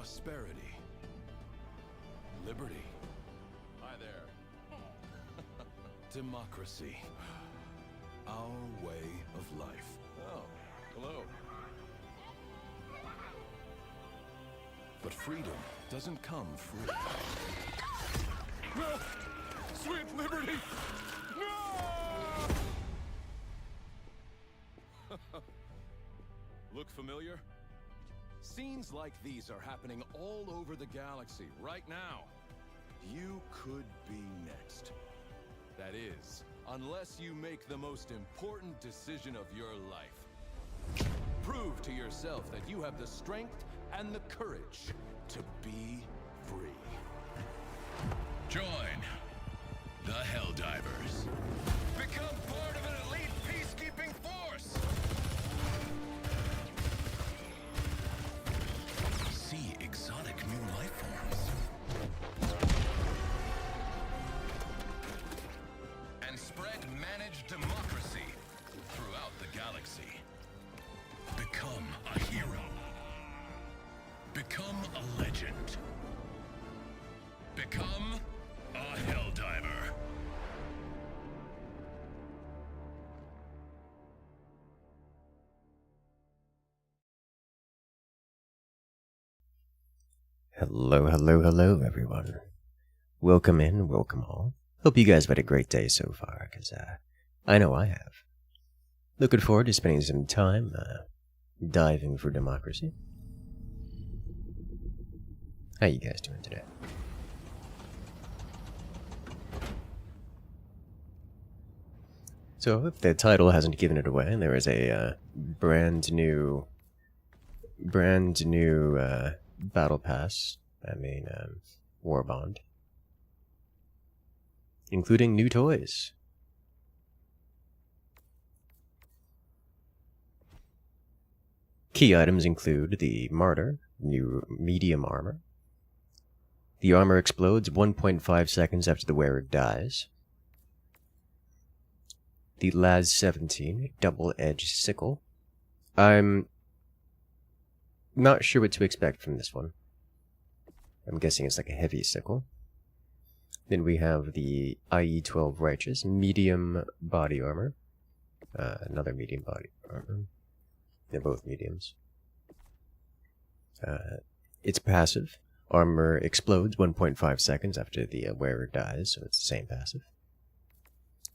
prosperity, liberty. Hi there. Democracy. Our way of life. Oh, hello. But freedom doesn't come free. No! Sweet liberty! No! Look familiar? Scenes like these are happening all over the galaxy right now. You could be next. That is, unless you make the most important decision of your life. Prove to yourself that you have the strength and the courage to be free. Join the Helldivers. Become part of an elite peacekeeping force. See exotic new life forms. And spread managed democracy throughout the galaxy. Become a hero. Become a legend. Become a Helldiver. Hello, everyone. Welcome in, welcome all. Hope you guys have had a great day so far, because I know I have. Looking forward to spending some time diving for democracy. How you guys doing today? So, if the title hasn't given it away, there is a brand new battle pass. War bond, including new toys. Key items include the Martyr, new medium armor. The armor explodes 1.5 seconds after the wearer dies. The Laz 17, double-edged sickle. I'm not sure what to expect from this one. I'm guessing it's like a heavy sickle. Then we have the IE-12 Righteous, medium body armor. Another medium body armor. They're both mediums. It's passive. Armor explodes 1.5 seconds after the wearer dies, so it's the same passive.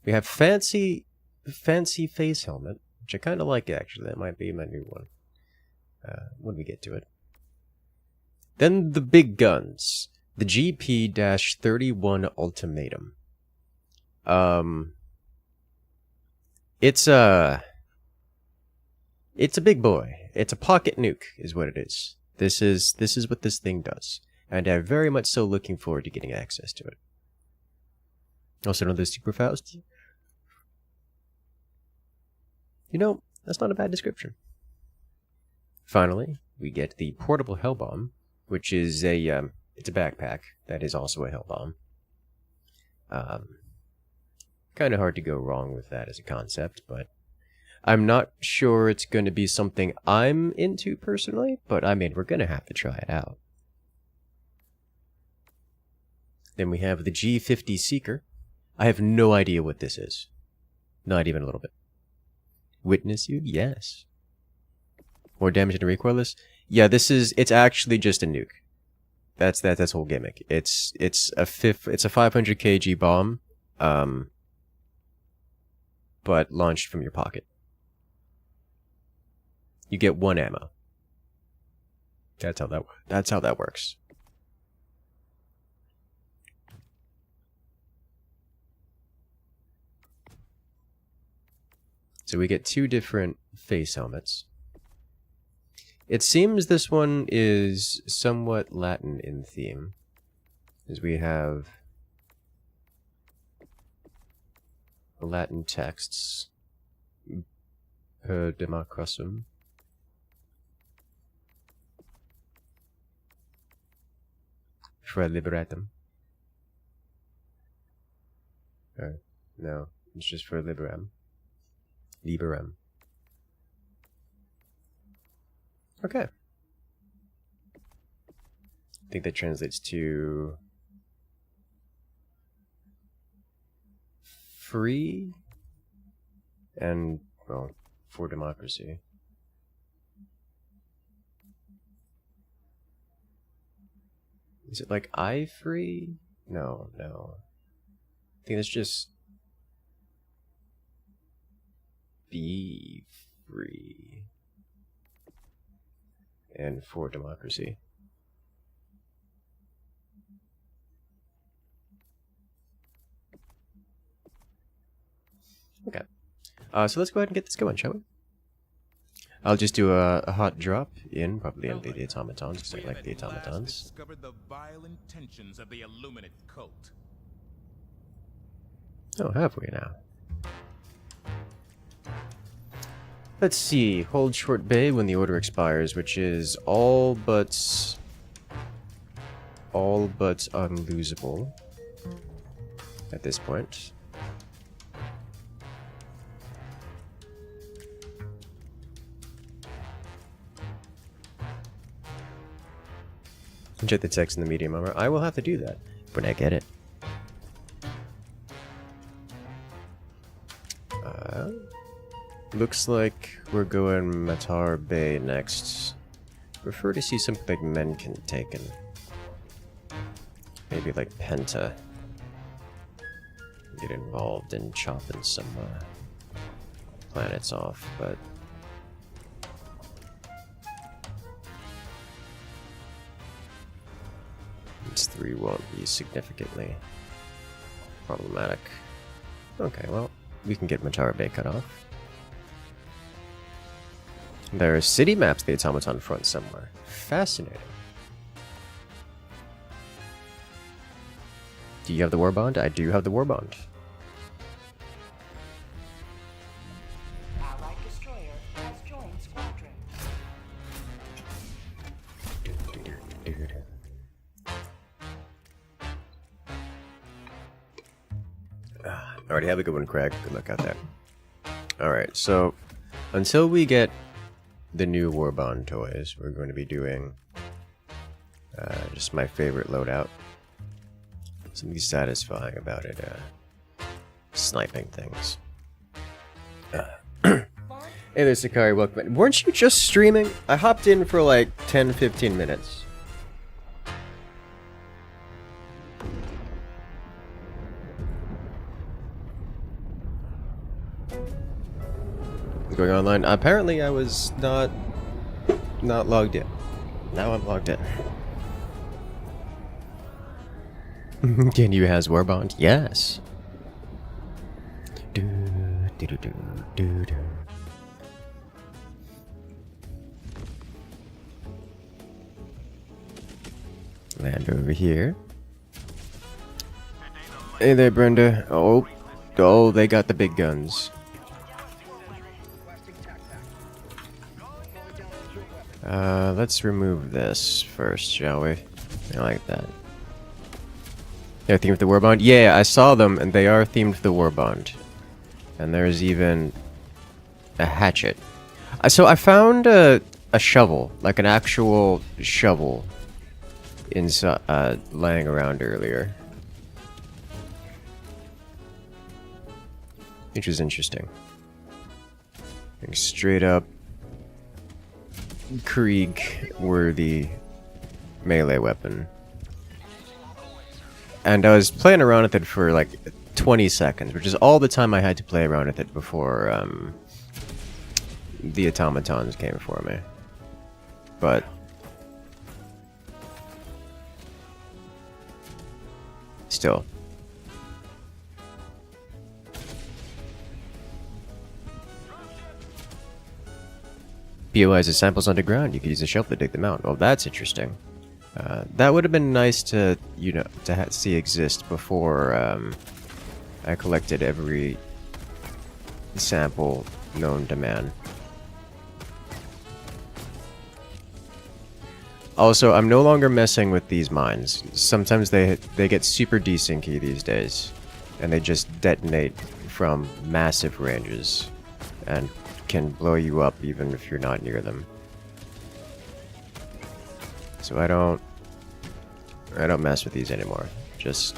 We have fancy face helmet, which I kind of like actually. That might be my new one. When we get to it. Then the big guns. The GP-31 Ultimatum. It's a big boy. It's a pocket nuke, is what it is. This is what this thing does. And I'm very much so looking forward to getting access to it. Also another super Faust. You know, that's not a bad description. Finally, we get the portable Hellbomb, which is it's a backpack that is also a Hellbomb. Kind of hard to go wrong with that as a concept, but I'm not sure it's going to be something I'm into personally, but I mean, we're going to have to try it out. Then we have the G50 Seeker. I have no idea what this is. Not even a little bit. Witness you? Yes. More damage than recoilless? Yeah, it's actually just a nuke. That's whole gimmick. It's a 500 kg bomb, but launched from your pocket. You get 1 ammo. That's how that works. So we get 2 different face helmets. It seems this one is somewhat Latin in theme, as we have Latin texts per democratum. For liberatum. No, it's just for liberam. Liberam. Okay. I think that translates to free and, well, for democracy. Is it like I free? No, no. I think it's just be free and for democracy. Okay. So let's go ahead and get this going, shall we? I'll just do a hot drop in, probably into the automatons, because I like the automatons. Discovered the vile intentions of the Illuminate cult. Oh, have we now? Let's see. Hold short bay when the order expires, which is all but unlosable at this point. Inject the text in the medium armor. I will have to do that when I get it. Looks like we're going Matar Bay next. Prefer to see something like Menken taken. Maybe like Penta. Get involved in chopping some planets off, but these 3 won't be significantly problematic. Okay, well, we can get Matar Bay cut off. There are city maps the automaton front somewhere. Fascinating. Do you have the war bond? I do have the war bond. Allied destroyer has joined squadron. Already have a good one, Craig. Good luck out there. Alright, so until we get the new Warbond toys, we're going to be doing just my favorite loadout. Something satisfying about it, sniping things. Hey there, Sakari, welcome. Weren't you just streaming? I hopped in for like 10-15 minutes. Going online. Apparently I was not logged in. Now I'm logged in. Can you has Warbond? Yes. Land over here. Hey there, Brenda. Oh, they got the big guns. Let's remove this first, shall we? I like that. They're themed with the Warbond? Yeah, I saw them, and they are themed with the Warbond. And there's even a hatchet. So I found a shovel, like an actual shovel, inside, laying around earlier. Which was interesting. Like straight up Krieg-worthy melee weapon. And I was playing around with it for like 20 seconds, which is all the time I had to play around with it before the automatons came for me. But still. POIs as samples underground, you could use a shelf to dig them out. Well, that's interesting. That would have been nice to, you know, to see exist before I collected every sample known to man. Also, I'm no longer messing with these mines. Sometimes they get super desyncy these days, and they just detonate from massive ranges, and can blow you up even if you're not near them. So I don't I don't mess with these anymore. Just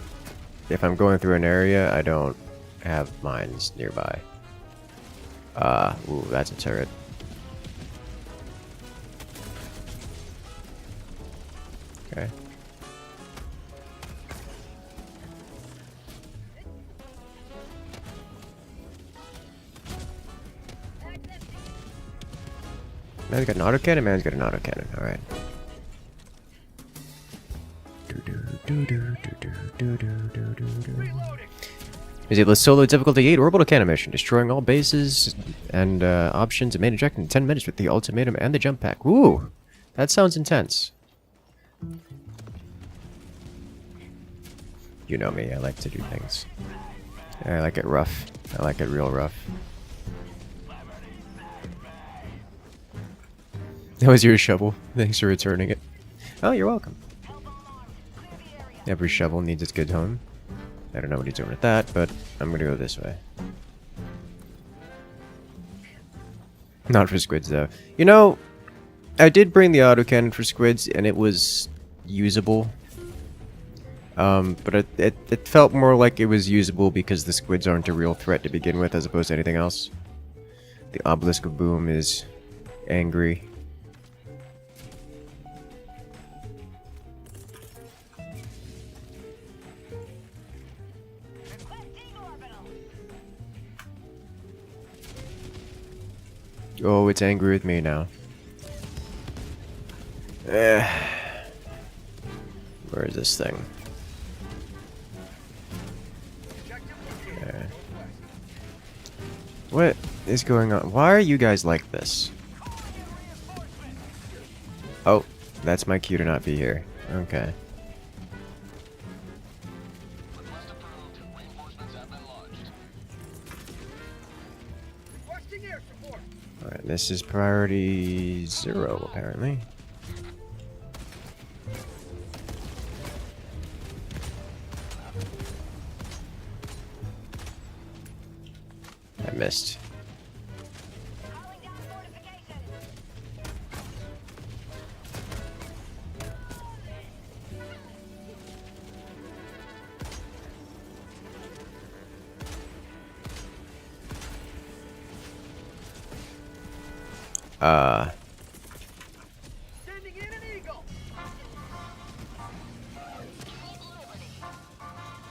if I'm going through an area, I don't have mines nearby. Ooh, that's a turret. Okay. Man's got an autocannon, man's got an autocannon. Alright. Is it the solo difficulty 8 orbital cannon mission, destroying all bases and options and main eject in 10 minutes with the ultimatum and the jump pack. Ooh, that sounds intense. You know me, I like to do things. I like it rough. I like it real rough. That was your shovel. Thanks for returning it. Oh, you're welcome. Every shovel needs its good home. I don't know what he's doing with that, but I'm gonna go this way. Not for squids, though. You know, I did bring the autocannon for squids, and it was usable. But it felt more like it was usable because the squids aren't a real threat to begin with, as opposed to anything else. The obelisk of boom is angry. Oh, it's angry with me now. Where is this thing? What is going on? Why are you guys like this? Oh, that's my cue to not be here. Okay. Alright, this is priority 0, apparently. I missed.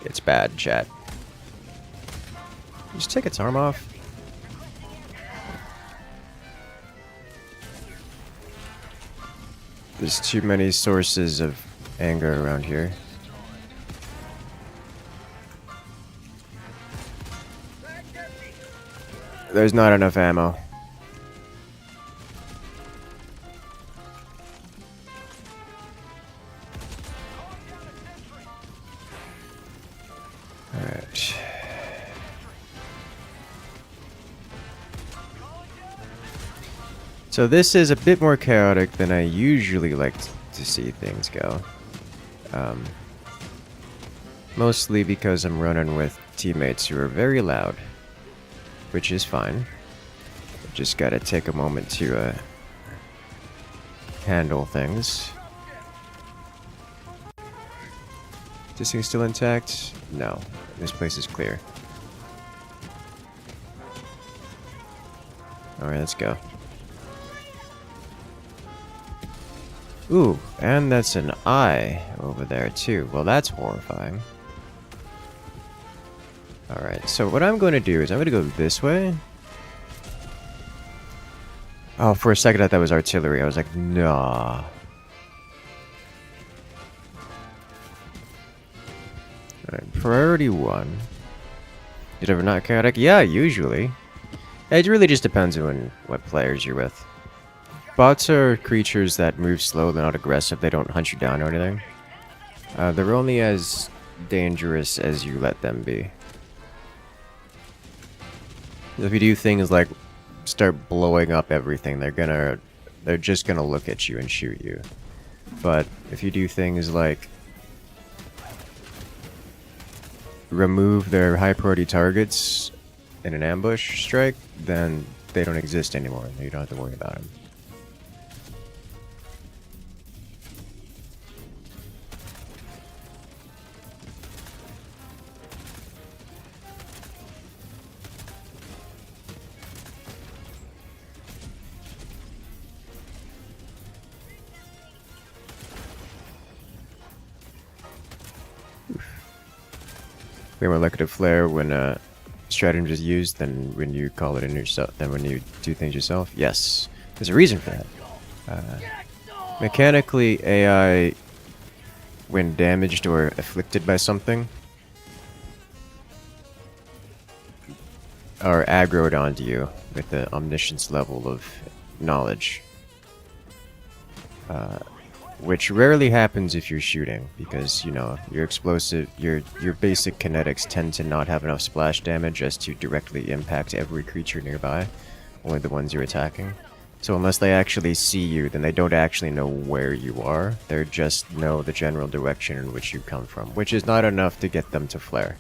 It's bad, chat. Just take its arm off. There's too many sources of anger around here. There's not enough ammo. Alright. So this is a bit more chaotic than I usually like to see things go. Mostly because I'm running with teammates who are very loud, which is fine. Just gotta take a moment to handle things. Is this thing still intact? No. This place is clear. Alright, let's go. Ooh, and that's an eye over there too. Well, that's horrifying. Alright, so what I'm going to do is I'm going to go this way. Oh, for a second I thought that was artillery. I was like, nah. Alright, priority 1. Is it ever not chaotic? Yeah, usually. It really just depends on what players you're with. Bots are creatures that move slow, they're not aggressive, they don't hunt you down or anything. They're only as dangerous as you let them be. If you do things like start blowing up everything, they're just gonna look at you and shoot you. But if you do things like remove their high priority targets in an ambush strike, then they don't exist anymore. You don't have to worry about them. Way more likely to flare when stratagem is used than when you call it in yourself. Than when you do things yourself. Yes, there's a reason for that. Mechanically, AI, when damaged or afflicted by something, are aggroed onto you with the omniscience level of knowledge. Which rarely happens if you're shooting, because, you know, your explosive, your basic kinetics tend to not have enough splash damage as to directly impact every creature nearby, only the ones you're attacking. So unless they actually see you, then they don't actually know where you are, they just know the general direction in which you come from, which is not enough to get them to flare.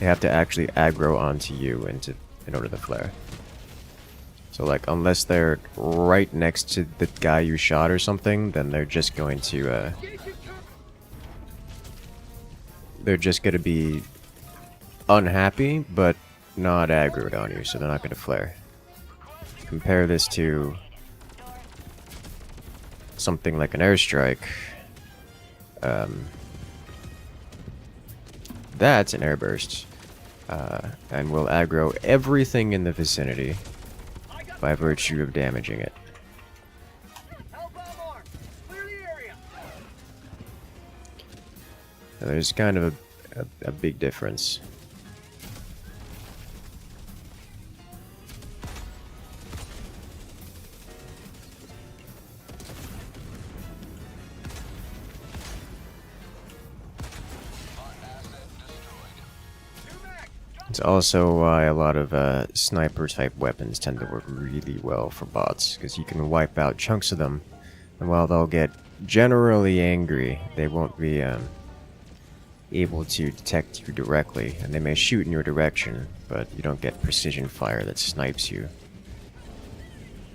They have to actually aggro onto you in order to flare. So, like, unless they're right next to the guy you shot or something, then they're just going to, they're just going to be unhappy, but not aggroed on you, so they're not going to flare. Compare this to something like an airstrike. That's an airburst, and will aggro everything in the vicinity by virtue of damaging it. Now, there's kind of a big difference. It's also why a lot of sniper-type weapons tend to work really well for bots, because you can wipe out chunks of them, and while they'll get generally angry, they won't be able to detect you directly, and they may shoot in your direction, but you don't get precision fire that snipes you.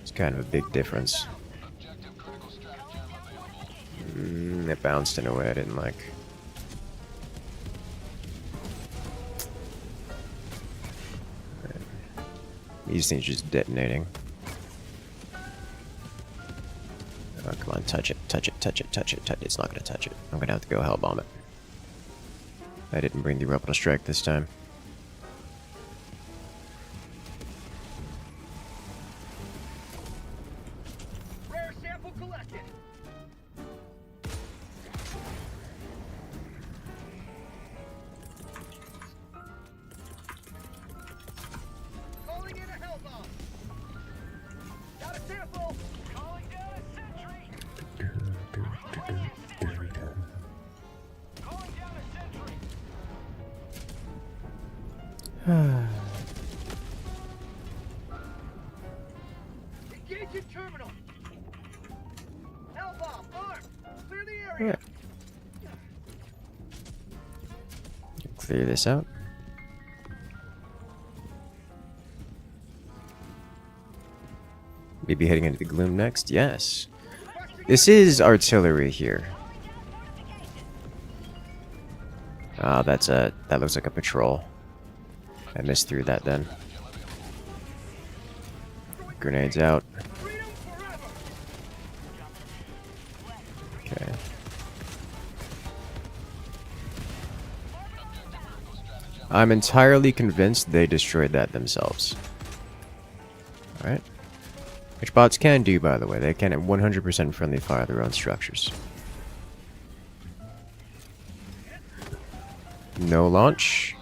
It's kind of a big difference. It bounced in a way I didn't like. These things just detonating. Oh, come on, touch it, touch it, touch it, touch it, touch it. It's not gonna touch it. I'm gonna have to go hell bomb it. I didn't bring the orbital strike this time. Rare sample collected. Calling in a hell bomb. Got a sample. Calling down a sentry. Calling down a sentry. Engaging terminal. Hell bomb armed. Clear the area. Clear this out. Maybe heading into the gloom next? Yes. This is artillery here. Ah, that looks like a patrol. I missed through that then. Grenades out. Okay. I'm entirely convinced they destroyed that themselves. Alright. Which bots can do, by the way. They can 100% friendly fire their own structures. No launch.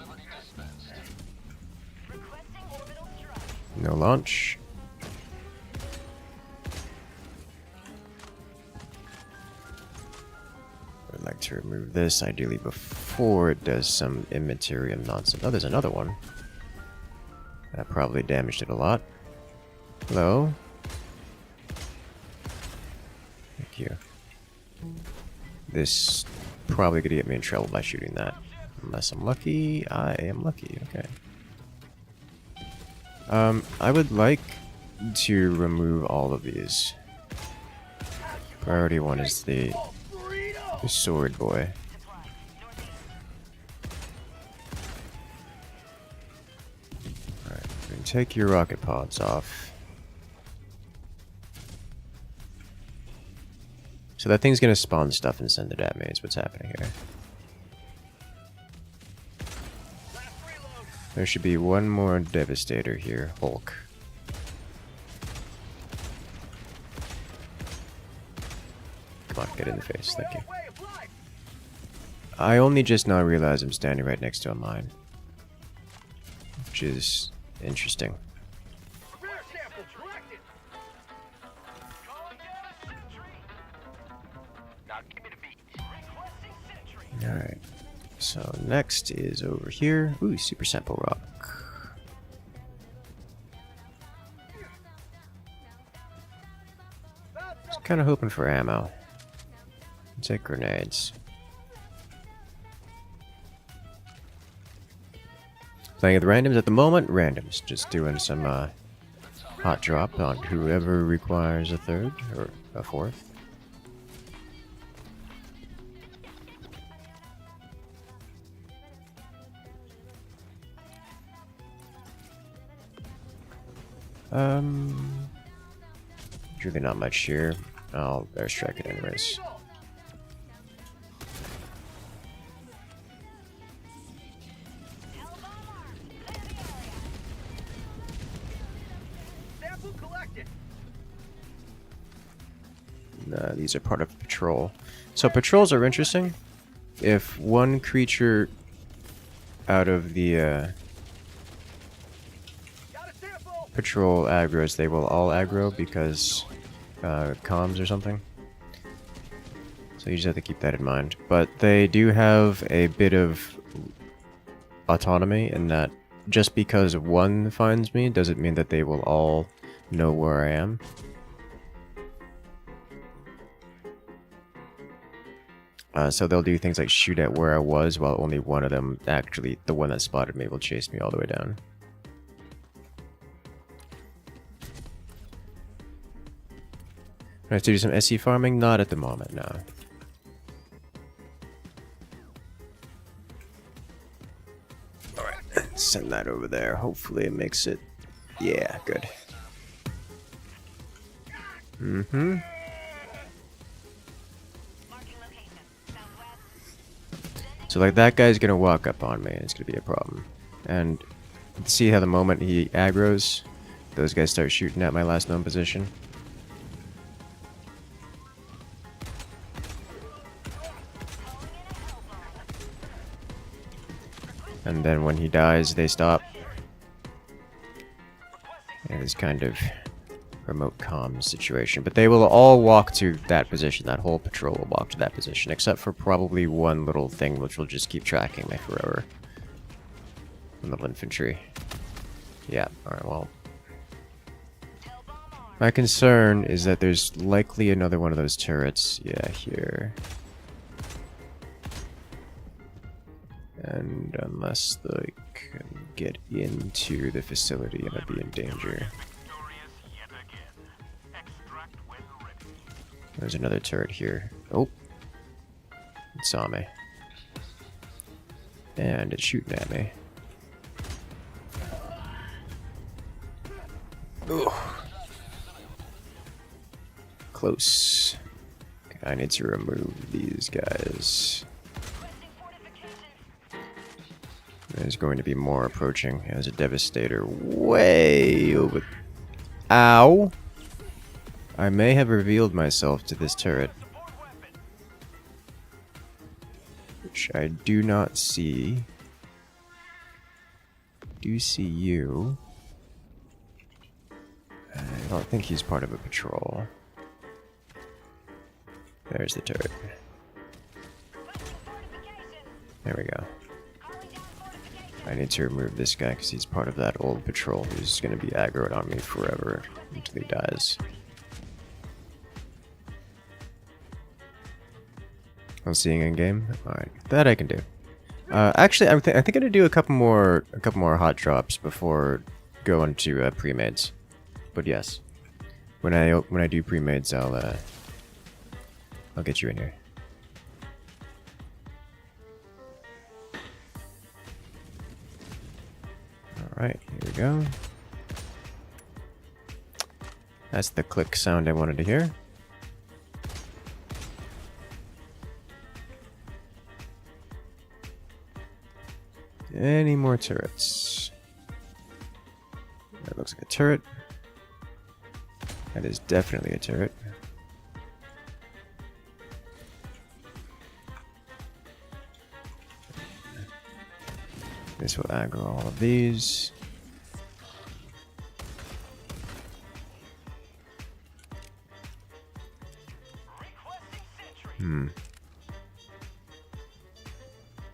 No launch. I'd like to remove this, ideally before it does some immaterial nonsense. Oh, there's another one. That probably damaged it a lot. Hello? Thank you. This probably gonna get me in trouble by shooting that. Unless I'm lucky. I am lucky, okay. I would like to remove all of these. Priority one is the sword boy. Alright, we can take your rocket pods off. So that thing's gonna spawn stuff and send it at me, is what's happening here. There should be one more Devastator here, Hulk. Come on, get in the face, thank you. Way of life. I only just now realized I'm standing right next to a mine. Which is interesting. Rare sample collected. Calling down a sentry. Now give me the beat. Requesting sentry. Alright. So next is over here. Ooh, super sample rock. Just kind of hoping for ammo. Take grenades. Playing with randoms at the moment. Randoms. Just doing some hot drop on whoever requires a third or a fourth. Really not much here. I'll airstrike it anyways. Sample collected. These are part of patrol. So patrols are interesting. If one creature out of the Got a sample. patrol aggroes, they will all aggro because comms or something. So you just have to keep that in mind. But they do have a bit of autonomy in that just because one finds me doesn't mean that they will all know where I am. So they'll do things like shoot at where I was, while only one of them, actually the one that spotted me, will chase me all the way down. I have to do some SC farming? Not at the moment, no. Alright, send that over there. Hopefully it makes it... Yeah, good. Mm-hmm. So like that guy's gonna walk up on me and it's gonna be a problem. And see how the moment he aggroes, those guys start shooting at my last known position. And then when he dies, they stop. And it's kind of remote comm situation. But they will all walk to that position. That whole patrol will walk to that position. Except for probably one little thing which will just keep tracking me forever. Little infantry. Yeah, alright, well. My concern is that there's likely another one of those turrets. Yeah, here. And unless they can get into the facility, I'd be in danger. There's another turret here. Oh. It saw me. And it's shooting at me. Ugh. Close. I need to remove these guys. There's going to be more approaching. There's a Devastator way over. Ow! I may have revealed myself to this turret, which I do not see. Do see you. I don't think he's part of a patrol. There's the turret. There we go. I need to remove this guy because he's part of that old patrol who's going to be aggroed on me forever until he dies. I'm seeing in game. All right, that I can do. Actually, I think I'm gonna do a couple more hot drops before going to pre-mades. But yes, when I do pre-mades, I'll get you in here. All right, here we go. That's the click sound I wanted to hear. Any more turrets? That looks like a turret. That is definitely a turret. This will aggro all of these.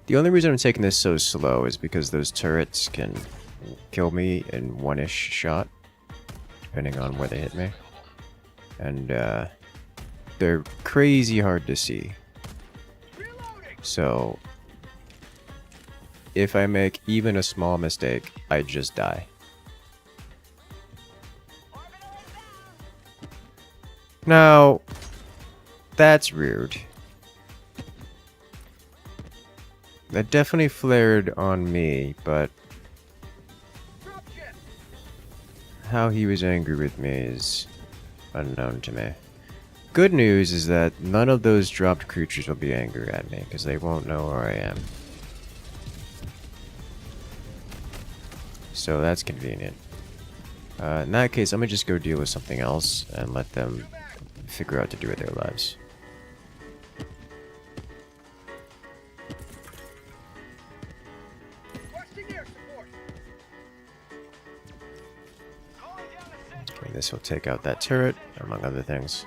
The only reason I'm taking this so slow is because those turrets can kill me in one-ish shot, depending on where they hit me. And they're crazy hard to see. So if I make even a small mistake, I just die. Now, that's rude. That definitely flared on me, but how he was angry with me is unknown to me. Good news is that none of those dropped creatures will be angry at me, because they won't know where I am. So that's convenient. In that case, I'm gonna just go deal with something else and let them figure out what to do with their lives. Okay, this will take out that turret, among other things.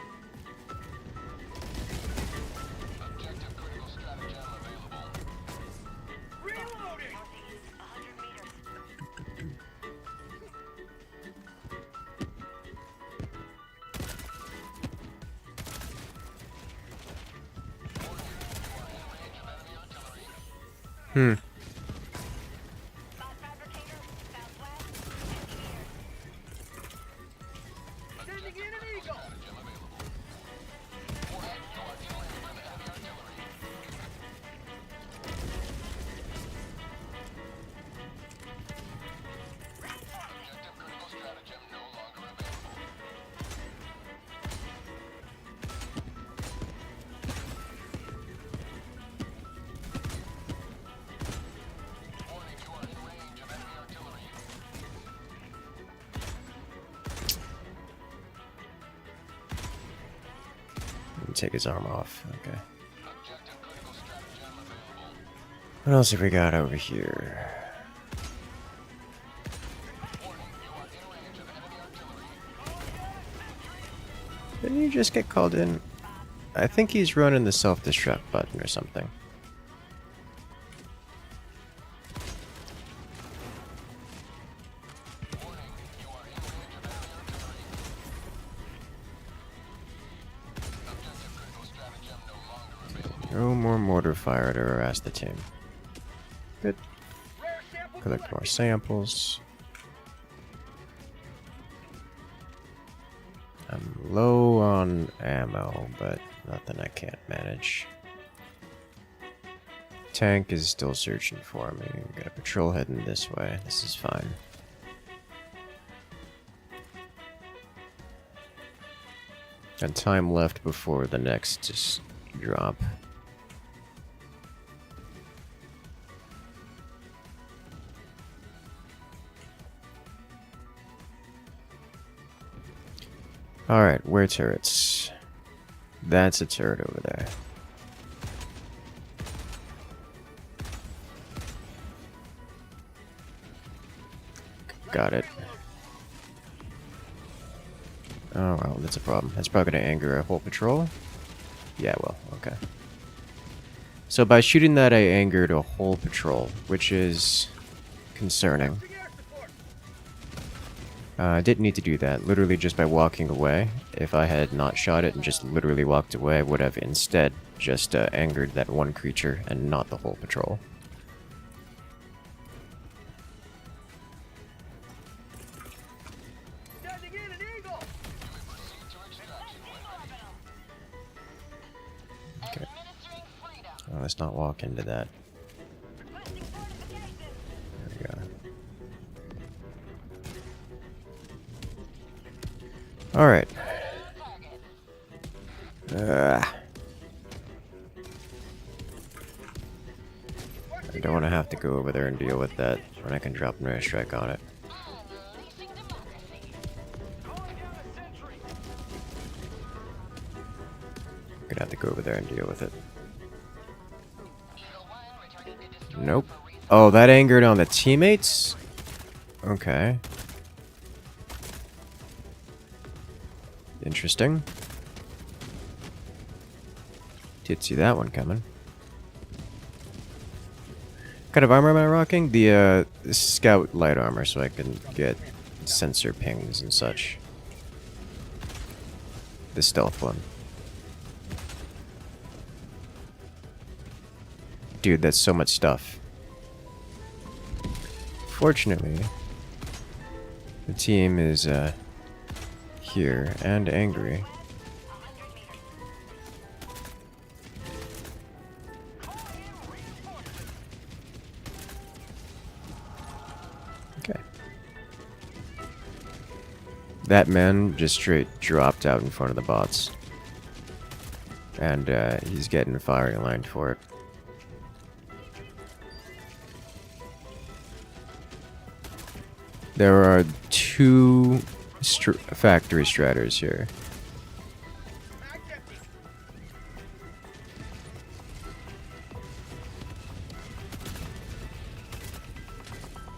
Take his arm off. Okay. What else have we got over here? Didn't you just get called in? I think he's running the self-destruct button or something. No more mortar fire to harass the team. Good. Collect more samples. I'm low on ammo, but nothing I can't manage. Tank is still searching for me. Got a patrol heading this way. This is fine. And time left before the next just drop. Alright, where turrets? That's a turret over there. Got it. Oh well, that's a problem. That's probably gonna anger a whole patrol. Yeah, well, okay. So by shooting that, I angered a whole patrol, which is concerning. I didn't need to do that, literally just by walking away. If I had not shot it and just literally walked away, I would have instead just angered that one creature and not the whole patrol. Okay. Well, let's not walk into that. There we go. Alright. I don't want to have to go over there and deal with that when I can drop an airstrike on it. Gonna have to go over there and deal with it. Nope. Oh, that angered on the teammates? Okay. Interesting. Did see that one coming. What kind of armor am I rocking? The scout light armor, so I can get sensor pings and such. The stealth one. Dude, that's so much stuff. Fortunately, the team is here and angry. Okay. That man just straight dropped out in front of the bots. And he's getting a firing line for it. There are two factory straters here.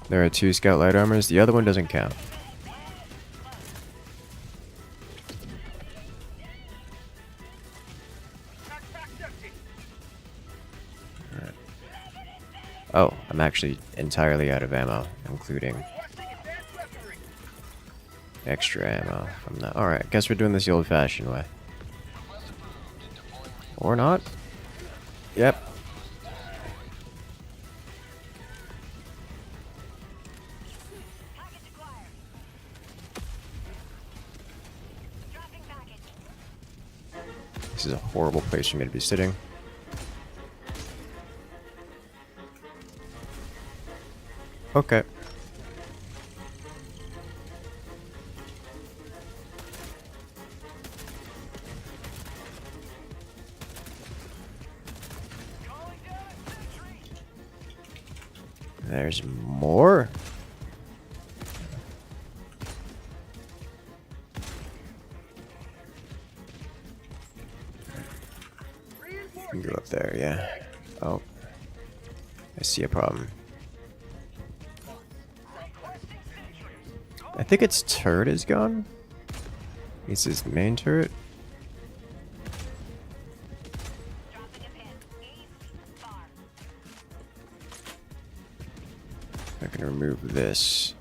There are two scout light armors. The other one doesn't count. Alright. Oh, I'm actually entirely out of ammo, including extra ammo from that. Alright, guess we're doing this the old-fashioned way. Or not. Yep. This is a horrible place for me to be sitting. Okay. There's more. You can go up there, yeah. Oh. I see a problem. I think its turret is gone. It's his main turret. I can remove this.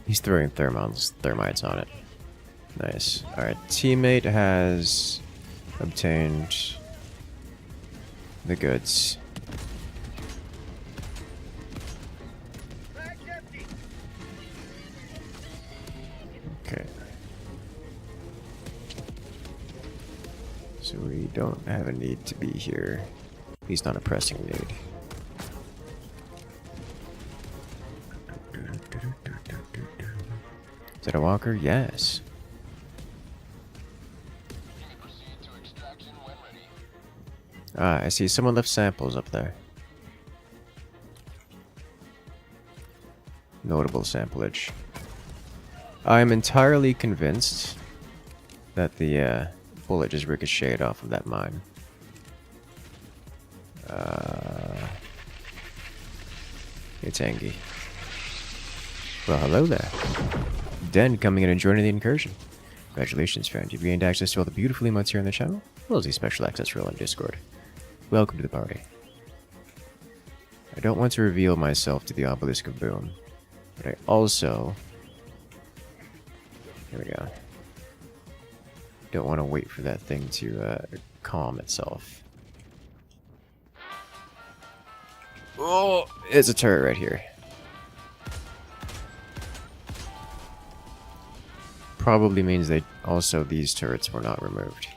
He's throwing thermites on it. Nice. Alright, teammate has obtained the goods. Okay. So we don't have a need to be here. At least not a pressing need. Is that a walker? Yes. Ah, I see someone left samples up there. Notable samplage. I'm entirely convinced that the bullet just ricocheted off of that mine. It's Angie. Well, hello there. Den coming in and joining the incursion. Congratulations, friend. You've gained access to all the beautiful emotes here on the channel, as well as the special access role on Discord. Welcome to the party. I don't want to reveal myself to the Obelisk of Boom, but I also... Here we go. Don't want to wait for that thing to calm itself. Oh, it's a turret right here. Probably means they also these turrets were not removed.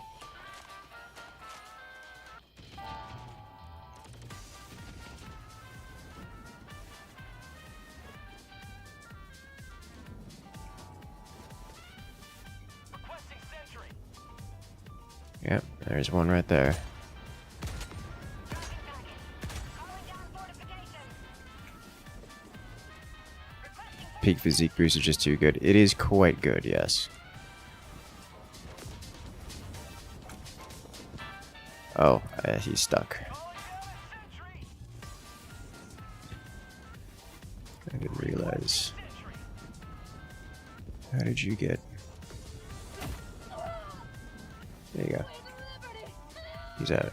Yep, there's one right there. Peak physique boost is just too good. It is quite good, yes. Oh, he's stuck. I didn't realize. How did you get? There you go. He's at it.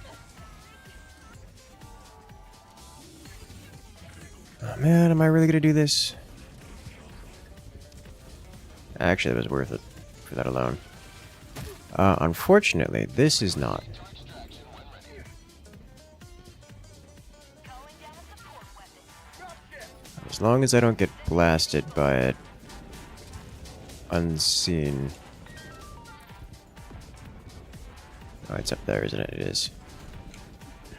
Oh man, am I really gonna do this? Actually, it was worth it for that alone. Unfortunately, this is not. As long as I don't get blasted by it unseen. Oh, it's up there, isn't it? It is.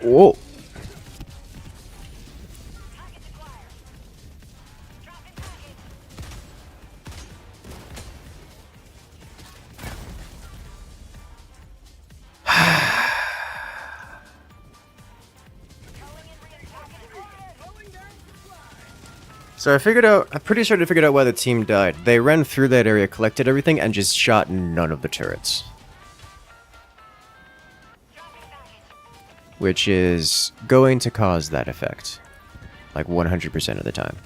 Whoa! So I figured out, I'm pretty sure I figured out why the team died. They ran through that area, collected everything, and just shot none of the turrets. Which is going to cause that effect. Like 100% of the time.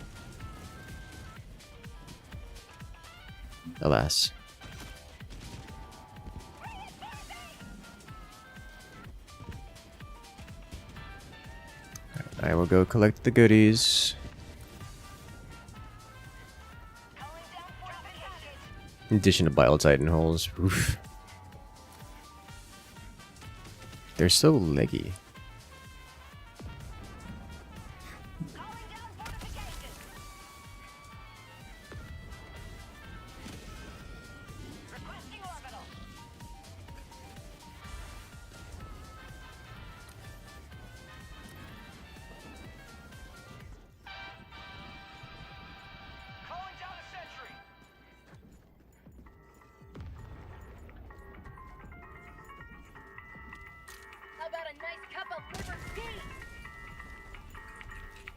Alas. I will go collect the goodies. In addition to Bile Titan holes. Oof. They're so leggy.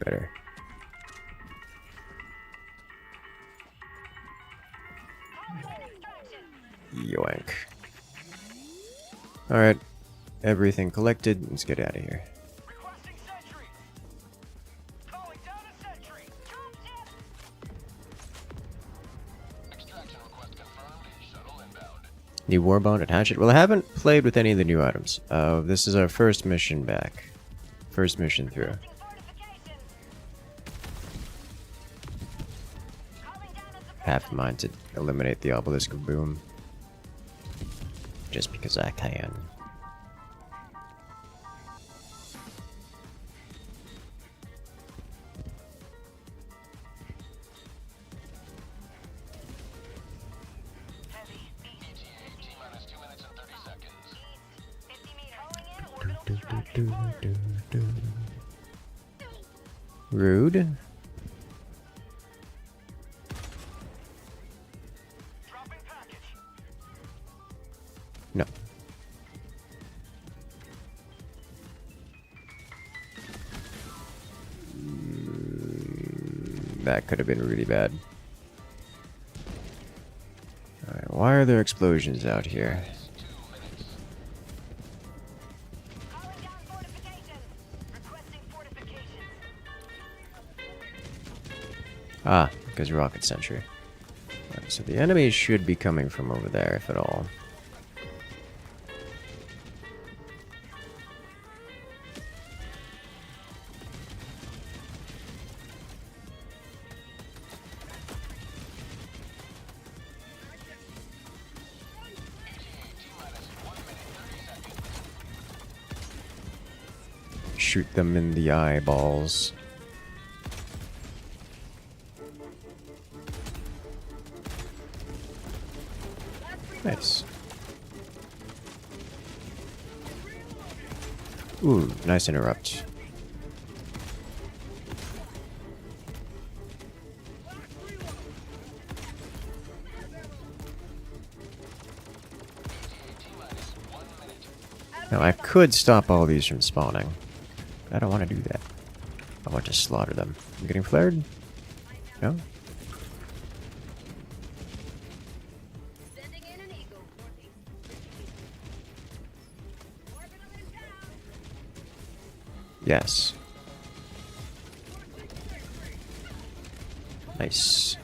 Better. Yoink. Alright. Everything collected. Let's get out of here. New Warbond at Hatchet. Well, I haven't played with any of the new items. This is our first mission back. First mission through. Half mind to eliminate the obelisk of boom. Just because I can. Rude. No. That could have been really bad. Alright, why are there explosions out here? Ah, because rocket sentry. Right, so the enemies should be coming from over there, if at all. Shoot them in the eyeballs. Nice. Ooh, nice interrupt. Now I could stop all these from spawning. I don't want to do that. I want to slaughter them. I'm getting flared? No? Yes. Nice.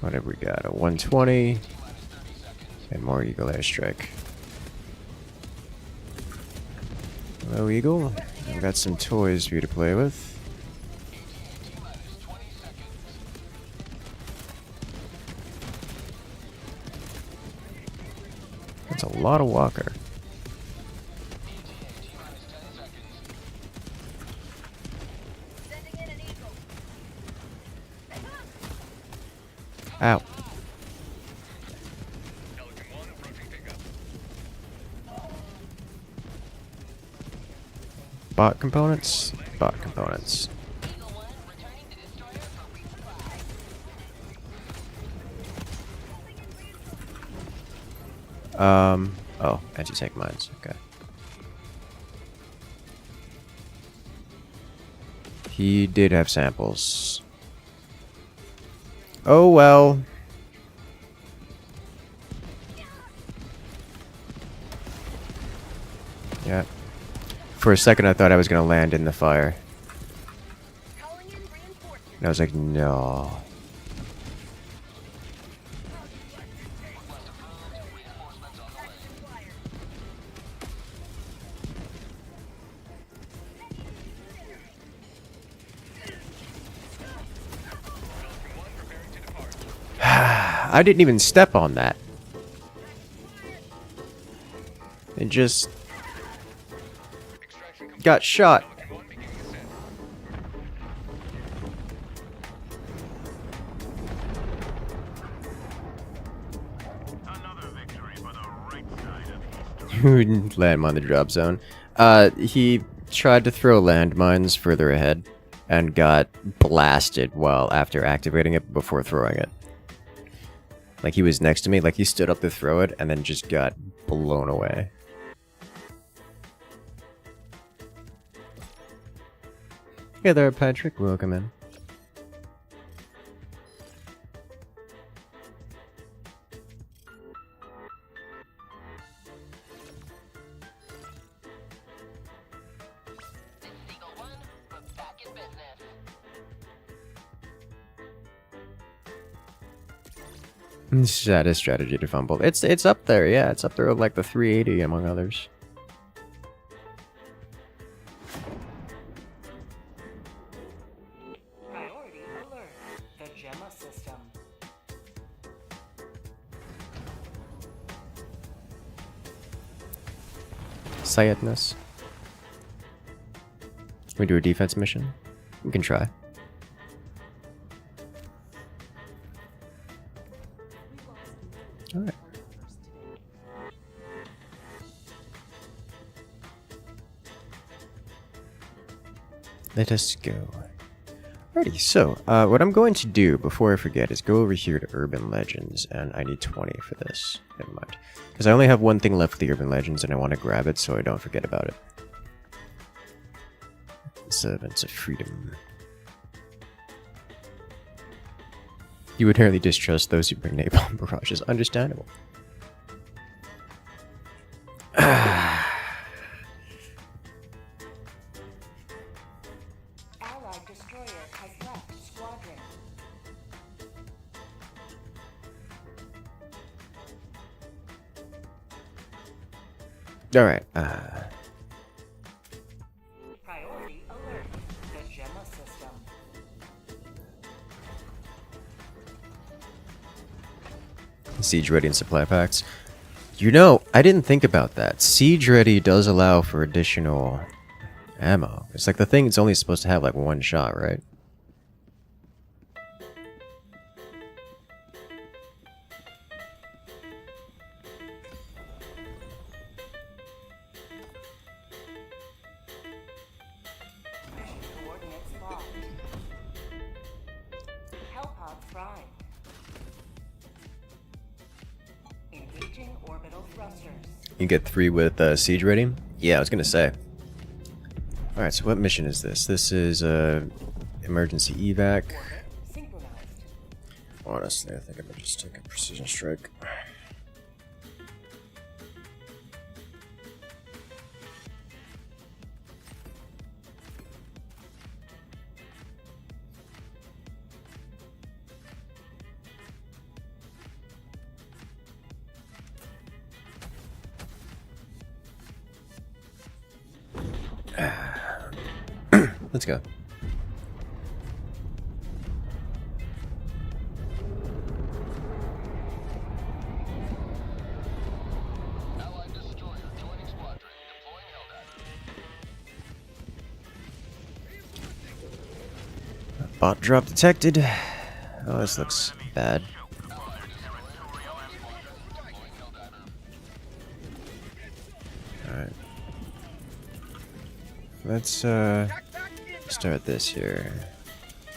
What have we got? A 120 and more Eagle airstrike. Hello, Eagle. I've got some toys for you to play with. That's a lot of walker. Ow. Bot components? Bot components. Oh, anti-tank mines, okay. He did have samples. Oh well. Yeah. For a second I thought I was gonna land in the fire. And I was like, no. I didn't even step on that. It just got shot. Landmine on the drop zone. He tried to throw landmines further ahead and got blasted while after activating it before throwing it. Like, he was next to me, like he stood up to throw it and then just got blown away. Hey there, Patrick. Welcome in. Saddest strategy to fumble. It's up there, yeah. It's up there with like the 380 among others. Priority alert. The Gemma system. Sayedness. Can we do a defense mission? We can try. Alright. Let us go. Alrighty, so, what I'm going to do before I forget is go over here to Urban Legends, and I need 20 for this. Never mind. Because I only have one thing left with the Urban Legends, and I want to grab it so I don't forget about it. Servants of Freedom. You would hardly distrust those who bring napalm barrages. Understandable. Allied destroyer has left squadron. Alright, Priority alert. The Gemma system. Siege ready and supply packs. You know, I didn't think about that. Siege ready does allow for additional ammo. It's like the thing it's only supposed to have like one shot, right? Mission coordinates locked. Hellpod prime. Engaging orbital thrusters. You get 3 with siege ready? Yeah, I was gonna say. Alright, so what mission is this? This is emergency evac. Orbit synchronized. Honestly, I think I might just take a precision strike. Let's go. Allied destroyer joining squadron. Deploying Helldiver. Bot drop detected. Oh, this looks bad. Alright. Let's start this here.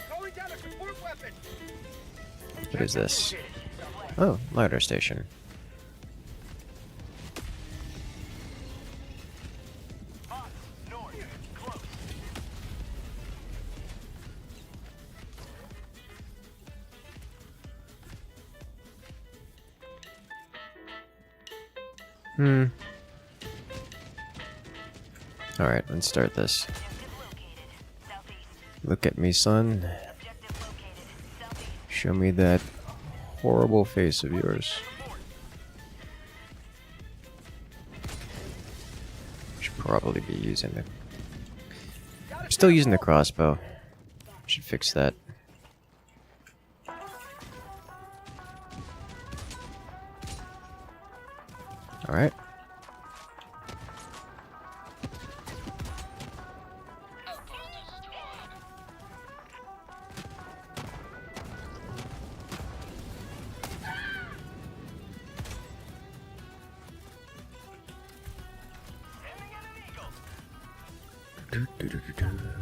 Calling down a support weapon. What is this? Oh, LiDAR station. Boss, north, close. Alright, let's start this. Objective located. Southeast. Look at me, son. Objective located. Southeast. Show me that horrible face of yours. Should probably be using the... I'm still using the crossbow. Should fix that. Alright.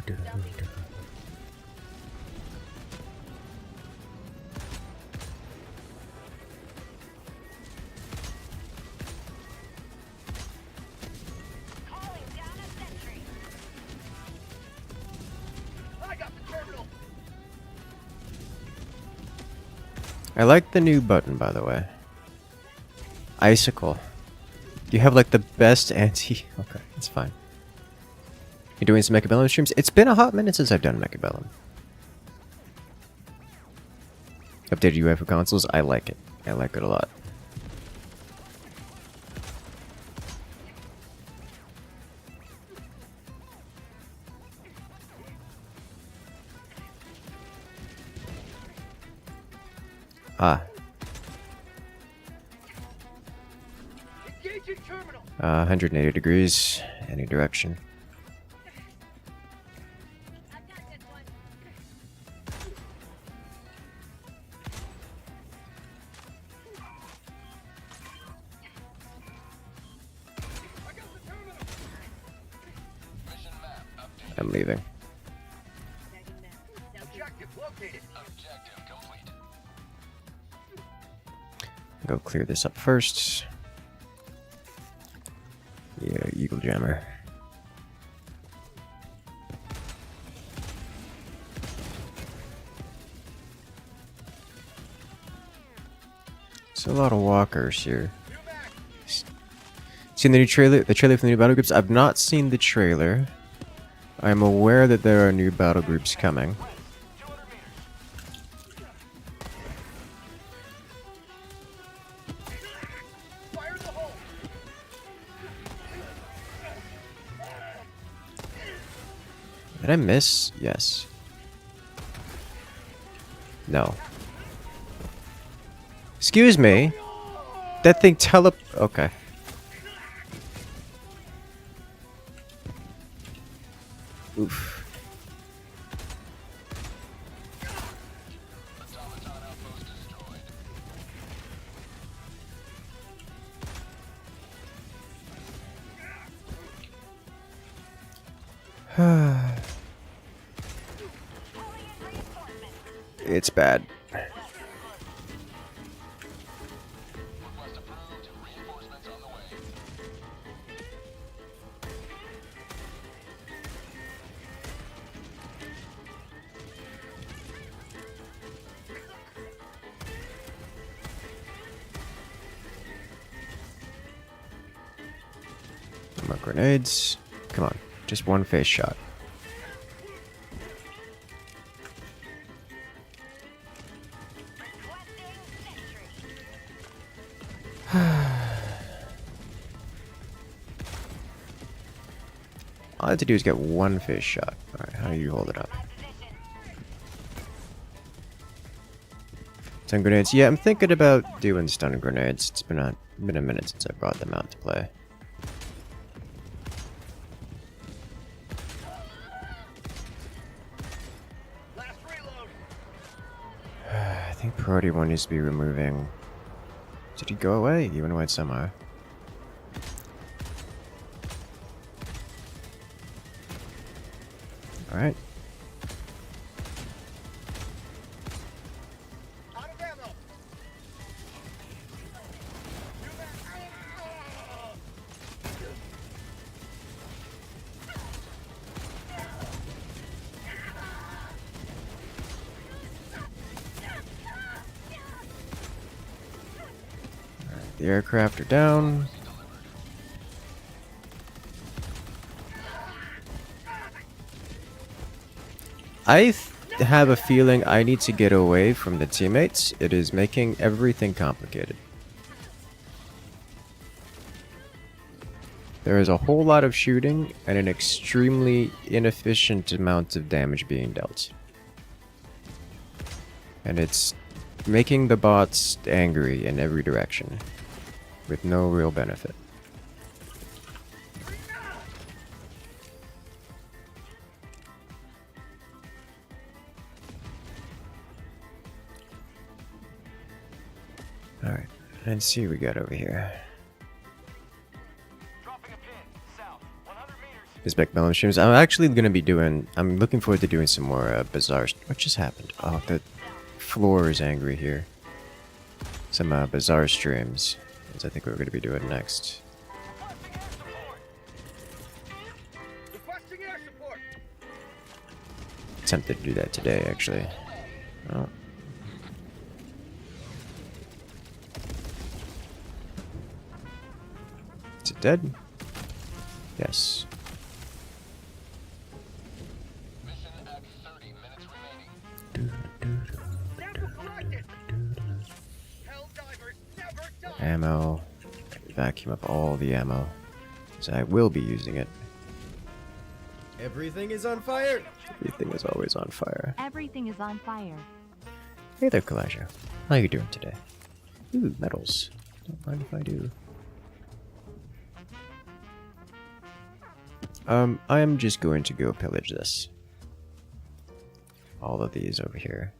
Aiming at an eagle. Calling down a sentry. I got the terminal. I like the new button, by the way. Icicle. You have like the best anti... Okay, it's fine. You doing some Mechabellum streams? It's been a hot minute since I've done Mechabellum. Updated UI for consoles? I like it. I like it a lot. Ah. Engaging terminal. 180 degrees. Any direction. I got this one. I got the terminal. Mission map updated. I'm leaving. Objective located. Objective complete. Go clear this up first. Yeah, Eagle Jammer. There's a lot of walkers here. Seen the new trailer? The trailer for the new battle groups? I've not seen the trailer. I'm aware that there are new battle groups coming. 200 meters. Fire in the hole. Did I miss? Yes. No. Excuse me. That thing Okay. Oof. Automaton outpost destroyed. It's bad. Request approved. Reinforcements on the way. More grenades. Come on. Just one face shot. All I have to do is get one fish shot. Alright, how do you hold it up? 10 grenades. Yeah, I'm thinking about doing stun grenades. It's been a minute since I brought them out to play. Last reload. I think priority 1 needs to be removing... Did he go away? He went away somehow. Alright. Out of ammo. The aircraft are down. Have a feeling I need to get away from the teammates. It is making everything complicated. There is a whole lot of shooting and an extremely inefficient amount of damage being dealt. And it's making the bots angry in every direction, with no real benefit. Alright, let's see what we got over here. Dropping a pin. South. 100 meters. This back balance streams. I'm actually going to be doing... I'm looking forward to doing some more bizarre... What just happened? Oh, the floor is angry here. Some bizarre streams. As I think we're going to be doing next. Requesting air support. Tempted to do that today, actually. Oh. Is it dead? Yes. Mission at 30 minutes remaining. Sample collected. Helldivers never die. Ammo. Vacuum up all the ammo. So I will be using it. Everything is on fire! Everything is always on fire. Everything is on fire. Hey there, Kalasha. How you doing today? Ooh, medals. Don't mind if I do. I am just going to go pillage this. All of these over here.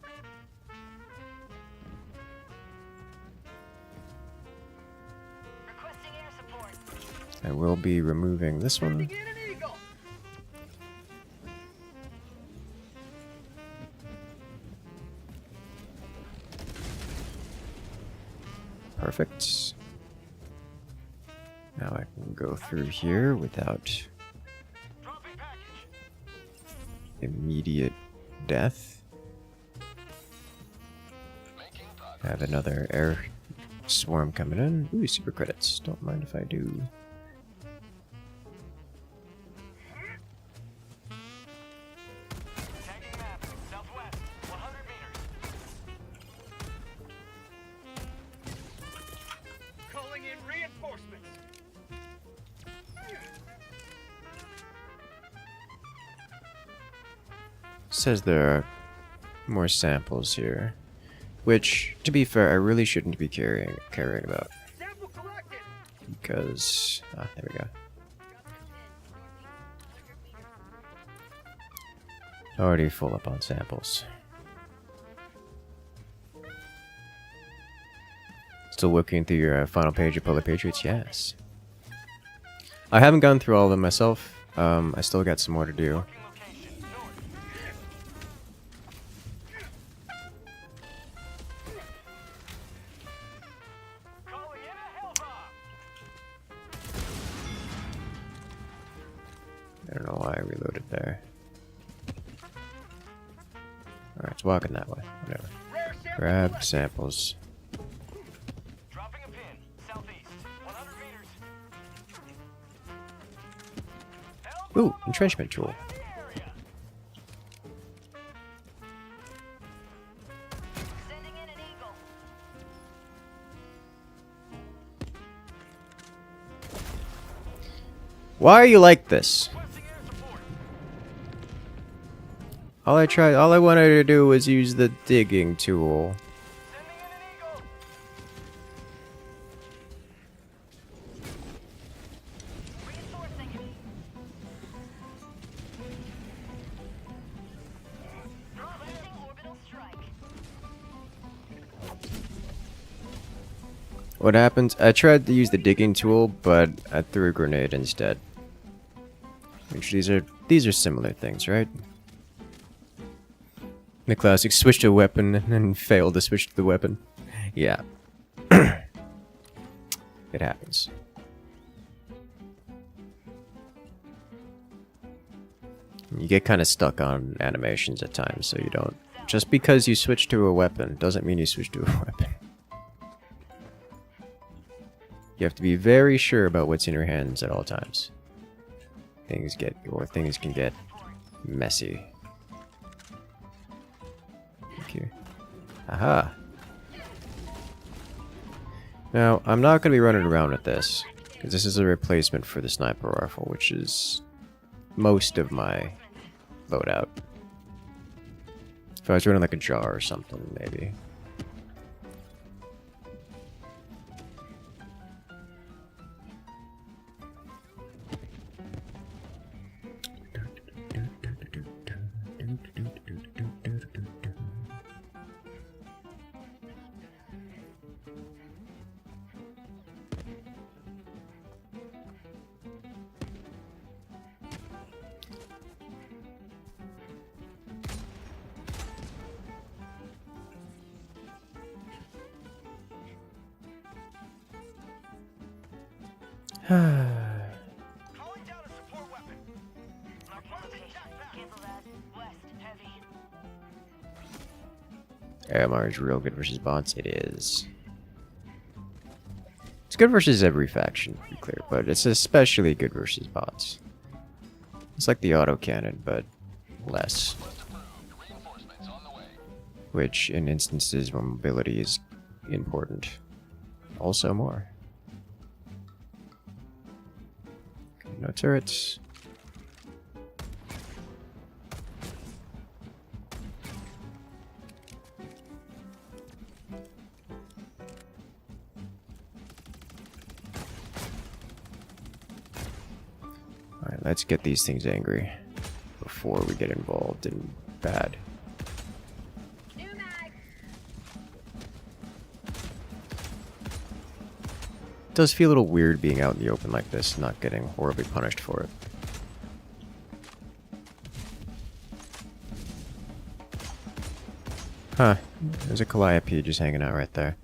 Requesting air support. I will be removing this one. Sending in an eagle. Perfect. Now I can go through here without Dropping package. immediate death. Making progress. Have another air swarm coming in. Ooh, super credits. Don't mind if I do. Tagging map. Southwest. 100 meters. Calling in reinforcements. Says there are more samples here. Which, to be fair, I really shouldn't be caring about. Sample collected. Because... Ah, there we go. Already full up on samples. Still working through your final page of Polar Patriots? Yes. I haven't gone through all of them myself. I still got some more to do. Location. North. Calling in a hell bomb. I don't know why I reloaded there. Alright, it's walking that way. Whatever. Rare sample Grab collected. samples. Dropping a pin. Southeast. 100 meters. Hell Ooh, bomb entrenchment tool. in the area. Sending in an eagle. Why are you like this? Requesting air support. All I wanted to do was use the digging tool. Sending in an eagle. Reinforcing. Requesting orbital strike. What happens? I tried to use the digging tool, but I threw a grenade instead. Which these are similar things, right? The classic switch to a weapon and then fail to switch to the weapon. Yeah. It happens. You get kind of stuck on animations at times, so you don't. Just because you switch to a weapon doesn't mean you switch to a weapon. You have to be very sure about what's in your hands at all times. Things can get messy. Thank you. Aha! Now, I'm not going to be running around with this, because this is a replacement for the sniper rifle, which is most of my loadout. If I was running like a jar or something, maybe. Calling down a support weapon. Now planting jetpack. Cancel that. West, heavy. AMR is real good versus bots. It is. It's good versus every faction, to be clear, but it's especially good versus bots. It's like the autocannon, but less. Which, in instances where mobility is important, also more. Okay, no turrets. Alright, let's get these things angry before we get involved in bad. It does feel a little weird being out in the open like this, not getting horribly punished for it. Huh, there's a Calliope just hanging out right there.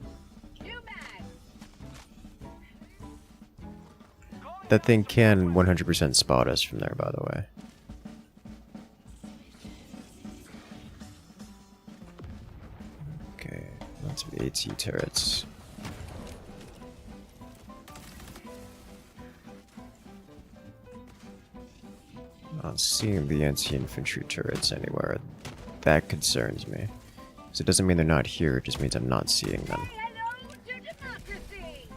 That thing can 100% spot us from there, by the way. Okay, lots of AT turrets. Not seeing the anti-infantry turrets anywhere. That concerns me. So it doesn't mean they're not here, it just means I'm not seeing them. Hello to democracy!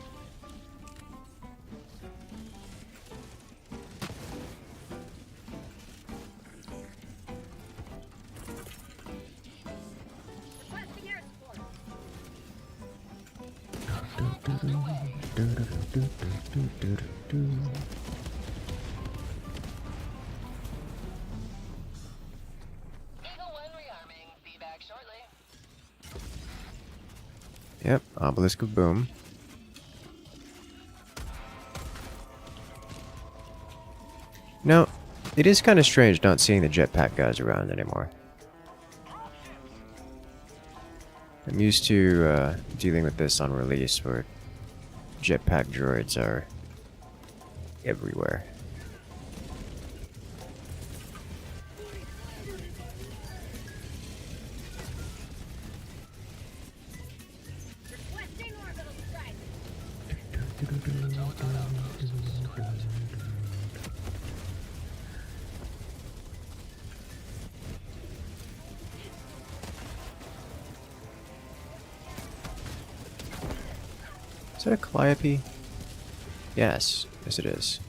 Requesting air support. Eagle 1 rearming. Be back shortly. Yep, obelisk of boom. No, it is kind of strange not seeing the jetpack guys around anymore. I'm used to dealing with this on release, where jetpack droids are everywhere. Requesting orbital strike. Is that a Calliope? Yes. Yes, it is.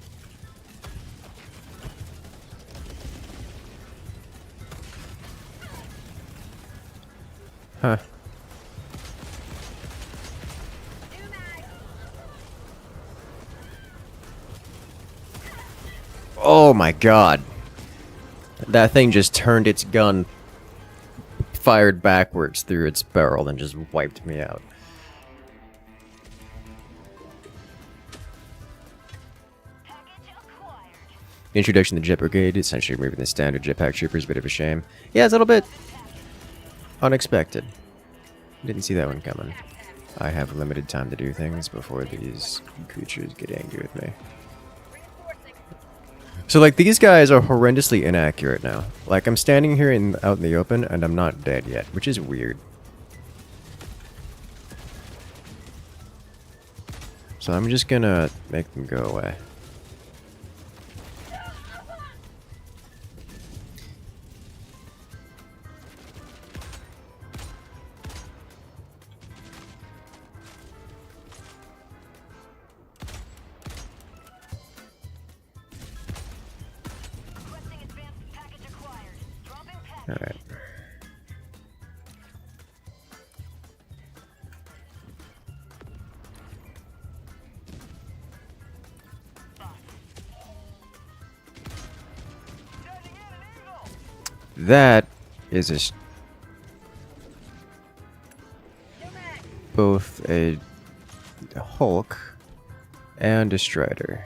Huh. Oh my god. That thing just turned its gun, fired backwards through its barrel, and just wiped me out. The introduction of the Jet Brigade, essentially removing the standard jetpack trooper, is a bit of a shame. Yeah, it's a little bit unexpected. Didn't see that one coming. I have limited time to do things before these creatures get angry with me. So, like, these guys are horrendously inaccurate now. Like, I'm standing here out in the open, and I'm not dead yet, which is weird. So I'm just gonna make them go away. Alright. That is both a Hulk and a Strider.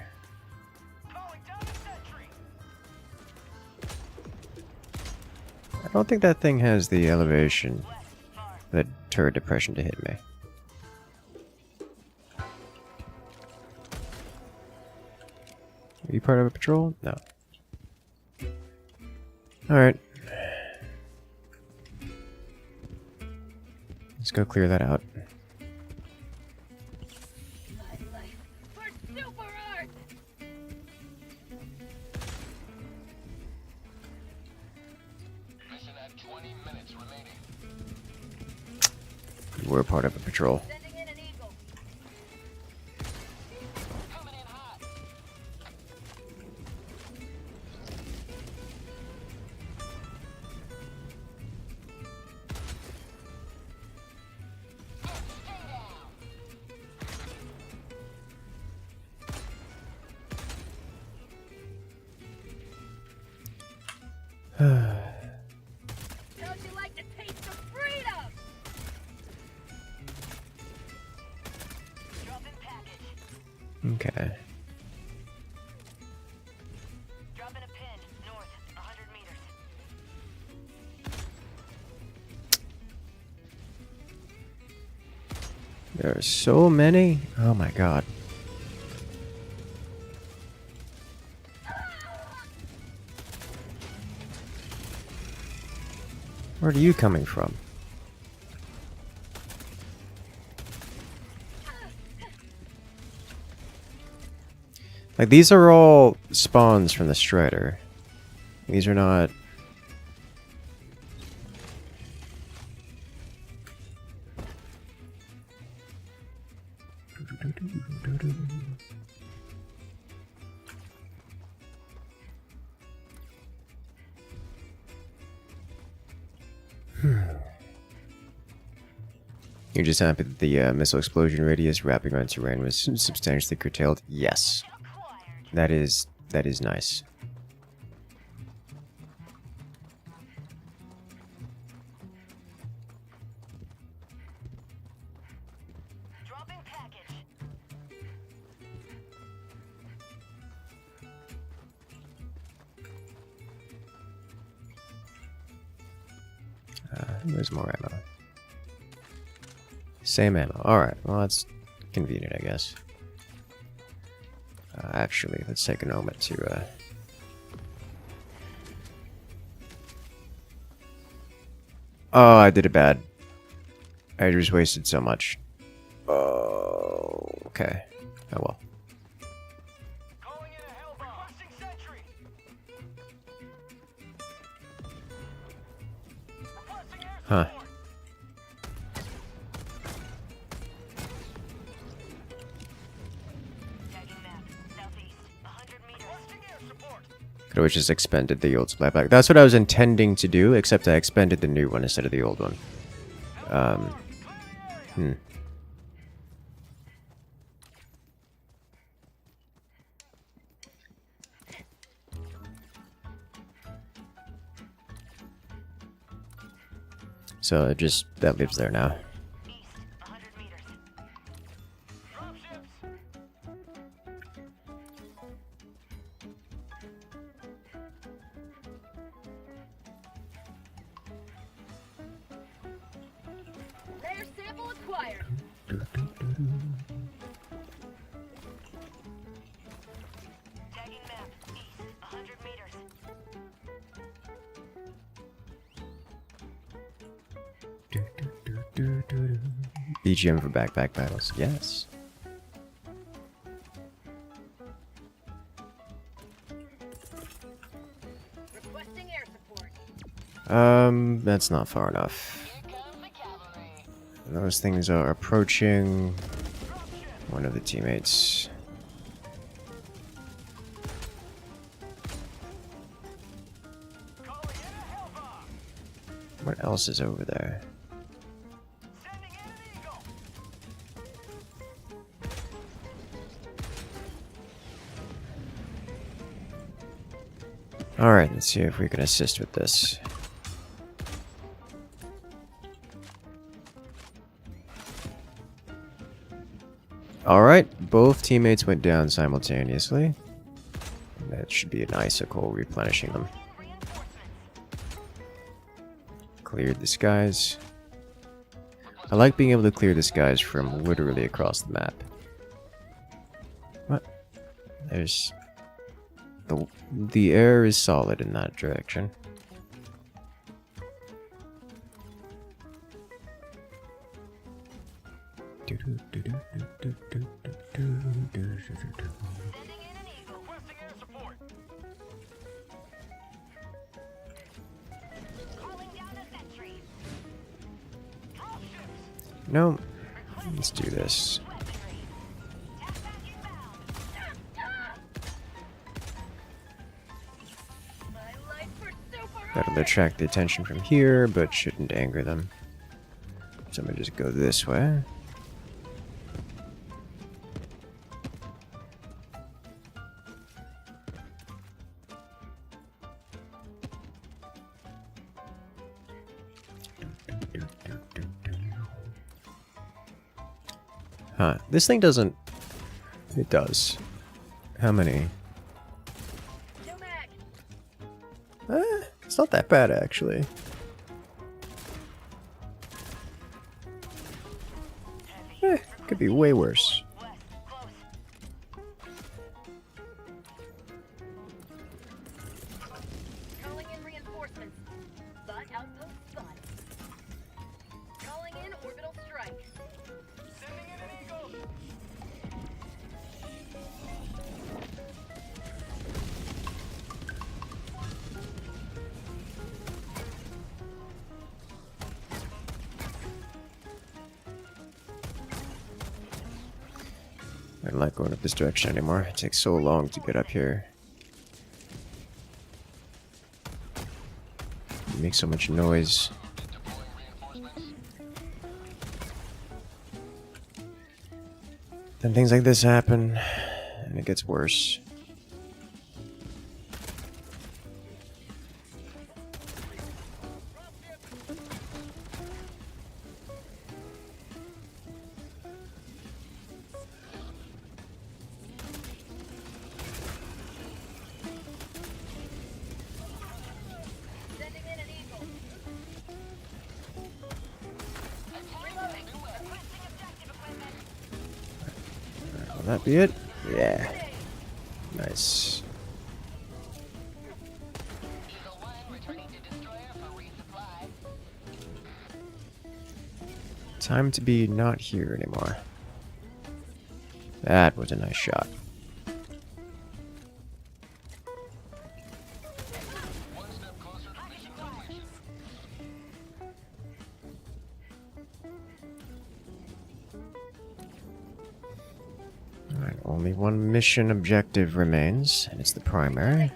I don't think that thing has the elevation, the turret depression to hit me. Are you part of a patrol? No. Alright. Let's go clear that out. We're part of a patrol. Okay. Drop in a pin, north, 100 meters. There are so many. Oh my god. Where are you coming from? Like, these are all spawns from the Strider. These are not... You're just happy that the missile explosion radius wrapping around terrain was substantially curtailed? Yes. That is nice. Drop in package. There's more ammo. Same ammo. Alright, well that's convenient, I guess. Actually, let's take a moment to Oh, I did it bad. I just wasted so much. Oh, okay. Oh well. Calling in a Hellbomb. Requesting sentry. Requesting air Huh. support. Tagging map, southeast, 100 meters. Requesting air support. Could always just expended the old supply pack. That's what I was intending to do, except I expended the new one instead of the old one. So it just, that lives there now. East, 100 meters. Dropships. Rare sample acquired. Tagging map. East, 100 meters. BGM for backpack battles. Yes. Requesting air support. That's not far enough. Here comes the cavalry. Those things are approaching one of the teammates. Calling in a Hellbomb. What else is over there? Sending in an Eagle. Alright, let's see if we can assist with this. Alright, both teammates went down simultaneously. That should be an icicle replenishing them. Cleared the skies. I like being able to clear the skies from literally across the map. What? There's... The air is solid in that direction. Sending in an Eagle. Requesting air support. Calling down a sentry. Dropships. No, let's do this. Weaponry. Tap back inbound. My life for super. That'll attract the attention from here, but shouldn't anger them. So I'm gonna just go this way. Huh, this thing doesn't... It does. How many? Two mag. It's not that bad, actually. Could be way worse. West. Close. Calling in reinforcements. Butt outpost spotted. Calling in orbital strike. Sending in an Eagle. I don't like going up this direction anymore. It takes so long to get up here. It makes so much noise. Then things like this happen, and it gets worse. Sending in an eagle. Reloading. Requesting objective equipment. Will that be it? Yeah. Nice. Eagle 1 returning to destroyer for resupply. Time to be not here anymore. That was a nice shot. Alright, only one mission objective remains, and it's the primary.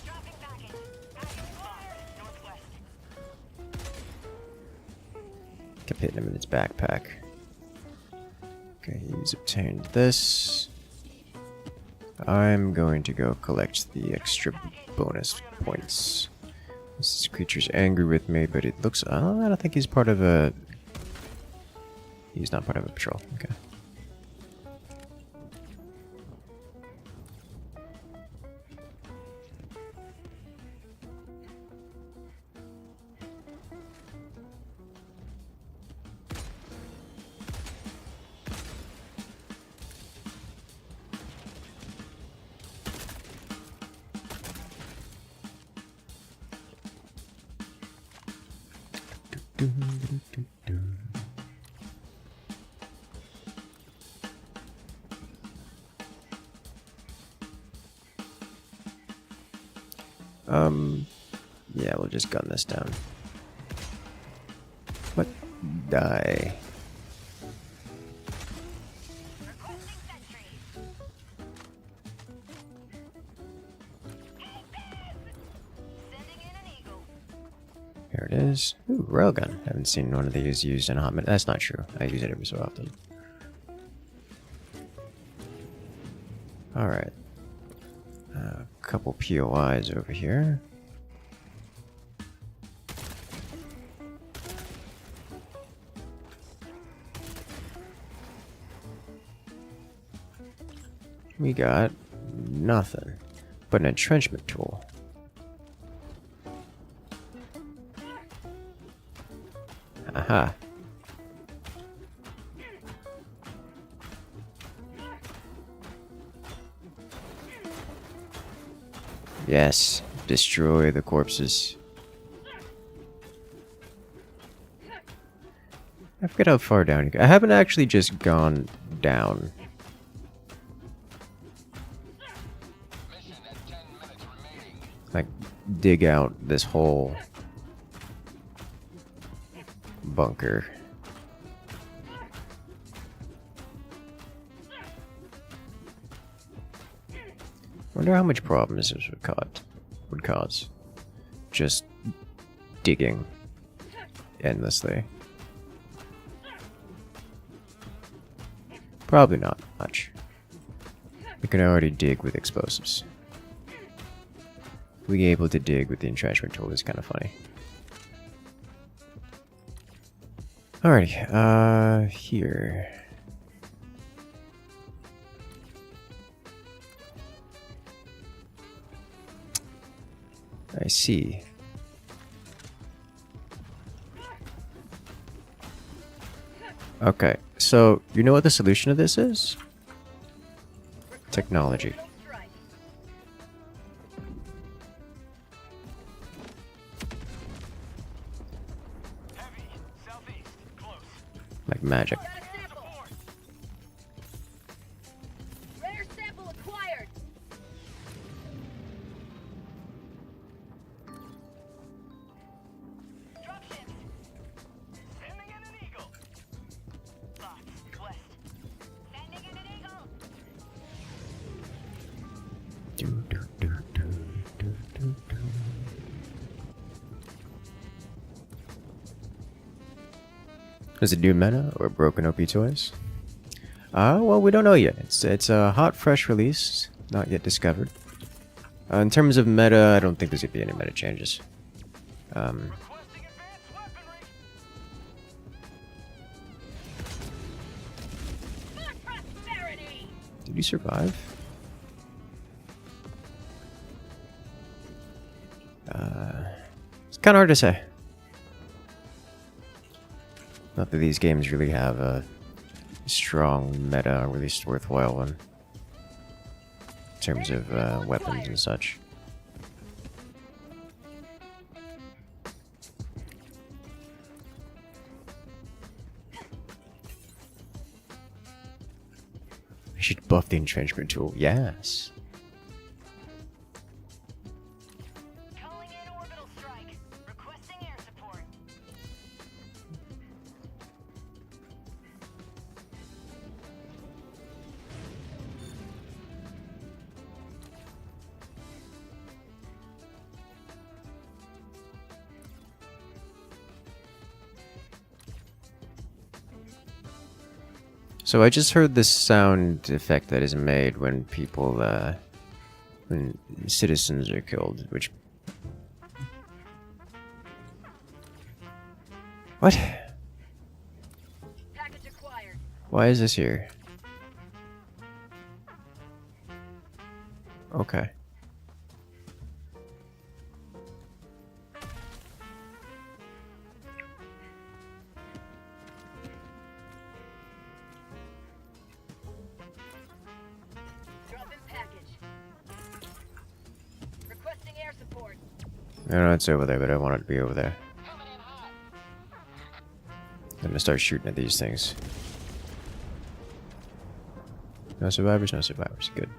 Dropping package. hitting him in his backpack. Okay, he's obtained this. I'm going to go collect the extra bonus points. This creature's angry with me, but it looks... I don't think he's part of a... He's not part of a patrol. Okay. Yeah, we'll just gun this down. What? Die. Requesting sentry. Sending in an eagle. Here it is. Ooh, railgun. Haven't seen one of these used in a hot minute. That's not true. I use it every so often. Alright. A couple POIs over here. We got nothing but an entrenchment tool. Aha. Yes, destroy the corpses. I forget how far down you go. I haven't actually just gone down. Like, dig out this whole bunker. Wonder how much problems this would cause. Just digging endlessly. Probably not much. We can already dig with explosives. Being able to dig with the entrenchment tool is kind of funny. Alrighty, here. I see. Okay, so you know what the solution to this is? Technology. Like magic. Rare sample acquired. Dropships. Sending in an eagle. Thoughts, west. Sending in an eagle. Is it new meta or broken OP toys? Well, we don't know yet. It's a hot, fresh release, not yet discovered. In terms of meta, I don't think there's gonna be any meta changes. Requesting advanced weaponry. For prosperity. Did you survive? It's kind of hard to say. Not that these games really have a strong meta, or at least worthwhile one, in terms of weapons and such. I should buff the entrenchment tool. Yes. Calling in orbital strike. Requesting air support. So I just heard this sound effect that is made when people, when citizens are killed, which... What? Package acquired. Why is this here? Okay. Drop in package. Requesting air support. I know it's over there, but I want it to be over there. I'm gonna start shooting at these things. No survivors, no survivors. Good.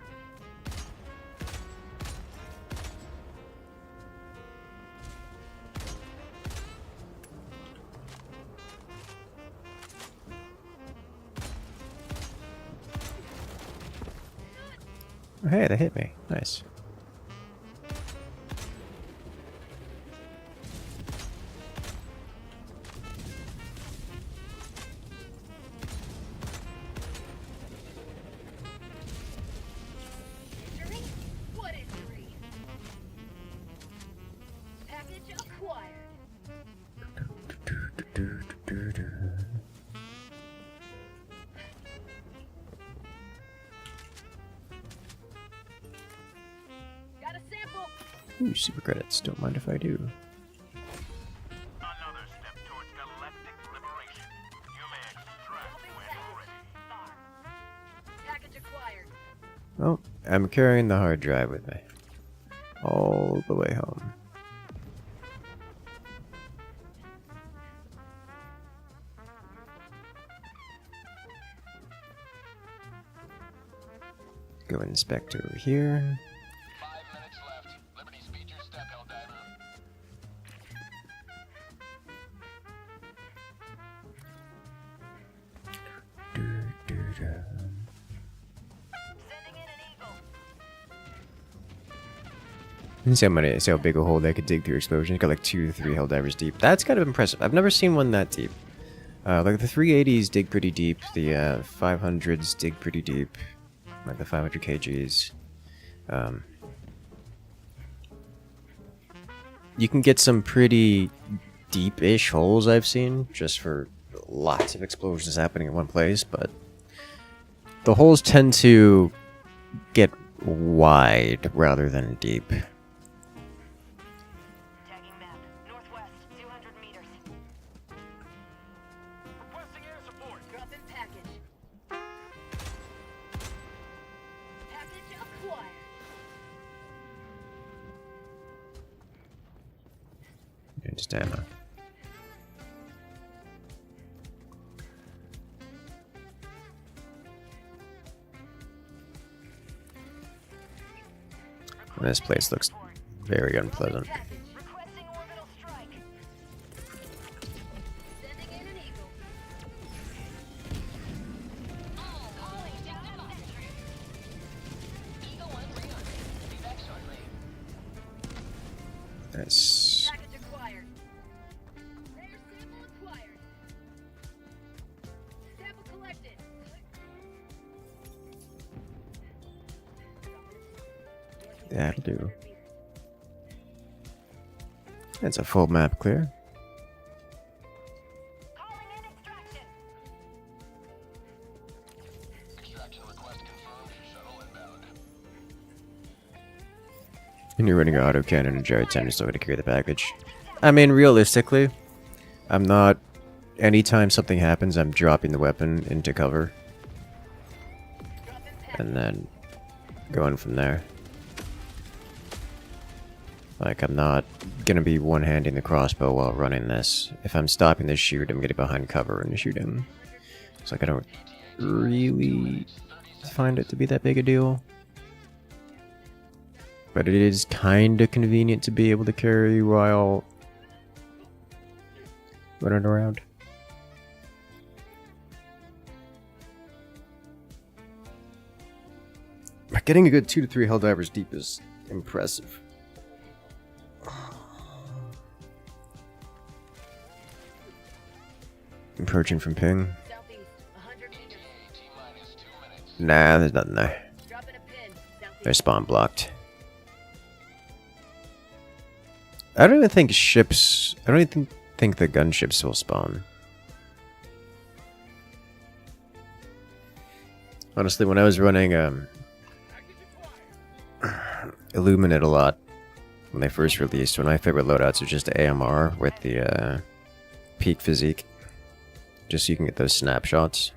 Oh, hey, they hit me. Nice. Injury? What injury? Package acquired. Got a sample. Ooh, super credits. Don't mind if I do. Another step towards galactic liberation. You may extract when ready. Package acquired. Oh, I'm carrying the hard drive with me. All the way home. Go inspect over here. 5 minutes left. Liberty speed your step, Helldiver. Sending in an eagle. See how big a hole they could dig through explosions. Got like 2 to 3 Helldivers deep. That's kind of impressive. I've never seen one that deep. Like the 380s dig pretty deep. The 500s dig pretty deep. Like the 500 kgs. You can get some pretty deep-ish holes I've seen, just for lots of explosions happening in one place, but the holes tend to get wide rather than deep. Tagging map. Northwest, 200 meters. Requesting air support. Drop in package. Package acquired. And just ammo. This place looks very unpleasant. Package. Requesting orbital strike. Sending in an eagle. Calling down sentry. Eagle 1 rearmed. Be back shortly. That's Package acquired. Rare sample acquired. Sample collected. that'll do. That's a full map clear. Calling in extraction. Extraction request confirmed. Shuttle inbound. And you're running an autocannon and Jared 10 is still going to carry the package. I mean, realistically, I'm not... Anytime something happens, I'm dropping the weapon into cover. And then going from there. Like, I'm not going to be one-handing the crossbow while running this. If I'm stopping the shoot, I'm getting behind cover and shooting. It's like I don't really find it to be that big a deal. But it is kind of convenient to be able to carry while running around. But getting a good 2 to 3 Helldivers deep is impressive. Approaching from ping. Southeast, 100 meters. Nah, there's nothing there. Dropping a pin. Southeast. They're spawn blocked. I don't even think ships... I don't even think the gunships will spawn. Honestly, when I was running Illuminate a lot, when they first released, one of my favorite loadouts was just AMR with the peak physique. Just so you can get those snapshots.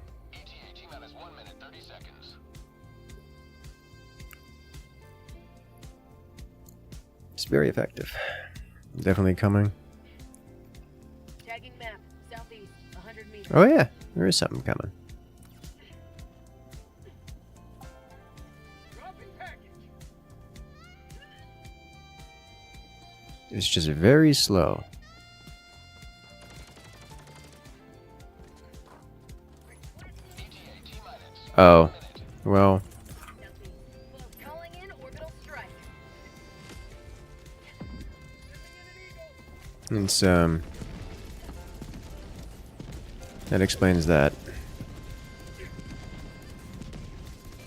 It's very effective. Definitely coming. Tagging map. Southeast. 100 meters. Oh yeah, there is something coming. Dropping package. It's just very slow. Oh, well, Southeast. Calling in orbital strike. it's that explains that.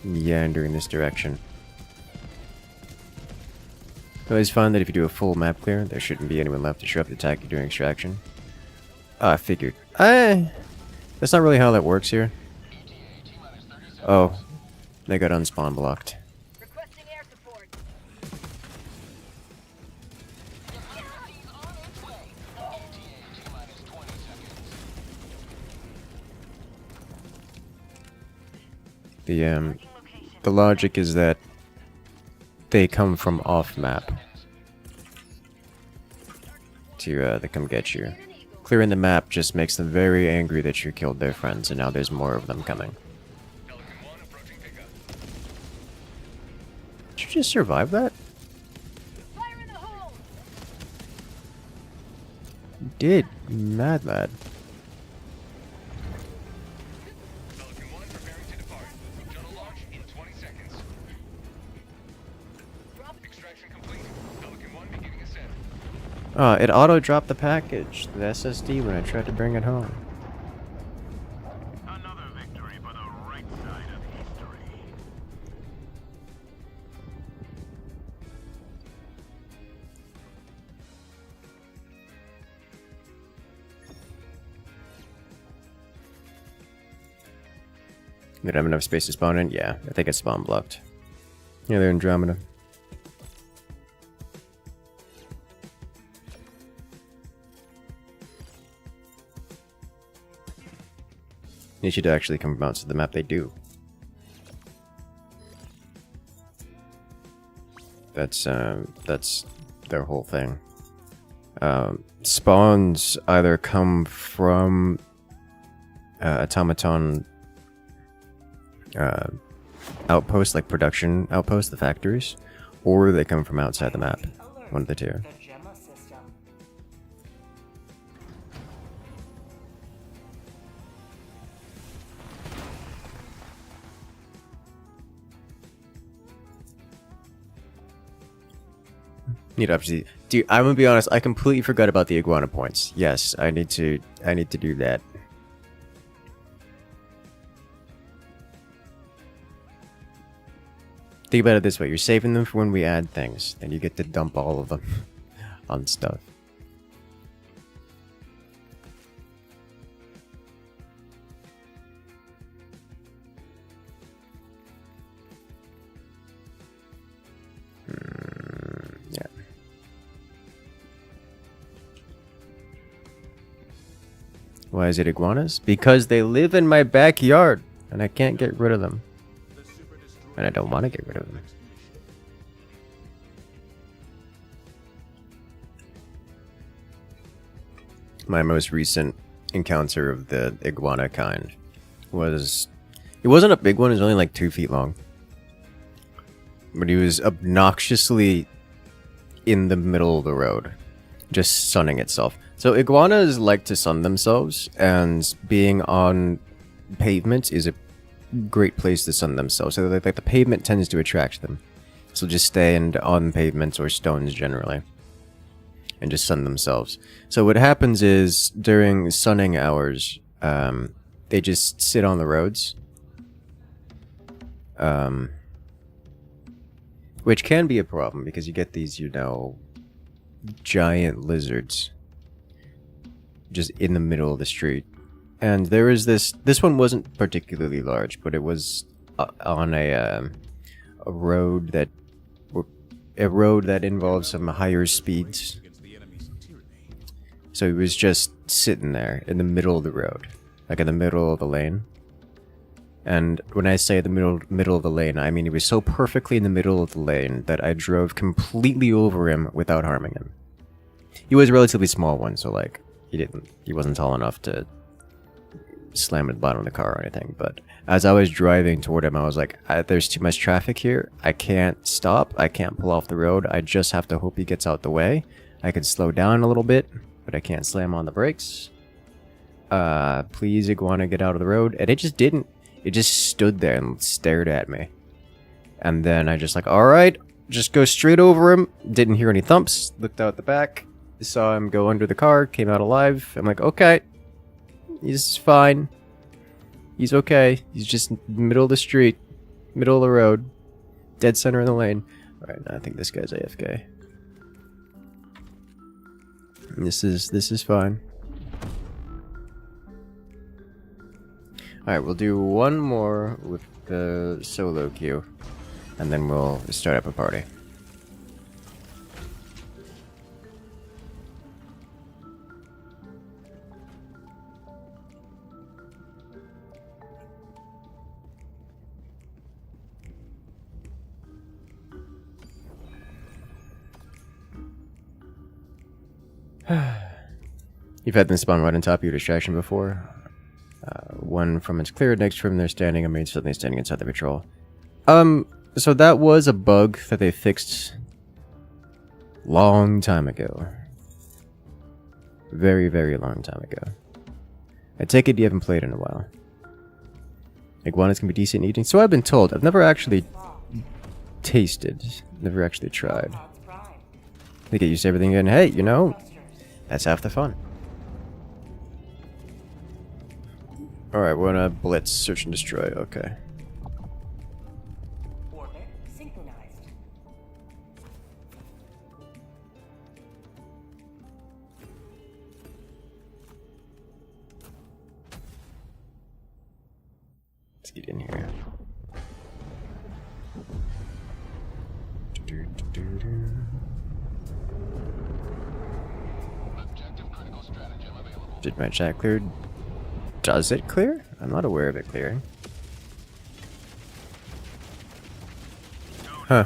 Yander in this direction. I always find that if you do a full map clear, there shouldn't be anyone left to show up to attack you during extraction. I figured. That's not really how that works here. Oh, they got unspawn blocked. Requesting air support. The logic is that they come from off map to come get you. Clearing the map just makes them very angry that you killed their friends, and now there's more of them coming. Did you just survive that? Fire in the hole. You did, mad lad. Pelican 1 preparing to depart. Shuttle launch in 20 seconds. Extraction complete. Pelican 1 beginning ascent. It auto-dropped the package, the SSD, when I tried to bring it home. Another victory for the right side of history. They don't have enough space to spawn in? Yeah, I think it's spawn blocked. Yeah, they're Andromeda. They should actually come from outside the map. They do. That's their whole thing. Spawns either come from automaton outposts, like production outposts, the factories, or they come from outside the map. Alert. One of the two. The Gemma system. Need obviously, dude. I'm gonna be honest. I completely forgot about the iguana points. Yes, I need to do that. Think about it this way: you're saving them for when we add things, then you get to dump all of them on stuff. Yeah. Why is it iguanas? Because they live in my backyard, and I can't get rid of them. And I don't want to get rid of them. My most recent encounter of the iguana kind was... It wasn't a big one, it was only like 2 feet long. But he was obnoxiously in the middle of the road, just sunning itself. So iguanas like to sun themselves, and being on pavement is a great place to sun themselves. So like the pavement tends to attract them. So just stand on pavements or stones generally, and just sun themselves. So what happens is during sunning hours, they just sit on the roads Which can be a problem because you get these, you know, giant lizards just in the middle of the street. And there is this one wasn't particularly large, but it was on a road that involved some higher speeds. So he was just sitting there in the middle of the road, like in the middle of the lane. And when I say the middle of the lane, I mean he was so perfectly in the middle of the lane that I drove completely over him without harming him. He was a relatively small one, so like he wasn't tall enough to slam at the bottom of the car or anything. But as I was driving toward him, I was like, there's too much traffic here. I can't stop. I can't pull off the road. I just have to hope he gets out the way. I could slow down a little bit, but I can't slam on the brakes. Please, iguana, get out of the road. And it just didn't. It just stood there and stared at me. And then I just like, alright, just go straight over him. Didn't hear any thumps. Looked out the back. Saw him go under the car. Came out alive. I'm like, okay. He's fine. He's okay. He's just middle of the street. Middle of the road. Dead center in the lane. Alright, I think this guy's AFK. This is fine. Alright, we'll do one more with the solo queue, and then we'll start up a party. You've had them spawn right on top of your distraction before. One from it's cleared, next from they're standing, and main suddenly standing inside the patrol. So that was a bug that they fixed long time ago. Very, very long time ago. I take it you haven't played in a while. Iguanas can be decent eating, so I've been told. I've never actually tasted, never actually tried. They get used to everything, and hey, you know, that's half the fun. Alright, we're gonna blitz, search and destroy, okay. Orbit synchronized. Let's get in here. Did my chat clear? Does it clear? I'm not aware of it clearing. Huh.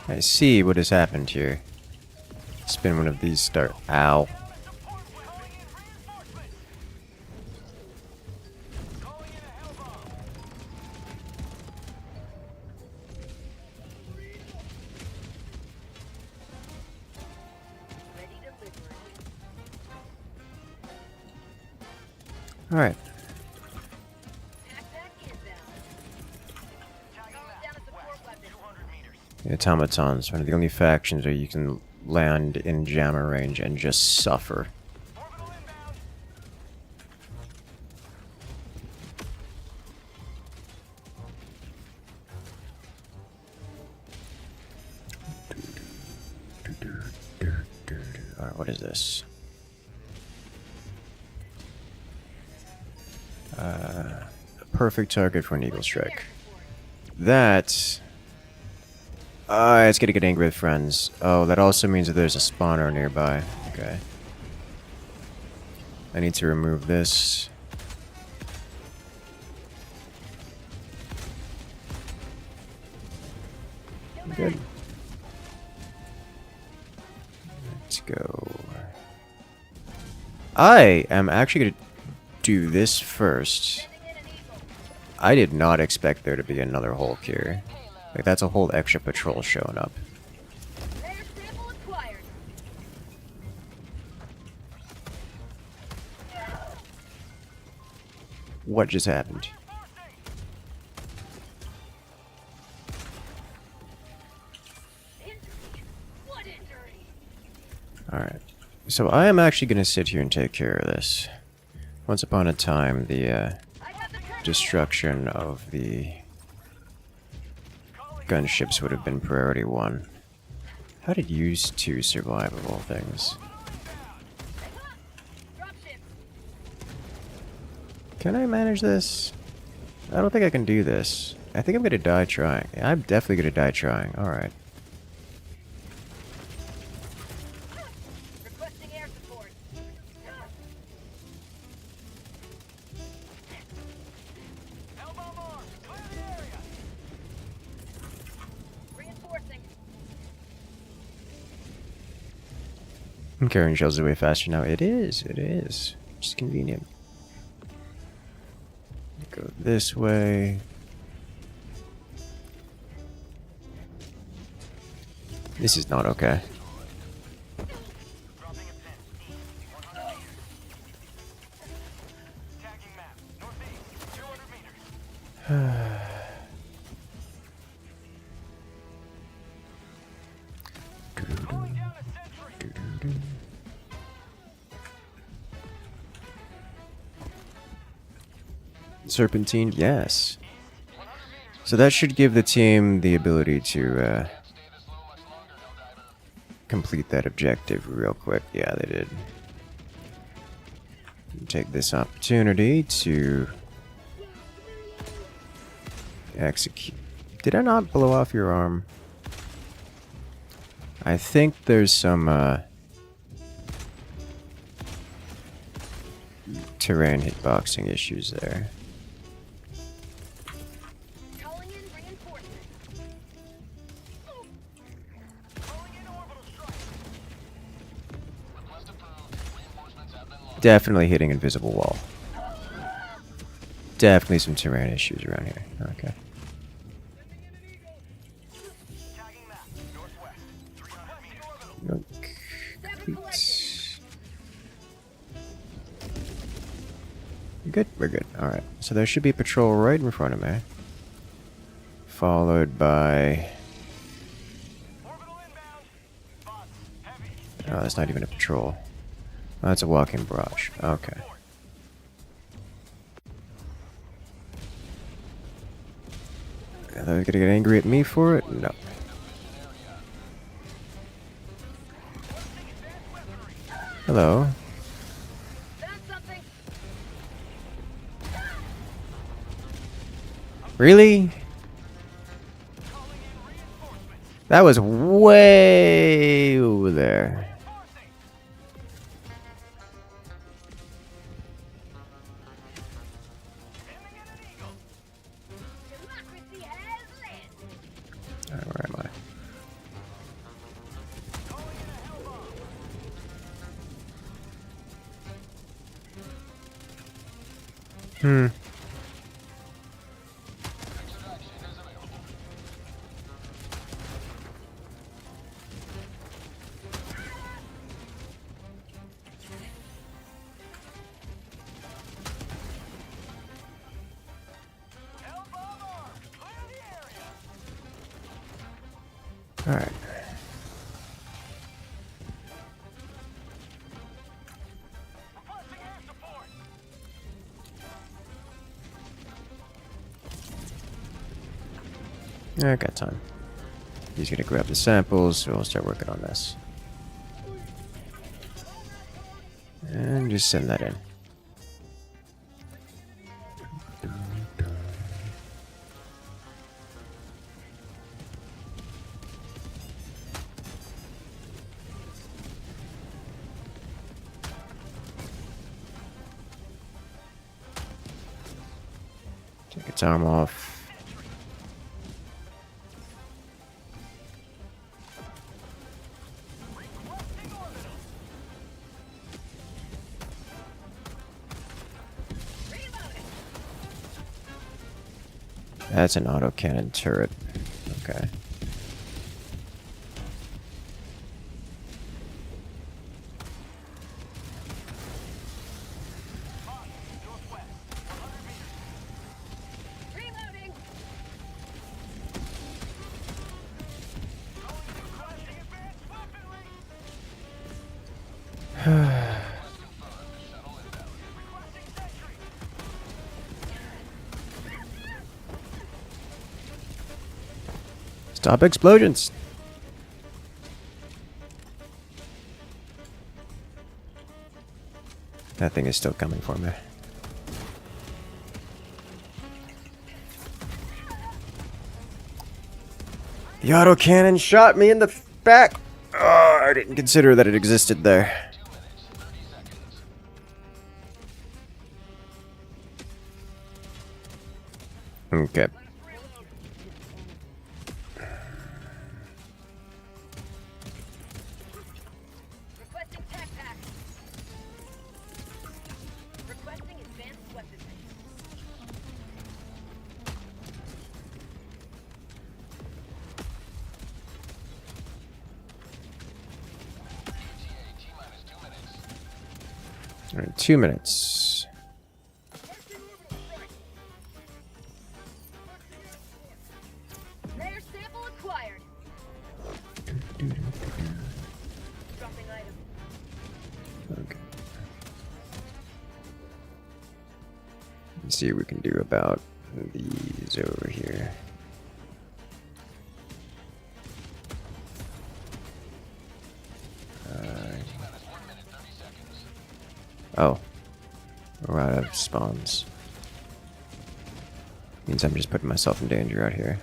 I see what has happened here. It's been one of these start. Ow. Alright. The automatons, one of the only factions where you can land in jammer range and just suffer. Alright, what is this? Perfect target for an eagle strike. That... it's gonna get angry with friends. Oh, that also means that there's a spawner nearby. Okay. I need to remove this. Good. Let's go. I am actually gonna do this first. I did not expect there to be another Hulk here. Like, that's a whole extra patrol showing up. What just happened? Alright. So I am actually going to sit here and take care of this. Once upon a time, the destruction of the gunships would have been priority 1. How did use 2 survive of all things? Can I manage this? I don't think I can do this. I think I'm gonna die trying. I'm definitely gonna die trying. Alright. Requesting air support. Elbow arm. Clear the area. Reinforcing. I'm carrying shells away faster now. It is. It is. Just convenient. Go this way. This is not okay. Dropping a pin. 100 meters. Tagging map. Northeast. 200 meters. Calling down a sentry. Serpentine, yes. So that should give the team the ability to complete that objective real quick. Yeah, they did. Take this opportunity to execute. Did I not blow off your arm? I think there's some terrain hitboxing issues there. Calling in reinforcements. Calling in orbital strike. Request approved. Reinforcements have been lost. Definitely hitting invisible wall. Definitely some terrain issues around here. Okay. Tagging map. Northwest. 300 meters. Complete. You good? We're good. Alright. So there should be a patrol right in front of me. Followed by... Orbital inbound. Bots. Heavy. Oh, that's not even a patrol. Oh, that's a walking barrage. Okay. Are they gonna get angry at me for it? No. Hello. Found something. Really? That was way over there. Democracy has landed. Alright, where am I? Hmm. Alright. Requesting air support. I got time. He's gonna grab the samples, so we'll start working on this. And just send that in. Take its arm off. That's an autocannon turret. Okay. Reloading. Requesting advanced weaponry. Stop explosions! That thing is still coming for me. The autocannon shot me in the back! Oh, I didn't consider that it existed there. Okay. Requesting tac pack. Requesting advanced weapons. Alright, 2 minutes. Layer sample acquired. Dropping item. Okay. Let's see what we can do about these over here. Oh. We're out of spawns. Means I'm just putting myself in danger out here.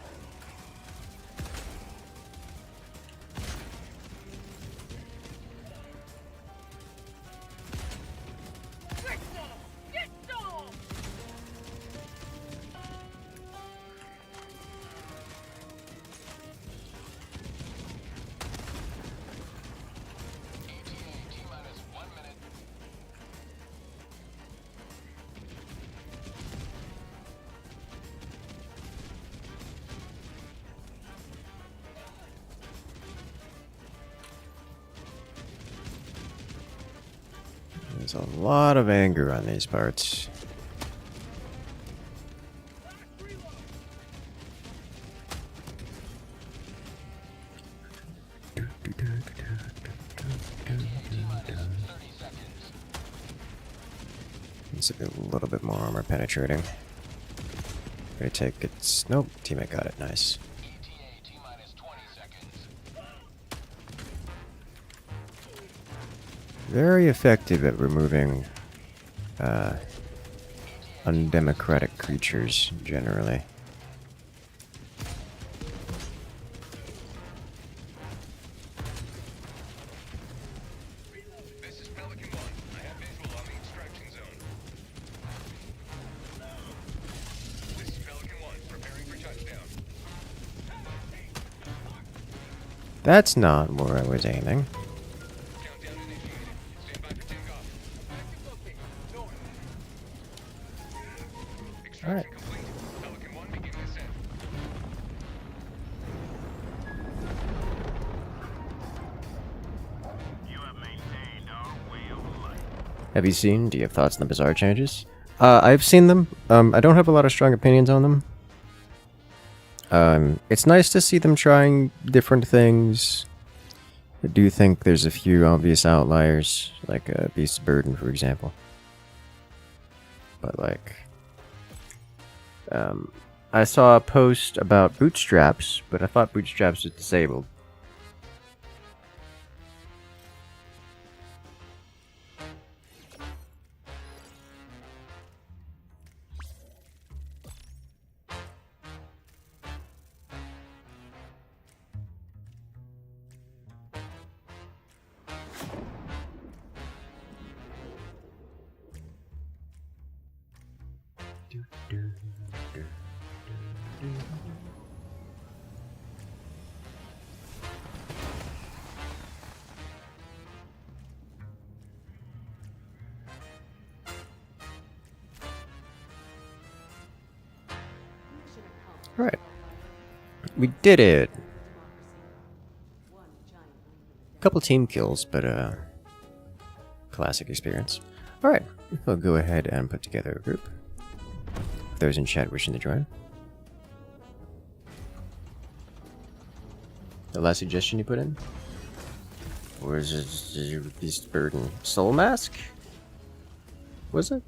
Get some! Get some! There's a lot of anger on these parts. It's a little bit more armor penetrating. Gonna take its... Nope, teammate got it. Nice. Very effective at removing undemocratic creatures, generally. This is Pelican 1. I have visual on the extraction zone. This is Pelican 1, preparing for touchdown. That's not where I was aiming. Countdown initiated. Stand by for takeoff. Extraction Alright. complete. Pelican 1 beginning ascent. You have maintained our way of life. Have you seen? Do you have thoughts on the bizarre changes? I've seen them. I don't have a lot of strong opinions on them. It's nice to see them trying different things. I do think there's a few obvious outliers, like Beast of Burden, for example. But like, I saw a post about bootstraps, but I thought bootstraps was disabled. Alright. We did it! Couple team kills, but classic experience. Alright, we'll go ahead and put together a group. Those in chat wishing to join. The last suggestion you put in? Or is it Beast Burden? Soul Mask? Was it?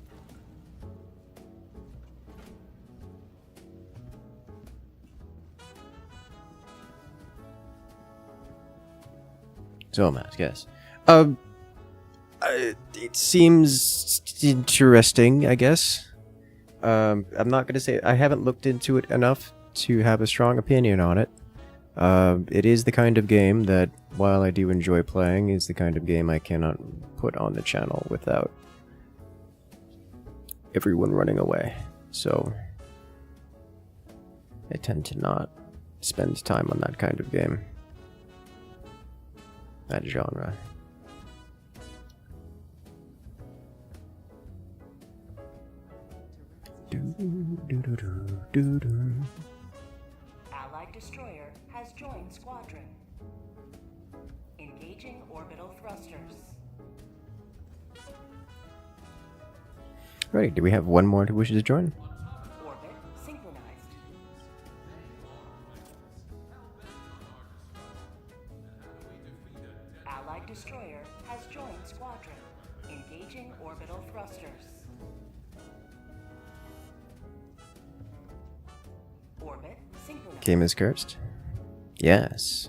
Soul mask, yes. It seems interesting, I guess. I'm not gonna say I haven't looked into it enough to have a strong opinion on it. It is the kind of game that, while I do enjoy playing, is the kind of game I cannot put on the channel without everyone running away. So I tend to not spend time on that kind of game. That genre. Allied destroyer has joined squadron. Engaging orbital thrusters. Right, do we have one more who wishes to join? Orbit synchronized. Allied destroyer has joined squadron. Engaging orbital thrusters. Orbit synchronized. Game is cursed? Yes.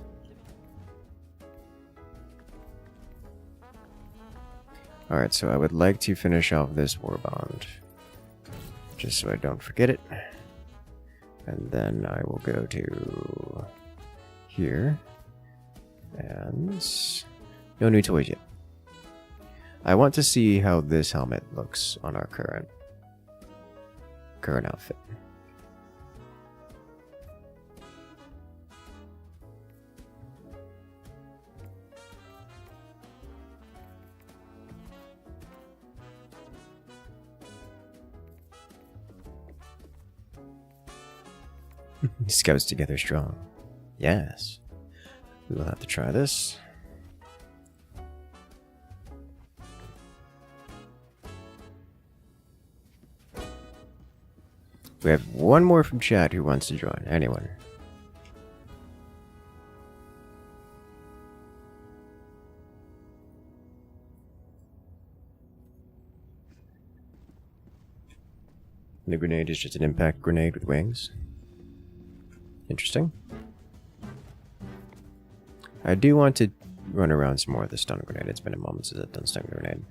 Alright, so I would like to finish off this warbond. Just so I don't forget it. And then I will go to here. And no new toys yet. I want to see how this helmet looks on our current outfit. Scouts together strong. Yes. We will have to try this. We have one more from chat who wants to join. Anyone? The grenade is just an impact grenade with wings. Interesting. I do want to run around some more of the stun grenade. It's been a moment since I've done stun grenade.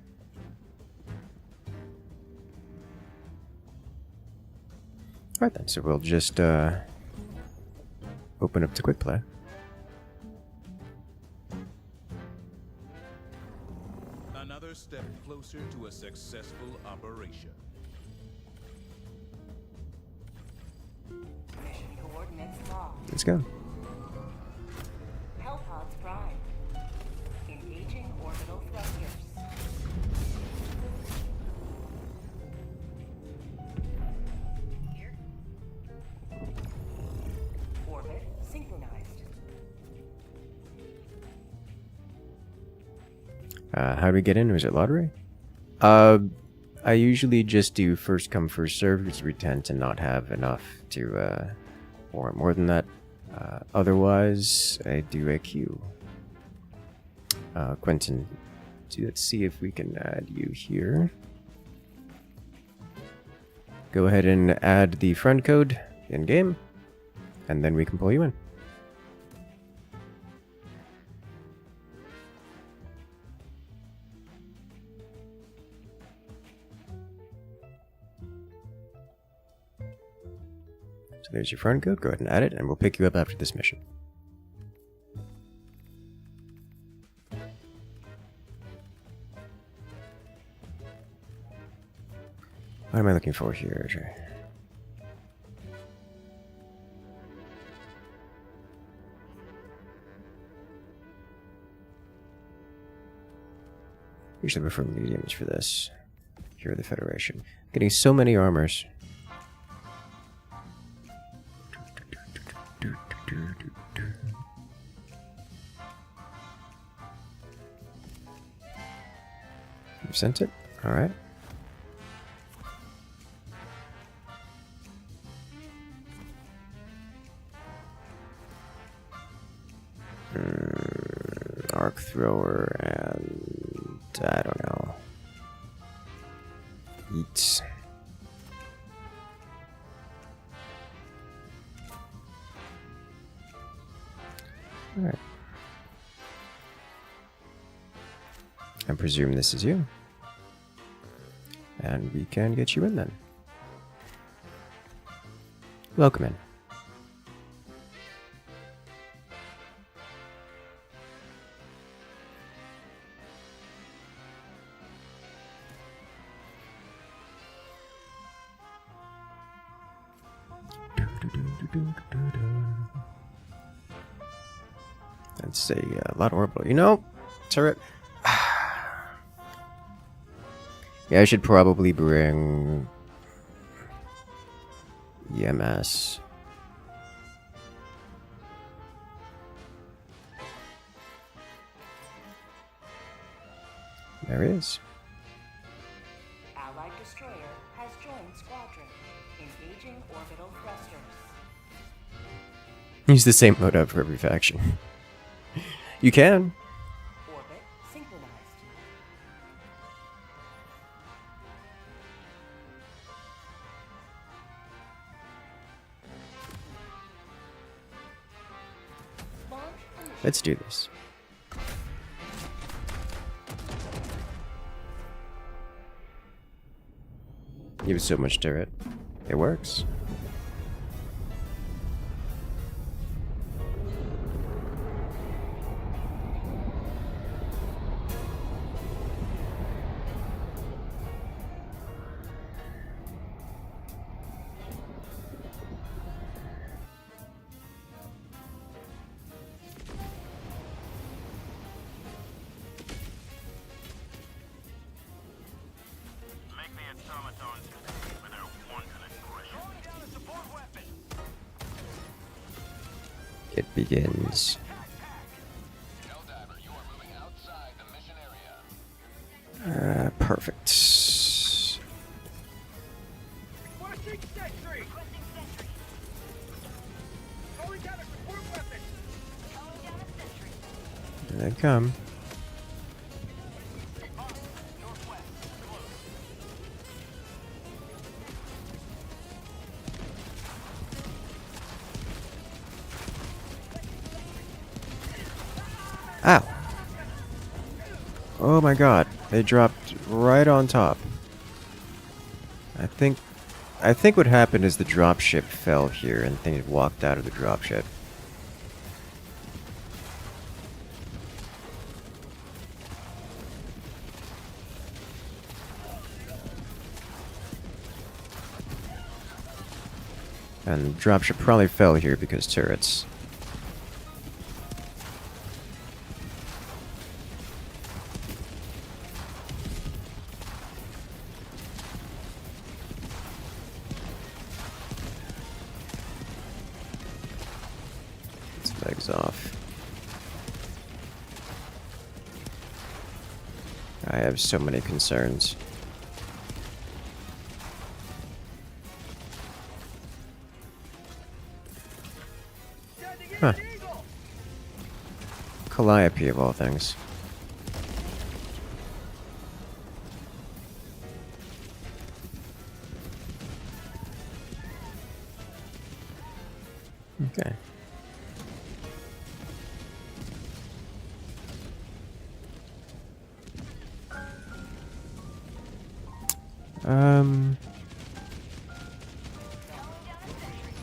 Alright then, so we'll just open up to quick play. Another step closer to a successful operation. Mission coordinates locked. Let's go. Hellpods prime. Engaging orbital thrusters. Here. Orbit synchronized. How do we get in? Was it lottery? I usually just do first come first serve because we tend to not have enough to warrant more than that. Otherwise, I do a queue. Quentin, let's see if we can add you here. Go ahead and add the friend code in game, and then we can pull you in. So there's your friend code. Go ahead and add it, and we'll pick you up after this mission. What am I looking for here? Usually prefer mediums for this. Here are the Federation. Getting so many armors. You've sent it? Alright. Arc thrower and I don't know. Eats. Alright. I presume this is you. And we can get you in then. Welcome in. That's a lot of orbital. You know, turret. Yeah, I should probably bring EMS. There he is. Allied destroyer has joined squadron. Engaging orbital thrusters. Use the same loadout for every faction. You can. Orbit synchronized. Launch initiated. Let's do this. You have so much turret. It works. Make the automatons with their wanton aggression. Calling down a support weapon. It begins. Helldiver, you are moving outside the mission area. Perfect. Requesting sentry. Requesting sentry. Calling down a support weapon. Calling down a sentry. Here they come. Northwest. Close. Ow! Oh my god, they dropped right on top. I think what happened is the dropship fell here and things walked out of the dropship. And the dropship probably fell here because turrets. Its legs off. I have so many concerns. Sending in Huh. an eagle. Calliope of all things. Okay.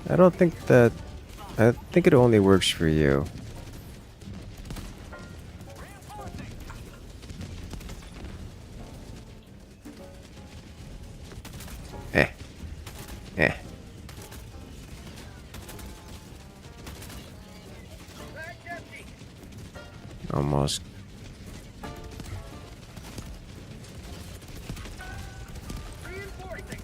I don't think that. I think it only works for you. Eh. Eh. Bag's empty. Almost. Reinforcing.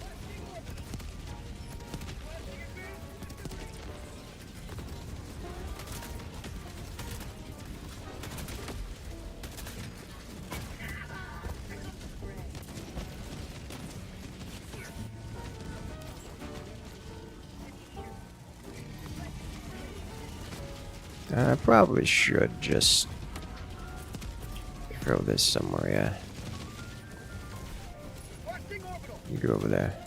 I probably should just throw this somewhere, yeah. Requesting orbital. You go over there.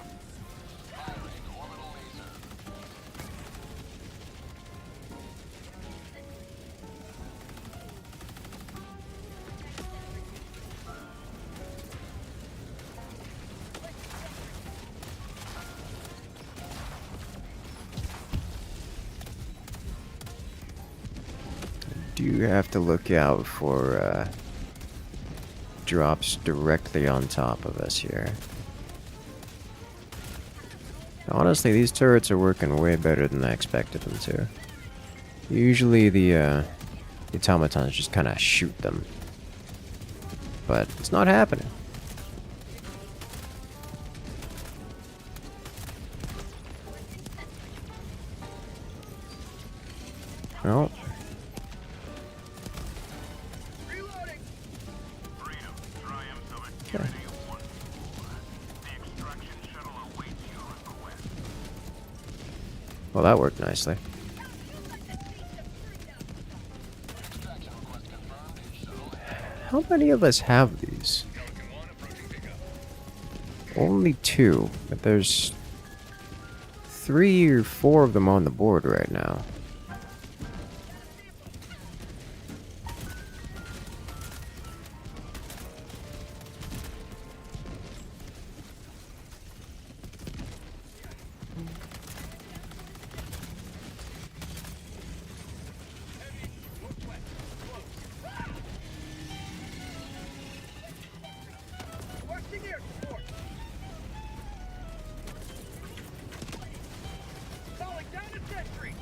do have to look out for drops directly on top of us here. Honestly, these turrets are working way better than I expected them to. Usually the automatons just kind of shoot them. But it's not happening. Well. Reloading. Freedom, triumphs of eternity 1-4. The extraction shuttle awaits your request. Well, that worked nicely. How many of us have these? Only 2, but there's 3 or 4 of them on the board right now. Requesting air support. Calling down a sentry.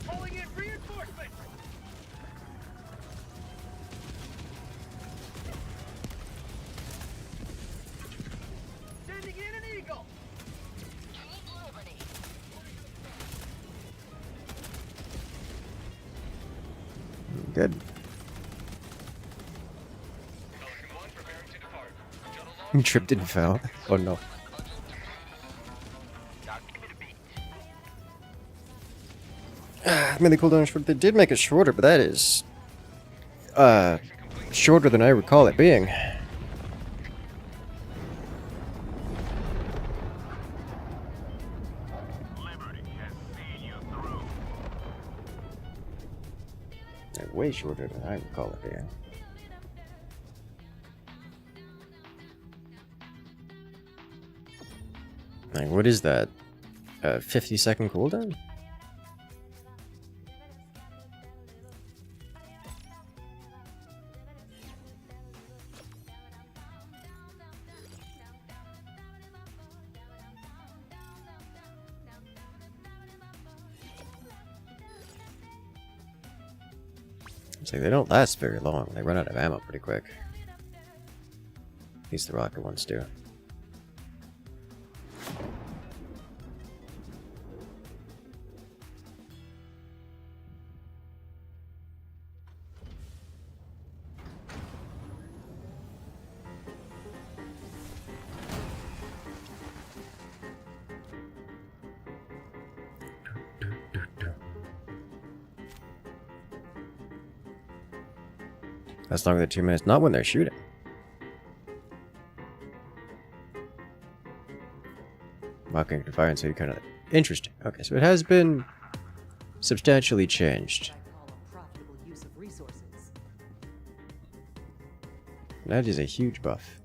Calling in reinforcements. Sending in an eagle. Good. Tripped and fell. Oh no. I mean, the cooldown short. They did make it shorter, but that is shorter than I recall it being. Liberty has seen you through. Way shorter than I recall it being. Like, what is that? 50-second cooldown? It's like they don't last very long. They run out of ammo pretty quick. At least the rocket ones do. That's longer than 2 minutes. Not when they're shooting. Mocking to fire and so you kind of interesting. Okay, so it has been substantially changed. That is a huge buff.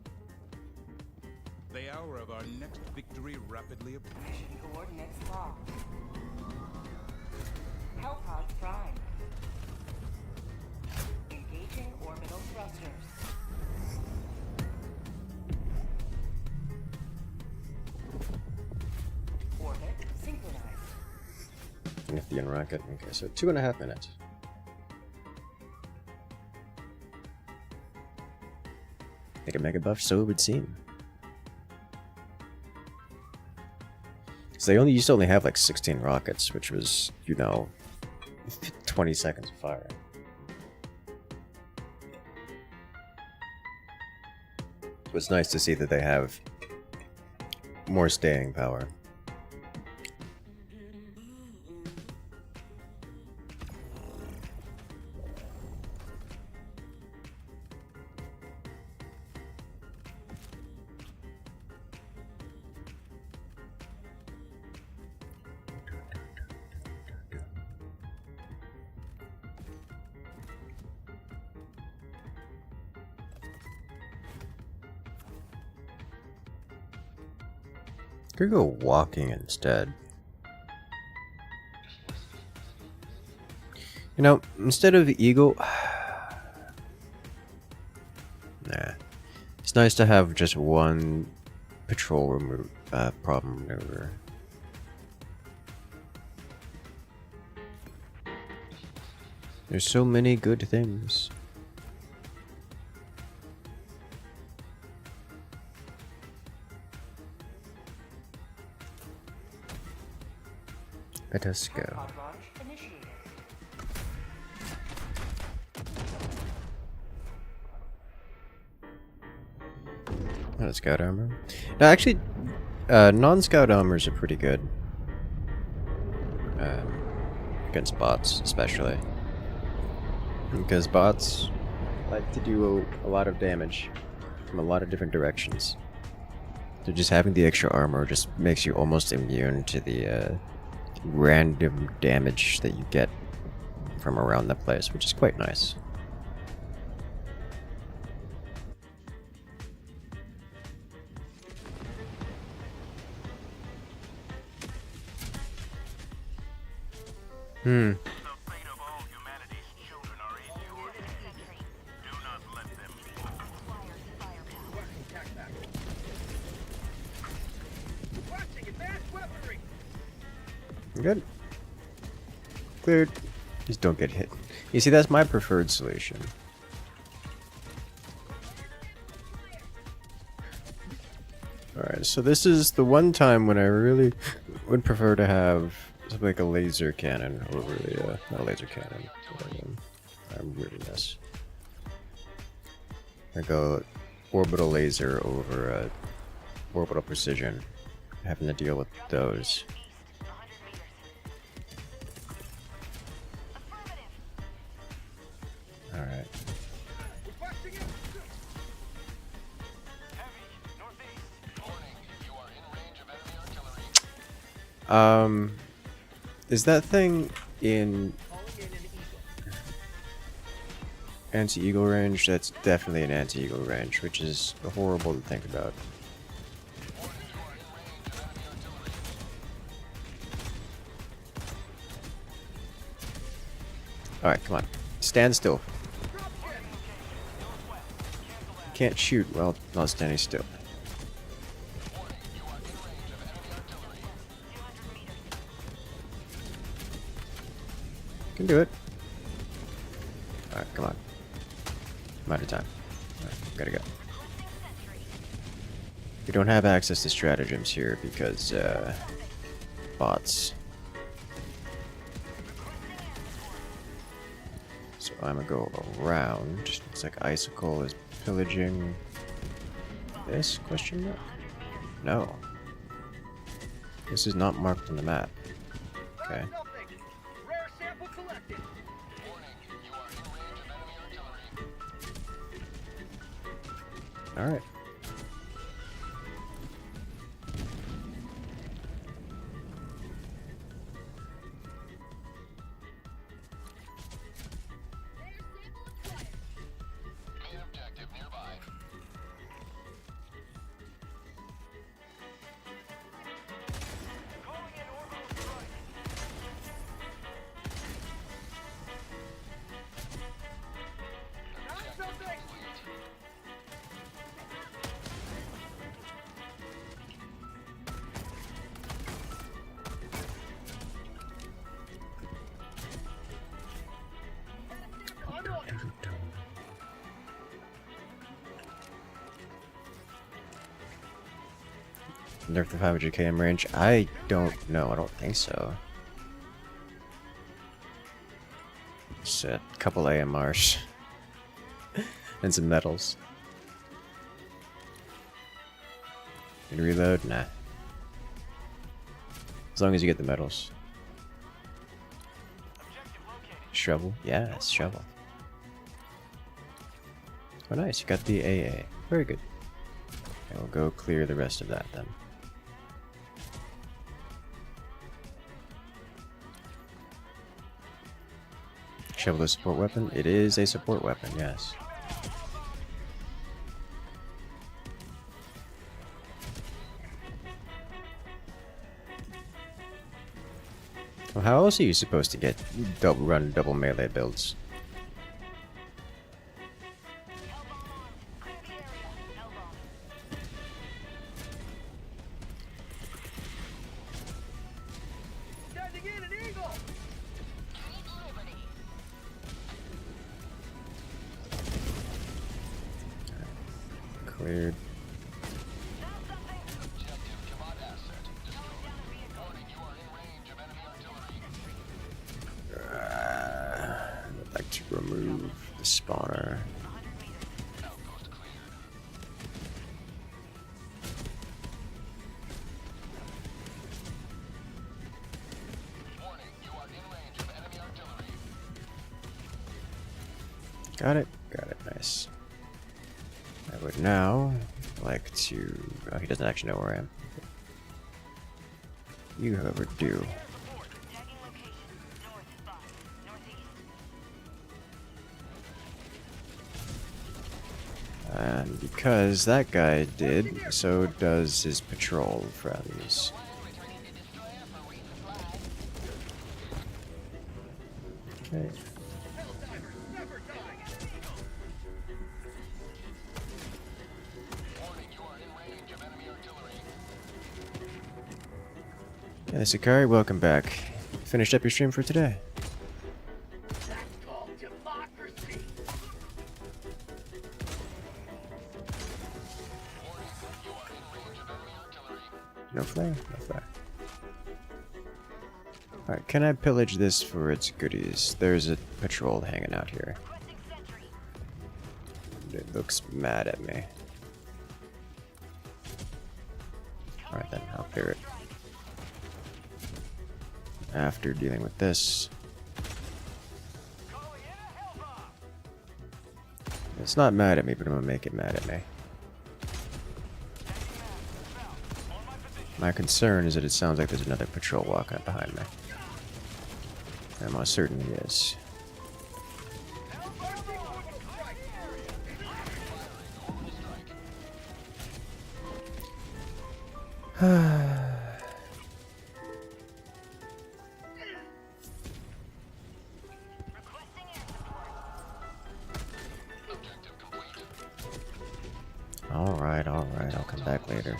The hour of our next victory rapidly approaches. Coordinates locked. Hellpods prime. Engaging orbital thrusters. Orbit synchronized. Nifty rocket. Okay, so 2.5 minutes. Make a mega buff, so it would seem. So they used to only have like 16 rockets, which was, you know, 20 seconds of fire. So it's nice to see that they have more staying power. Could go walking instead. You know, instead of eagle, nah. It's nice to have just one patrol problem maneuver. There's so many good things. Let us go. Pod launch initiated. Not a scout armor. No, actually, non-scout armors are pretty good. Against bots, especially. Because bots like to do a lot of damage from a lot of different directions. So just having the extra armor just makes you almost immune to the random damage that you get from around the place, which is quite nice. The fate of all humanity's children are in your hands. Do not let them fall. Watching advanced weaponry. Good. Cleared. Just don't get hit. You see, that's my preferred solution. Alright, so this is the one time when I really would prefer to have something like a laser cannon over the, not a laser cannon, but I'm really miss. I go orbital laser over orbital precision, having to deal with those. Alright. Requesting it. Is that thing in Calling in an eagle. anti-eagle range? That's definitely an anti-eagle range, which is horrible to think about. Alright, come on. Stand still. You can't shoot while not standing still. Can do it. Alright, come on. I'm out of time. Alright, gotta go. We don't have access to stratagems here because, bots. So I'm gonna go around. Looks like Icicle is pillaging this? Question mark? No. This is not marked on the map. Okay. Something. Rare sample collected. Alright. Got something. On order. Nerf the 500 km range? I don't know. I don't think so. Just a couple AMRs. And some medals. And reload? Nah. As long as you get the medals. Shovel? Yes, shovel. Oh nice, you got the AA. Very good. Okay, we'll go clear the rest of that then. Shovel a support weapon? It is a support weapon, yes. Well, how else are you supposed to get double melee builds? Sending in an eagle! Cleared. I'd like to remove the spawner. Got it, nice. I would now like to... Oh, he doesn't actually know where I am. You, however, do. And because that guy did, so does his patrol friends. Okay. Yeah, Sakari, welcome back. Finished up your stream for today. That's called democracy! No flare? No flare. Alright, can I pillage this for its goodies? There's a patrol hanging out here. It looks mad at me. Alright then, I'll clear it. After dealing with this. It's not mad at me, but I'm gonna make it mad at me. My concern is that it sounds like there's another patrol walking up behind me. There most certainly is. Alright, I'll come back later.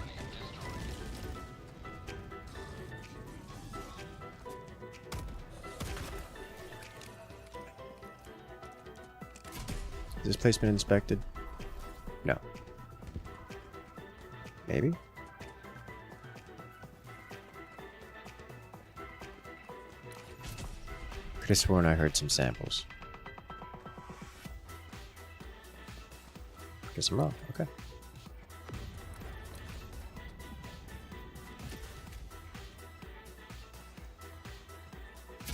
Has this place been inspected? No. Maybe? Could have sworn I heard some samples. Guess I'm wrong. Okay.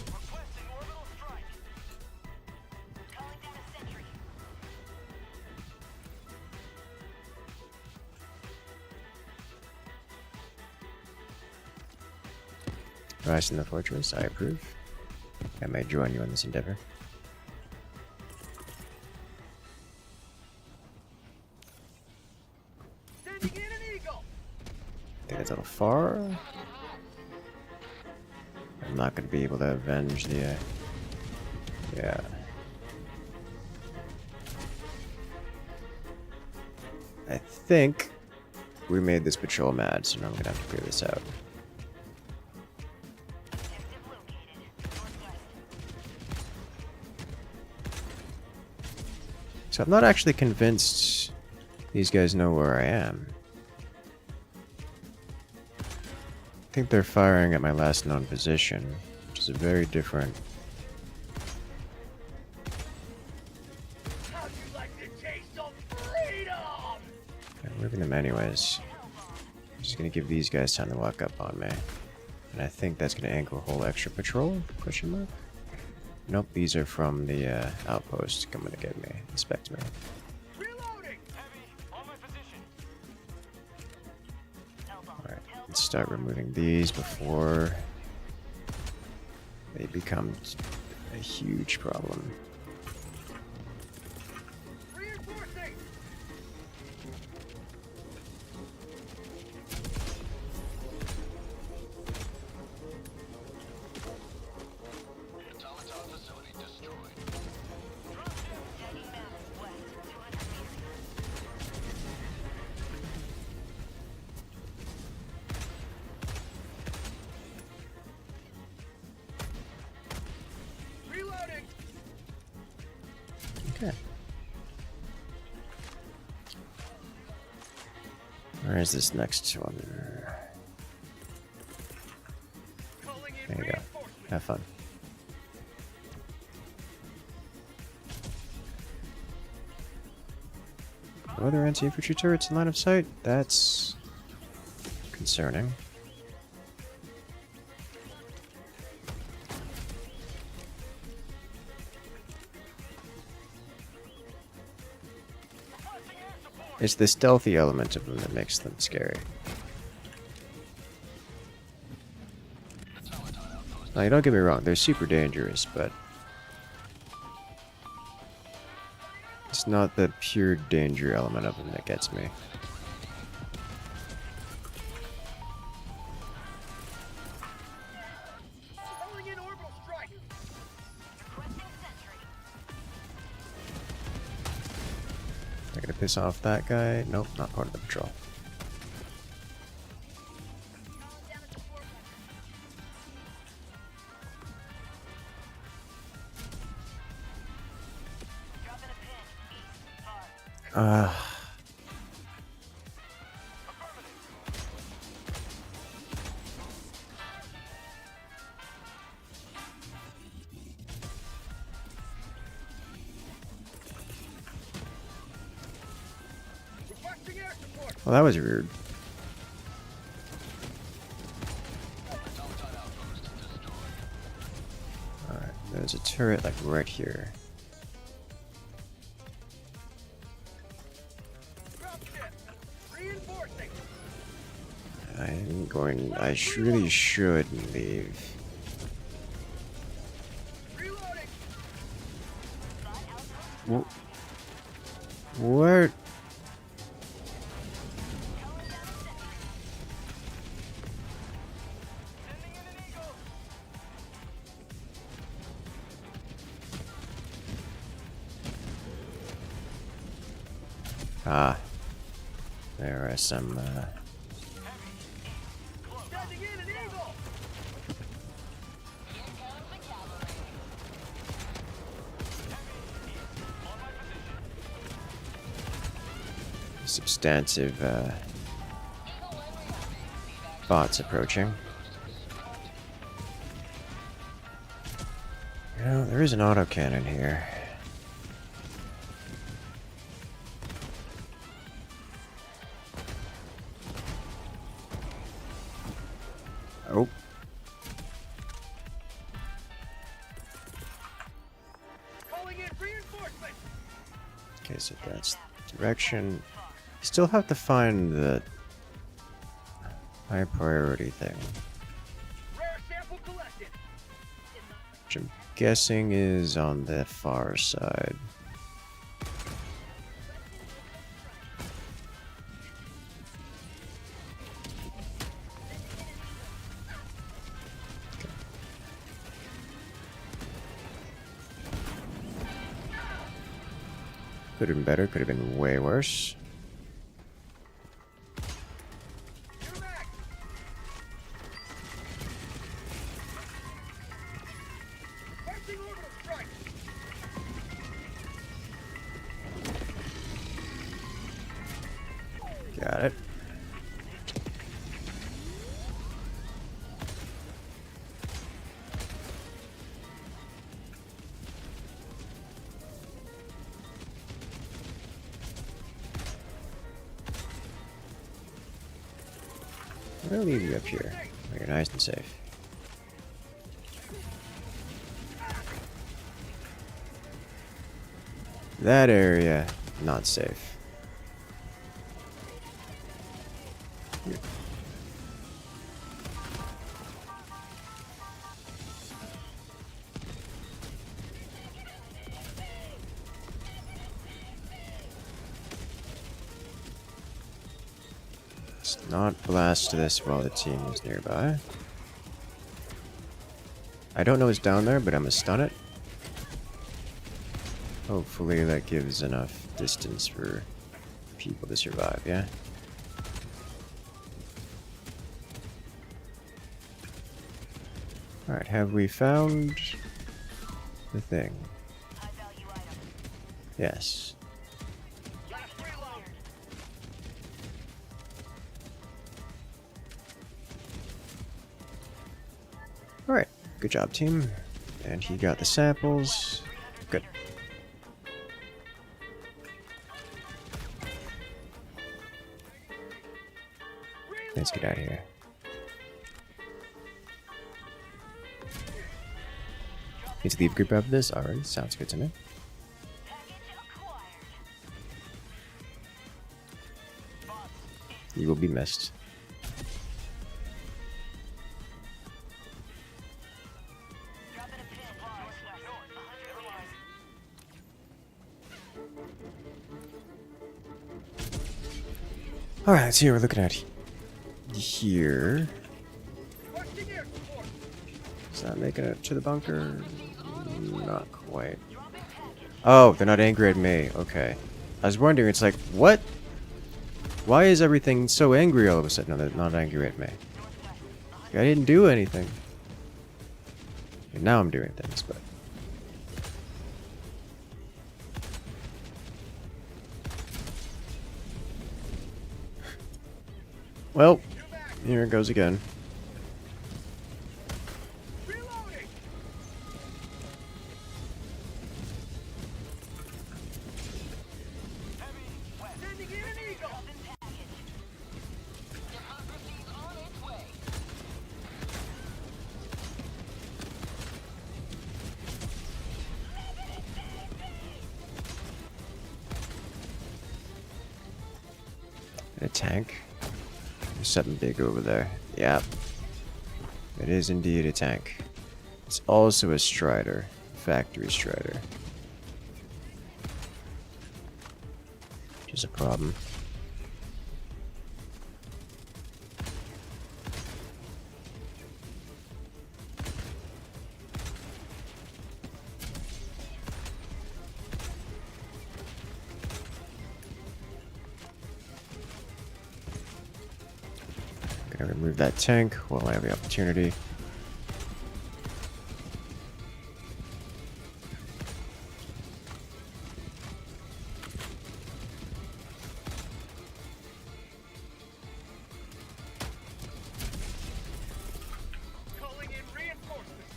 Requesting orbital strike! Calling down a sentry. Rise in the fortress, I approve. I may join you in this endeavor. Sending in an eagle! I think that's a little far. I'm not going to be able to avenge the... yeah. I think we made this patrol mad, so now I'm going to have to clear this out. So I'm not actually convinced these guys know where I am. I think they're firing at my last known position, which is a very different... How'd you like to taste of freedom? I'm moving them anyways. I'm just gonna give these guys time to walk up on me. And I think that's gonna angle a whole extra patrol? Question mark? Nope, these are from the outpost coming to get me, inspect me. Reloading! Heavy, on my position. Alright, let's start removing these before they become a huge problem. Reinforcing! Yeah. Where is this next one? There you go. Have fun. No other anti-infantry turrets in line of sight? That's concerning. It's the stealthy element of them that makes them scary. Now, don't get me wrong, they're super dangerous, but it's not the pure danger element of them that gets me. Calling in orbital strike. Am I gonna piss off that guy? Nope, not part of the patrol. Requesting air support. Well, that was weird. Alright, there's a turret like right here. Dropship. Reinforcing. I really should leave. Reloading. Where? Sending in an eagle. Ah. There are some, Sending in an eagle. substantive, bots approaching. You know, there is an autocannon here. Oh. Calling in reinforcements. Okay, so that's the direction. Still have to find the high priority thing, Rare sample collected. which I'm guessing is on the far side. Could have been better, could have been way worse. You're back. Requesting orbital strike. Got it. I'm gonna leave you up here, where you're nice and safe. That area, not safe. Here. Let's not blast this while the team is nearby. I don't know what's down there, but I'm gonna stun it. Hopefully that gives enough distance for people to survive, yeah? Alright, have we found the thing? Yes. Last reload. Alright, good job, team. And he got the samples. Good. Let's get out of here. Need to leave group after this? Alright, sounds good to me. You will be missed. Alright, let's see what we're looking at here. Is that making it to the bunker? Not quite. Oh, they're not angry at me. Okay. I was wondering, it's like, what? Why is everything so angry all of a sudden? No, they're not angry at me. I didn't do anything. And now I'm doing things, but... Well, here it goes again. Reloading. Sending in an eagle. A tank. There's something big over there. Yep. It is indeed a tank. It's also a strider. Factory strider. Which is a problem. Gonna remove that tank while I have the opportunity. Calling in reinforcements.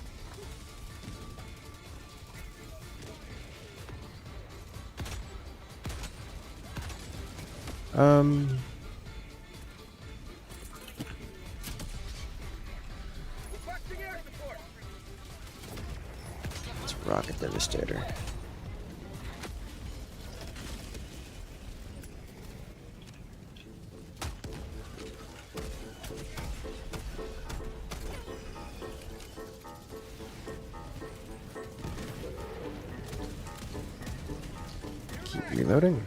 Requesting air support. It's Rocket Devastator. Keep reloading.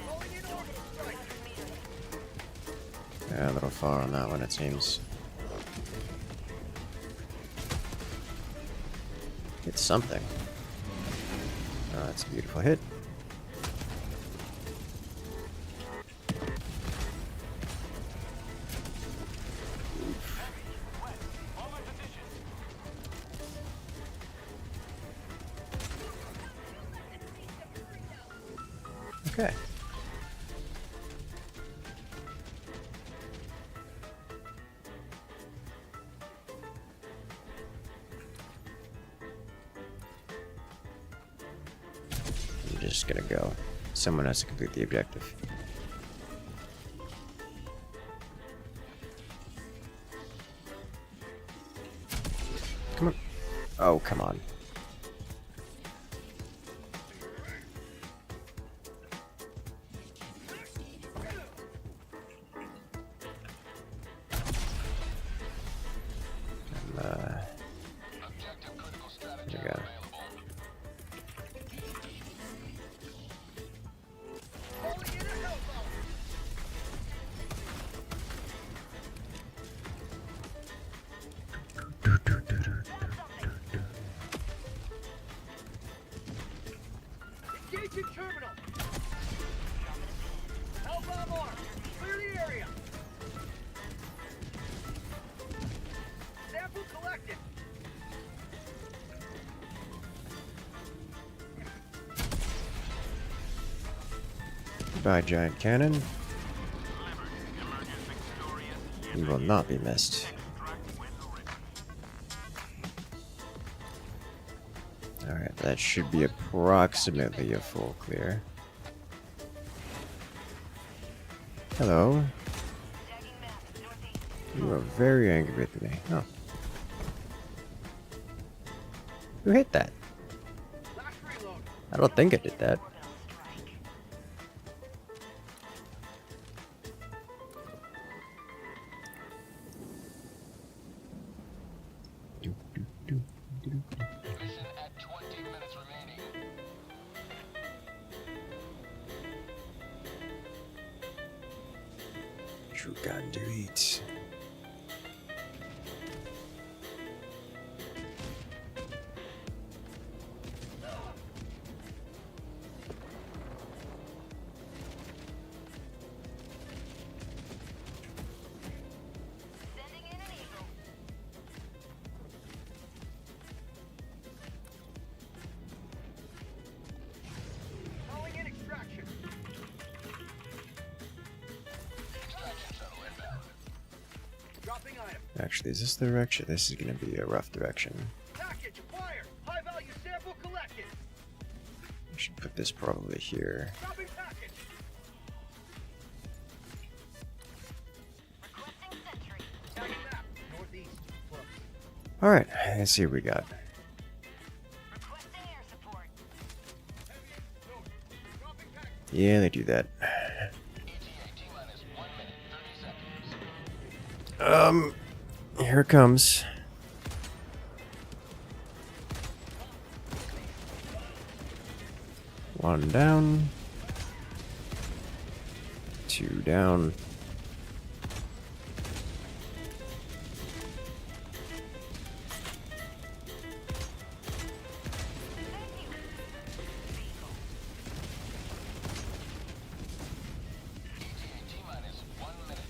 Calling in orbital strike. Yeah, a little far on that one, it seems. It's something. Oh, that's a beautiful hit. Okay. I'm just gonna go. Someone has to complete the objective. Come on. Oh, come on. There we go. Calling in a hellfire. Engaging terminal. Hellbomb armed. Clear the area. Goodbye, giant cannon. You will not be missed. Alright, that should be approximately a full clear. Hello. You are very angry with me. Oh. Who hit that? I don't think I did that. Mission at 20 minutes remaining. You can do it. Sending in an eagle. Calling in extraction. Extraction shuttle inbound. Dropping item. Actually, is this the direction? This is going to be a rough direction. Package acquired. High value sample collected. I should put this probably here. Dropping package. Requesting sentry. Tagging map. Northeast. Close. Alright, let's see what we got. Requesting air support. Heavy load. Dropping package. Yeah, they do that. ETA T-minus 1 minute, 30 seconds. Here it comes. One down. Two down. ETA T-minus 1 minute.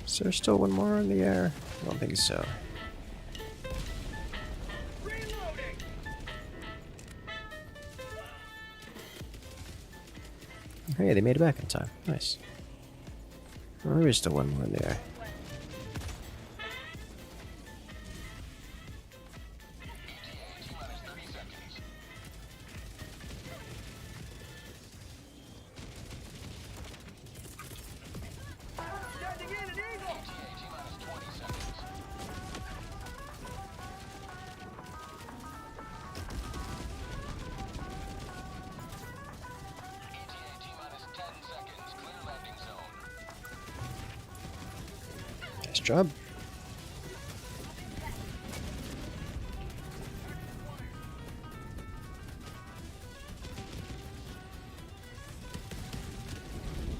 Is there still one more in the air? I don't think so. Reloading. Hey, they made it back in time. Nice. Well, there is still one more in the air. ETA T-minus 30 seconds. Sending in an eagle. ETA T-minus 20 seconds. ETA T-minus 10 seconds. Clear landing zone. Nice job.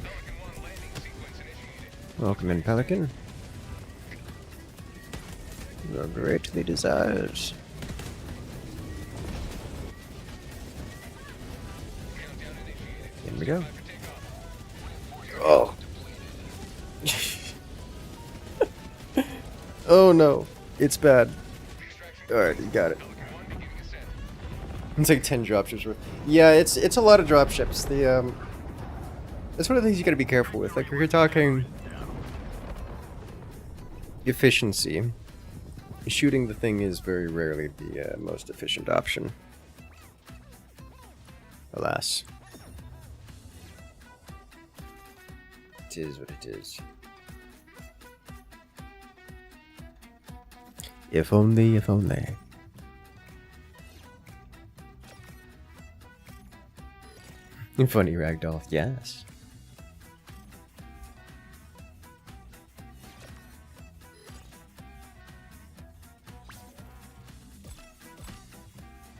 Pelican 1 landing sequence initiated. Welcome in, Pelican. You are greatly desired. Countdown initiated. Here we go. For takeoff. Oh. Oh no. It's bad. Alright, you got it. Pelican 1 beginning ascent. It's like 10 dropships worth. Yeah, it's a lot of dropships. That's one of the things you gotta be careful with. Like, if you're talking efficiency, shooting the thing is very rarely the most efficient option. Alas. It is what it is. If only, if only. Funny ragdoll, yes.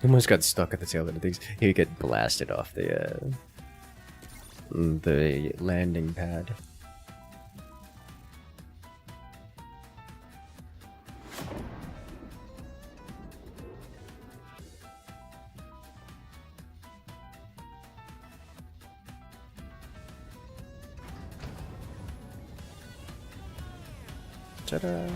Almost got stuck at the tail end of things. He would get blasted off the landing pad. Ta-da!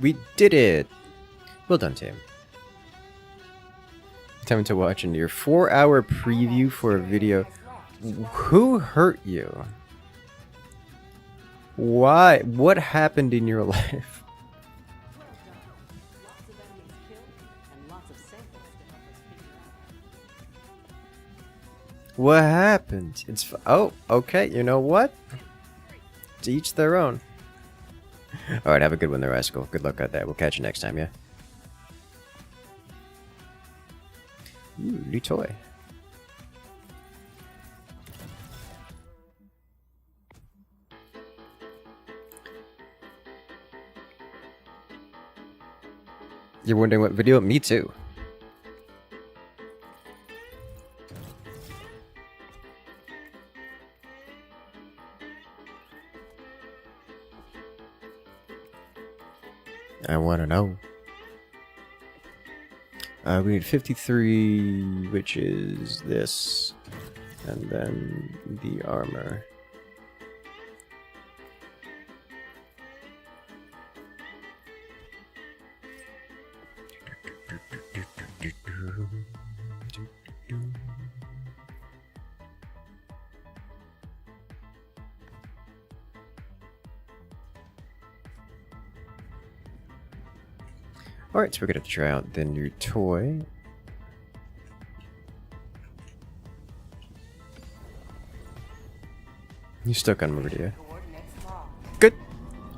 We did it! Well done, team. Time to watch a near 4-hour preview for a video. Who hurt you? Why? What happened in your life? What happened? Oh, okay, you know what? To each their own. Alright, have a good one there, Rascal. Good luck at that. We'll catch you next time, yeah? Ooh, new toy. You're wondering what video? Me too. I want to know. We need 53, which is this, and then the armor. Alright, so we're gonna try out the new toy. You stuck on Meridia. Good!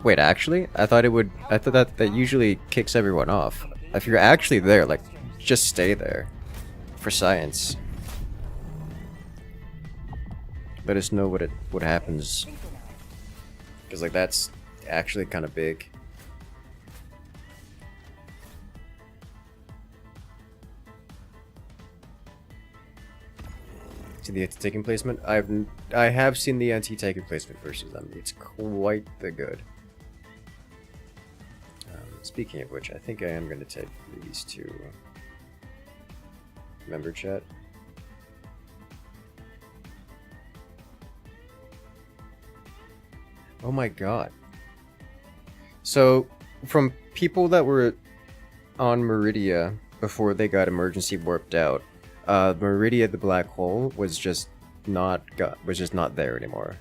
Wait, actually? I thought that usually kicks everyone off. If you're actually there, like, just stay there. For science. Let us know what happens. Because, like, that's actually kind of big. See the anti-taking placement? I have seen the anti-taking placement versus them. It's quite the good. Speaking of which, I think I am going to take these to member chat. Oh my god. So, from people that were on Meridia before they got emergency warped out, Meridia the black hole was just not there anymore.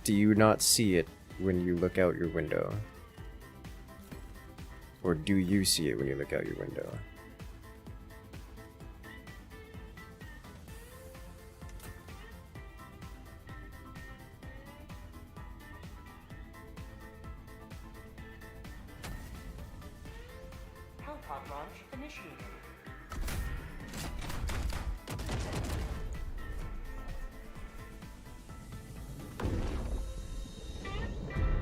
Do you not see it when you look out your window? Or do you see it when you look out your window? Hellpod launch initiated.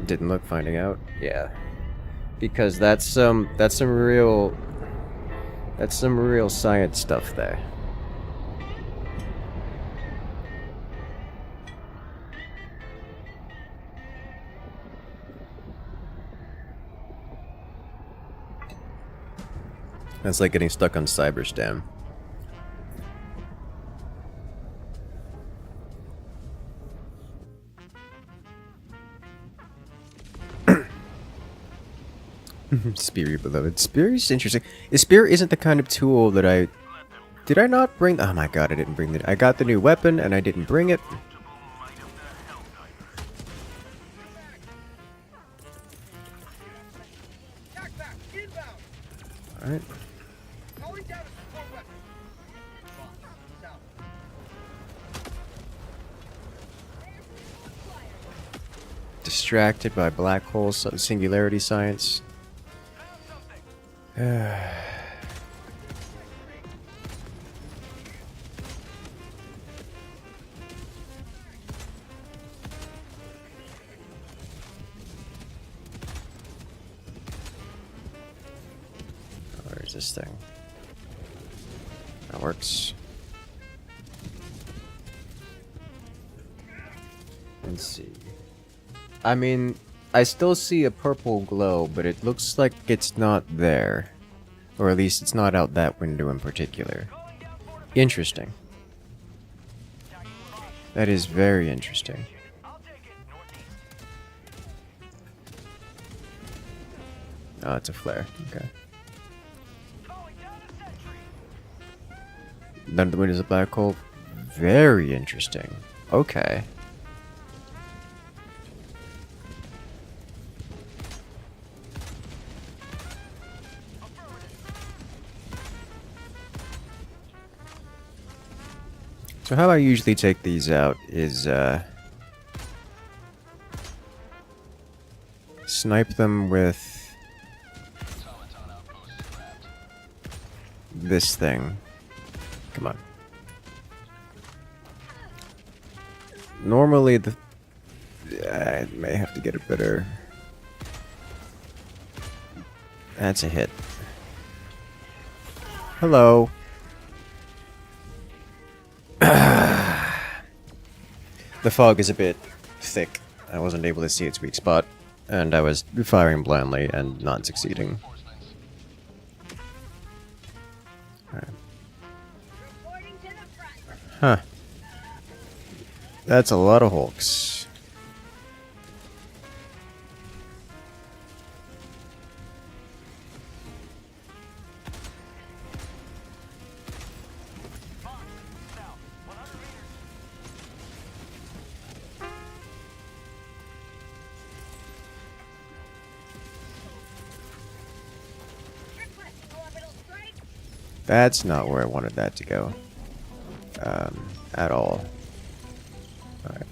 Didn't look finding out? Yeah. Because that's some real science stuff there. That's like getting stuck on Cyberstam. Spear, beloved. Spear is interesting. Spear isn't the kind of tool that I... Did I not bring... Oh my god, I didn't bring the... I got the new weapon and I didn't bring it. Alright. Distracted by black holes, singularity science. Where is this thing? That works. Let's see. I mean, I still see a purple glow, but it looks like it's not there. Or at least it's not out that window in particular. Interesting. That is very interesting. Oh, it's a flare. Okay. Calling down a sentry. None of the wind is a black hole. Very interesting. Okay. So how I usually take these out is snipe them with this thing. Come on. Normally I may have to get a better. That's a hit. Hello. The fog is a bit thick. I wasn't able to see its weak spot, and I was firing blindly and not succeeding. Alright. Reporting to the front. Huh. That's a lot of Hulks. South, 100 meters. Requesting orbital strike. That's not where I wanted that to go. At all. Alright.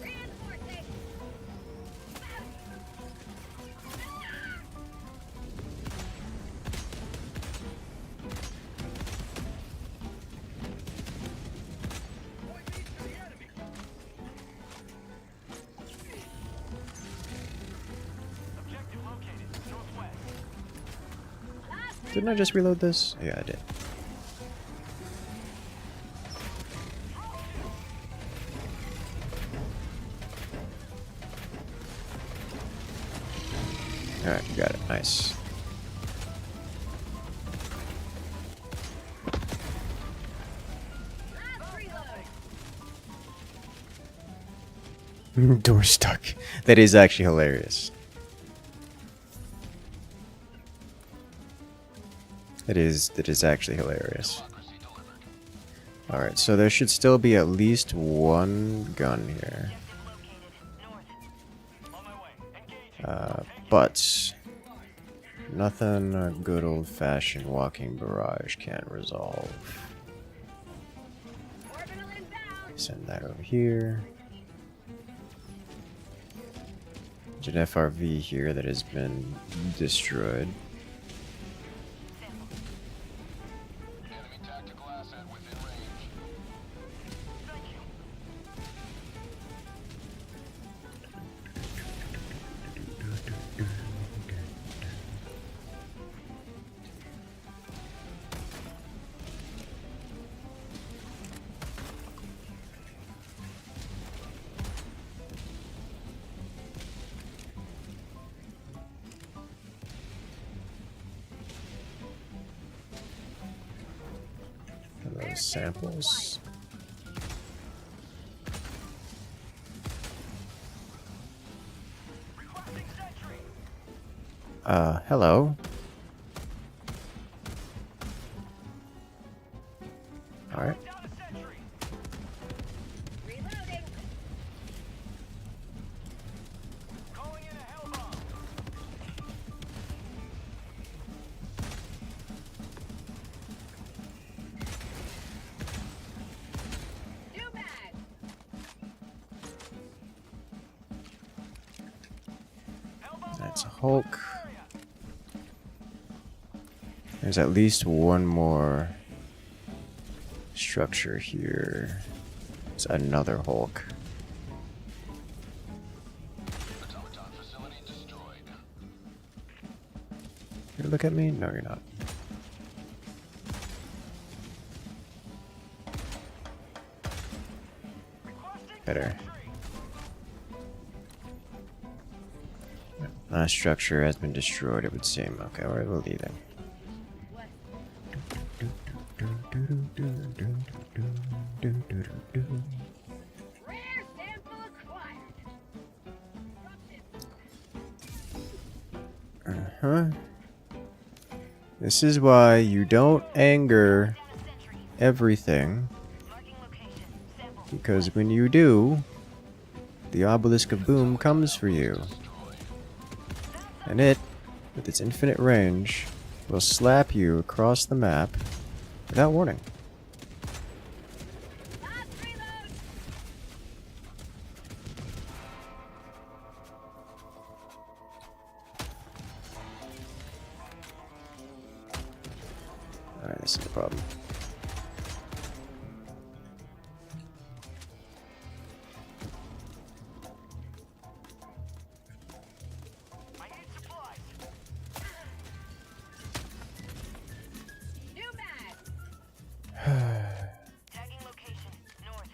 Reinforcing. Objective located. Northwest. Didn't I just reload this? Yeah, I did. Alright, you got it. Nice. Last reload. Door stuck. That is actually hilarious. It is actually hilarious. Alright, so there should still be at least one gun here. On my way. Engaging. But nothing a good old-fashioned walking barrage can't resolve. Orbital inbound. Send that over here. There's an FRV here that has been destroyed. Enemy tactical asset within range. Thank you. And those samples. Requesting sentry. Hello. Alright. Down a sentry. Reloading. Calling in a hell bomb. New mag. Hell bomb. That's a Hulk. There's at least one more structure here. It's another Hulk. Automaton facility destroyed. You look at me? No, you're not. Better. Last structure has been destroyed, it would seem. Okay, we're leaving. huh? This is why you don't anger everything. Because when you do, the obelisk of boom comes for you. And it, with its infinite range, will slap you across the map without warning. Alright, this is the problem. I need supplies. New mag. Tagging location north.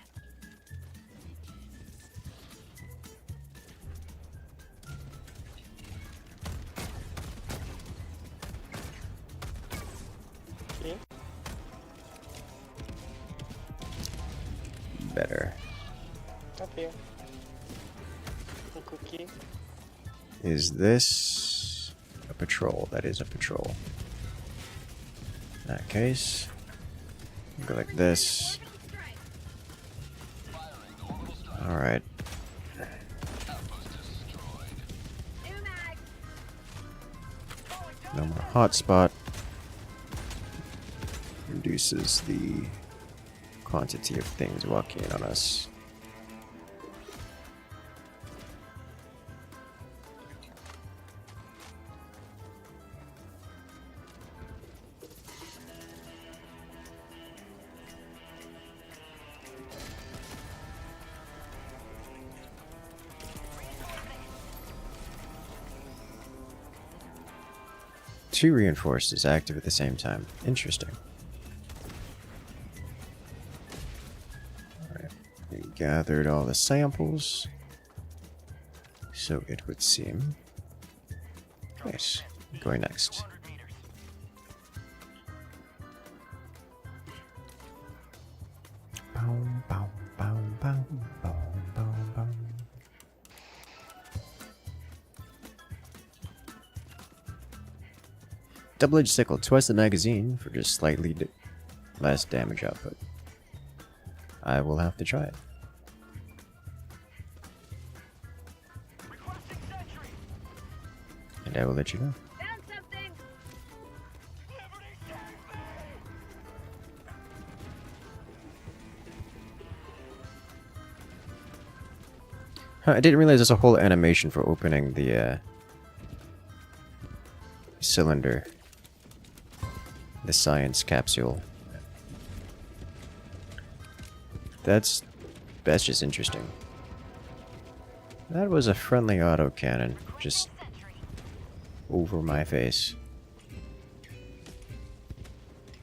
Better. Up here. A cookie. Is this a patrol? That is a patrol. In that case, go like this. Alright. New mag. No more hotspot. Reduces the quantity of things walking in on us. Two reinforced is active at the same time. Interesting. Alright, we gathered all the samples. So it would seem. Nice. Going next. 200 meters. Boom, boom, boom, boom, boom, boom, boom. Double-edged sickle, twice the magazine for just slightly less damage output. I will have to try it. Requesting sentry. And I will let you know. Found something. Liberty save me. Huh, I didn't realize there's a whole animation for opening the cylinder. The science capsule. That's just interesting. That was a friendly autocannon, just over my face.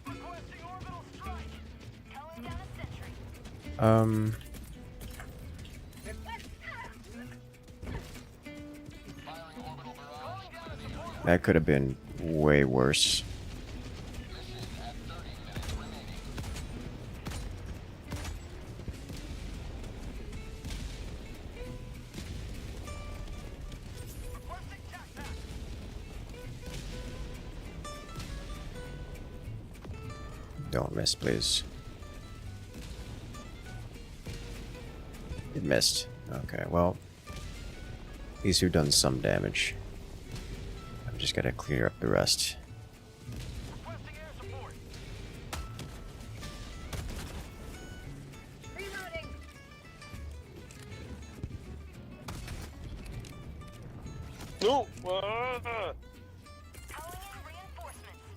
Requesting orbital strike. Calling down a sentry. That could have been way worse. Requesting tac pack. Don't miss, please. It missed. Okay, well, at least we've done some damage. I've just gotta clear up the rest. Requesting air support. Reloading. No! Calling in reinforcements.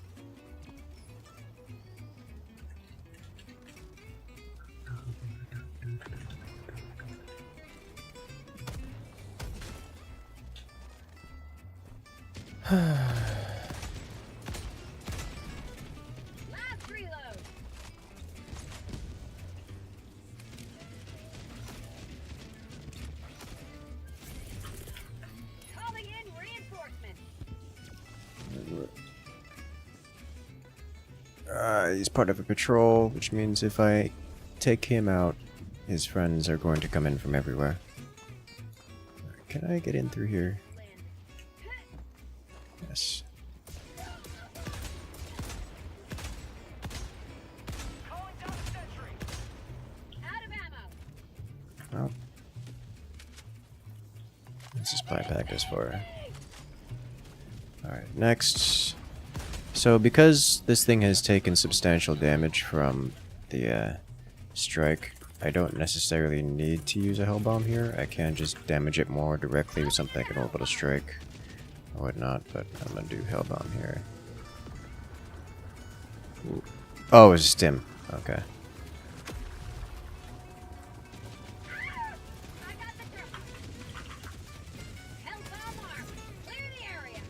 Last reload. Calling in reinforcements. He's part of a patrol, which means if I take him out, his friends are going to come in from everywhere. Can I get in through here? Yes. Calling down a sentry. Out of ammo. Well, this is supply pack as far. Alright, next. So because this thing has taken substantial damage from the strike, I don't necessarily need to use a hell bomb here. I can just damage it more directly with something like an orbital strike or whatnot, but I'm gonna do hell bomb here. Ooh. Oh, it's a stim. Okay. I got the drop. Hellbomb arm. Clear the area.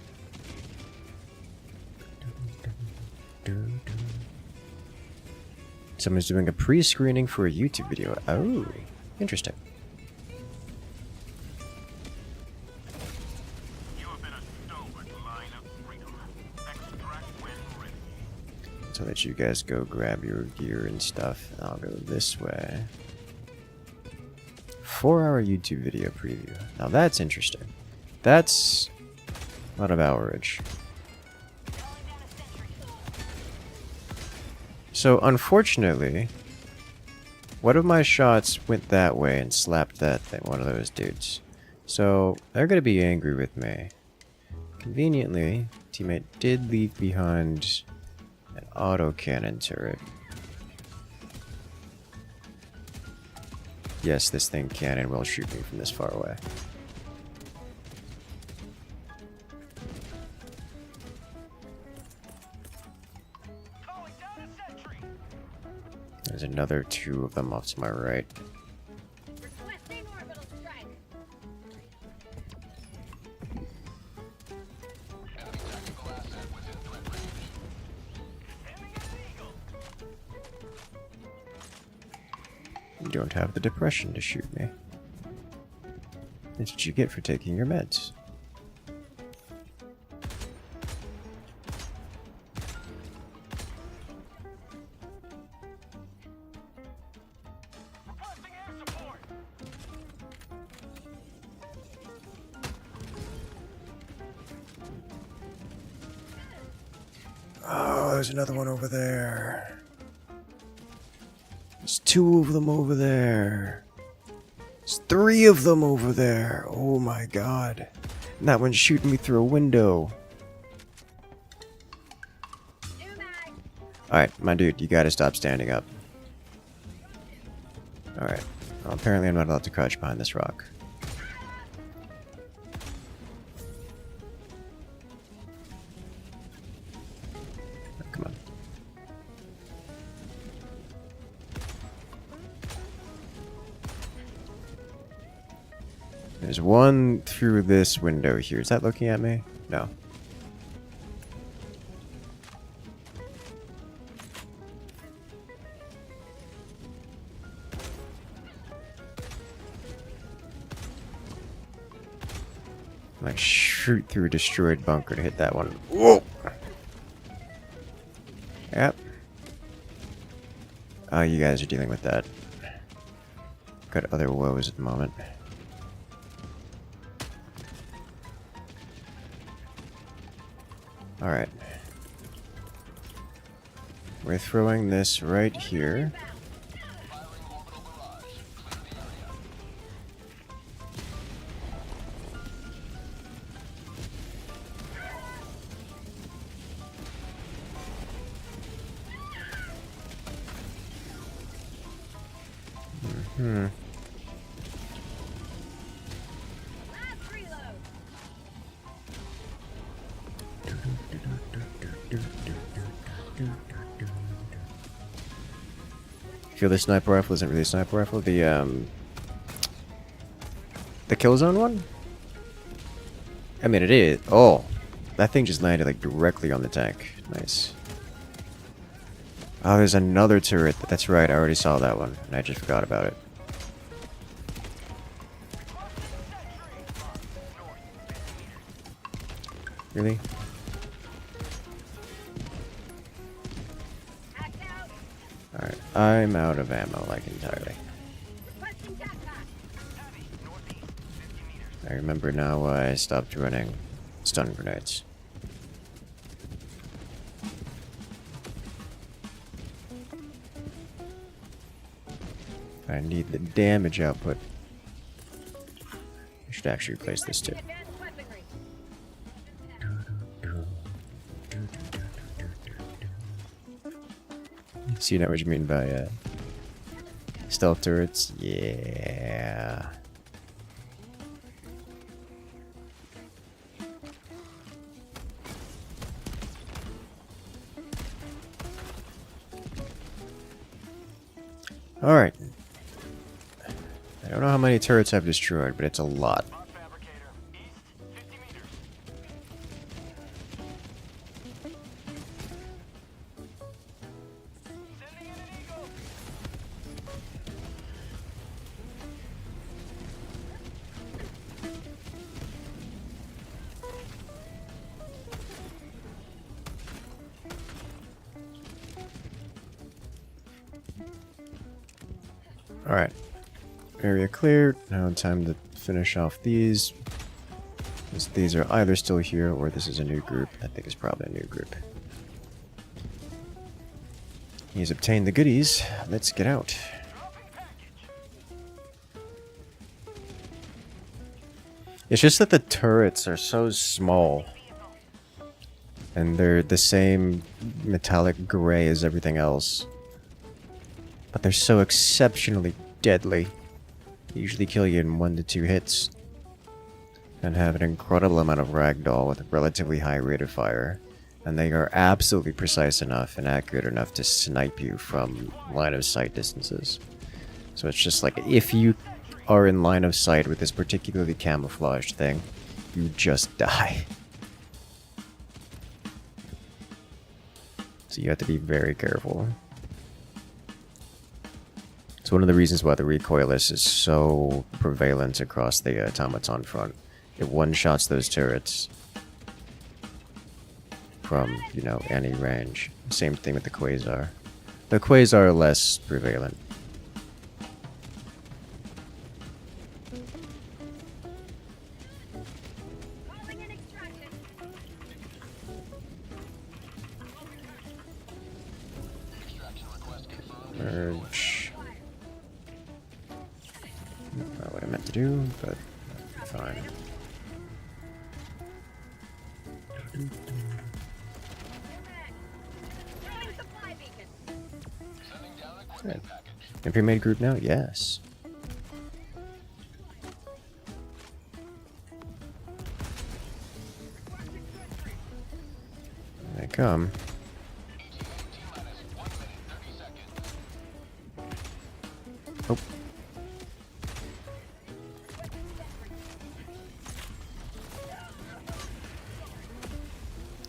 Someone's doing a pre-screening for a YouTube video. Oh, interesting. You have been a stalwart line of freedom. Extract when ready. So let you guys go grab your gear and stuff. I'll go this way. 4-hour YouTube video preview. Now that's interesting. That's a lot of hourage. So unfortunately, one of my shots went that way and slapped that thing, one of those dudes. So they're gonna be angry with me. Conveniently, teammate did leave behind an autocannon turret. Yes, this thing can and will shoot me from this far away. Calling down a sentry. There's another 2 of them off to my right. Requesting orbital strike. Aiming at an eagle. You don't have the depression to shoot me. That's what you get for taking your meds. Requesting air support. Oh, there's another one over there. There's 2 of them over there. There's 3 of them over there. Oh my god. And that one's shooting me through a window. New mag. Alright, my dude, you gotta stop standing up. Alright. Well, apparently I'm not allowed to crouch behind this rock. Come on. There's one through this window here. Is that looking at me? No. Like shoot through a destroyed bunker to hit that one. Whoa! Yep. Oh, you guys are dealing with that. Got other woes at the moment. Alright. We're throwing this right here. Last reload. Feel the sniper rifle isn't really a sniper rifle. The Killzone one? I mean, it is. Oh, that thing just landed like directly on the tank. Nice. Oh, there's another turret. That's right. I already saw that one, and I just forgot about it. Really? Hacked out. Alright, I'm out of ammo, like, entirely. Requesting jackpot. I remember now why I stopped running stun grenades. I need the damage output. I should actually replace this too. Advanced weaponry. So you know what you mean by stealth turrets? Yeah. Alright. I don't know how many turrets I've destroyed, but it's a lot. Mod fabricator. East, 50 meters. Sending in an eagle. Alright. Area cleared. Now time to finish off these. These are either still here or this is a new group. I think it's probably a new group. He's obtained the goodies. Let's get out. It's just that the turrets are so small. And they're the same metallic gray as everything else. But they're so exceptionally deadly. They usually kill you in 1 to 2 hits. And have an incredible amount of ragdoll with a relatively high rate of fire. And they are absolutely precise enough and accurate enough to snipe you from line of sight distances. So it's just like, if you are in line of sight with this particularly camouflaged thing, you just die. So you have to be very careful. It's one of the reasons why the recoilless is so prevalent across the automaton front. It one-shots those turrets from, you know, any range. Same thing with the quasar. The quasar are less prevalent. Calling in extraction. Merge. Not what I meant to do, but fine. Throwing supply beacon. Good. Have you made group now? Yes. There they come. Oh.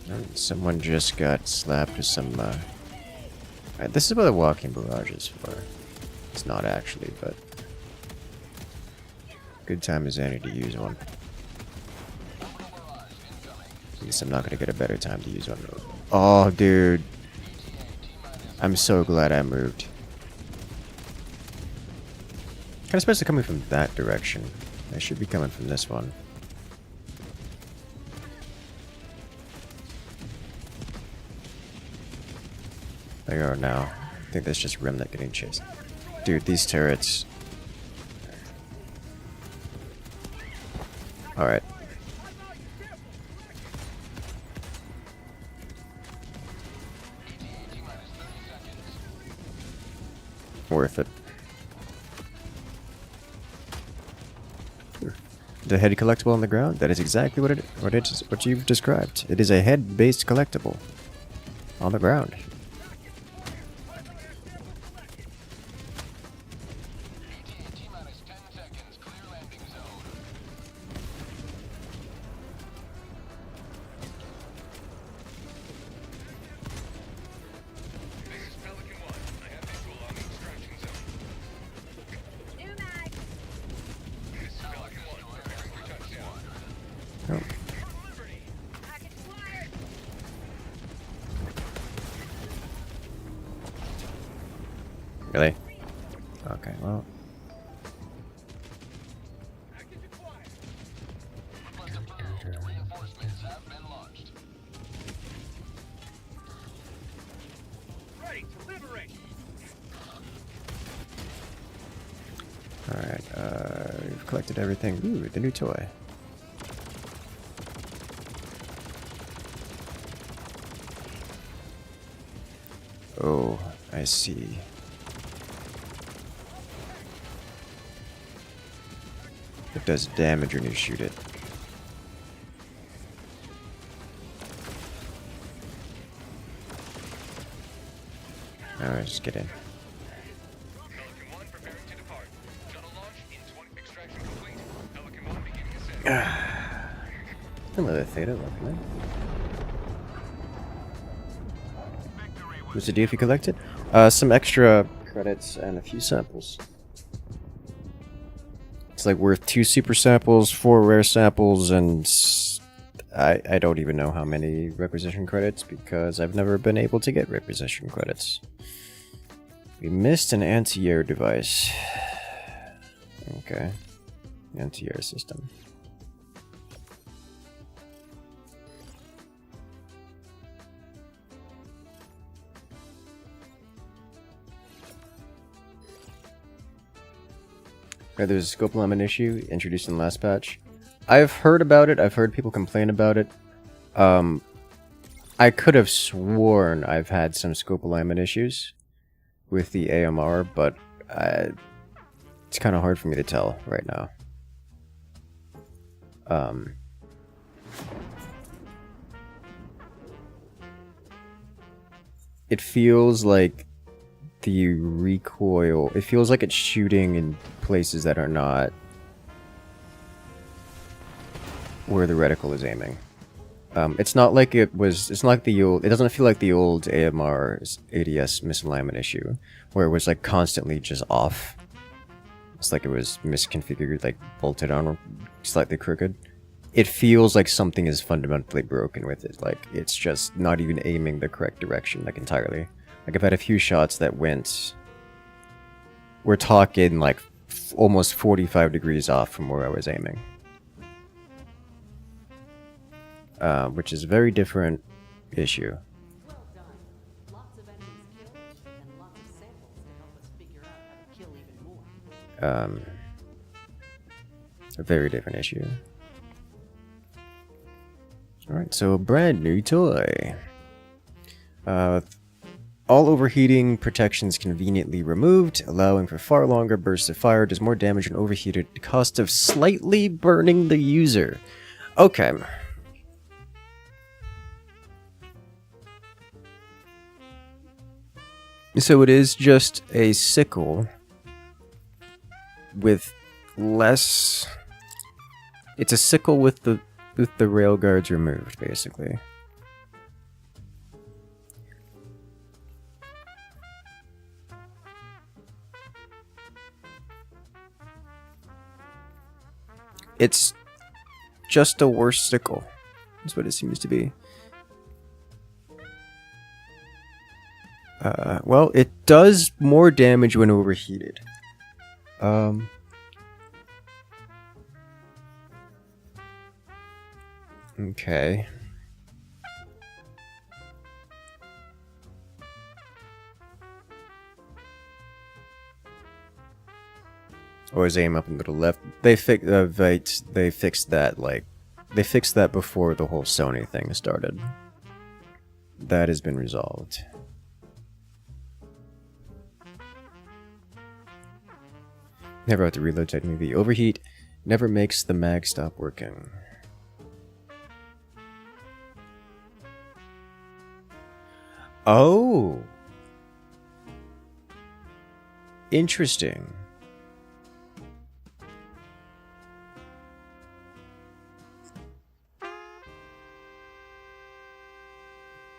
And someone just got slapped with some, Alright, this is what a walking barrage is for. It's not actually, but... good time as any to use one. At least I'm not gonna get a better time to use one. Oh, dude. I'm so glad I moved. Kind of supposed to coming from that direction. I should be coming from this one. There you are now. I think that's just Remnant getting chased. Dude, these turrets. Alright. Worth it. The head collectible on the ground? That is exactly what you've described. It is a head-based collectible on the ground. Oh. Really? Okay, well. Ready to liberate. We've collected everything. Ooh, the new toy. Oh, I see. It does damage when you shoot it. Alright, just get in. Pelican 1 preparing to depart. Shuttle launch in 20. Extraction complete. Pelican 1 beginning ascent. Hello, Theta, welcome in. What's the deal if you collect it? Some extra credits and a few samples. It's like worth 2 super samples, 4 rare samples, and I don't even know how many requisition credits because I've never been able to get requisition credits. We missed an anti-air device. Okay. Anti-air system. There's a scope alignment issue introduced in the last patch. I've heard about it. I've heard people complain about it. I could have sworn I've had some scope alignment issues with the AMR, but it's kind of hard for me to tell right now. It feels like the recoil, it feels like it's shooting in places that are not where the reticle is aiming. It's not like it was, it's not like the old, it doesn't feel like the old AMR ADS misalignment issue, where it was like constantly just off. It's like it was misconfigured, like bolted on or slightly crooked. It feels like something is fundamentally broken with it, like it's just not even aiming the correct direction, like entirely. Like I've had a few shots that went, we're talking like almost 45 degrees off from where I was aiming. Which is a very different issue. Well done. Lots of enemies killed, and lots of samples to help us figure out how to kill even more. A very different issue. Alright, so a brand new toy. All overheating protections conveniently removed, allowing for far longer bursts of fire, does more damage when overheated at the cost of slightly burning the user. Okay. So it is just a sickle with less... It's a sickle with the rail guards removed, basically. It's just a worse sickle. That's what it seems to be. Well, it does more damage when overheated. Okay. Always aim up and to the left. They fixed that, like, they fixed that before the whole Sony thing started. That has been resolved. Never have to reload technically. The overheat never makes the mag stop working. Oh! Interesting.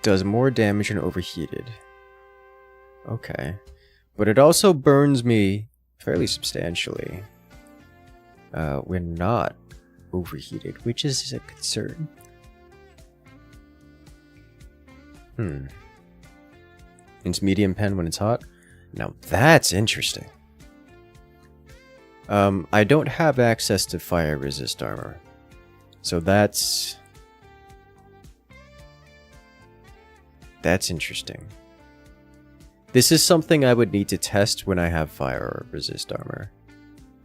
Does more damage when overheated. Okay. But it also burns me fairly substantially when not overheated, which is a concern. It's medium pen when it's hot. Now that's interesting. I don't have access to fire resist armor, so that's interesting. This is something I would need to test when I have fire resist armor.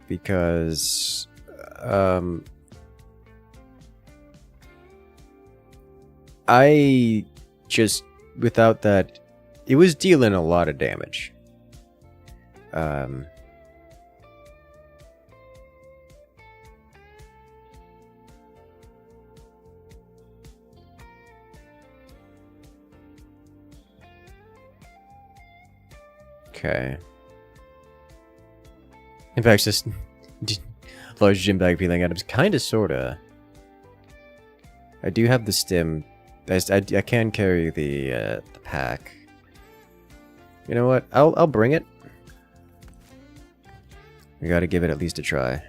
because I just, without that, it was dealing a lot of damage. Okay. In fact, just large gym bag peeling items, kinda, sorta. I do have the stim. I can carry the pack. You know what? I'll bring it. We gotta give it at least a try.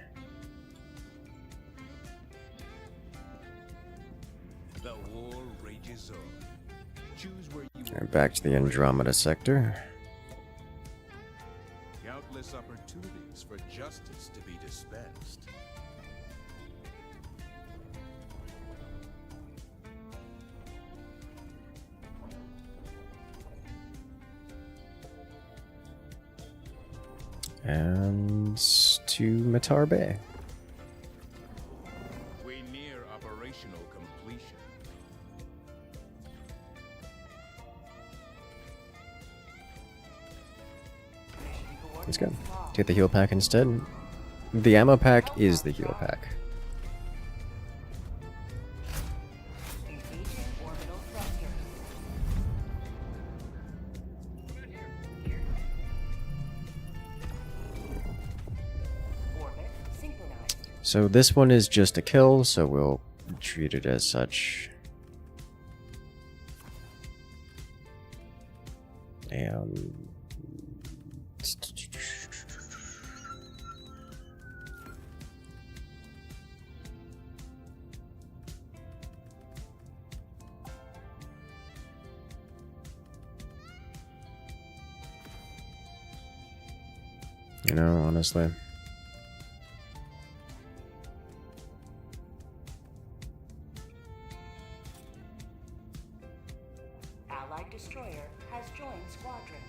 The war rages on. Choose where you Alright, back to the Andromeda sector. countless opportunities for justice to be dispensed. And to Matar Bay. We near operational completion. Let's go. Take the heal pack instead. The ammo pack is the heal pack. Engaging orbital thrusters. Orbit synchronized. So this one is just a kill, so we'll treat it as such. And you know, honestly. Allied destroyer has joined squadron.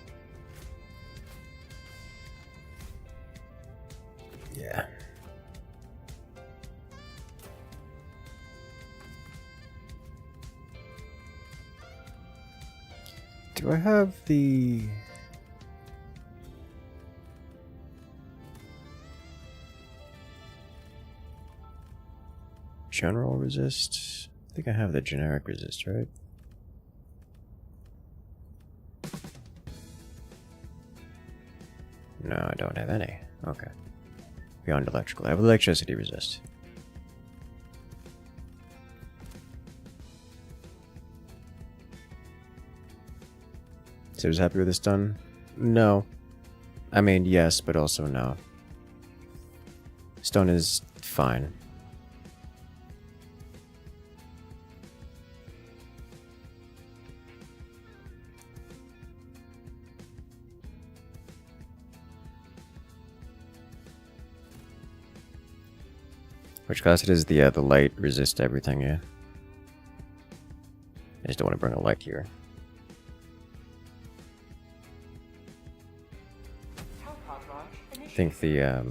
Yeah. Do I have the... general resist? I think I have the generic resist, right? No, I don't have any. Okay. Beyond electrical. I have electricity resist. So who's happy with this done? No. I mean, yes, but also no. Stone is fine. Which class it is? The light resist everything, yeah. I just don't want to bring a light here. I think the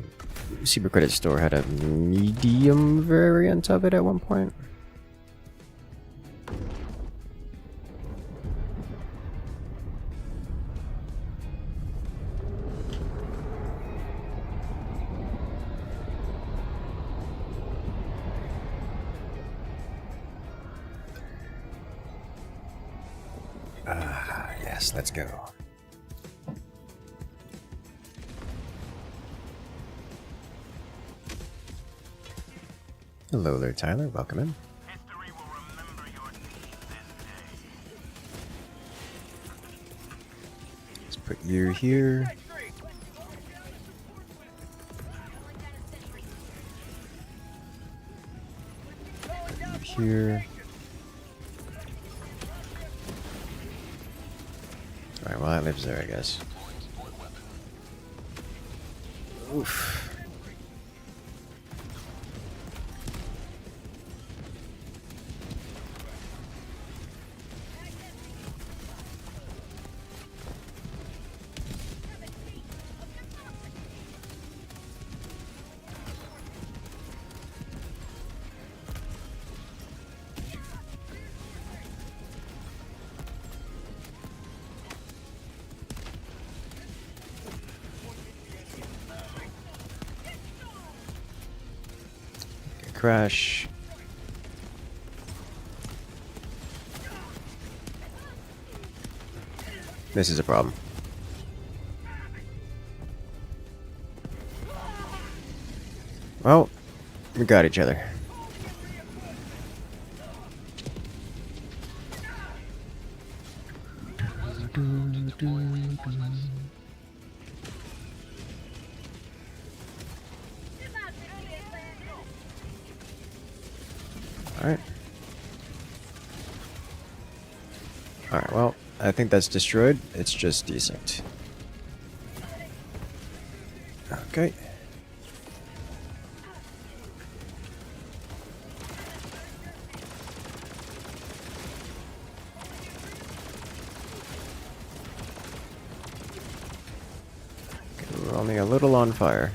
Super Credit Store had a medium variant of it at one point. Yes, let's go. Hello there, Tyler. Welcome in. History will remember your deeds this day. Let's put you here. Here. Alright, well that lives there, I guess. Oof. crash. This is a problem. Well, we got each other. Alright. Alright, well, I think that's destroyed. It's just decent. Okay. We're only a little on fire.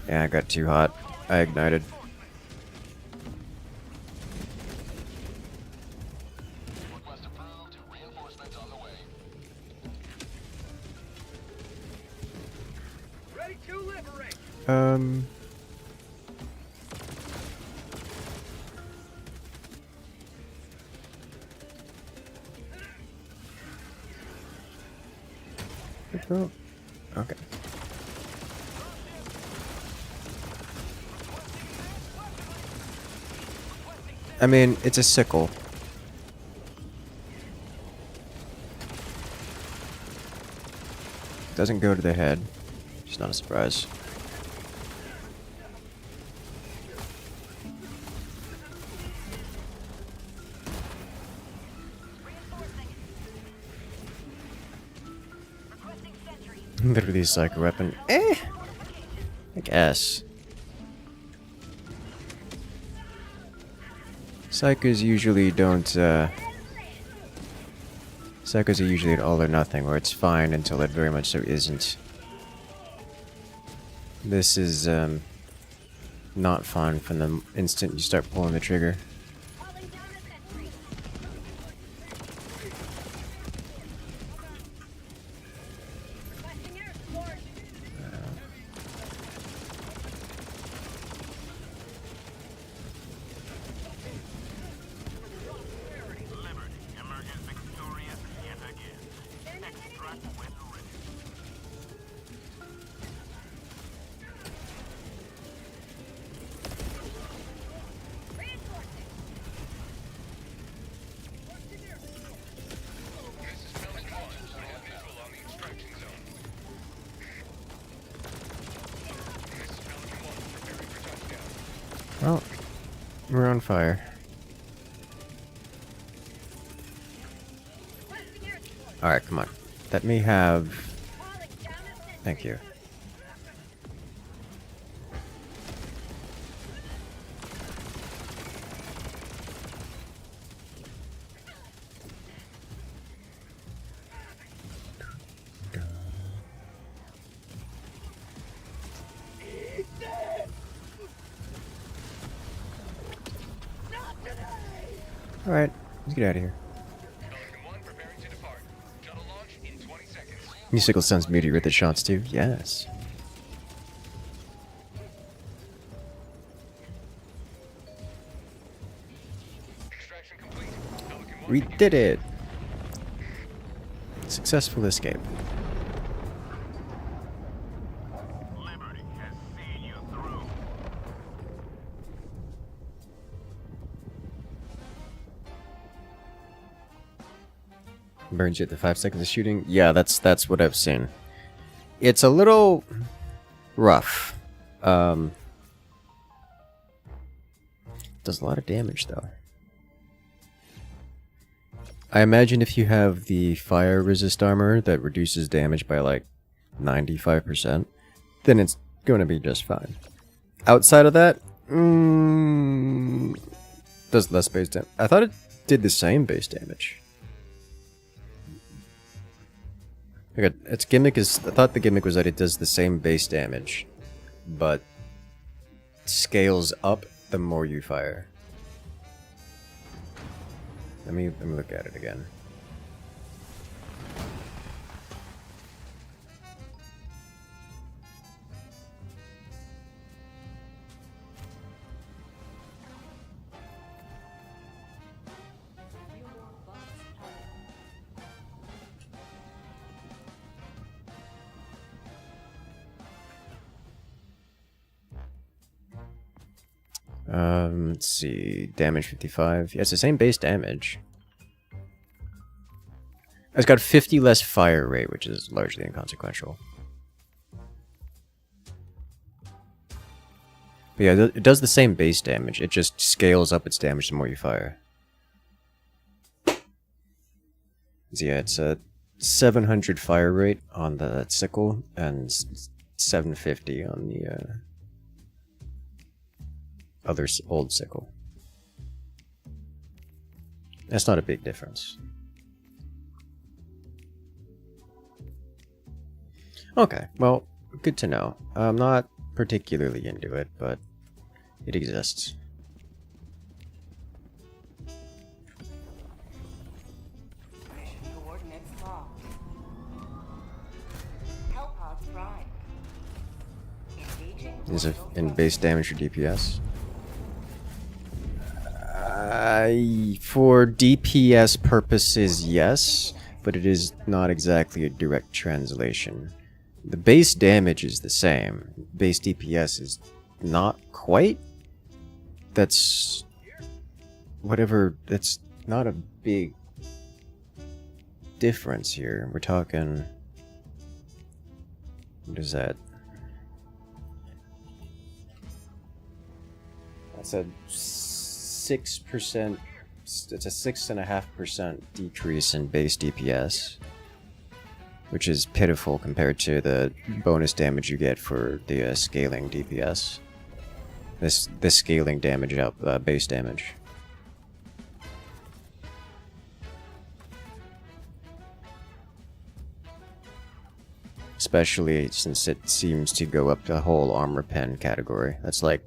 Yeah, I got too hot. I ignited. Request approved. Reinforcements on the way. Ready to liberate. Okay. I mean, it's a sickle. Doesn't go to the head. It's not a surprise. Literally a psycho weapon. I guess. Psychos usually don't, Psychos are usually an all or nothing, where it's fine until it very much so isn't. This is, not fine from the instant you start pulling the trigger. Well, we're on fire. Alright, come on. Let me have... Thank you. Alright, let's get out of here. Musical sounds meteor with the shots too. Yes. We did it! Successful escape. Liberty has seen you through. Burns you at the 5 seconds of shooting. Yeah, that's what I've seen. It's a little rough. Does a lot of damage though. I imagine if you have the fire resist armor that reduces damage by like 95%, then it's going to be just fine. Outside of that, does less base damage. I thought it did the same base damage. Okay, its gimmick is. I thought the gimmick was that it does the same base damage, but scales up the more you fire. Let me look at it again. Few more bucks Let's see. Damage 55. Yeah, it's the same base damage. It's got 50 less fire rate, which is largely inconsequential. But yeah, it does the same base damage. It just scales up its damage the more you fire. So yeah, it's a 700 fire rate on the sickle and 750 on the other old sickle. That's not a big difference. Okay, well, good to know. I'm not particularly into it, but it exists. Mission coordinates locked. Hellpods prime. Engaging. Is it in base damage or DPS? For DPS purposes, yes, but it is not exactly a direct translation. The base damage is the same. Base DPS is not quite. That's whatever. That's not a big difference here. We're talking. What is that? That's a 6%. It's a 6.5% decrease in base DPS, which is pitiful compared to the bonus damage you get for the scaling DPS. This scaling damage out base damage. Especially since it seems to go up the whole armor pen category. That's like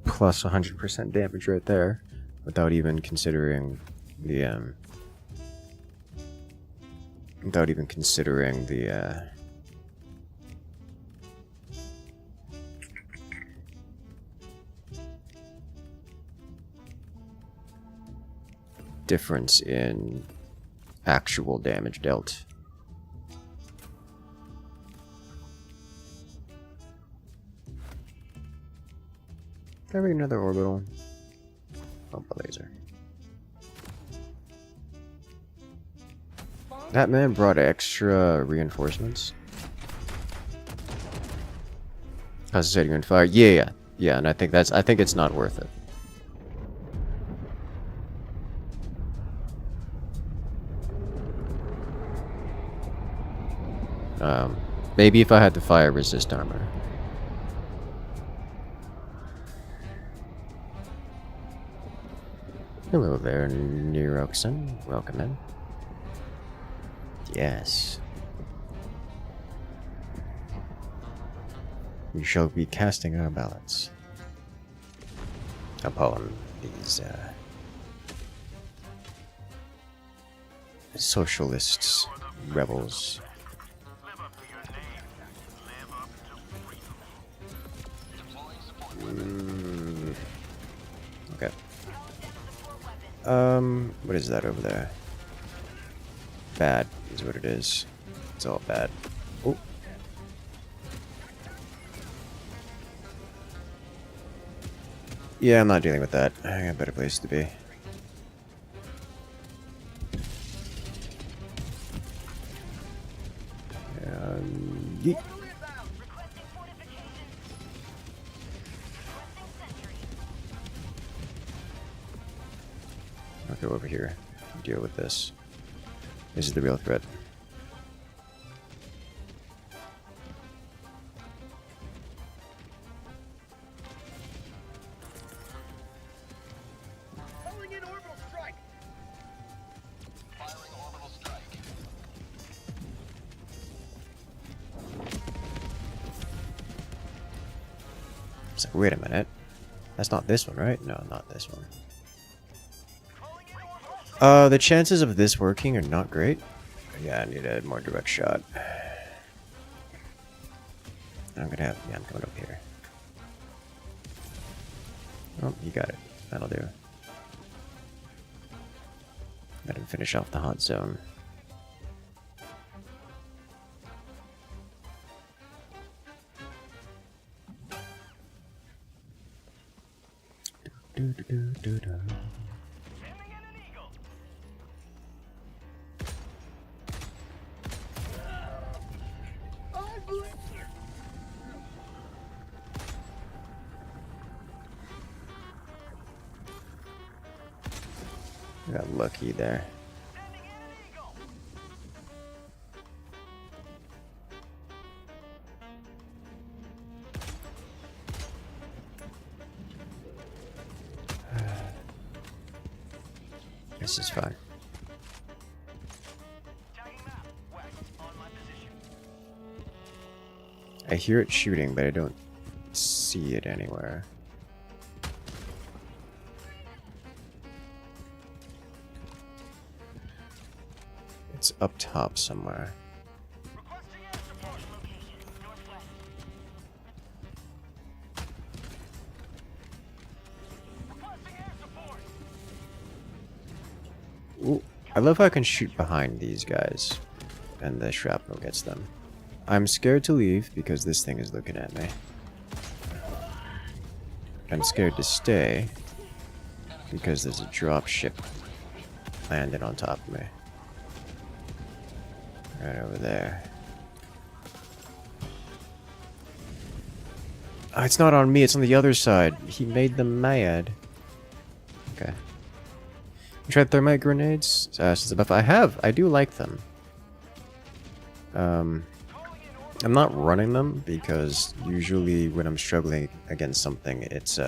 plus 100% damage right there, without even considering the difference in actual damage dealt. Can I read another orbital? Oh, a laser. That man brought extra reinforcements. Concentrating on fire. Yeah, and I think it's not worth it. Maybe if I had the fire resist armor. Hello there, Neroxen. Welcome in. Yes. We shall be casting our ballots upon these socialists, rebels. Okay. What is that over there? Bad is what it is. It's all bad. Oh. Yeah, I'm not dealing with that. I got a better place to be. Yeet. I'll go over here and deal with this. This is the real threat. It's like, wait a minute. That's not this one, right? No, not this one. The chances of this working are not great. Yeah, I need a more direct shot. I'm coming up here. Oh, you got it. That'll do. Let him finish off the hot zone. I got lucky there. This is fine. I hear it shooting, but I don't see it anywhere. It's up top somewhere. Ooh, I love how I can shoot behind these guys, and the shrapnel gets them. I'm scared to leave because this thing is looking at me. I'm scared to stay because there's a drop ship landing on top of me. Right over there. Oh, it's not on me, it's on the other side. He made them mad. Okay. You tried thermite grenades? Since above. I do like them. I'm not running them because usually when I'm struggling against something, it's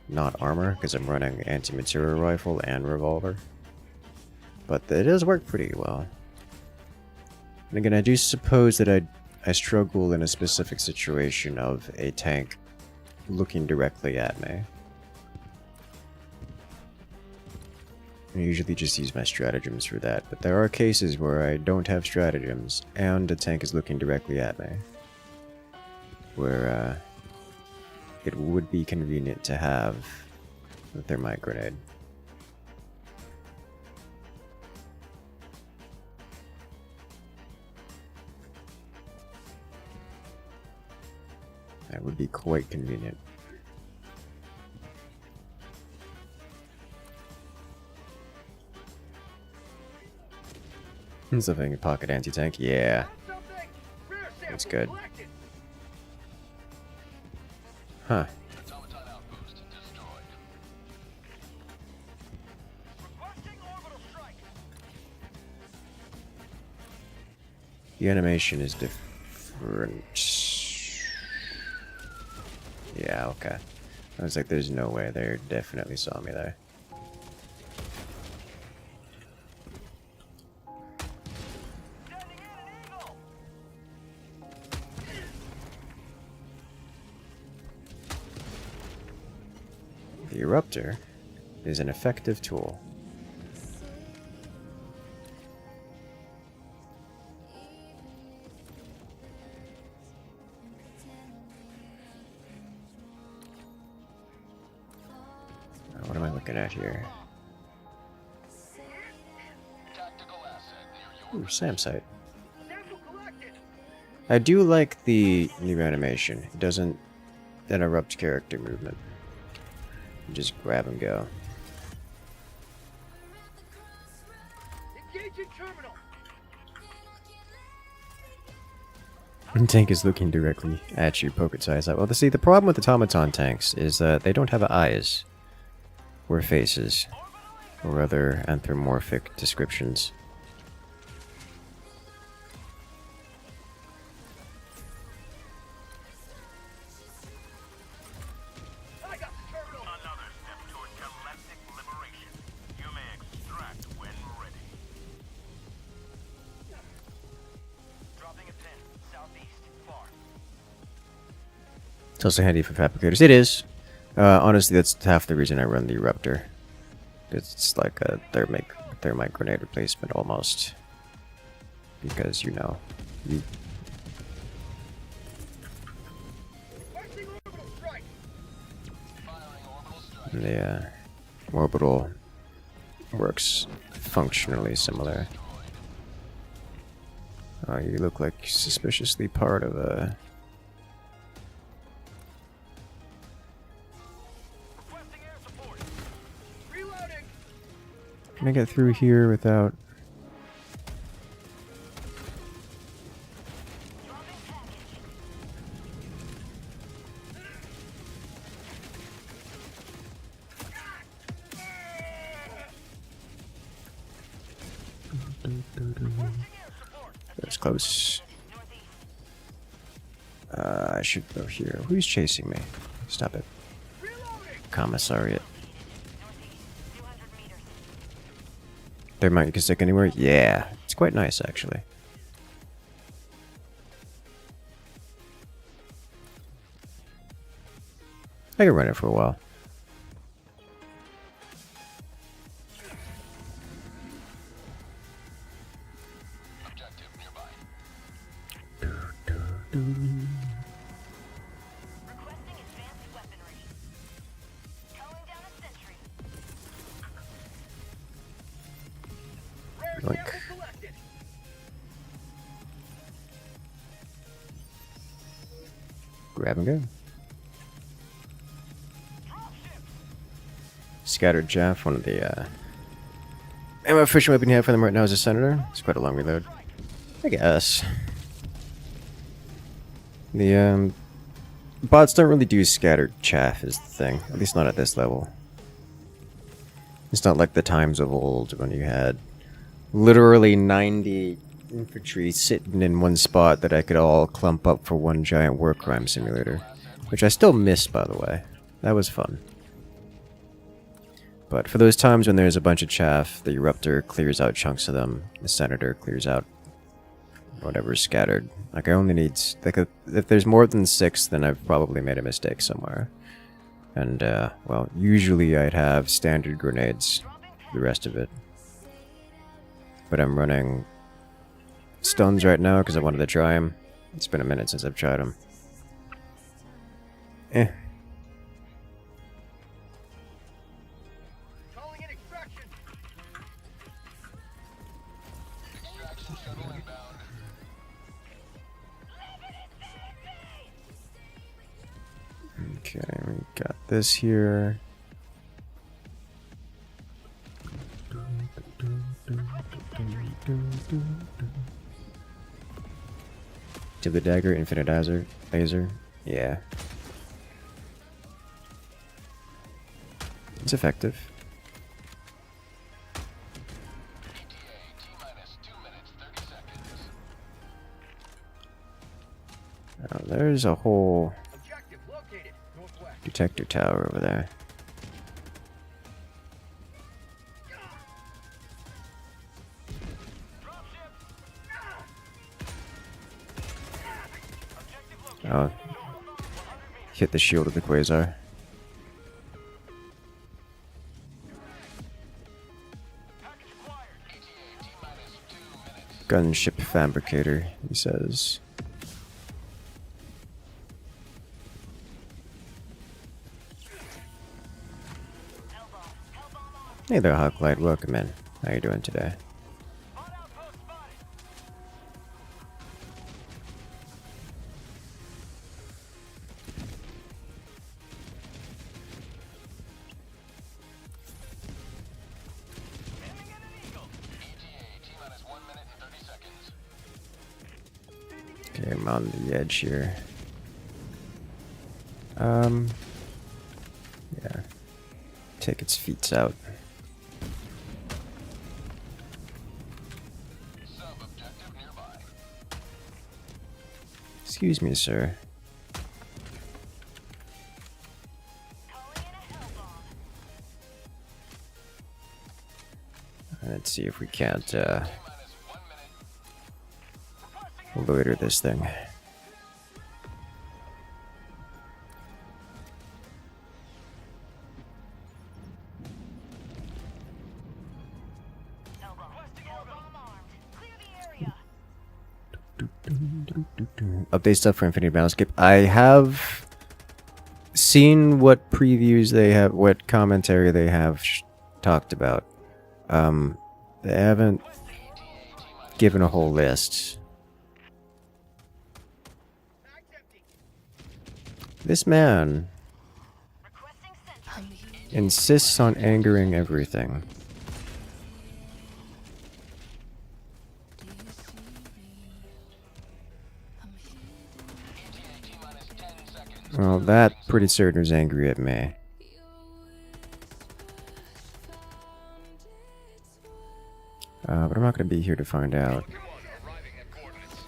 not armor because I'm running anti-material rifle and revolver. But it does work pretty well. And again, I do suppose that I struggle in a specific situation of a tank looking directly at me. I usually just use my stratagems for that, but there are cases where I don't have stratagems and the tank is looking directly at me. Where it would be convenient to have a thermite grenade. That would be quite convenient. Something a pocket anti-tank, yeah. That's good. Huh. The animation is different. Yeah, okay. I was like, there's no way. They definitely saw me there. The Eruptor is an effective tool. What am I looking at here? Ooh, SAM site. I do like the new animation. It doesn't interrupt character movement. You just grab and go. And tank is looking directly at you, poke its eyes out. Well, see, the problem with automaton tanks is that they don't have eyes, or faces, or other anthropomorphic descriptions. Another step toward galactic liberation. You may extract when ready. Dropping a pin, southeast, far. It's also handy for fabricators. It is. Honestly, that's half the reason I run the Eruptor. It's like a thermite grenade replacement almost. Because, you know, you... The orbital works functionally similar. Oh, you look like suspiciously part of a... Can I get through here without... That's close. I should go here. Who's chasing me? Stop it. Commissariat. There might can stick anywhere? Yeah. It's quite nice, actually. I can run it for a while. Objective nearby. Requesting advanced weaponry. Calling down a sentry. Like, grab and go. Scattered Jeff, one of the ammo efficient weapon you have for them right now is a Senator. It's quite a long reload, I guess. The bots don't really do scattered chaff is the thing, at least not at this level. It's not like the times of old when you had literally 90 infantry sitting in one spot that I could all clump up for one giant war crime simulator. Which I still miss, by the way. That was fun. But for those times when there's a bunch of chaff, the Eruptor clears out chunks of them. The Senator clears out whatever's scattered. Like, I only need... Like, if there's more than 6, then I've probably made a mistake somewhere. And, well, usually I'd have standard grenades for the rest of it. But I'm running stuns right now because I wanted to try them. It's been a minute since I've tried them. Eh. Calling in extraction. Extraction shuttle inbound. Okay, we got this here. To the dagger, infinite laser. Yeah. It's effective. ETA T-minus 2 minutes 30 seconds. Oh, there's a whole Objective located. Northwest. detector tower over there. Oh. Hit the shield of the Quasar. Gunship fabricator, he says. Hey there, Hawklight. Welcome in. How you doing today? Okay, I'm on the edge here. Yeah. Take its feet out. Sub-objective nearby. Excuse me, sir. Let's see if we can't loiter this thing. Update stuff for Infinity Battleskip. I have seen what previews they have, what commentary they have talked about. They haven't given a whole list. This man insists on angering everything. Well, that pretty certain is angry at me. But I'm not going to be here to find out. Pelican 1 arriving at coordinates.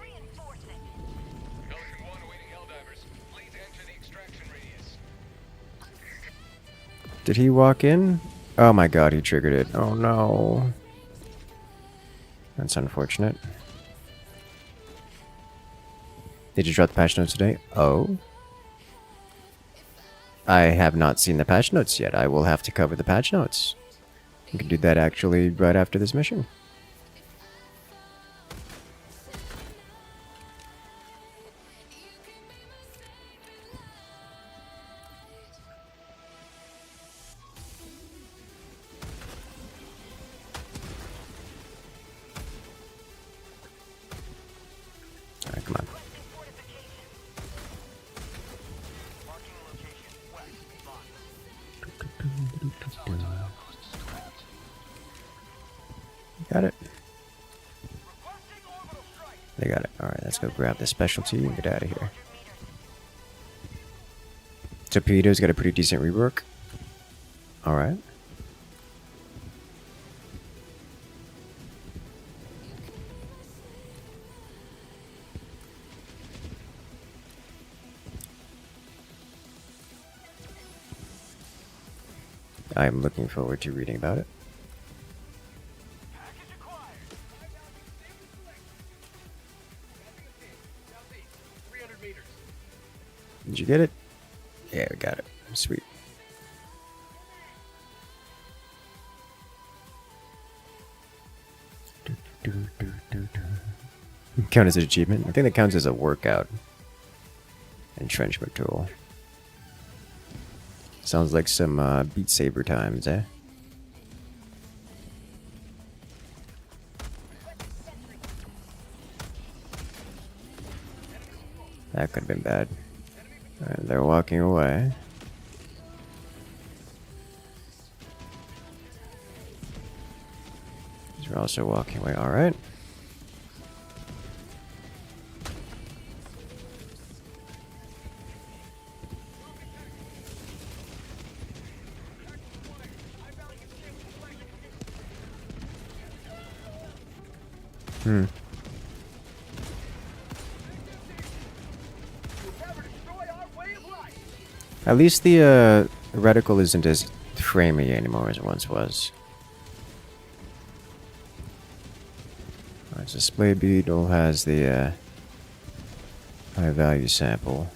Reinforcement. Pelican 1 awaiting Helldivers. Please enter the extraction radius. Did he walk in? Oh my god, he triggered it. Oh no. That's unfortunate. Did you drop the patch notes today? Oh. I have not seen the patch notes yet. I will have to cover the patch notes. You can do that actually right after this mission. Alright, come on. Got it. They got it. Alright, let's go grab the specialty and get out of here. Torpedo's got a pretty decent rework. Alright. I'm looking forward to reading about it. Package acquired. 300 meters. Did you get it? Yeah, we got it. Sweet. Count as an achievement? I think that counts as a workout. Entrenchment tool. Sounds like some Beat Saber times, eh? That could have been bad. Alright, they're walking away. They're also walking away. Alright. At least the reticle isn't as framey anymore as it once was. Alright, display beetle has the high value sample.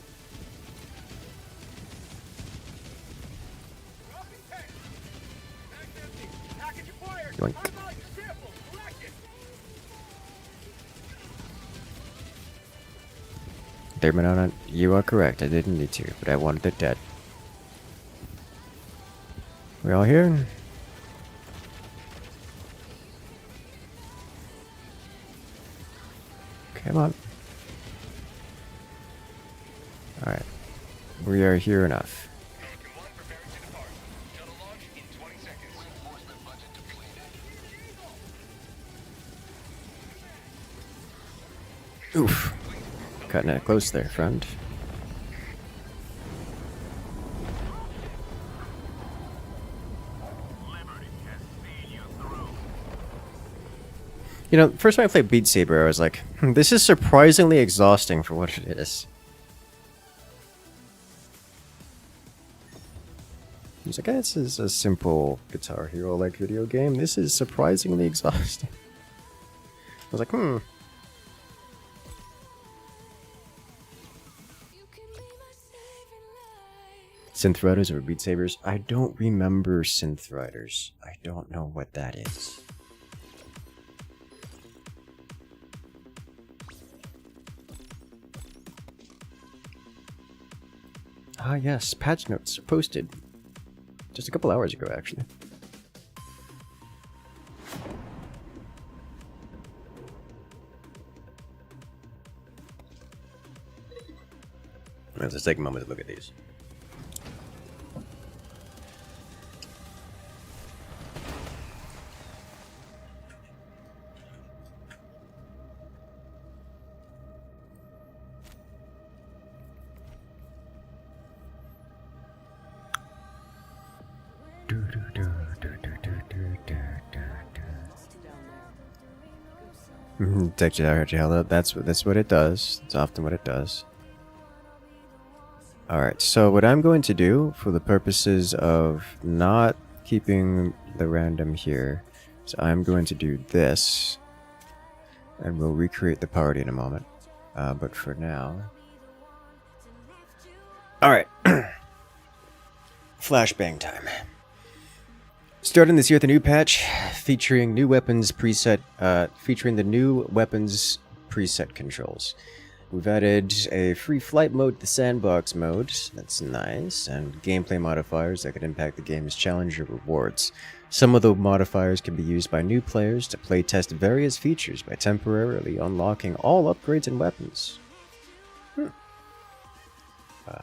Yoink. Thermonaut, you are correct. I didn't need to, but I wanted it dead. We all here? Come on. Alright. We are here enough. Pelican 1 preparing to depart. Shuttle launch in 20 seconds. Reinforcement budget depleted. Oof. Cutting it close there, friend. You know, first time I played Beat Saber, I was like, this is surprisingly exhausting for what it is. I was like, this is a simple Guitar Hero-like video game. This is surprisingly exhausting. I was like, Synth Riders over Beat Sabers? I don't remember Synth Riders. I don't know what that is. Ah yes, patch notes posted just a couple hours ago, actually. Let's take a moment to look at these. Take you out, Hella. That's what it does. It's often what it does. Alright, so what I'm going to do, for the purposes of not keeping the random here, is I'm going to do this, and we'll recreate the party in a moment. But for now... Alright. Flashbang time. Starting this year with a new patch featuring new weapons preset, featuring the new weapons preset controls. We've added a free flight mode to the sandbox mode, that's nice, and gameplay modifiers that can impact the game's challenge or rewards. Some of the modifiers can be used by new players to playtest various features by temporarily unlocking all upgrades and weapons.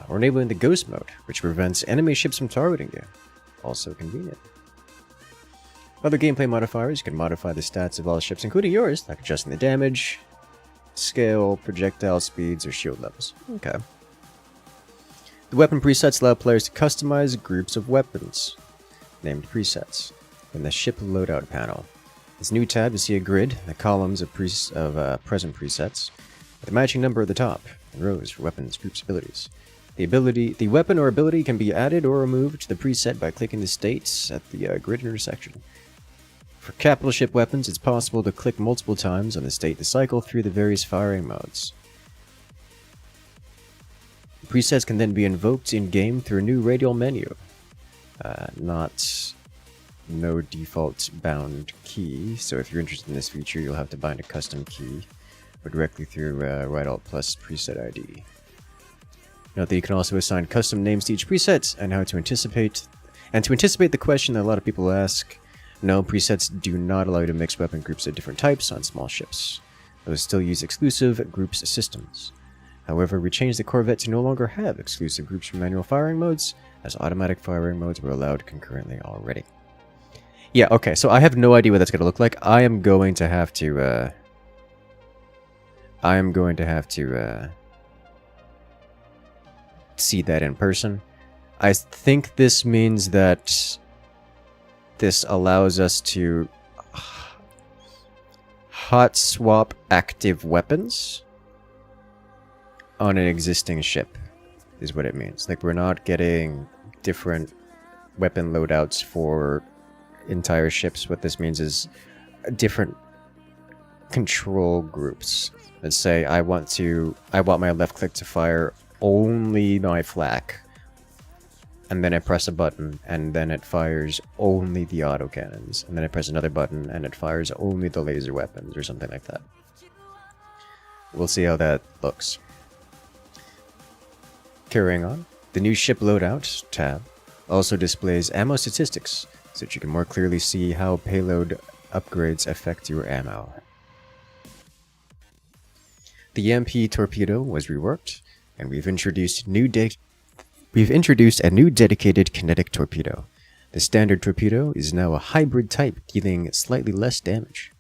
Or enabling the ghost mode, which prevents enemy ships from targeting you. Also convenient. Other gameplay modifiers can modify the stats of all ships, including yours, like adjusting the damage, scale, projectile speeds, or shield levels. Okay. The weapon presets allow players to customize groups of weapons, named presets, in the ship loadout panel. This new tab, you see a grid, the columns of present presets, with a matching number at the top, and rows for weapons, groups, abilities. The weapon or ability can be added or removed to the preset by clicking the states at the grid intersection. For capital ship weapons, it's possible to click multiple times on the state to cycle through the various firing modes. The presets can then be invoked in-game through a new radial menu. No default bound key, so if you're interested in this feature, you'll have to bind a custom key, or directly through Right Alt plus preset ID. Note that you can also assign custom names to each preset, and to anticipate the question that a lot of people ask, no, presets do not allow you to mix weapon groups of different types on small ships. Those still use exclusive groups systems. However, we changed the Corvette to no longer have exclusive groups for manual firing modes, as automatic firing modes were allowed concurrently already. Yeah, okay, so I have no idea what that's going to look like. I am going to have to see that in person. I think this means that this allows us to hot swap active weapons on an existing ship, is what it means. Like, we're not getting different weapon loadouts for entire ships. What this means is different control groups. Let's say I want my left click to fire only my flak, and then I press a button, and then it fires only the autocannons, and then I press another button, and it fires only the laser weapons, or something like that. We'll see how that looks. Carrying on, the new Ship Loadout tab also displays ammo statistics, so that you can more clearly see how payload upgrades affect your ammo. The EMP torpedo was reworked, and we've introduced a new dedicated kinetic torpedo. The standard torpedo is now a hybrid type, dealing slightly less damage.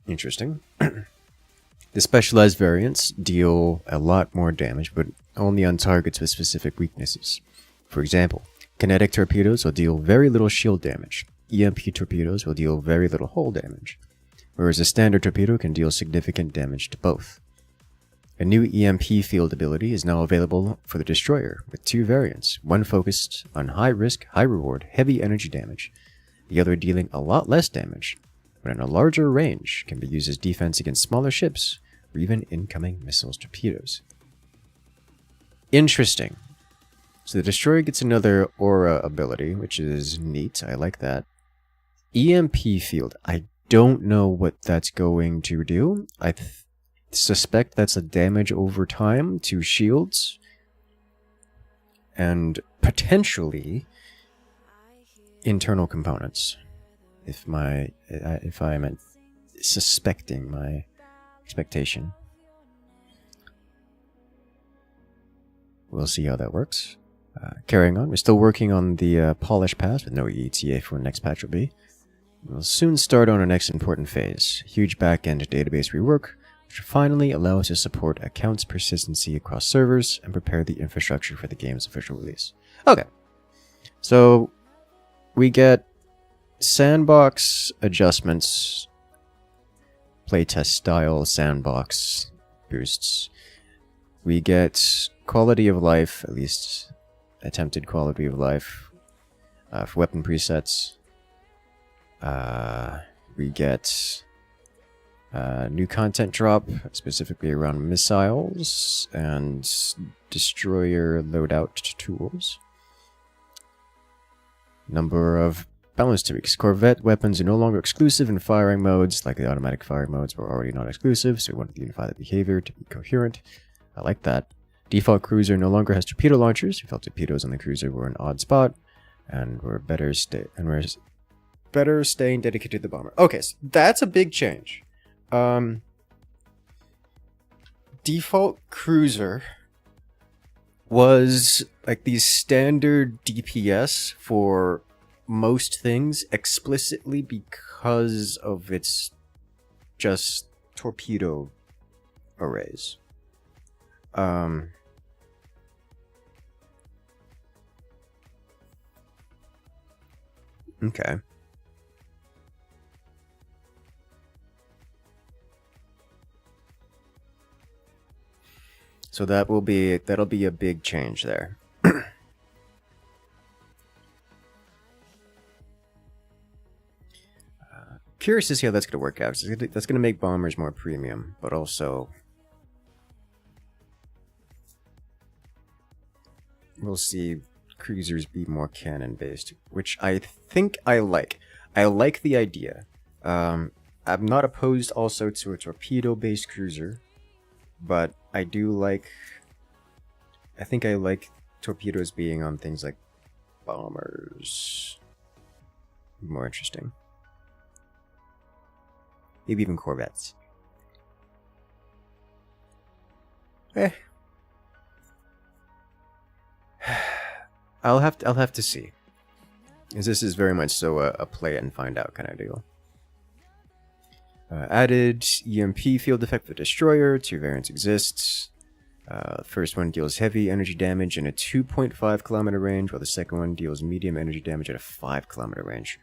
Interesting. The specialized variants deal a lot more damage, but only on targets with specific weaknesses. For example, kinetic torpedoes will deal very little shield damage. EMP torpedoes will deal very little hull damage, whereas a standard torpedo can deal significant damage to both. A new EMP field ability is now available for the destroyer, with two variants, one focused on high risk, high reward, heavy energy damage, the other dealing a lot less damage, but in a larger range, can be used as defense against smaller ships, or even incoming missiles torpedoes. Interesting. So the destroyer gets another aura ability, which is neat, I like that. EMP field, I don't know what that's going to do. suspect that's a damage over time to shields. And potentially internal components. If I'm suspecting my expectation. We'll see how that works. Carrying on, we're still working on the polish pass with no ETA for next patch will be. We'll soon start on our next important phase, huge backend database rework, which will finally allow us to support accounts persistency across servers and prepare the infrastructure for the game's official release. Okay, so we get sandbox adjustments, playtest style sandbox boosts. We get quality of life, at least attempted quality of life, for weapon presets. We get new content drop, specifically around missiles and destroyer loadout tools. Number of balance tweaks. Corvette weapons are no longer exclusive in firing modes, like the automatic firing modes were already not exclusive, so we wanted to unify the behavior to be coherent. I like that. Default cruiser no longer has torpedo launchers. We felt torpedoes on the cruiser were an odd spot, and we're better staying dedicated to the bomber. Okay, so that's a big change. Default cruiser was like the standard DPS for most things explicitly because of its just torpedo arrays. Okay. So that'll be a big change there. Curious to see how that's going to work out. That's going to make bombers more premium, but also we'll see cruisers be more cannon based, which I think I like. I like the idea. I'm not opposed also to a torpedo based cruiser, but I think I like torpedoes being on things like bombers. More interesting. Maybe even corvettes. I'll have to see, as this is very much so a play it and find out kind of deal. Added EMP field effect for destroyer. 2 variants exists. First one deals heavy energy damage in a 2.5 kilometer range, while the second one deals medium energy damage at a 5 kilometer range.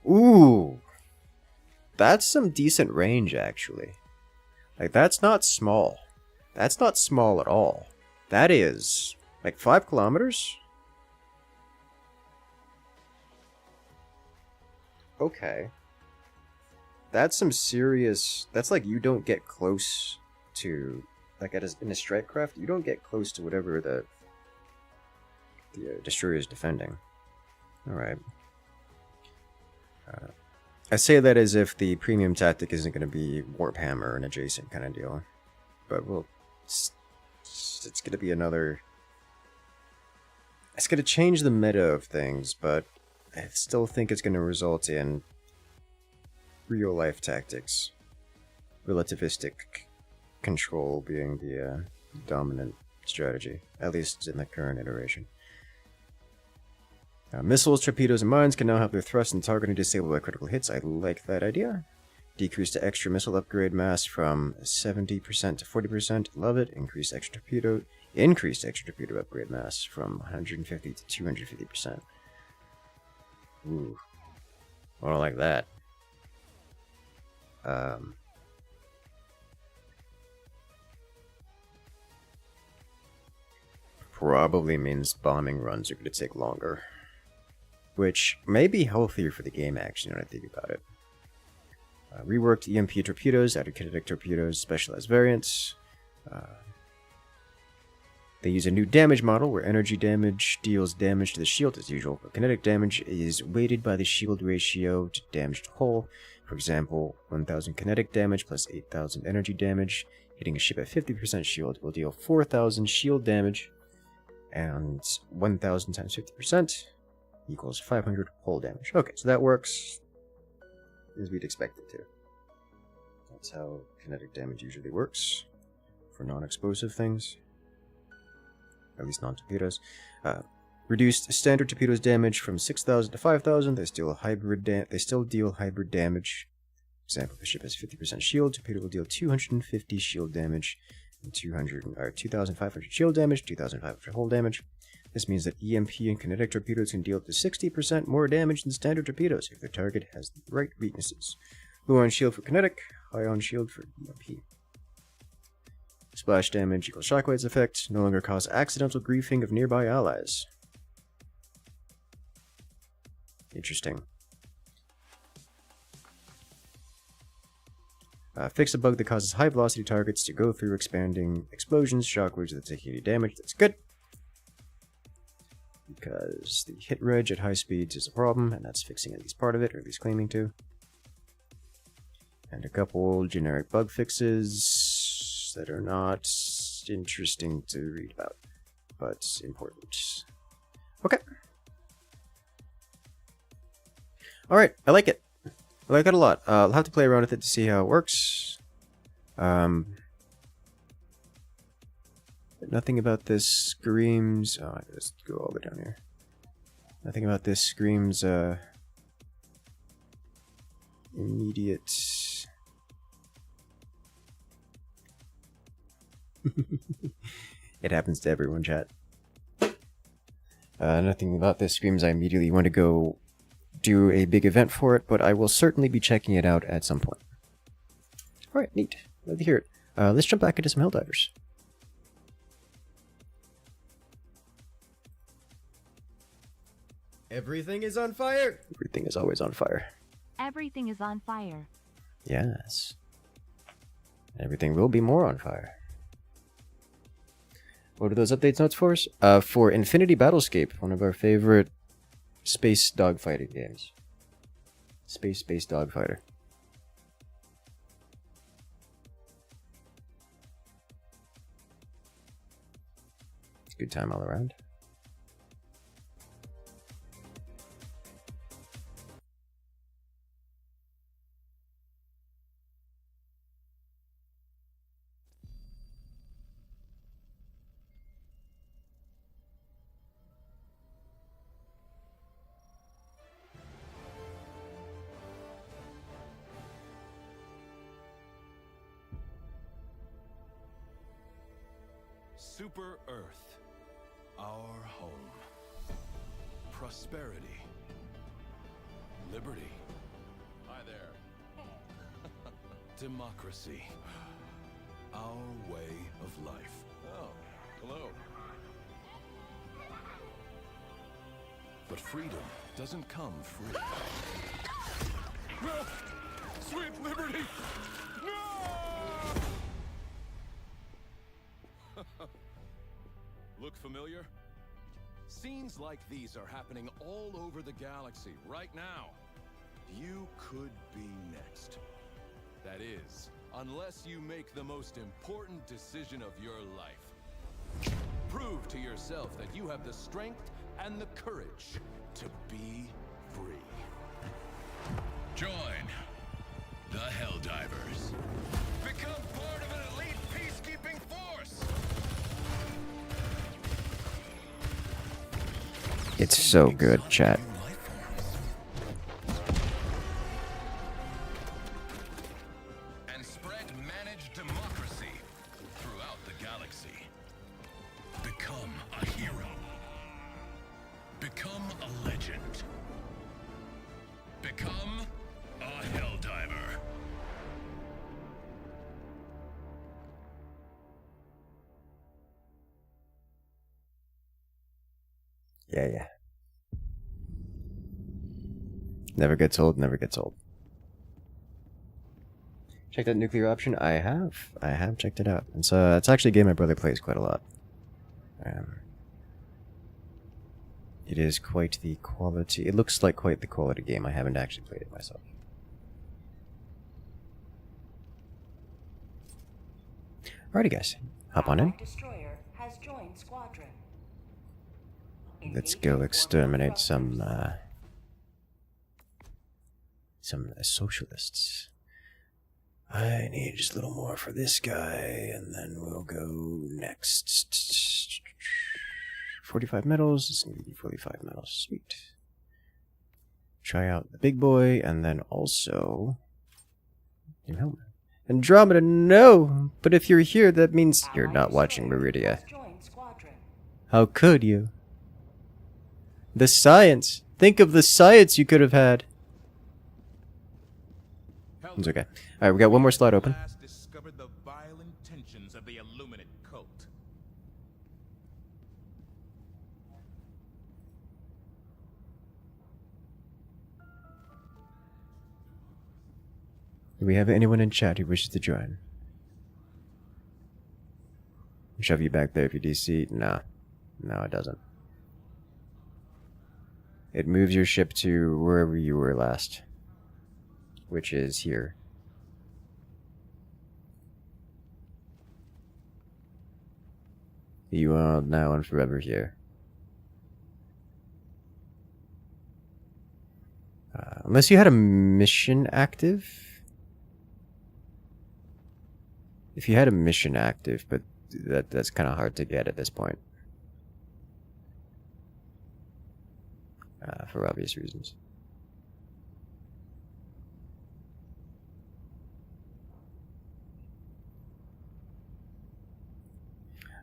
Ooh, that's some decent range actually. Like that's not small. That's not small at all. That is like 5 kilometers. Okay. That's some serious... That's like you don't get close to... Like in a strike craft, you don't get close to whatever the destroyer is defending. Alright. I say that as if the premium tactic isn't going to be Warp Hammer and adjacent kind of deal. But well, it's going to be another... It's going to change the meta of things, but I still think it's going to result in real-life tactics. Relativistic control being the dominant strategy, at least in the current iteration. Missiles, torpedoes, and mines can now have their thrust and targeting disabled by critical hits. I like that idea. Decrease the extra missile upgrade mass from 70% to 40%. Love it. Increase extra torpedo upgrade mass from 150 to 250%. Ooh. I don't like that. Probably means bombing runs are going to take longer. Which may be healthier for the game, actually, when I think about it. Reworked EMP torpedoes, added kinetic torpedoes, specialized variants. They use a new damage model where energy damage deals damage to the shield as usual, but kinetic damage is weighted by the shield ratio to damage to hull. For example, 1000 kinetic damage plus 8000 energy damage. Hitting a ship at 50% shield will deal 4000 shield damage, and 1000 times 50% equals 500 hull damage. Okay, so that works as we'd expect it to. That's how kinetic damage usually works for non-explosive things. At least non-torpedoes. Reduced standard torpedoes damage from 6000 to 5000. They still deal hybrid damage. For example, if the ship has 50% shield, torpedo will deal 250 shield damage and 2500 shield damage, 2500 hull damage. This means that EMP and kinetic torpedoes can deal up to 60% more damage than standard torpedoes if their target has the right weaknesses. Low on shield for kinetic, high on shield for EMP. Splash damage equals shockwave's effect, no longer cause accidental griefing of nearby allies. Interesting. Fix a bug that causes high velocity targets to go through expanding explosions, shockwaves that take 80 damage. That's good. Because the hit reg at high speeds is a problem, and that's fixing at least part of it, or at least claiming to. And a couple generic bug fixes that are not interesting to read about, but important. Okay. Alright, I like it. I like it a lot. I'll have to play around with it to see how it works. But nothing about this screams... Oh, let's go all the way down here. Nothing about this screams, immediate... It happens to everyone, chat. Nothing about this screams I immediately want to go do a big event for it, but I will certainly be checking it out at some point. Alright, neat. Love to hear it. Let's jump back into some Helldivers. Everything is on fire! Everything is always on fire. Everything is on fire. Yes. Everything will be more on fire. What are those updates notes for us? For Infinity Battlescape, one of our favorite space dogfighting games. Space-based dogfighter. It's a good time all around. Super Earth, our home. Prosperity. Liberty. Hi there. Democracy. Our way of life. Oh, hello. But freedom doesn't come free. No! Sweet liberty! No! Look familiar? Scenes like these are happening all over the galaxy right now. You could be next. That is, unless you make the most important decision of your life. Prove to yourself that you have the strength and the courage to be free. Join the Helldivers. Become part of an elite peacekeeping force. It's so good, chat. And spread managed democracy throughout the galaxy. Become a hero. Become a legend. Become a Helldiver. Yeah. Never gets old, never gets old. Check that nuclear option? I have checked it out. And so it's actually a game my brother plays quite a lot. It is quite the quality. It looks like quite the quality game. I haven't actually played it myself. Alrighty, guys. Hop on in. Allied destroyer has joined squadron. Let's go exterminate some socialists. I need just a little more for this guy, and then we'll go next. 45 medals. It's going to be 45 medals. Sweet. Try out the big boy, and then also new helmet. Andromeda, no! But if you're here, that means you're not watching Meridia. How could you? The science! Think of the science you could have had! It's okay. Alright, we got one more slot open. Discovered the vile intentions of the Illuminate cult. Do we have anyone in chat who wishes to join? Shove you back there if you DC? Nah. No, it doesn't. It moves your ship to wherever you were last. Which is here. You are now and forever here. Unless you had a mission active? If you had a mission active, but that's kind of hard to get at this point. For obvious reasons.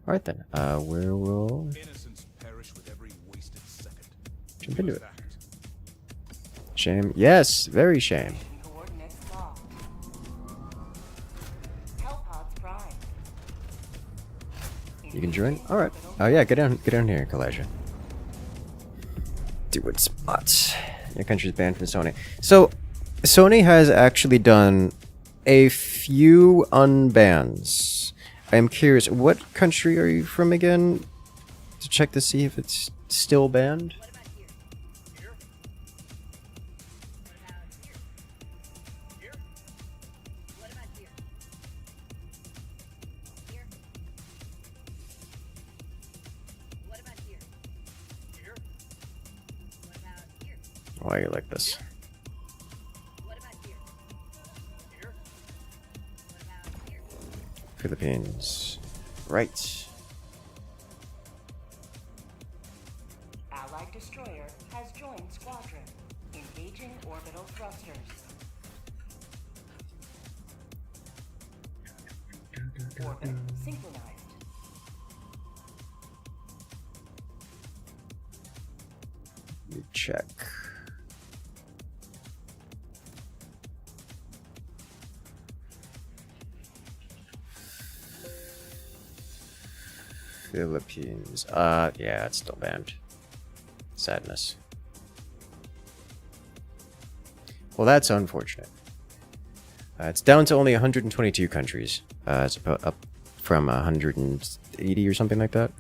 Alright then, where will... Innocents perish with every wasted second. Jump into it. Shame. Yes, very shame. Coordinates locked. Hellpods prime. You can join? Alright. Oh yeah, get down here, Kalaja. Do it spots. Your country's banned from Sony. So, Sony has actually done a few unbans. I'm curious, what country are you from again? To check to see if it's still banned? What about here? Here? What about here? Here? What about here? Here? What about here? Here? What about here? Why are you like this? What about here? Here? What about here? Philippines. Right. Allied destroyer has joined squadron. Engaging orbital thrusters. Orbit synchronized. Let me check. Philippines. Yeah, it's still banned. Sadness. Well, that's unfortunate. It's down to only 122 countries. It's up from 180 or something like that.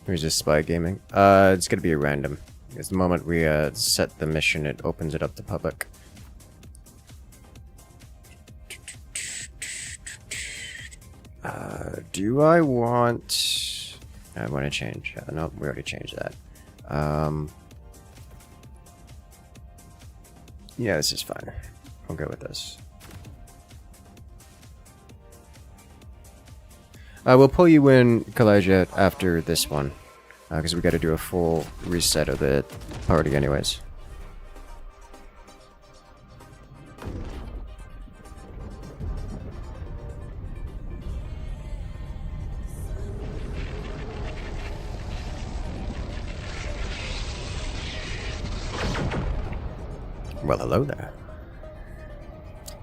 Here's just spy gaming. It's gonna be a random. Because the moment we set the mission, it opens it up to public. Do I want... I want to change. No, we already changed that. Yeah, this is fine. I'll go with this. We'll pull you in, Kalaja, after this one. Because we gotta do a full reset of the party anyways. Well, hello there.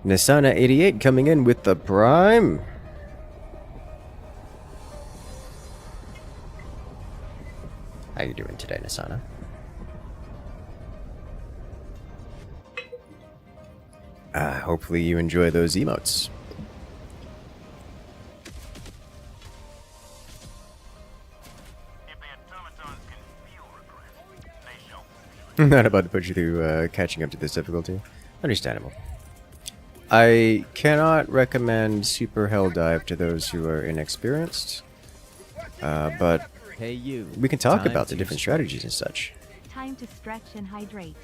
Nisana 88 coming in with the Prime. How you doing today, Nisana? Hopefully you enjoy those emotes. I'm not about to put you through catching up to this difficulty. Understandable. I cannot recommend Super Helldive to those who are inexperienced, but Hey you. we can talk Time about the to different strategies and such. Time to stretch and hydrate.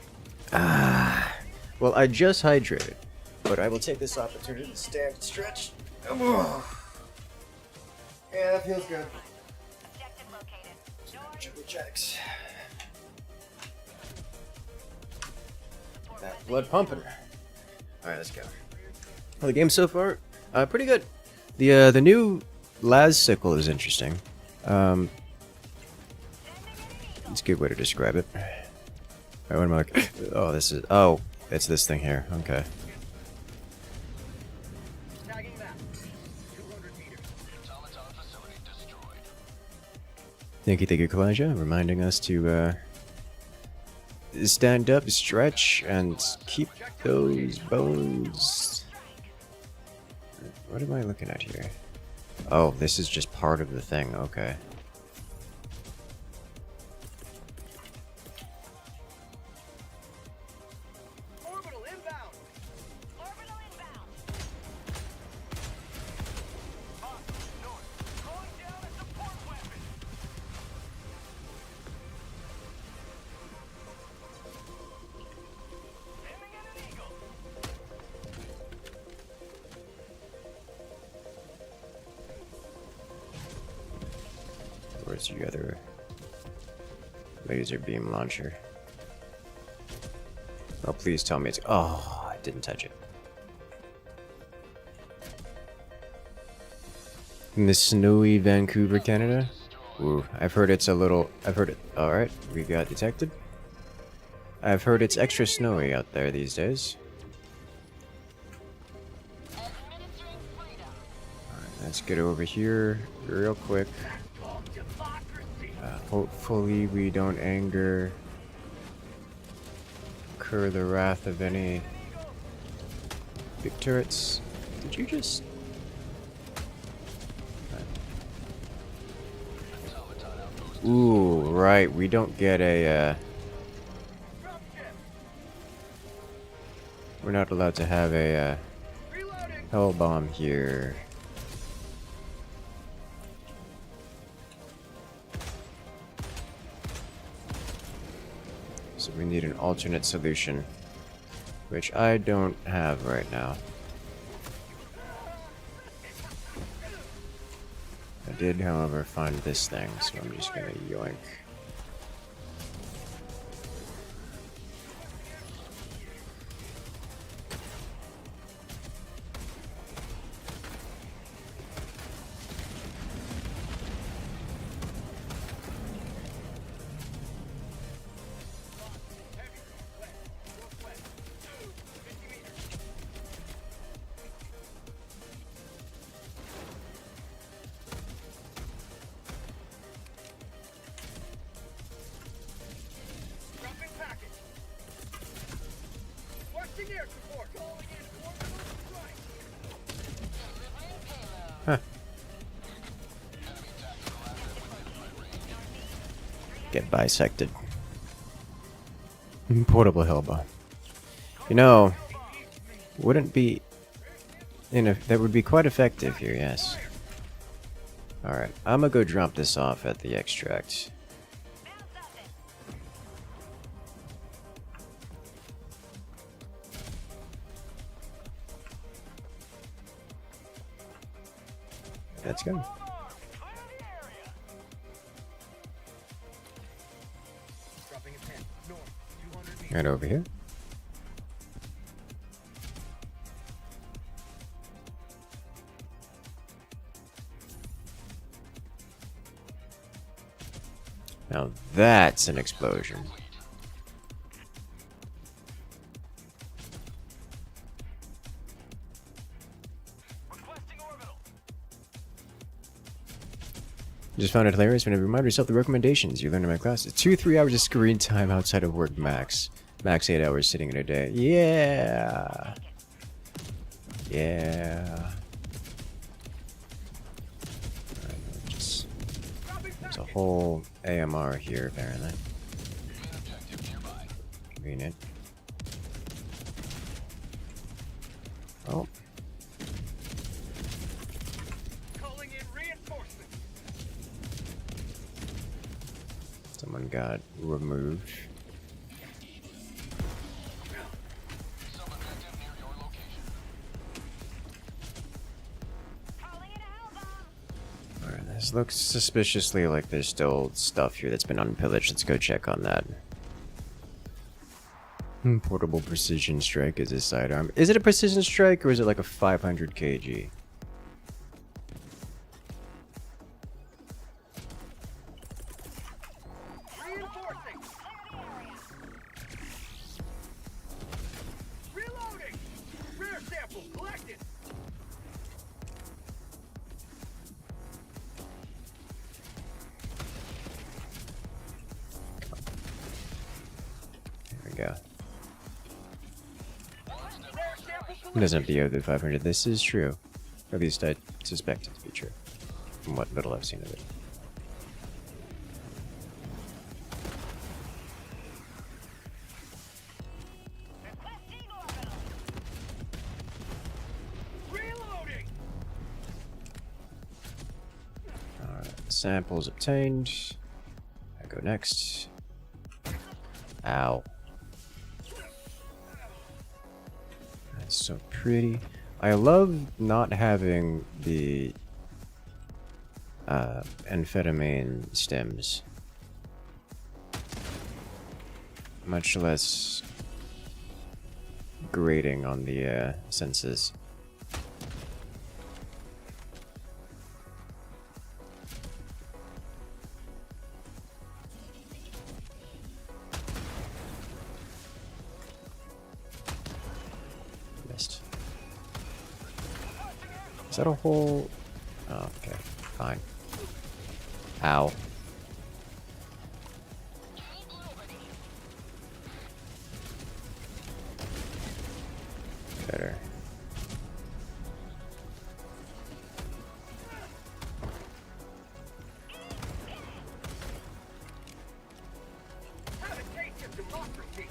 Well, I just hydrated, but I will take this opportunity to stand and stretch. Yeah, that feels good. Objective located. Triple checks. That blood pumping. Alright, let's go. Well, the game so far, pretty good. The new Las sickle is interesting. It's a good way to describe it. Alright, what am I like? Oh, this is. Oh, it's this thing here. Okay. Tagging map. 200 meters. Automaton facility destroyed. Thank you, Kalijah, reminding us to stand up, stretch, and keep those bones. What am I looking at here? Oh, this is just part of the thing. Okay. Orbital inbound. Orbital inbound. North. Calling down a support weapon. Aiming at an eagle. Where's your other laser beam launcher? Oh, please tell me it's. Oh, I didn't touch it. In the snowy Vancouver, Canada? Ooh, I've heard it's a little. I've heard it. Alright, we got detected. I've heard it's extra snowy out there these days. Administering freedom. Alright, let's get over here real quick. Hopefully we don't incur the wrath of any big turrets. Did you just... Ooh, right, we don't get a, we're not allowed to have a, hell bomb here. So we need an alternate solution, which I don't have right now. I did, however, find this thing, so I'm just gonna yoink. Dropping package. Requesting air support. Calling in orbital strike. Get bisected. Portable hellbow. You know, wouldn't be... that would be quite effective here, yes. Alright, I'm gonna go drop this off at the extract. Let's go. Dropping a 10. North. 200 meters. Right over here. Now that's an explosion. Requesting orbital. Just found it hilarious whenever you remind yourself the recommendations you learned in my class. 2-3 hours of screen time outside of work max. Max 8 hours sitting in a day. Yeah. Yeah. Alright, just... There's a whole AMR here, apparently. Convenient. Oh. Calling in reinforcements. Someone got removed. Sub-objective near your location. Calling in a hellbomb. Alright, this looks suspiciously like there's still stuff here that's been unpillaged. Let's go check on that. Portable precision strike is a sidearm. Is it a precision strike or is it like a 500 kg? Reinforcing. Reloading. Rare sample collected. There we go. Rare sample It doesn't have to go to 500. This is true. At least I suspect it to be true. From what little I've seen of it. Requesting orbital. Reloading. Alright, samples obtained. I go next. Ow. That's so pretty. I love not having the amphetamine stems. Much less grating on the senses. Missed. Is that a hole? Oh, okay, fine. Ow. Better. Have a taste of democracy.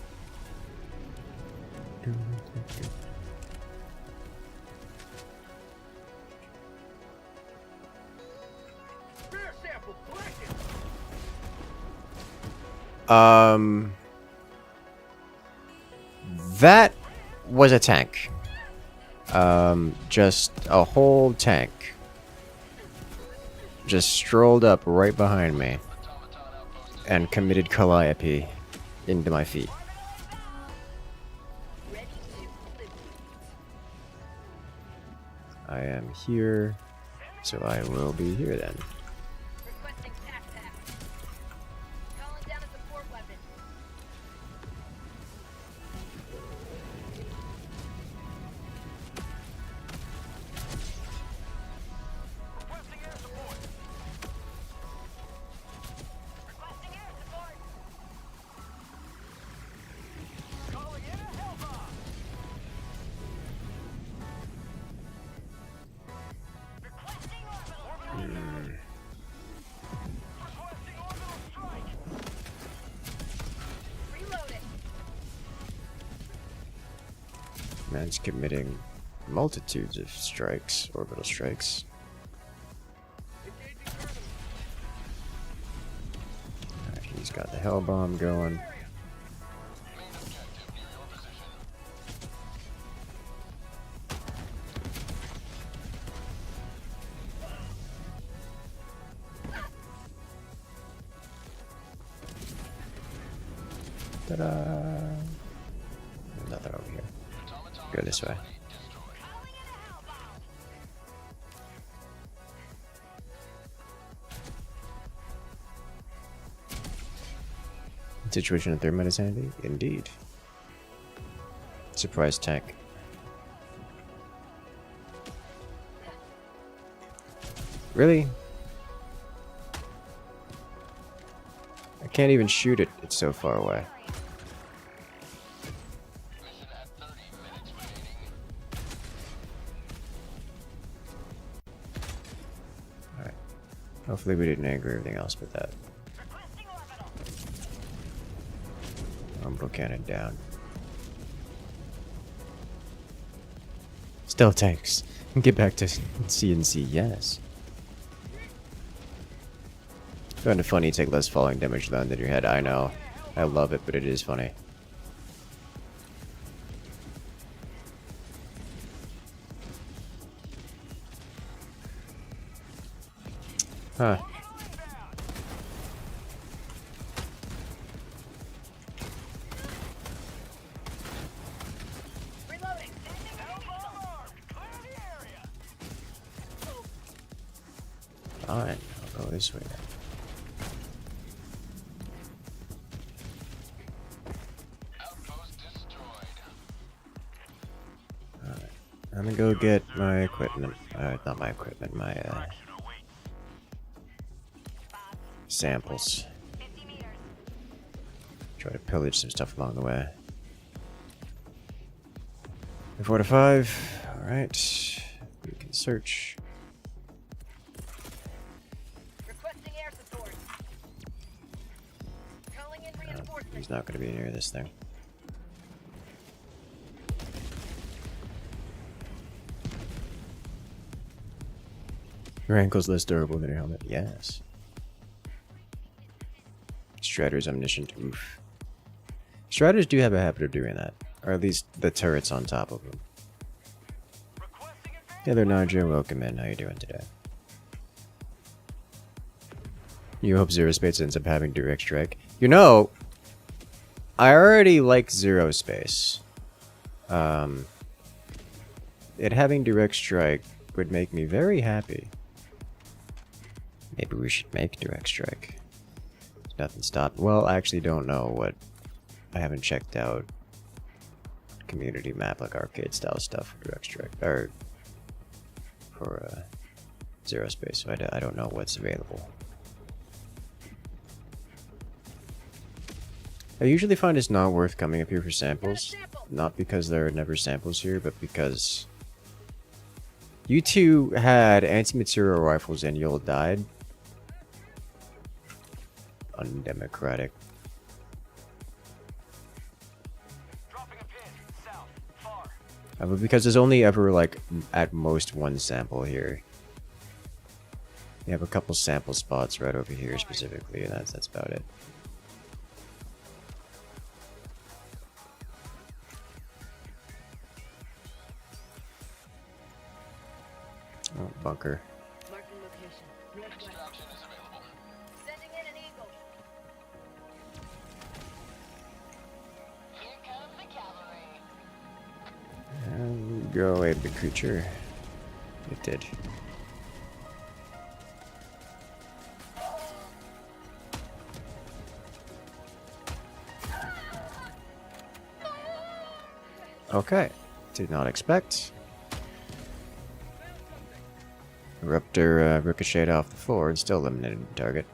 Rare sample collected. That was a tank. Just a whole tank. Just strolled up right behind me and committed calliope into my feet. Ready to liberate. I am here, so I will be here then. Requesting tac. Calling down a support weapon. Requesting air support. Requesting air support. Calling in a hellbomb. Requesting orbital. Requesting orbital strike. Reloading. Man's committing multitudes of strikes, orbital strikes. Engaging terminal. Alright, he's got the hell bomb going. Main objective near your position. Ta-da! There's nothing over here. Go this way. Situation at 3 minutes handy? Indeed. Surprise tank. Really? I can't even shoot it, it's so far away. Mission at 30 minutes remaining. Alright. Hopefully we didn't anger everything else but that. Requesting orbital. Rumble cannon down. Stealth tanks. Get back to CNC, yes. Kind of funny, take less falling damage than your head. I know. I love it, but it is funny. Huh. Reloading. Clear the area. Fine, I'll go this way now. Outpost destroyed. Alright, I'm gonna go get my equipment. Not my equipment, my samples. 50 meters. Try to pillage some stuff along the way. 4 to 5. Alright. We can search. Requesting air support. Calling in reinforcements. He's not going to be near this thing. Your ankle's less durable than your helmet. Yes. Strider's omniscient. Oof. Striders do have a habit of doing that. Or at least the turrets on top of them. Yeah, they're Naja. Welcome in. How you doing today? You hope Zero Space ends up having direct strike. You know, I already like Zero Space. It having direct strike would make me very happy. Maybe we should make direct strike. Nothing stopped. Well, I actually don't know what. I haven't checked out community map like arcade style stuff for direct strike or for Zero Space, so I don't know what's available. I usually find it's not worth coming up here for samples, not because there are never samples here, but because you two had anti-material rifles and you all died. Undemocratic. Dropping a pin. South. Far. But because there's only ever like at most one sample here. You have a couple sample spots right over here specifically, and that's about it. Oh, bunker. Marking location. Northwest. Extraction is available. Sending in an eagle. Here comes the cavalry. And go away, big creature. It did. Okay. Did not expect. Raptor ricocheted off the floor and still eliminated the target.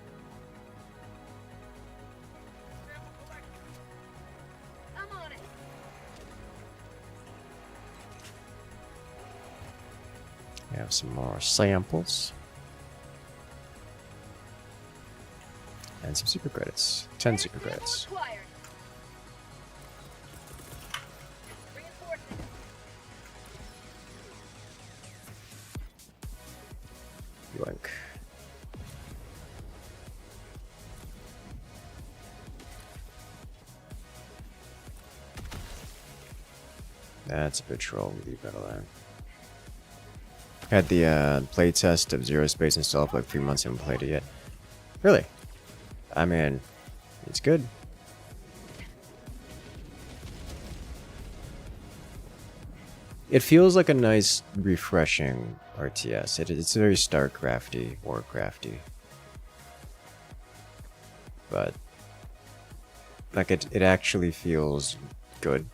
I'm on it. We have some more samples. And some super credits. 10 super credits. Acquired. Reinforcements. Yoink. That's a patrol with you, Battlepass. Had the playtest of Zero Space installed for like 3 months and haven't played it yet. Really? I mean, it's good. It feels like a nice, refreshing RTS. It's very StarCrafty, Warcrafty. But like it actually feels good.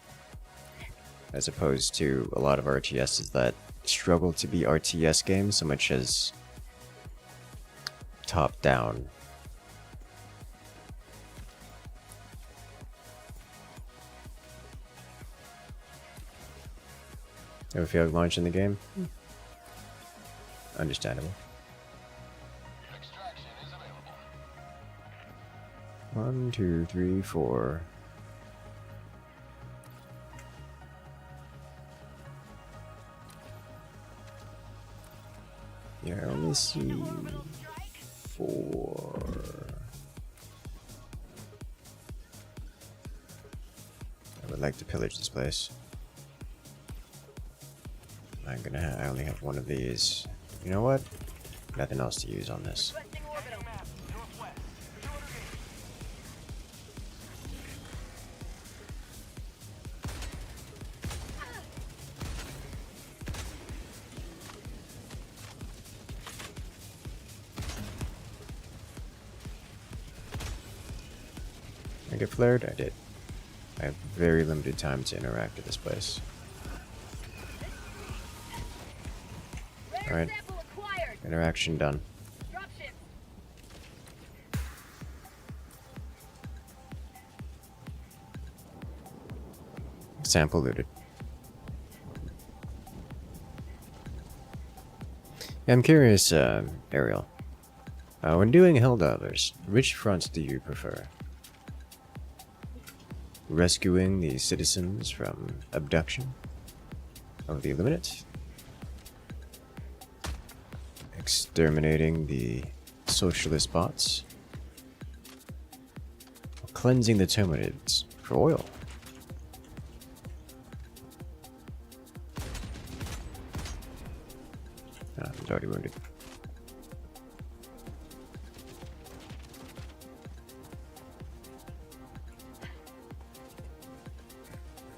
As opposed to a lot of RTSs that struggle to be RTS games so much as top down. Ever feel like launching the game? Understandable. Extraction is available. 1, 2, 3, 4. Fancy 4. I would like to pillage this place. I only have one of these. You know what? Nothing else to use on this. Requesting orbital. Northwest. 200 meters. I get flared? I did. I have very limited time to interact with this place. Rare Alright. sample acquired. Interaction done. Dropship. Sample looted. Yeah, I'm curious, Ariel. When doing Helldivers, which fronts do you prefer? Rescuing the citizens from abduction of the Illuminate? Exterminating the socialist bots? Or cleansing the termitids for oil? Ah, he's already wounded.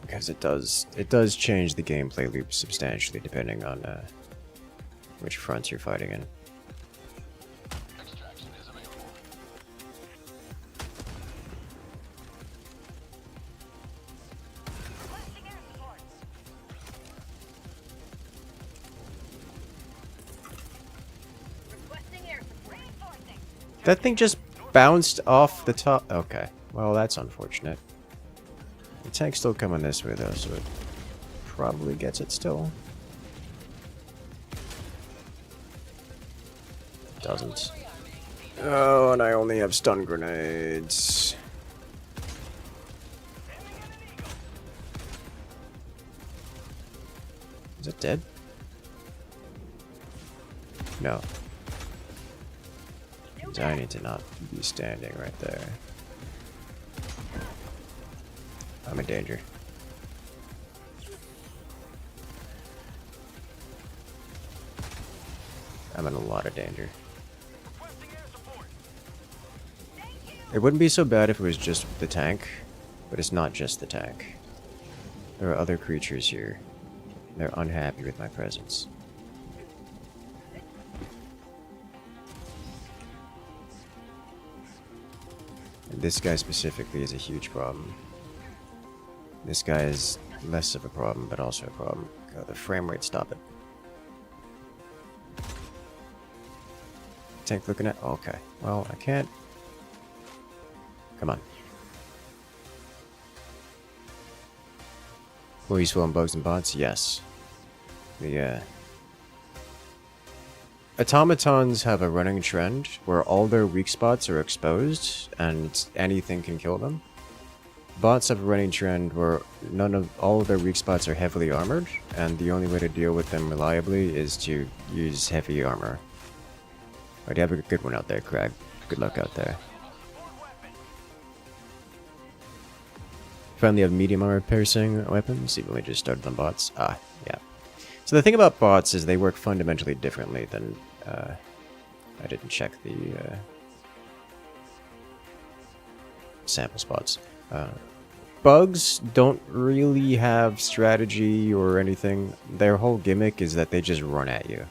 Because it does change the gameplay loop substantially depending on which fronts you're fighting in. Extraction is available. Requesting air support. Requesting air support. Reinforcing. That thing just bounced off the top. Okay, well that's unfortunate. The tank's still coming this way though, so it probably gets it still. Doesn't. Oh, and I only have stun grenades. Is it dead? No. I need to not be standing right there. I'm in danger. I'm in a lot of danger. Requesting air support. It wouldn't be so bad if it was just the tank, but it's not just the tank. There are other creatures here. They're unhappy with my presence. And this guy specifically is a huge problem. This guy is less of a problem, but also a problem. God, the frame rate, stop it. Tank looking at. Okay. Well, I can't. Come on. Will you swell on bugs and bots? Yes. The automatons have a running trend where all their weak spots are exposed and anything can kill them. Bots have a running trend where all of their weak spots are heavily armored, and the only way to deal with them reliably is to use heavy armor. Alright, you have a good one out there, Craig. Good luck out there. Finally have medium armor piercing weapons, even though we just started on bots. Ah, yeah. So the thing about bots is they work fundamentally differently than... I didn't check the sample spots. Bugs don't really have strategy or anything. Their whole gimmick is that they just run at you.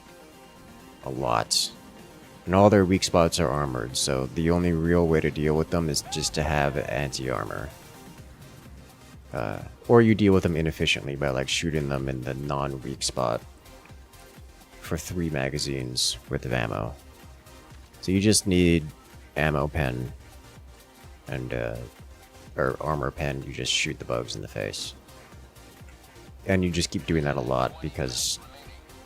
A lot. And all their weak spots are armored, so the only real way to deal with them is just to have anti-armor. Or you deal with them inefficiently by like shooting them in the non-weak spot for 3 magazines worth of ammo. So you just need ammo pen and or armor pen. You just shoot the bugs in the face, and you just keep doing that a lot because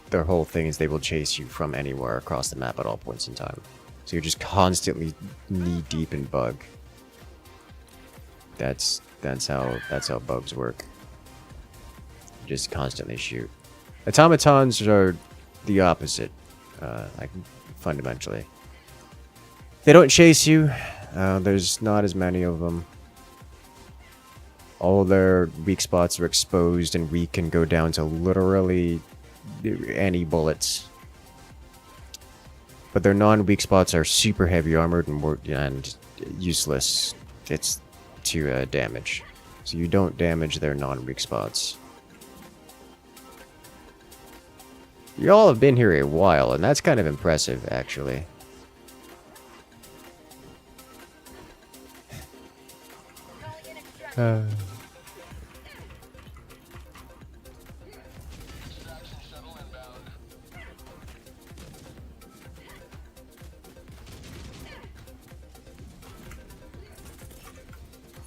their whole thing is they will chase you from anywhere across the map at all points in time. So you're just constantly knee deep in bug. That's how bugs work. You just constantly shoot. Automatons are the opposite. Like, fundamentally. They don't chase you. There's not as many of them. All their weak spots are exposed, and we can go down to literally any bullets. But their non-weak spots are super heavy armored and useless. It's to damage. So you don't damage their non-weak spots. You all have been here a while, and that's kind of impressive, actually.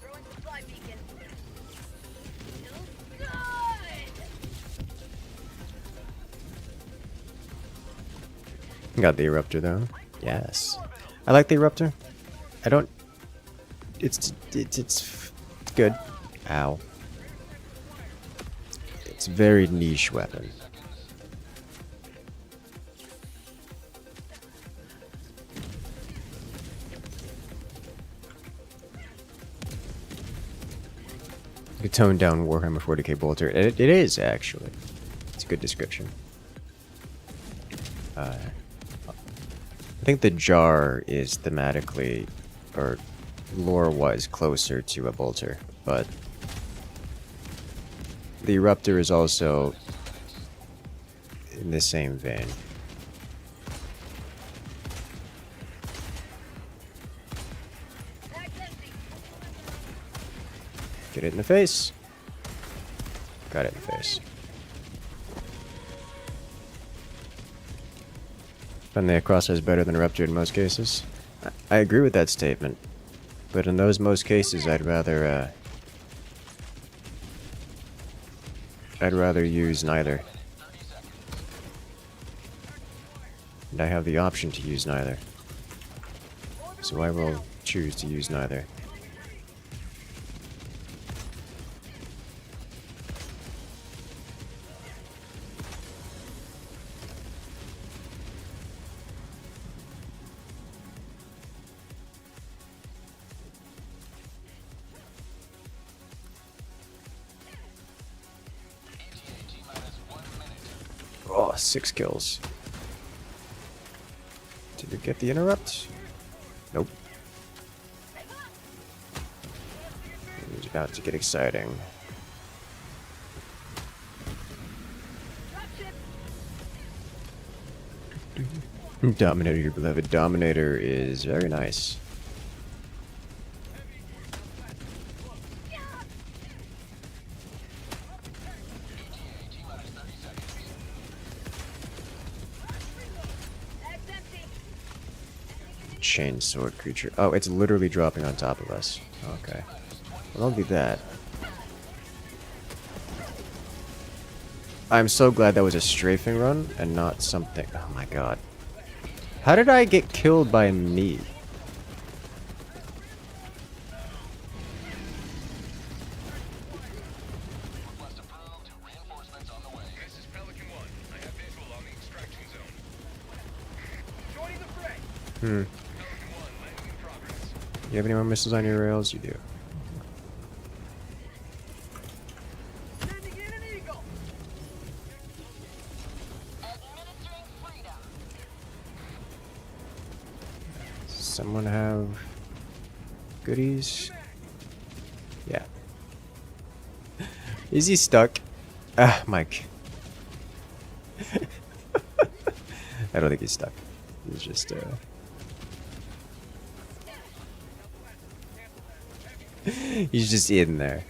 Throwing supply beacon. Good. Got the eruptor though. Yes, I like the eruptor. I don't. It's good. Ow. It's a very niche weapon. A toned down Warhammer 40k bolter. It is actually. It's a good description. I think the jar is thematically, or lore-wise, closer to a bolter, but the eruptor is also in the same vein. Get it in the face. Got it in the face. And the crosshair is better than Eruptor in most cases. I agree with that statement, but in those most cases, I'd rather use neither. And I have the option to use neither, so I will choose to use neither. Oh, 6 kills. Did we get the interrupt? Nope. It's about to get exciting. Dominator, your beloved Dominator, is very nice. Chainsword creature. Oh, it's literally dropping on top of us. Okay. Well, I'll do that. I'm so glad that was a strafing run and not something. Oh my god. How did I get killed by me? You have any more missiles on your rails? You do. Someone have goodies? Yeah. Is he stuck? Ah, Mike. I don't think he's stuck. He's just he's just in there.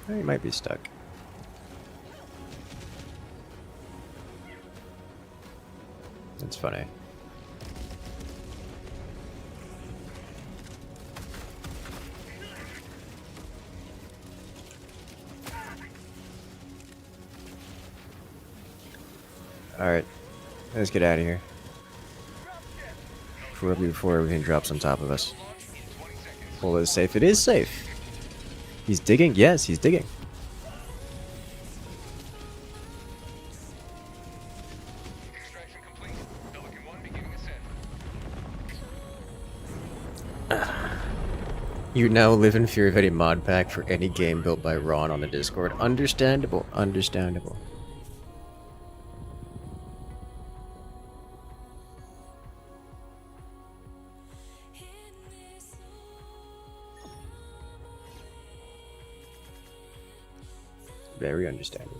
Oh, he might be stuck. That's funny. Alright, let's get out of here. Before everything drops on top of us. Well, it's safe. It is safe. He's digging? Yes, he's digging. Extraction complete. Pelican 1 beginning ascent. You now live in fear of any mod pack for any game built by Ron on the Discord. Understandable. Understandable. Very understandable.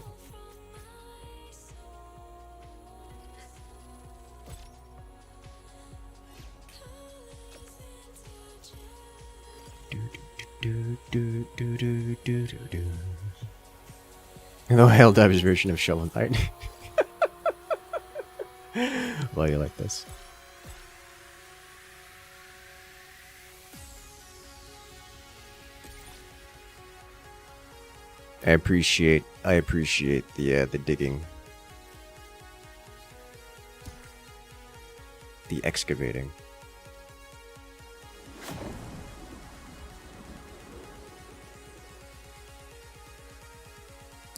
The Helldivers version of Shovel Knight. Why you like this? I appreciate the digging. The excavating.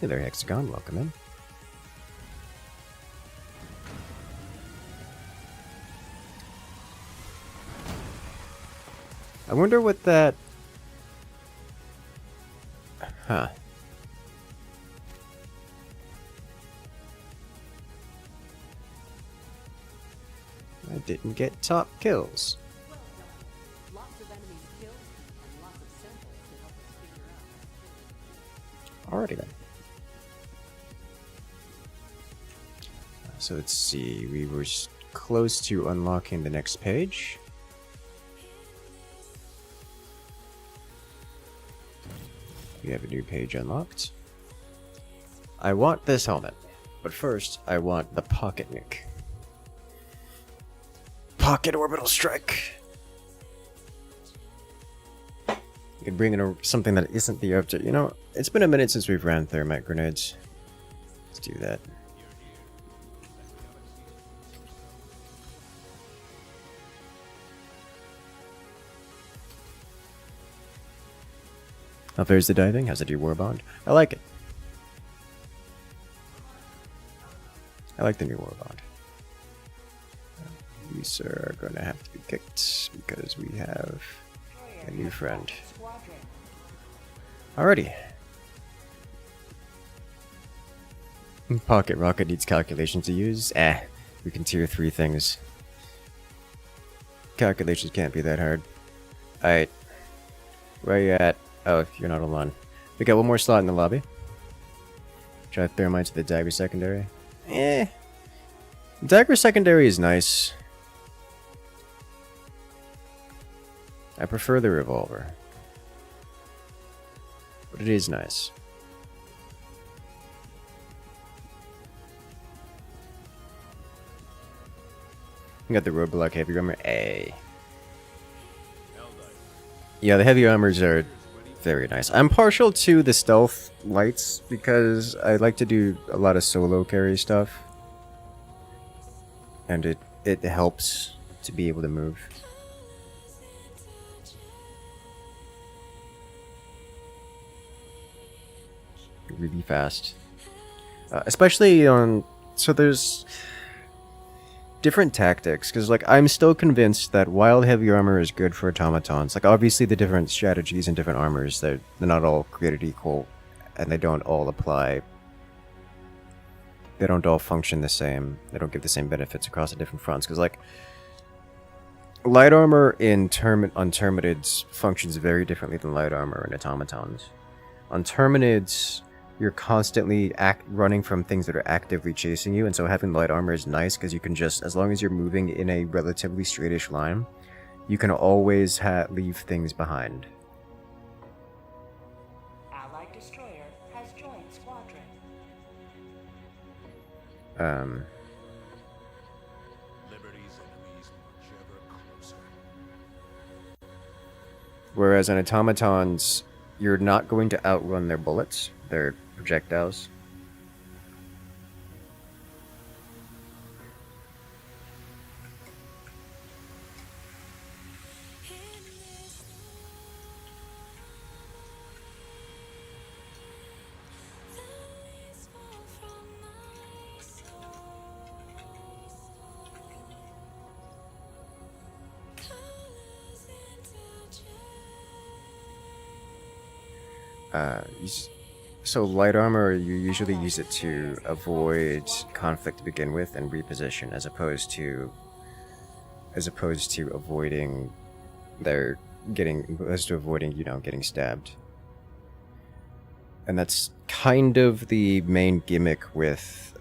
Hey there, Hexagon, welcome in. I wonder what that... Huh. I didn't get top kills. Well done. Lots of enemies killed and lots of samples to help us figure out how to kill. Alrighty then. So let's see, we were close to unlocking the next page. We have a new page unlocked. I want this helmet, but first I want the pocket nuke. Pocket orbital strike! You can bring in something that isn't the object. You know, it's been a minute since we've ran thermite grenades. Let's do that. How fares the diving? How's it do Warbond? I like it. I like the new Warbond. We, sir, are going to have to be kicked because we have a new friend. Alrighty. Pocket rocket needs calculations to use. We can tier 3 things. Calculations can't be that hard. Alright. Where you at? Oh, you're not alone. We got one more slot in the lobby. Try thermite to the dagger secondary. Dagger secondary is nice. I prefer the revolver. But it is nice. We got the roadblock heavy armor. Yeah, the heavy armors are very nice. I'm partial to the stealth lights because I like to do a lot of solo carry stuff. And it helps to be able to move. Really fast. Especially on... So there's different tactics, because like I'm still convinced that while heavy armor is good for automatons, like obviously the different strategies and different armors, they're not all created equal, and they don't all apply. They don't all function the same. They don't give the same benefits across the different fronts, because like light armor in on Terminids functions very differently than light armor in automatons. On Terminids, you're constantly running from things that are actively chasing you, and so having light armor is nice because you can just, as long as you're moving in a relatively straightish line, you can always leave things behind. Allied destroyer has joined squadron. Liberty's enemies march ever closer. Whereas on automatons, you're not going to outrun their bullets, their projectiles. So light armor, you usually use it to avoid conflict to begin with and reposition, as opposed to avoiding getting stabbed. And that's kind of the main gimmick with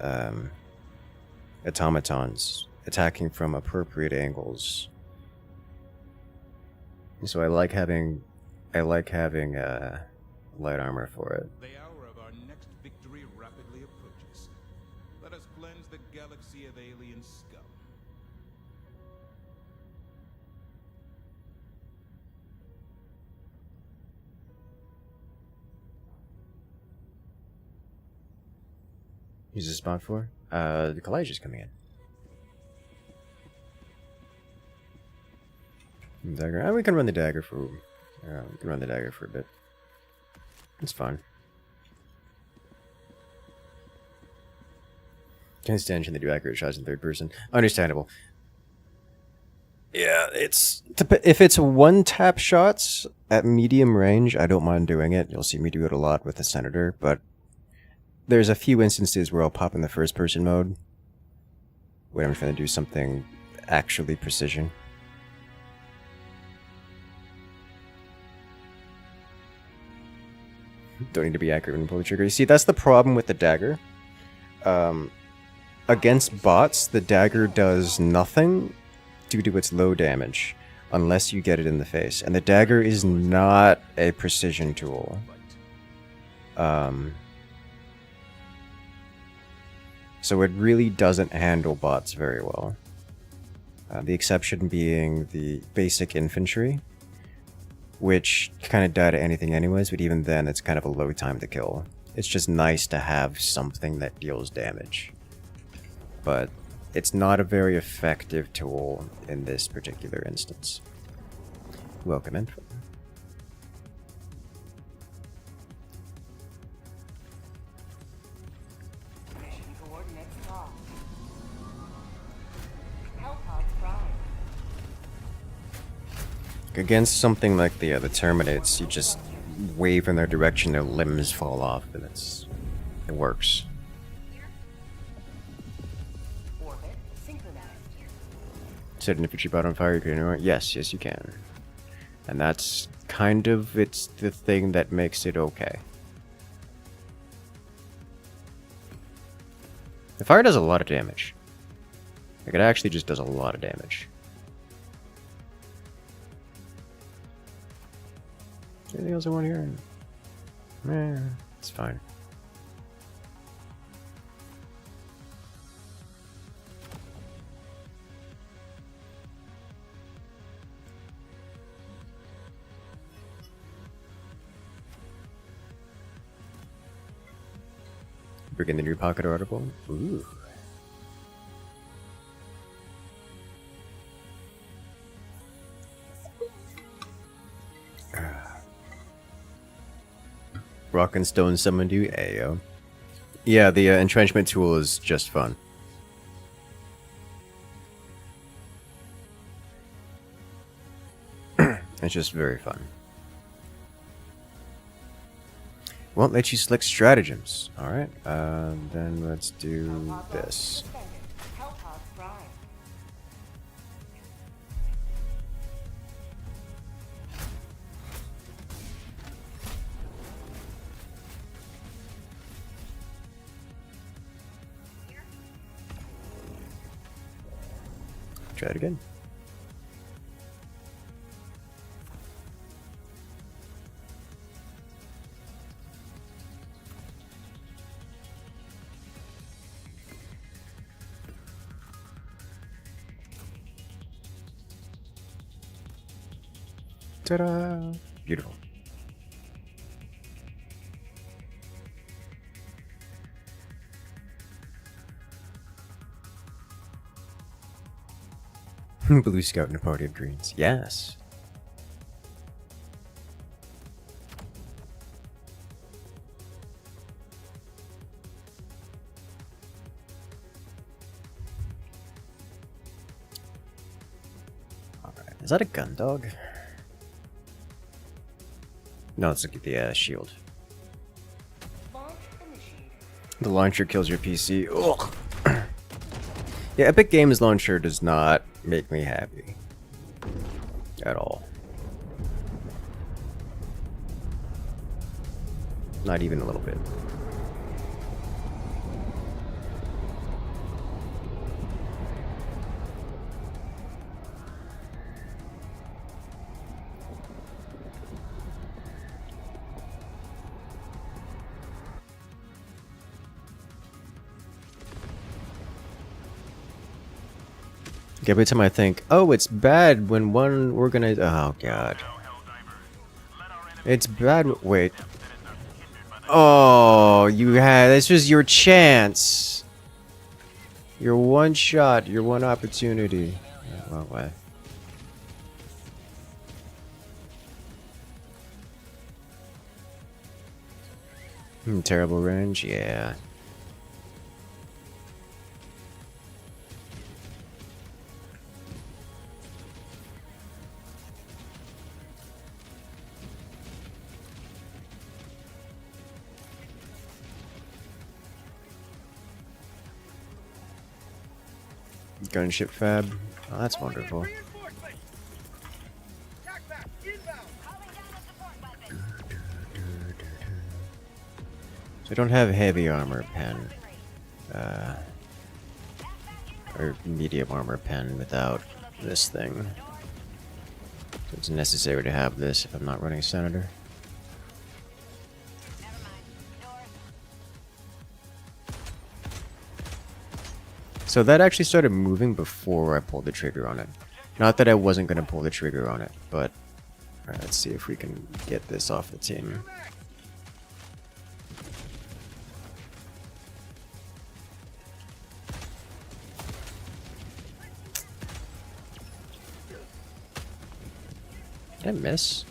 automatons, attacking from appropriate angles. So I like having light armor for it. The hour of our next victory rapidly approaches. Let us cleanse the galaxy of alien scum. Use a spot for? The Kalijah's coming in. Dagger. We can run the dagger for. We can run the dagger for a bit. It's fine. Can't stand when they do accurate shots in third person. Understandable. Yeah, if it's one tap shots at medium range, I don't mind doing it. You'll see me do it a lot with the Senator, but there's a few instances where I'll pop in the first person mode when I'm trying to do something actually precision. Don't need to be accurate when you pull the trigger. You see, that's the problem with the dagger. Against bots, the dagger does nothing due to its low damage, unless you get it in the face. And the dagger is not a precision tool. So it really doesn't handle bots very well. The exception being the basic infantry, which kind of die to anything anyways, but even then it's kind of a low time to kill. It's just nice to have something that deals damage. But it's not a very effective tool in this particular instance. Welcome in. Mission coordinates locked. Hellpod prime. Against something like the Terminates, you just wave in their direction, their limbs fall off, and it works. Orbit synchronized. Set an infantry bot on fire, you can ignore it? Yes, you can. And that's kind of the thing that makes it okay. The fire does a lot of damage. Like, it actually just does a lot of damage. Anything else I want here? It's fine. Bring in the new pocket article. Ooh. Rock and Stone summoned you? Ayo. Yeah, the entrenchment tool is just fun. It's just very fun. Won't let you select stratagems. Alright, then let's do this. Hellpod prime. Try it again. Ta-da! Beautiful. Blue Scout in a party of greens. Yes. Alright. Is that a gun dog? No, it's the shield. The launcher kills your PC. Ugh. Yeah, Epic Games Launcher does not make me happy. At all. Not even a little bit. Every time I think, oh, it's bad when one organized. Oh, God. It's bad. Wait. Oh, you had. This was your chance. Your one shot. Your one opportunity. Yeah, well, what? Terrible range? Yeah. Gunship fab. Oh, that's wonderful. So I don't have heavy armor pen. Or medium armor pen without this thing. So it's necessary to have this if I'm not running Senator. So that actually started moving before I pulled the trigger on it. Not that I wasn't going to pull the trigger on it, but alright, let's see if we can get this off the team. Did I miss?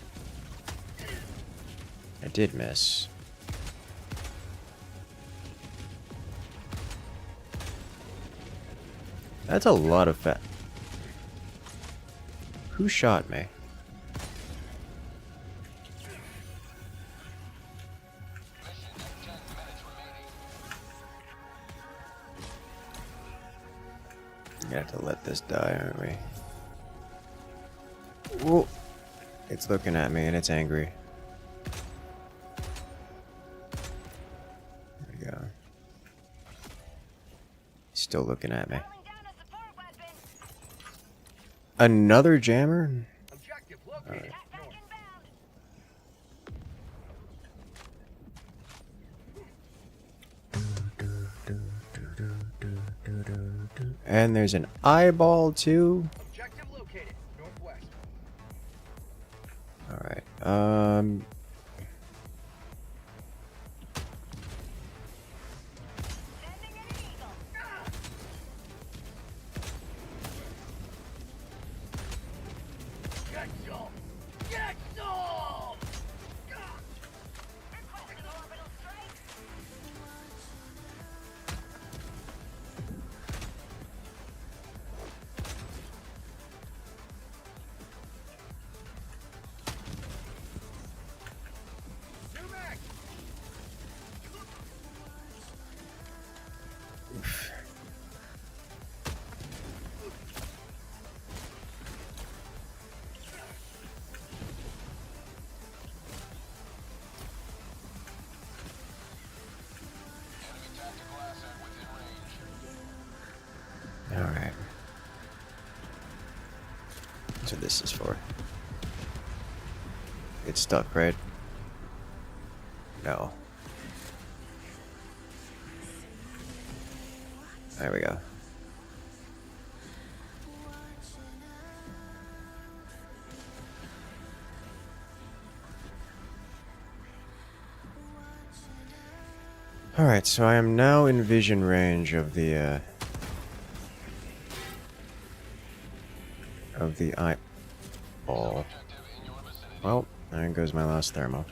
I did miss. That's a lot of fat. Who shot me? We have to let this die, aren't we? Whoa. It's looking at me and it's angry. There we go. Still looking at me. Another jammer? Alright. And there's an eyeball too. Alright, alright. That's what this is for. It's stuck, right? No. There we go. Alright, so I am now in vision range of the eyeball. Well, there goes my last thermal.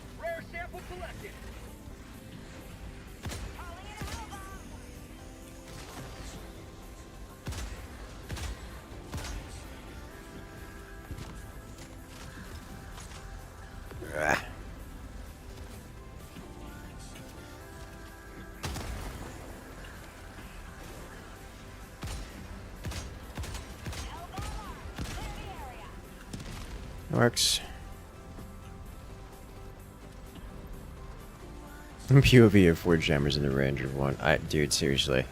Works. POV of 4 jammers in the range of 1. Dude, seriously.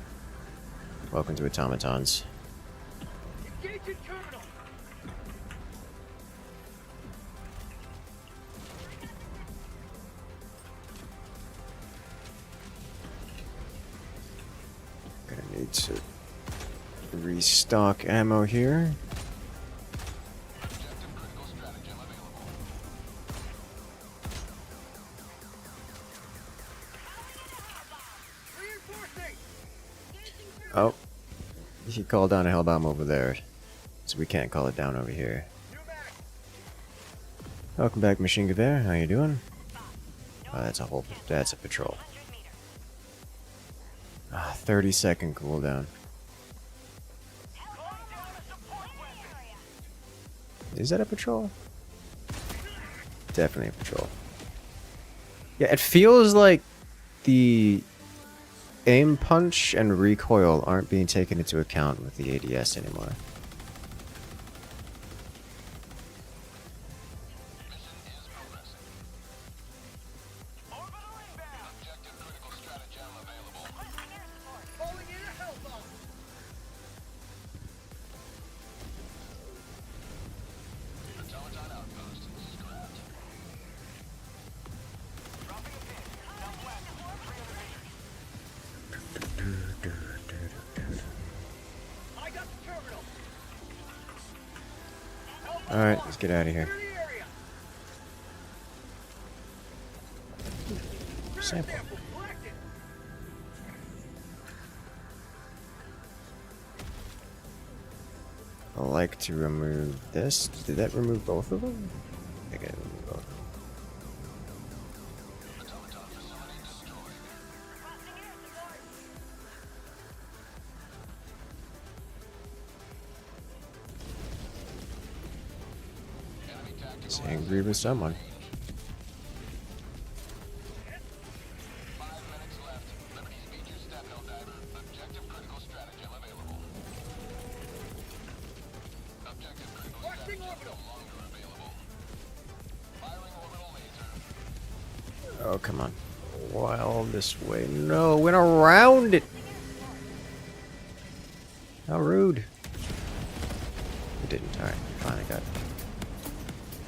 Welcome to automatons. Engaging terminal. Gonna need to restock ammo here. Reinforcing. Oh. He called down a hell bomb over there. So we can't call it down over here. Pneumatic. Welcome back, Machine Gewehr. How you doing? Oh, that's a patrol. 30-second cooldown. Is that a patrol? Definitely a patrol. Yeah, it feels like the aim punch and recoil aren't being taken into account with the ADS anymore. Calling in a hell bomb. I got the terminal. Alright, let's get out of here. Clear the area. Sample. Sample collected. I like to remove this. Did that remove both of them? I think I removed both. He's angry with someone. Watching orbital. Oh, come on. Well, this way. No, went around it. How rude. We didn't. Alright, finally got it.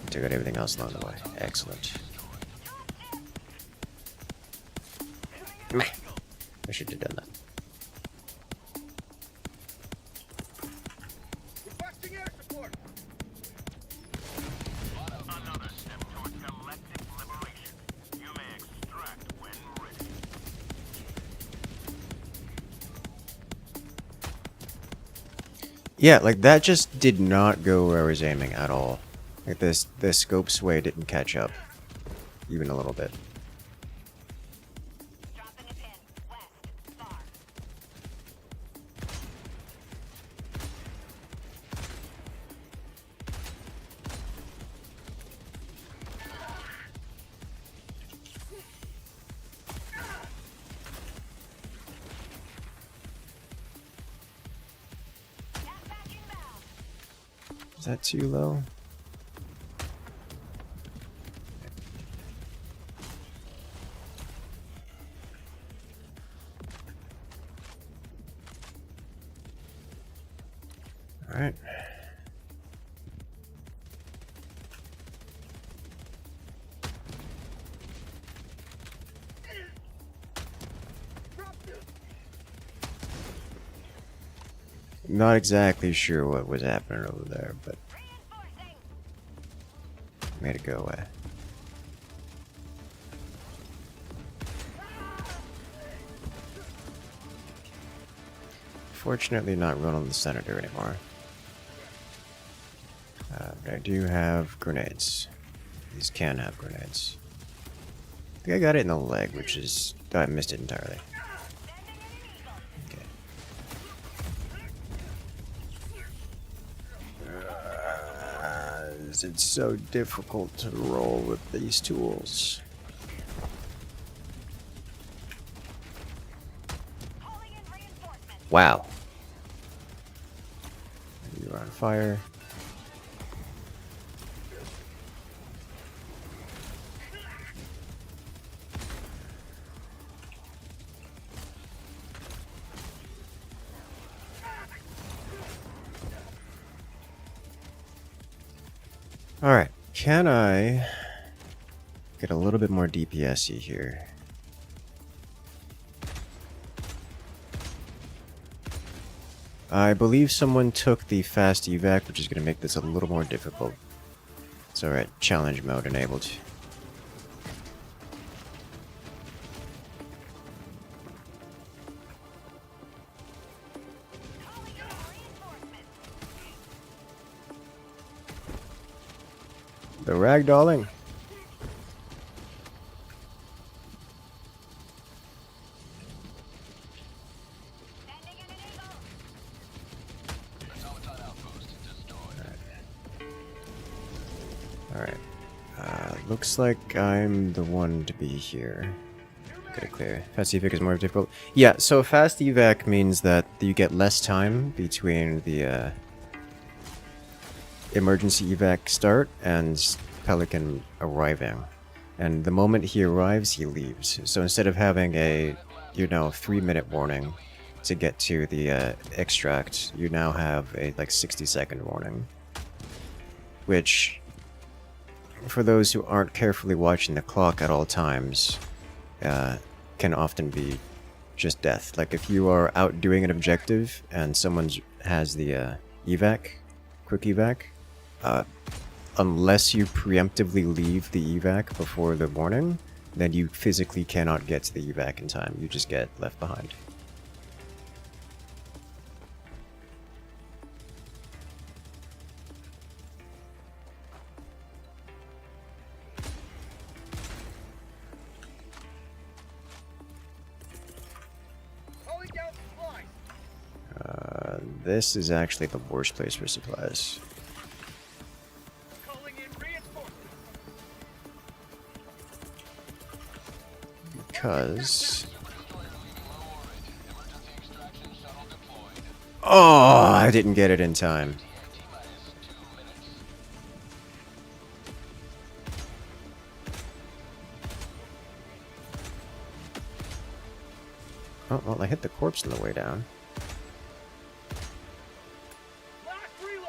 Took out everything else along the way. Excellent. Meh. I should have done that. Requesting air support. Another step toward collective liberation. You may extract when ready. Yeah, like that just did not go where I was aiming at all. Like this scope sway didn't catch up. Even a little bit. Dropping a pin. West. Far. Is that too low? Alright. Not exactly sure what was happening over there, but made it go away. Fortunately, not running the Senator anymore. But I do have grenades. These can have grenades. I think I got it in the leg, which is... I missed it entirely. Okay. It's so difficult to roll with these tools. Wow. You're on fire. Alright, can I get a little bit more DPS-y here? I believe someone took the fast evac, which is going to make this a little more difficult. It's alright, challenge mode enabled. The ragdolling. Alright. Looks like I'm the one to be here. Get it clear. Fast evac is more difficult. Yeah, so fast evac means that you get less time between the emergency evac start and Pelican arriving. And the moment he arrives, he leaves. So instead of having a, 3-minute warning to get to the extract, you now have a 60-second warning. Which, for those who aren't carefully watching the clock at all times, can often be just death. Like if you are out doing an objective and someone has the quick evac, unless you preemptively leave the evac before the warning, then you physically cannot get to the evac in time. You just get left behind. Calling down supplies. This is actually the worst place for supplies. Calling in reinforcements. Because... Oh, I didn't get it in time. Oh, well, I hit the corpse on the way down. Last reload.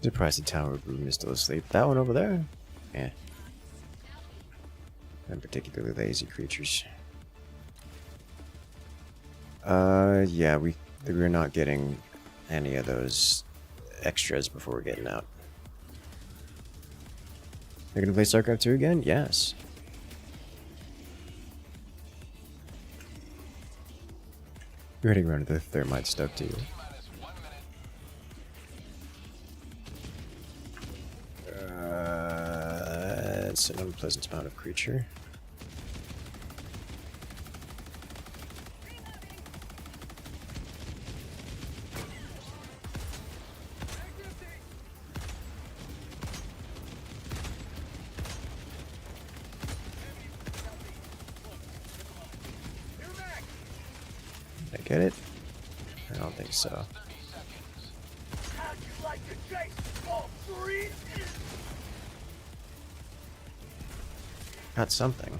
Surprised the tower room is still asleep. That one over there? Yeah. And particularly lazy creatures. Yeah, we're not getting any of those extras before we're getting out. They're gonna play StarCraft 2 again? Yes. We're heading around to the thermite stuff too. It's an unpleasant amount of creature. Did I get it? I don't think so. How'd you like to chase all three? Got something.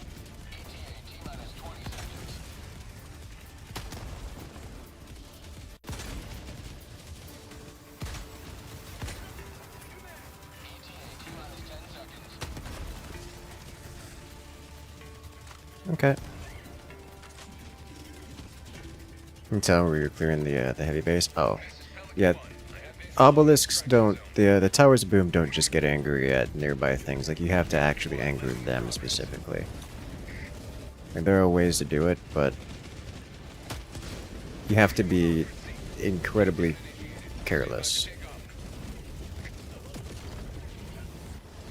Okay. You can tell where you're clearing the heavy base. Oh, yeah. Obelisks don't, the towers of boom don't just get angry at nearby things. Like, you have to actually anger them specifically. Like, there are ways to do it, but you have to be incredibly careless.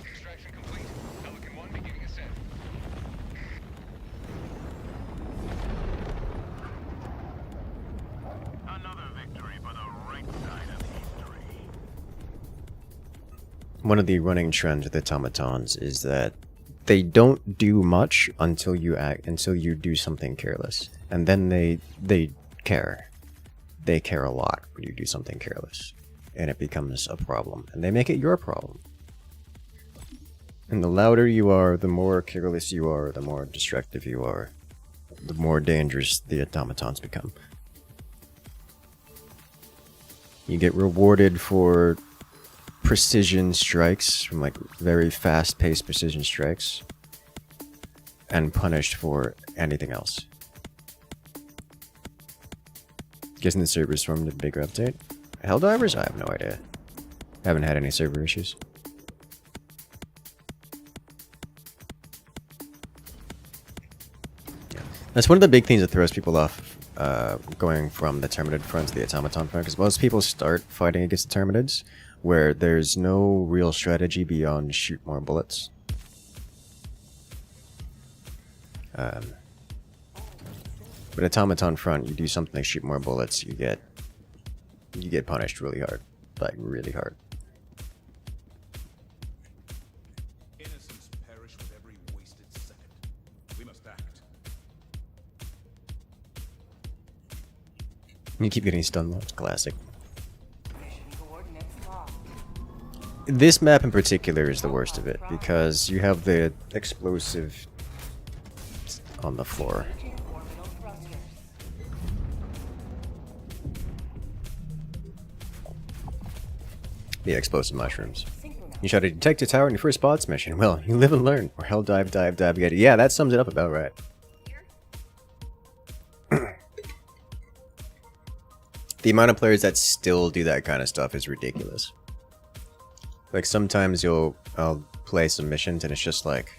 Extraction complete. Pelican 1 beginning ascent. Another victory for the right side of history. One of the running trends with automatons is that they don't do much until you do something careless, and then they care. They care a lot when you do something careless. and it becomes a problem, and they make it your problem. And the louder you are, the more careless you are, the more destructive you are, the more dangerous the automatons become. You get rewarded for precision strikes, from like very fast-paced precision strikes, and punished for anything else. Guessing the servers formed a bigger update. Helldivers? I have no idea. Haven't had any server issues. Yeah. That's one of the big things that throws people off going from the Terminid front to the automaton front, because most people start fighting against the Terminids where there's no real strategy beyond shoot more bullets. But automaton front, you do something like shoot more bullets, you get punished really hard, like really hard. Innocents perish with every wasted second. We must act. You keep getting stun locked, classic. This map in particular is the worst of it, because you have the explosive on the floor. The explosive mushrooms. You shot a detective tower in your first bots mission. Well, you live and learn. Or hell dive, get it. Yeah, that sums it up about right. The amount of players that still do that kind of stuff is ridiculous. Like, sometimes I'll play some missions and it's just like,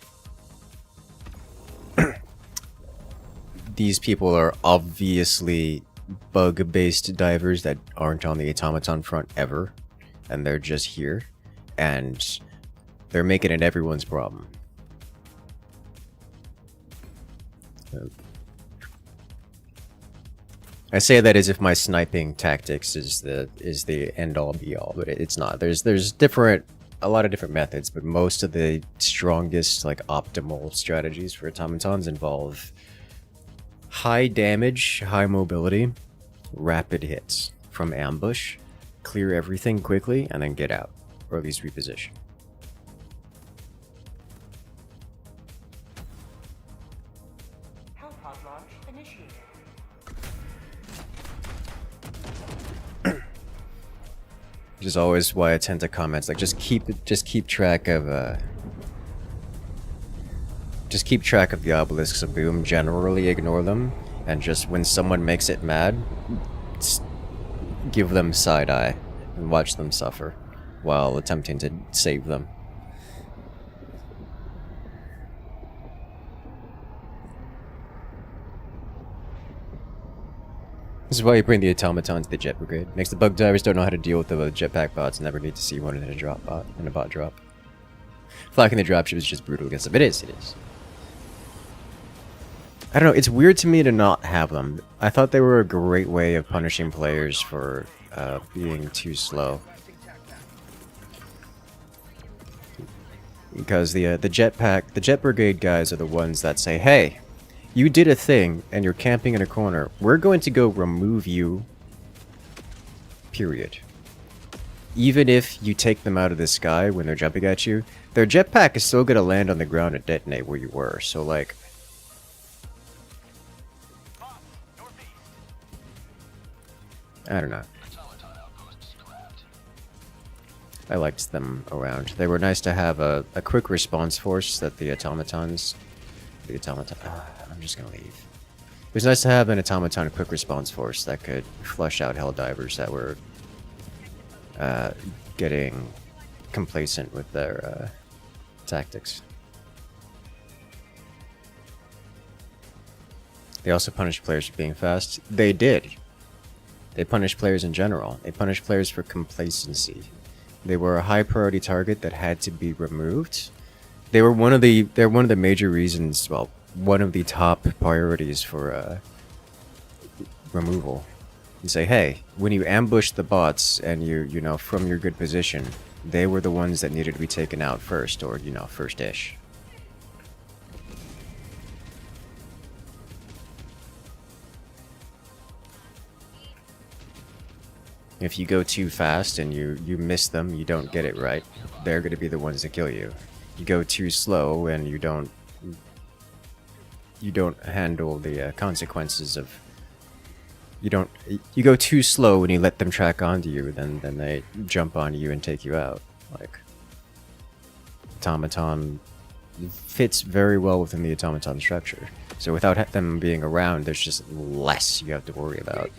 these people are obviously bug-based divers that aren't on the automaton front ever, and they're just here, and they're making it everyone's problem. I say that as if my sniping tactics is the end all be all, but it's not. There's a lot of different methods, but most of the strongest, like, optimal strategies for automatons involve high damage, high mobility, rapid hits from ambush, clear everything quickly, and then get out, or at least reposition. Which is always why I tend to comment, like, just keep track of the obelisks of boom, generally ignore them, and just when someone makes it mad, give them side eye and watch them suffer while attempting to save them. This is why you bring the automaton to the jet brigade. Makes the bug divers don't know how to deal with the jetpack bots and never need to see one in a bot drop. Flacking the dropship is just brutal against them. It is. I don't know, it's weird to me to not have them. I thought they were a great way of punishing players for being too slow. Because the jet brigade guys are the ones that say, hey, you did a thing and you're camping in a corner. We're going to go remove you. Period. Even if you take them out of the sky when they're jumping at you, their jetpack is still going to land on the ground and detonate where you were. So, like, I don't know. I liked them around. They were nice to have a quick response force that the automatons... I'm just gonna leave. It was nice to have an automaton quick response force that could flush out Helldivers that were getting complacent with their tactics. They also punished players for being fast. They did. They punished players in general. They punished players for complacency. They were a high priority target that had to be removed. They're one of the major reasons, well, one of the top priorities for removal. You say, hey, when you ambush the bots and you know, from your good position, they were the ones that needed to be taken out first, or, you know, first-ish. If you go too fast and you miss them, you don't get it right, they're going to be the ones that kill you. You go too slow and you don't handle the consequences of you go too slow when you let them track onto you, then they jump on you and take you out. Like, automaton fits very well within the automaton structure. So without them being around, there's just less you have to worry about.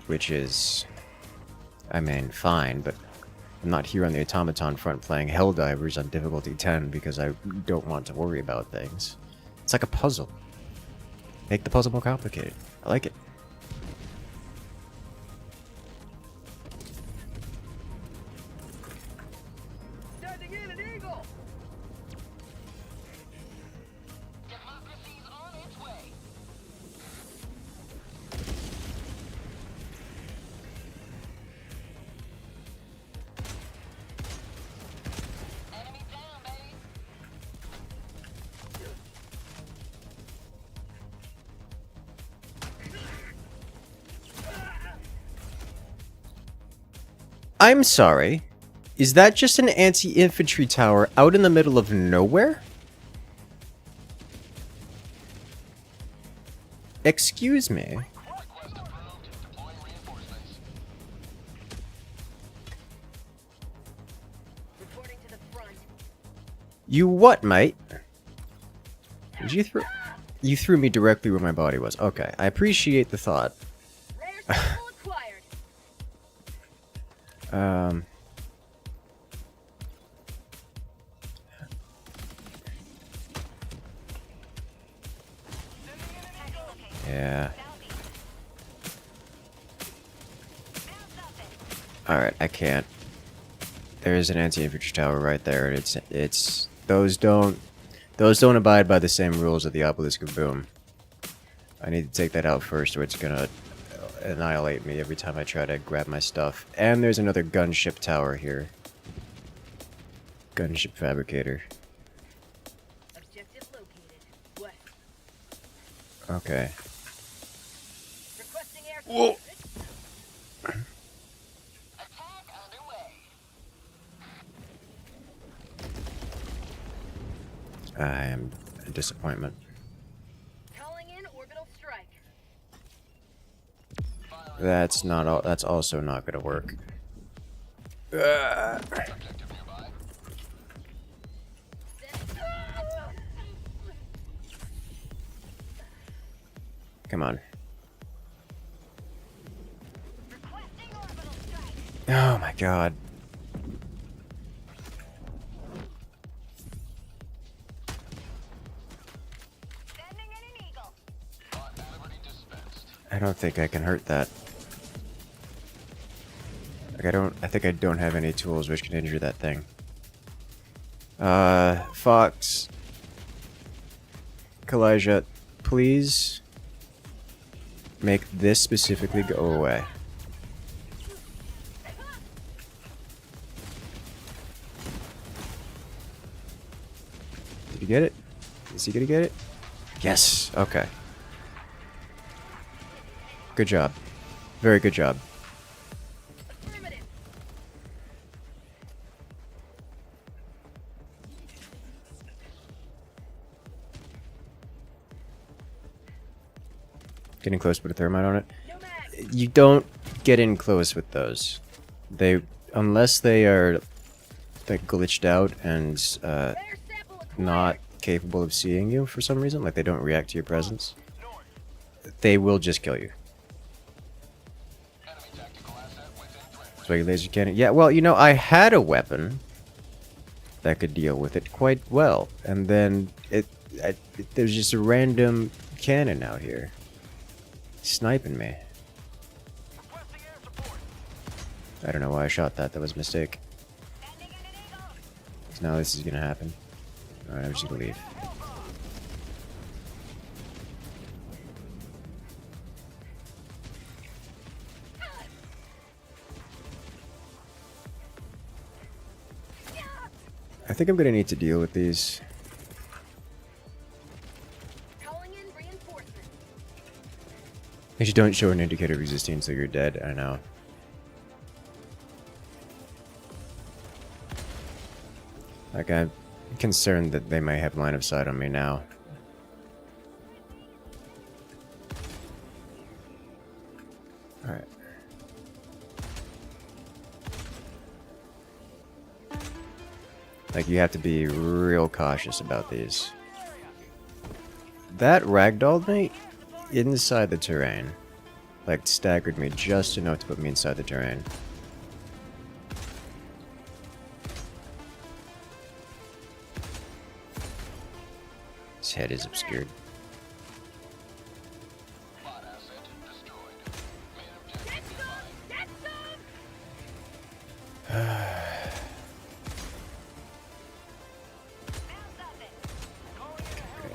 Which is, I mean, fine, but I'm not here on the automaton front playing Helldivers on difficulty 10 because I don't want to worry about things. It's like a puzzle. Make the puzzle more complicated. I like it. Sending in an eagle. Democracy's on its way. Enemy down, baby. I'm sorry. Is that just an anti-infantry tower out in the middle of nowhere? Excuse me. Request approved. Deploying reinforcements. Reporting to the front. You what, mate? Did you threw me directly where my body was. Okay, I appreciate the thought. Rare sample acquired. Yeah. Alright, I can't. There's an anti-infantry tower right there, and it's those don't abide by the same rules of the Obelisk of Boom. I need to take that out first, or it's gonna annihilate me every time I try to grab my stuff. And there's another gunship tower here. Gunship fabricator. Objective located. West. Okay. Requesting air Whoa. Attack underway. I am a disappointment. Calling in orbital strike. That's not all. That's also not gonna work. Objective nearby. Come on. Requesting orbital strike. Oh my god. Sending in an eagle. Liberty dispensed. I don't think I can hurt that. Like I think I don't have any tools which can injure that thing. Fox. Kalijah, please make this specifically go away. Did you get it? Is he gonna get it? Yes. Okay. Good job. Very good job. Affirmative. Getting close to put a thermite on it. No mag. You don't get in close with those. Unless they are like glitched out and Rare sample acquired. not capable of seeing you for some reason, like they don't react to your presence, they will just kill you. Enemy tactical asset within threat. So your laser cannon. Yeah, well, you know, I had a weapon that could deal with it quite well, and then there's just a random cannon out here sniping me. Requesting air support. I don't know why I shot that. That was a mistake. Sending in an eagle. So now this is gonna happen. Alright, I'm just gonna leave. I think I'm gonna need to deal with these. Calling in reinforcements. If you don't show an indicator of resisting until you're dead, I know. Like, I'm concerned that they may have line of sight on me now. Alright. Like, you have to be real cautious about these. That ragdolled me inside the terrain. Like, staggered me just enough to put me inside the terrain. His head is obscured.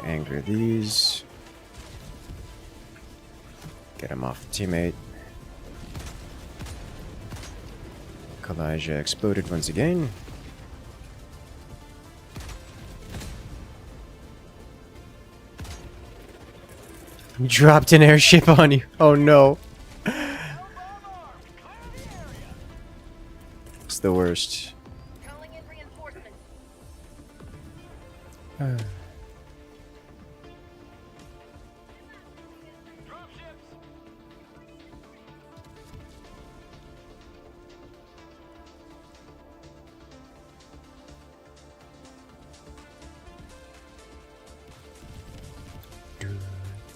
Anger these. Get him off the teammate. Kalijah exploded once again. He dropped an airship on you. Oh no. It's the worst. Calling in reinforcements.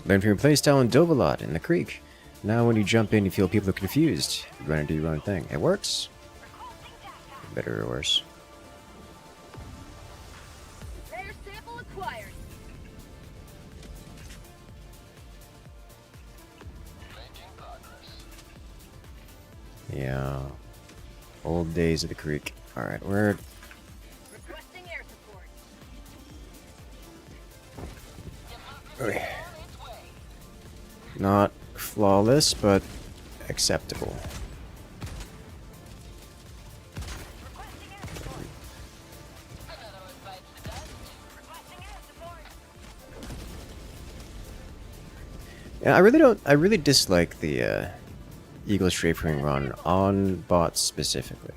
Learn from your playstyle in Dovalot in the creek. Now when you jump in, you feel people are confused. You run and do your own thing. It works. Better or worse. Rare sample acquired. Yeah. Old days of the creek. Alright, we're... Requesting air support. Okay. Not flawless, but acceptable. Yeah, I really dislike the Eagle Strafing run on bots specifically.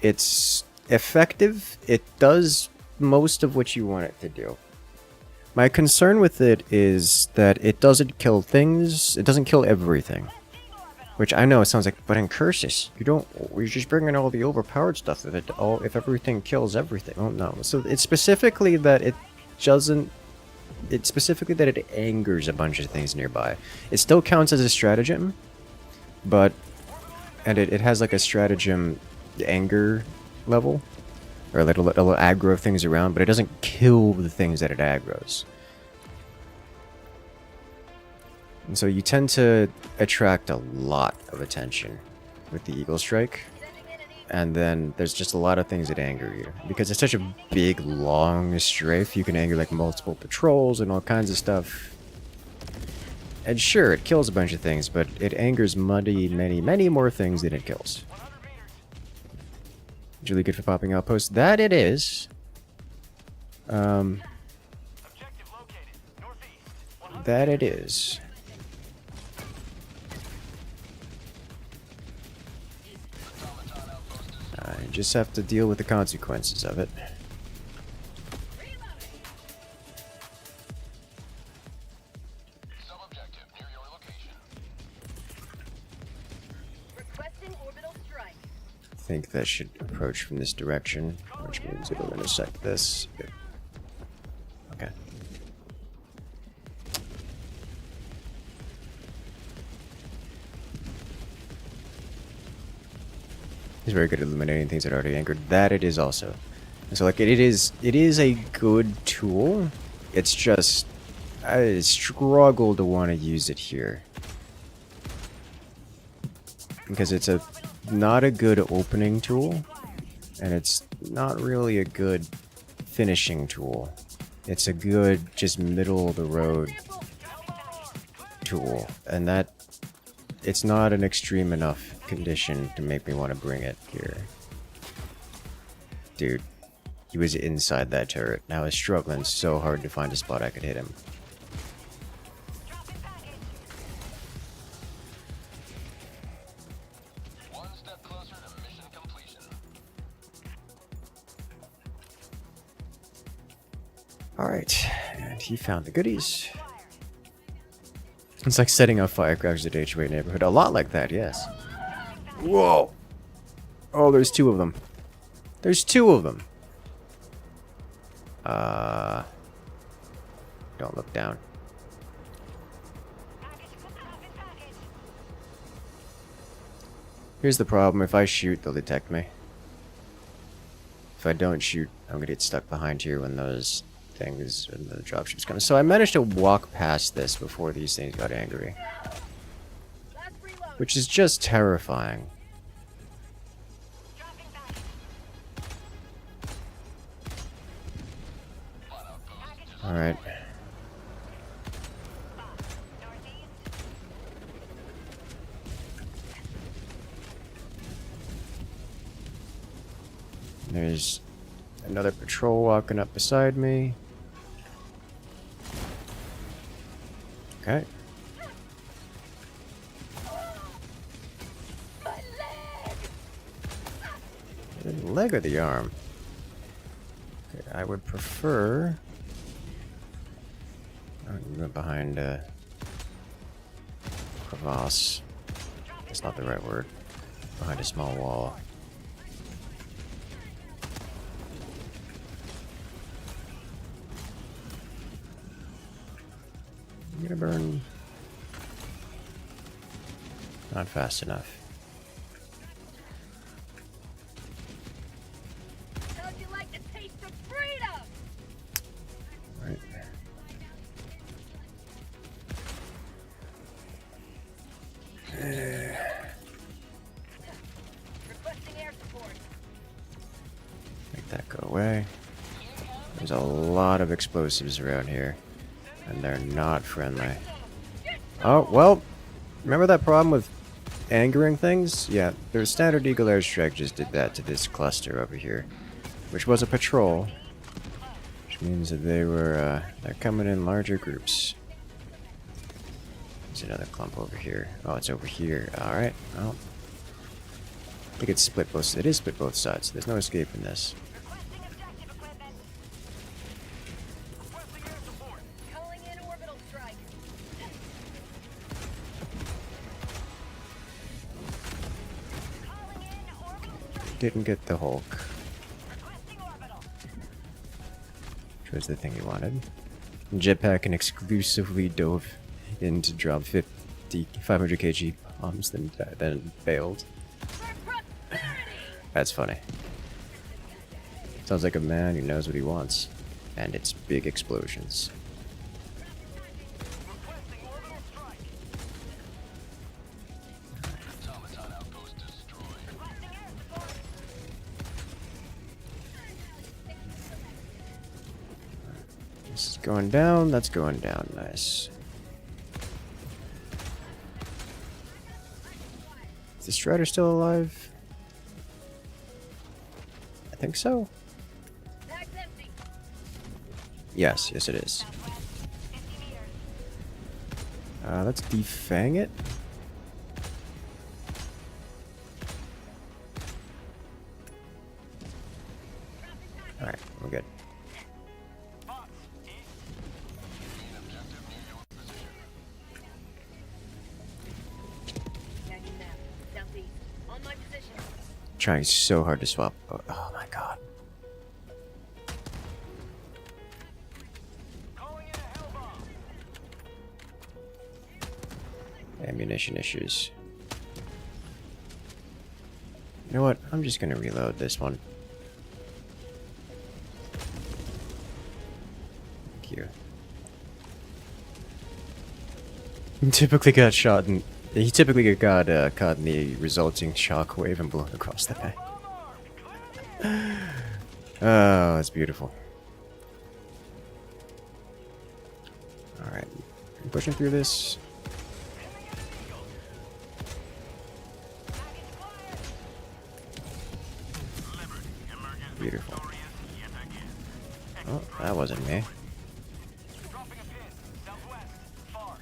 It's effective, it does most of what you want it to do. My concern with it is that it doesn't kill things, it doesn't kill everything. Which I know it sounds like, but Incursus, you're just bringing all the overpowered stuff if if everything kills everything. Oh no. So it's specifically that it doesn't, it's specifically that it angers a bunch of things nearby. It still counts as a stratagem, but, and it has like a stratagem anger level. Or it'll aggro things around, but it doesn't kill the things that it aggroes. And so you tend to attract a lot of attention with the Eagle Strike. And then there's just a lot of things that anger you. Because it's such a big, long strafe, you can anger like multiple patrols and all kinds of stuff. And sure, it kills a bunch of things, but it angers many more things than it kills. It's really good for popping outposts. That it is. That it is. I just have to deal with the consequences of it. I think that should approach from this direction, which means it'll intersect this. Okay. He's very good at eliminating things that are already anchored. That it is also. And so like it is a good tool. It's just I struggle to want to use it here. Because it's not a good opening tool, and it's not really a good finishing tool. It's a good, just middle of the road tool, and that it's not an extreme enough condition to make me want to bring it here. Dude, he was inside that turret, and I was struggling so hard to find a spot I could hit him. Alright, and he found the goodies. It's like setting off firecrackers at HOA neighborhood. A lot like that, yes. Whoa! Oh, there's two of them. There's two of them. Don't look down. Here's the problem. If I shoot, they'll detect me. If I don't shoot, I'm gonna get stuck behind here when those things and the dropships come. So I managed to walk past this before these things got angry. Which is just terrifying. Alright. There's another patrol walking up beside me. Okay. The leg or the arm? Okay, I would prefer... I went behind crevasse. That's not the right word. Behind a small wall. I'm gonna burn. Not fast enough. How'd you like the taste of freedom? Right. Requesting air support. Make that go away. There's a lot of explosives around here, and they're not friendly. Oh, well, remember that problem with angering things? Yeah, their standard Eagle airstrike just did that to this cluster over here, which was a patrol, which means that they're coming in larger groups. There's another clump over here. Oh, it's over here. Alright, well. I think it's split both. It is split both sides, so there's no escaping this. Requesting objective equipment. Requesting air support. Calling in orbital strike. Calling in orbital strike. Didn't get the Hulk, Requesting orbital. which was the thing he wanted. Jetpack and exclusively dove in to drop 500 kg bombs, then failed. For prosperity. That's funny. Sounds like a man who knows what he wants. And it's big explosions. Requesting orbital strike. Automaton outpost destroyed. Requesting air support. This is going down, that's going down. Nice. Is the Strider still alive? I think so. Bag's empty. Yes, yes it is. 50 meters. Let's defang it. Alright, we're good. Bots. East. Gain objective near your position. Tagging map. Southeast. On my position. Trying so hard to swap. Oh my god. Calling in a hell bomb. Ammunition issues. You know what? I'm just gonna reload this one. Thank you. He typically got shot and he typically got caught in the resulting shockwave and blown across the back. Oh, that's beautiful. Alright. I'm pushing through this. Beautiful. Oh, that wasn't me. Dropping a pin. Southwest. Far.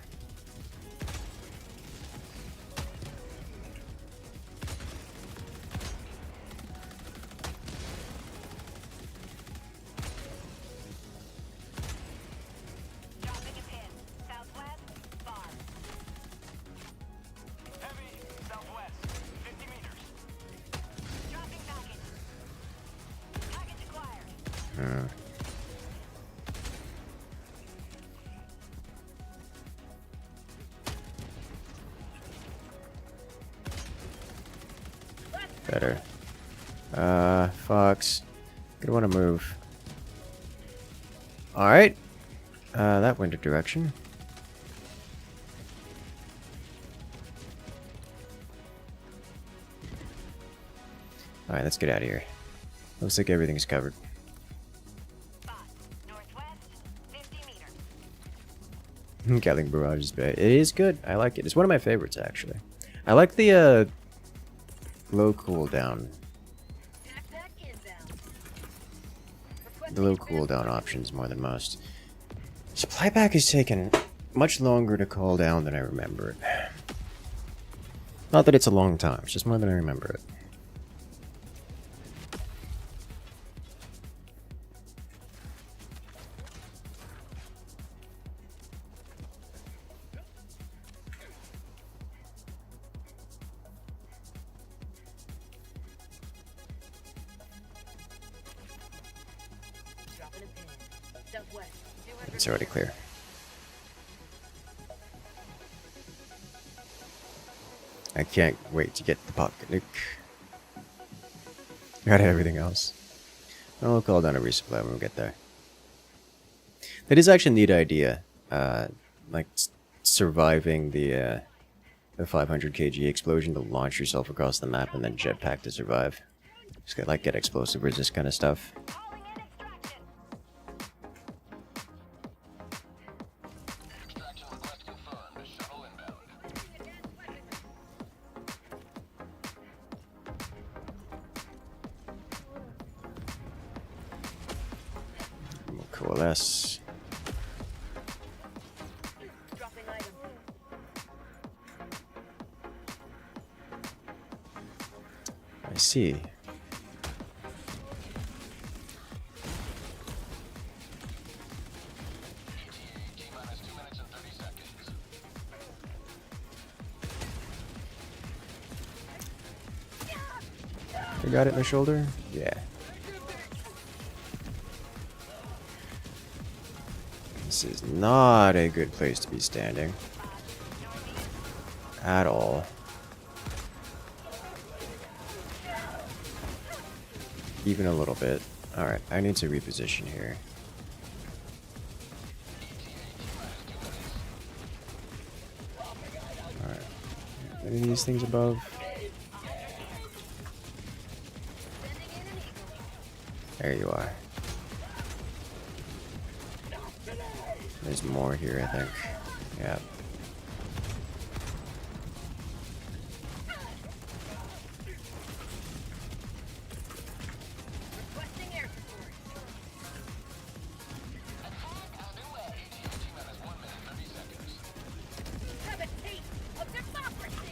Better. Fox. Gonna want to move. Alright. That went a direction. Alright, let's get out of here. Looks like everything's covered. Gatling Barrage is bad. It is good. I like it. It's one of my favorites, actually. I like the, low cooldown. The low cooldown options more than most. Supply pack is taking much longer to call down than I remember it. Not that it's a long time, it's just more than I remember it. It's already clear. I can't wait to get the pocket nuke. Got everything else. I'll call down a resupply when we get there. That is actually a neat idea. Like surviving the 500 kg explosion to launch yourself across the map and then jetpack to survive. Just get explosive resist kind of stuff. Coalesce. I see. You got it in the shoulder? Yeah. This is not a good place to be standing. At all. Even a little bit. Alright, I need to reposition here. Alright. Any of these things above? There you are. There's more here, I think. Yeah.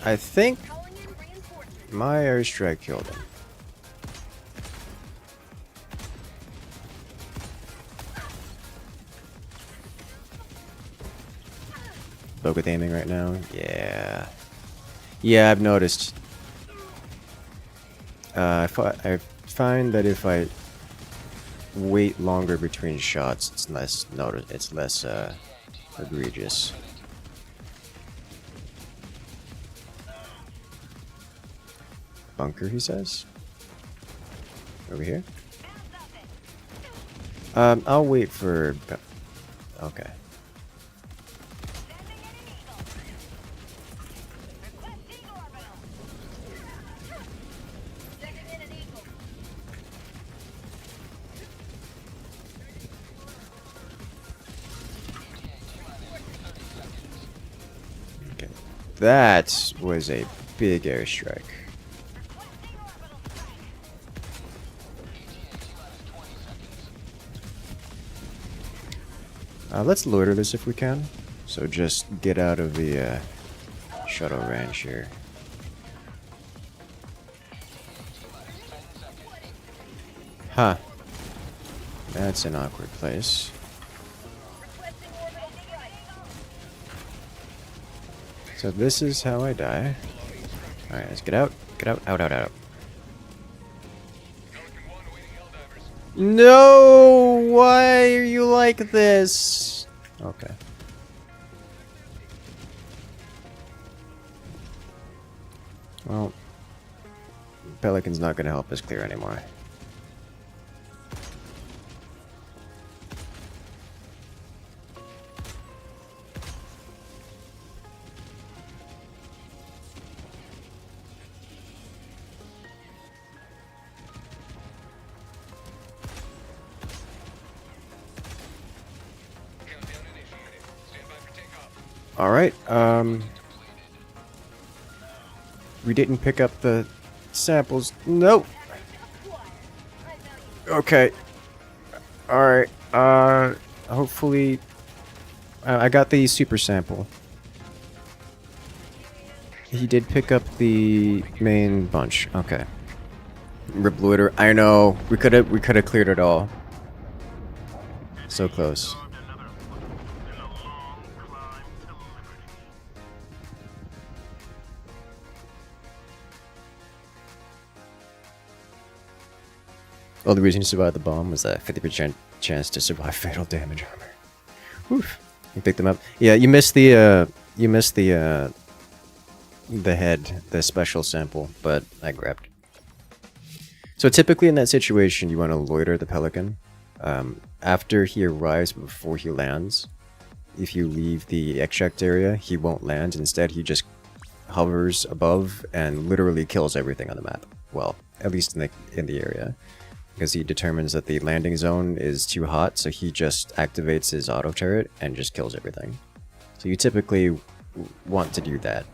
I think my airstrike killed him. With aiming right now? Yeah. Yeah, I've noticed. I find that if I wait longer between shots, it's less egregious. Bunker, he says? Over here? I'll wait for... Okay. That was a big airstrike. Let's loiter this if we can. So just get out of the shuttle range here. Huh. That's an awkward place. So this is how I die. Alright, let's get out. Get out. Out, out, out. No! Why are you like this? Okay. Well, Pelican's not going to help us clear anymore. Countdown initiated. Stand by for takeoff. Alright, we didn't pick up the samples. Nope. Okay. Alright, hopefully... I got the super sample. He did pick up the main bunch. Okay. Rip loiter. I know. We could have cleared it all. So close. Well, the reason you survived the bomb was that 50% chance to survive fatal damage armor. Oof. You picked them up. Yeah, you missed the head, the special sample, but I grabbed. So typically in that situation, you want to loiter the Pelican. After he arrives, before he lands, if you leave the extract area, he won't land. Instead, he just hovers above and literally kills everything on the map. Well, at least in the area. Because he determines that the landing zone is too hot, so he just activates his auto turret and just kills everything. So you typically want to do that.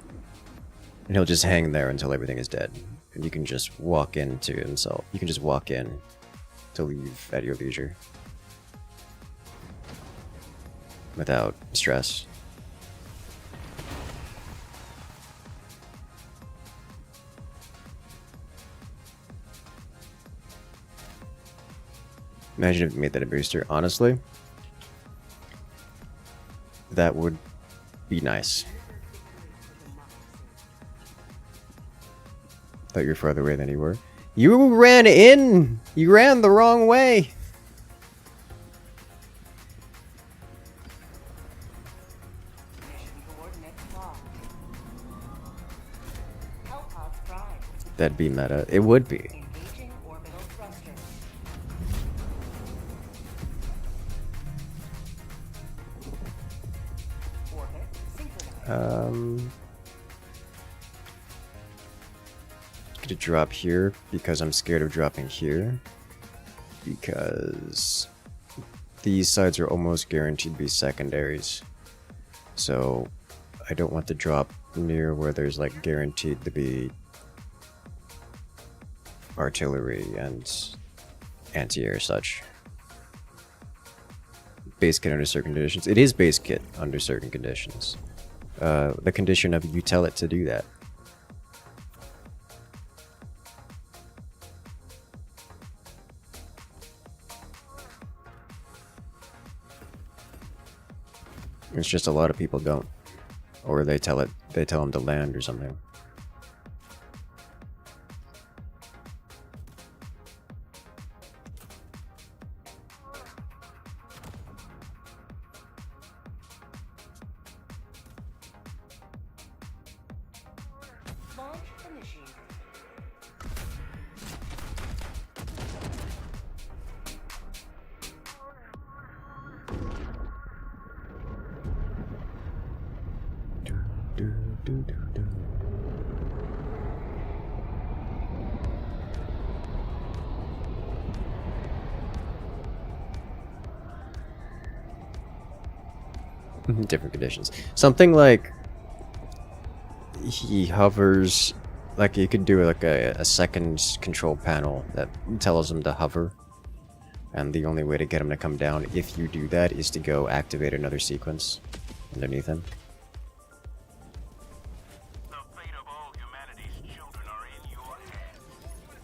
And he'll just hang there until everything is dead. And you can just walk into himself. You can just walk in to leave at your leisure. Without stress. Imagine if you made that a booster. Honestly, that would be nice. Thought you were farther away than you were. You ran in! You ran the wrong way! That'd be meta. It would be. Gonna drop here because I'm scared of dropping here, because these sides are almost guaranteed to be secondaries, so I don't want to drop near where there's like guaranteed to be artillery and anti-air such. Base kit under certain conditions. It is base kit under certain conditions. The condition of you tell it to do that. It's just a lot of people don't, or they tell them to land or something. Different conditions. Something like he hovers, like you could do like a second control panel that tells him to hover, and the only way to get him to come down if you do that is to go activate another sequence underneath him. The fate of all humanity's children are in your hands.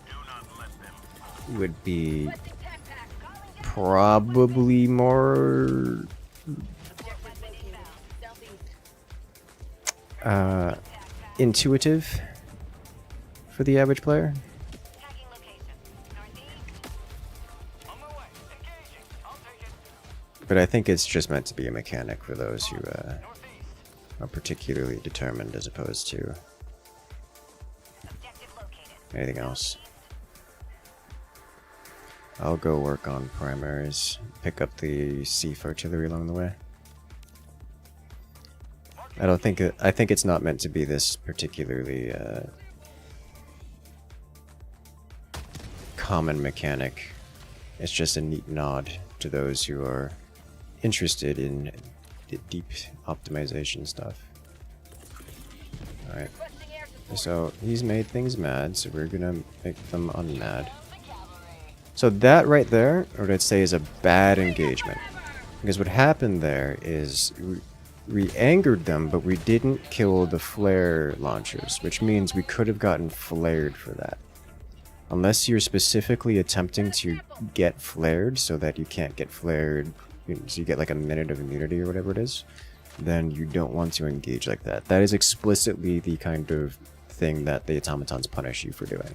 Do not let them. Would be probably more intuitive for the average player. But I think it's just meant to be a mechanic for those who are particularly determined, as opposed to Anything else? I'll go work on primaries. Pick up the Sief artillery along the way. I think it's not meant to be this particularly common mechanic. It's just a neat nod to those who are interested in deep optimization stuff. Alright. So he's made things mad, so we're gonna make them unmad. So that right there, or what I'd say, is a bad engagement. Because what happened there is we angered them, but we didn't kill the flare launchers, which means we could have gotten flared for that. Unless you're specifically attempting to get flared so that you can't get flared, so you get like a minute of immunity or whatever it is, then you don't want to engage like that. That is explicitly the kind of thing that the automatons punish you for doing.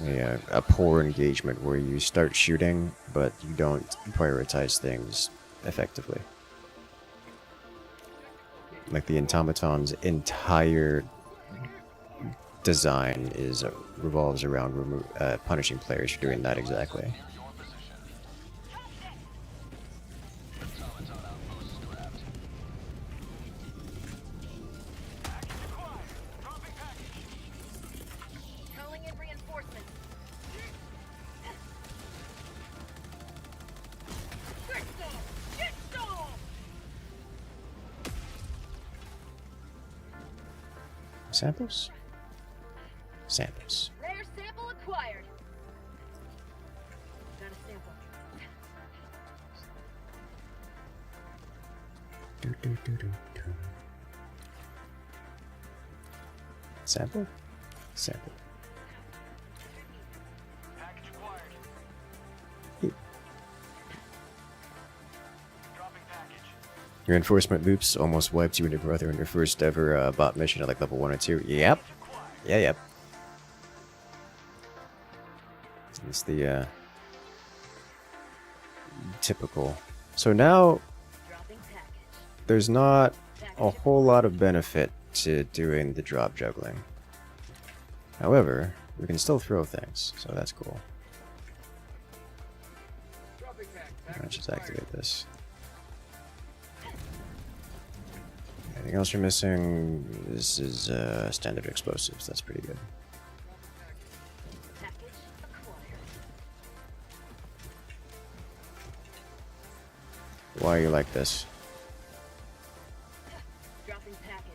Yeah, a poor engagement where you start shooting, but you don't prioritize things effectively. Like the automaton's entire design revolves around punishing players for doing that exactly. Calling in reinforcements. Get some! Get some! Samples? Samples. Rare sample acquired. Got a sample. Sample? Sample. Package acquired. Hey. Dropping package. Reinforcement loops almost wiped you and your brother in your first ever bot mission at like level 1 or 2. Yep. Yeah, yep. It's the typical. So now Dropping package. there's not a whole lot of benefit to doing the drop juggling. However, we can still throw things, so that's cool. Dropping pack. Let's just activate this. Anything else you're missing? This is standard explosives. That's pretty good. Package acquired. Why are you like this? Dropping package.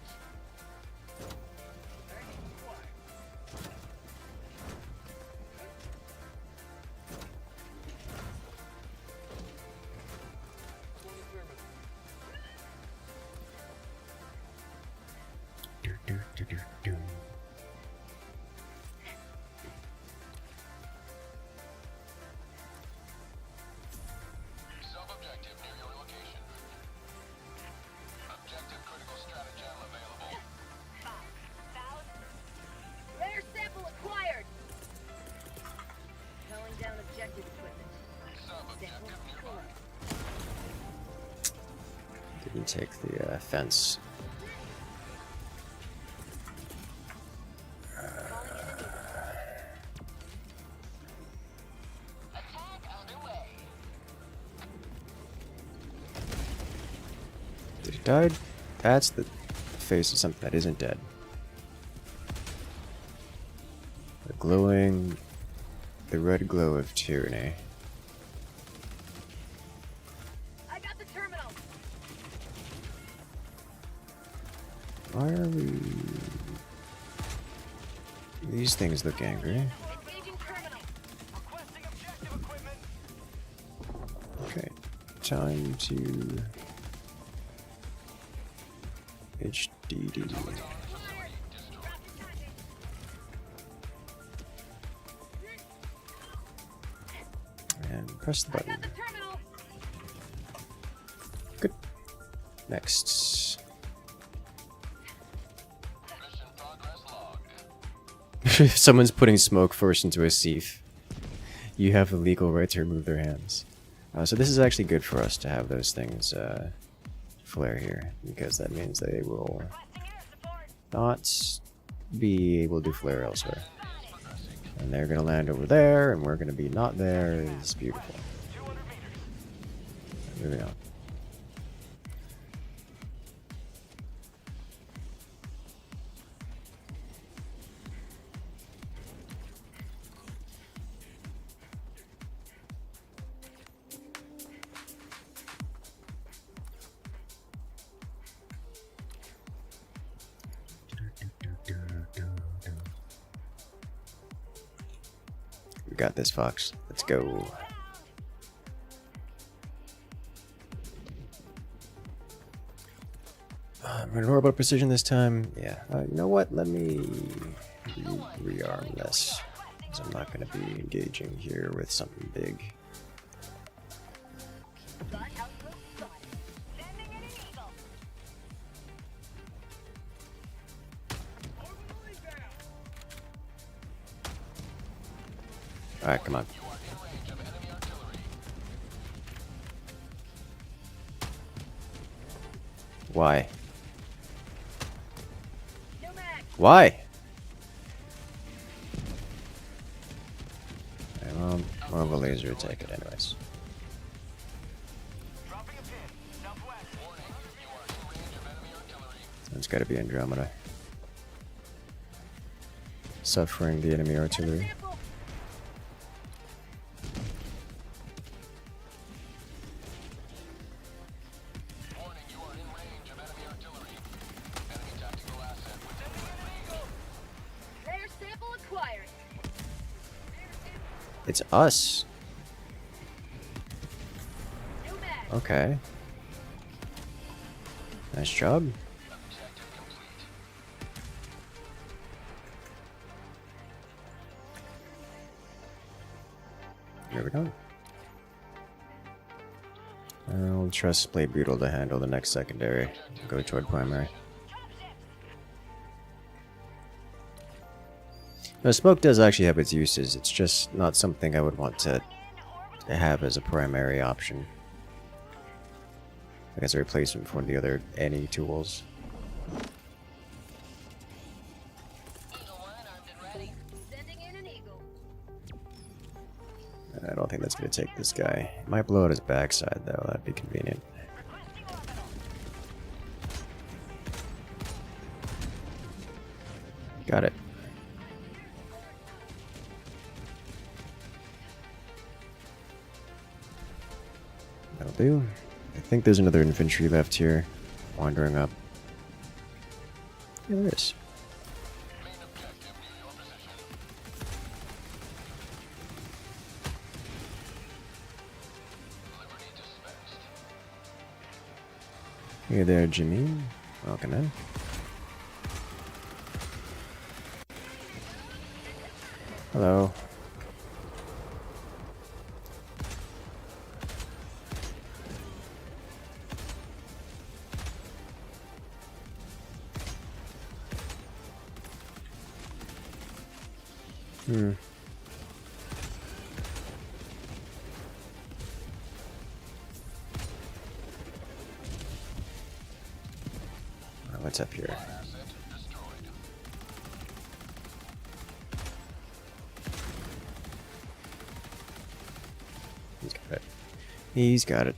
Sub-objective near your location. Objective critical stratagem available. Rare sample acquired. Calling down objective equipment. Sample collect. Didn't take the fence. Did he died? That's the face of something that isn't dead. The red glow of tyranny. I got the terminal. Why are we... These things look angry. Engaging terminal. Requesting objective equipment. Okay, time to... HDD. And press the I button. got the terminal. Good. Next. Mission progress logged. If someone's putting smoke first into a sieve, you have the legal right to remove their hands. So this is actually good for us to have those things flare here, because that means they will not be able to flare elsewhere. And they're going to land over there, and we're going to be not there. It's beautiful. Moving on. We got this, Fox. Let's go. I'm going to about precision this time. Yeah. You know what? Let me rearm this, because I'm not going to be engaging here with something big. Alright, come on. Why? Why? Well, more of a laser attack it anyways. It's gotta be Andromeda. Suffering the enemy artillery. It's us. Okay. Nice job. Here we go. I'll trust Blade Beetle to handle the next secondary. Go toward primary. Now, smoke does actually have its uses. It's just not something I would want to have as a primary option. Like as a replacement for the other any tools. I don't think that's going to take this guy. It might blow out his backside though, that'd be convenient. Got it. That'll do. I think there's another infantry left here, wandering up. Yeah, there is. Hey there, Jimmy. Welcome in. Hello. What's up here? He's got it. He's got it.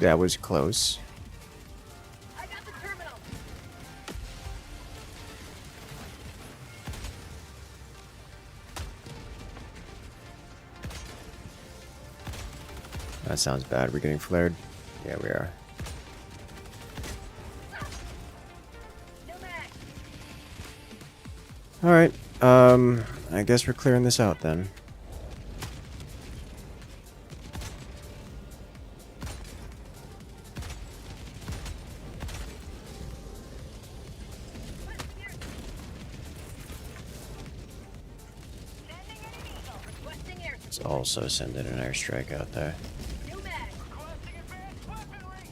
That was close. I got the terminal. That sounds bad. We're getting flared. Yeah, we are. Alright, I guess we're clearing this out then. Let's also send in an airstrike out there. New mag. Requesting advanced weaponry.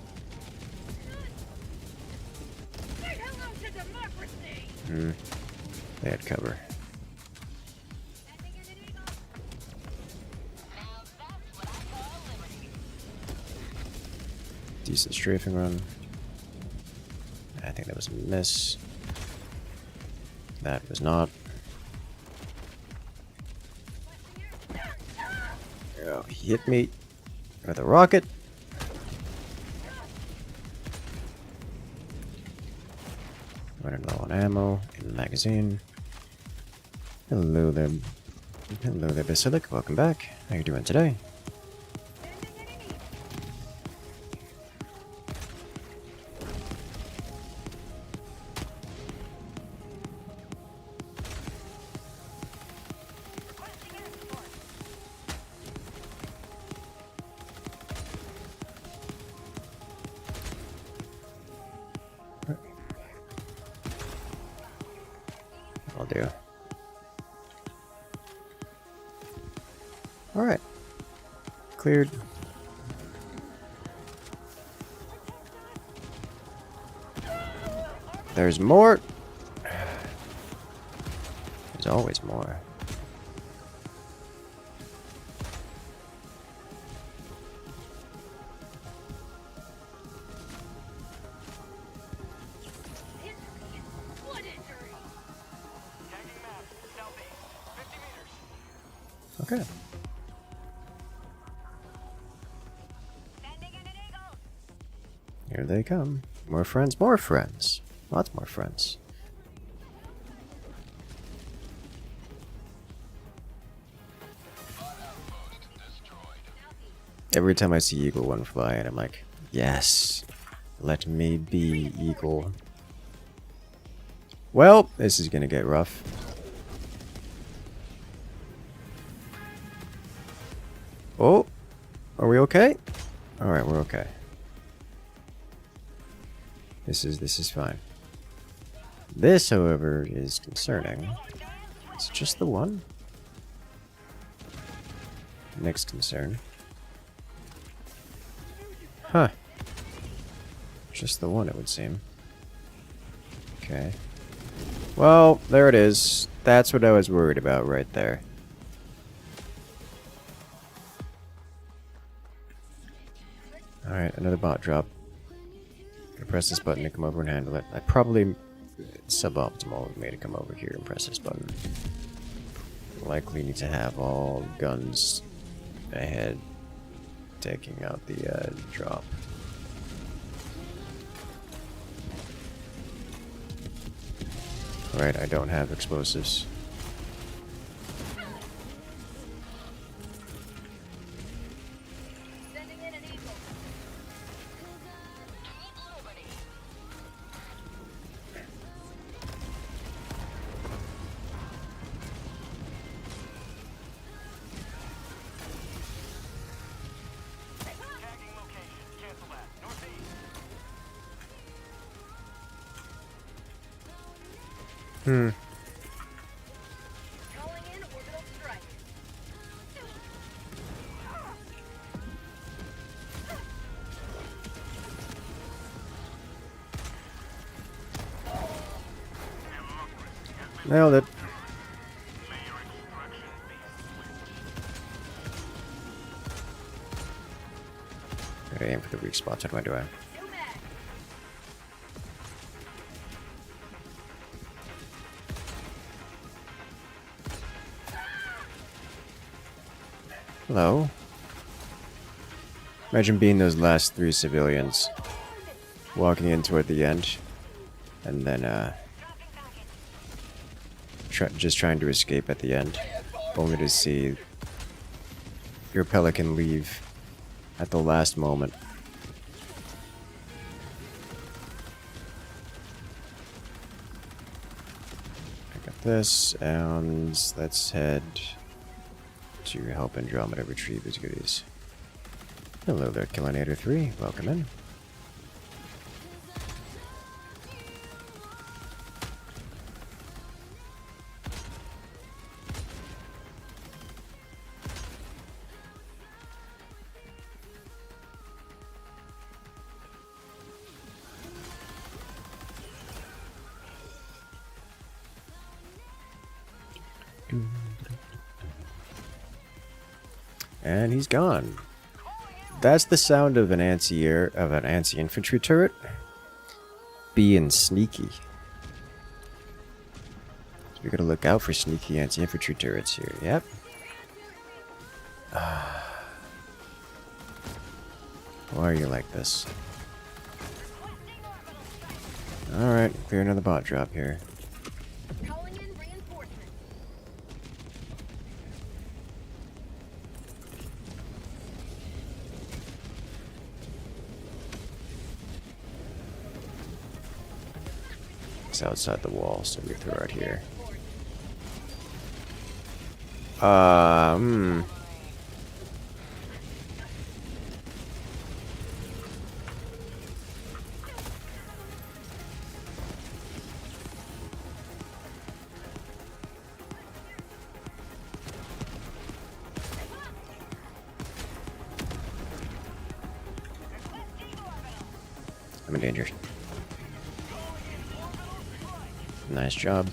Say hello to democracy. They had cover. Sending in an eagle. Now that's what I call liberty. Decent strafing run. I think that was a miss. That was not. Oh, he hit me with a rocket. Running low on ammo in the magazine. Hello there. Hello there, Basilic. Welcome back. How you doing today? Sending in an eagle. Requesting air support. I'll do. Alright. Cleared. There's more. There's always more. Foot injury. Tagging map. Southeast. 50 meters. Okay. Sending in an eagle. Here they come. More friends, more friends. Lots more friends. Every time I see Eagle 1 fly and I'm like, yes, let me be Eagle. Well, this is gonna get rough. Oh, are we okay? Alright, we're okay. This is fine. This, however, is concerning. It's just the one. Next concern. Huh. Just the one, it would seem. Okay. Well, there it is. That's what I was worried about right there. Alright, another bot drop. Gonna press this button to come over and handle it. I probably suboptimal of me to come over here and press this button. Likely need to have all guns ahead, taking out the drop. Right, I don't have explosives. Sending in an eagle. Liberty. Tagging location. Cancel that. Northeast. Calling in orbital strike. Nailed it. Gotta aim for the weak spots. What am I doing? New mag. Hello. Imagine being those last 3 civilians walking in toward the end, and then just trying to escape at the end, only to see your Pelican leave at the last moment. Pick up this, and let's head to help Andromeda retrieve his goodies. Hello there, Killinator 3. Welcome in. And he's gone. That's the sound of an anti-infantry turret being sneaky. So we gotta look out for sneaky anti-infantry turrets here. Yep. Why are you like this? Alright, clear another bot drop here. Calling in reinforcements. It's outside the wall, so we throw it here. I'm in danger. Nice job.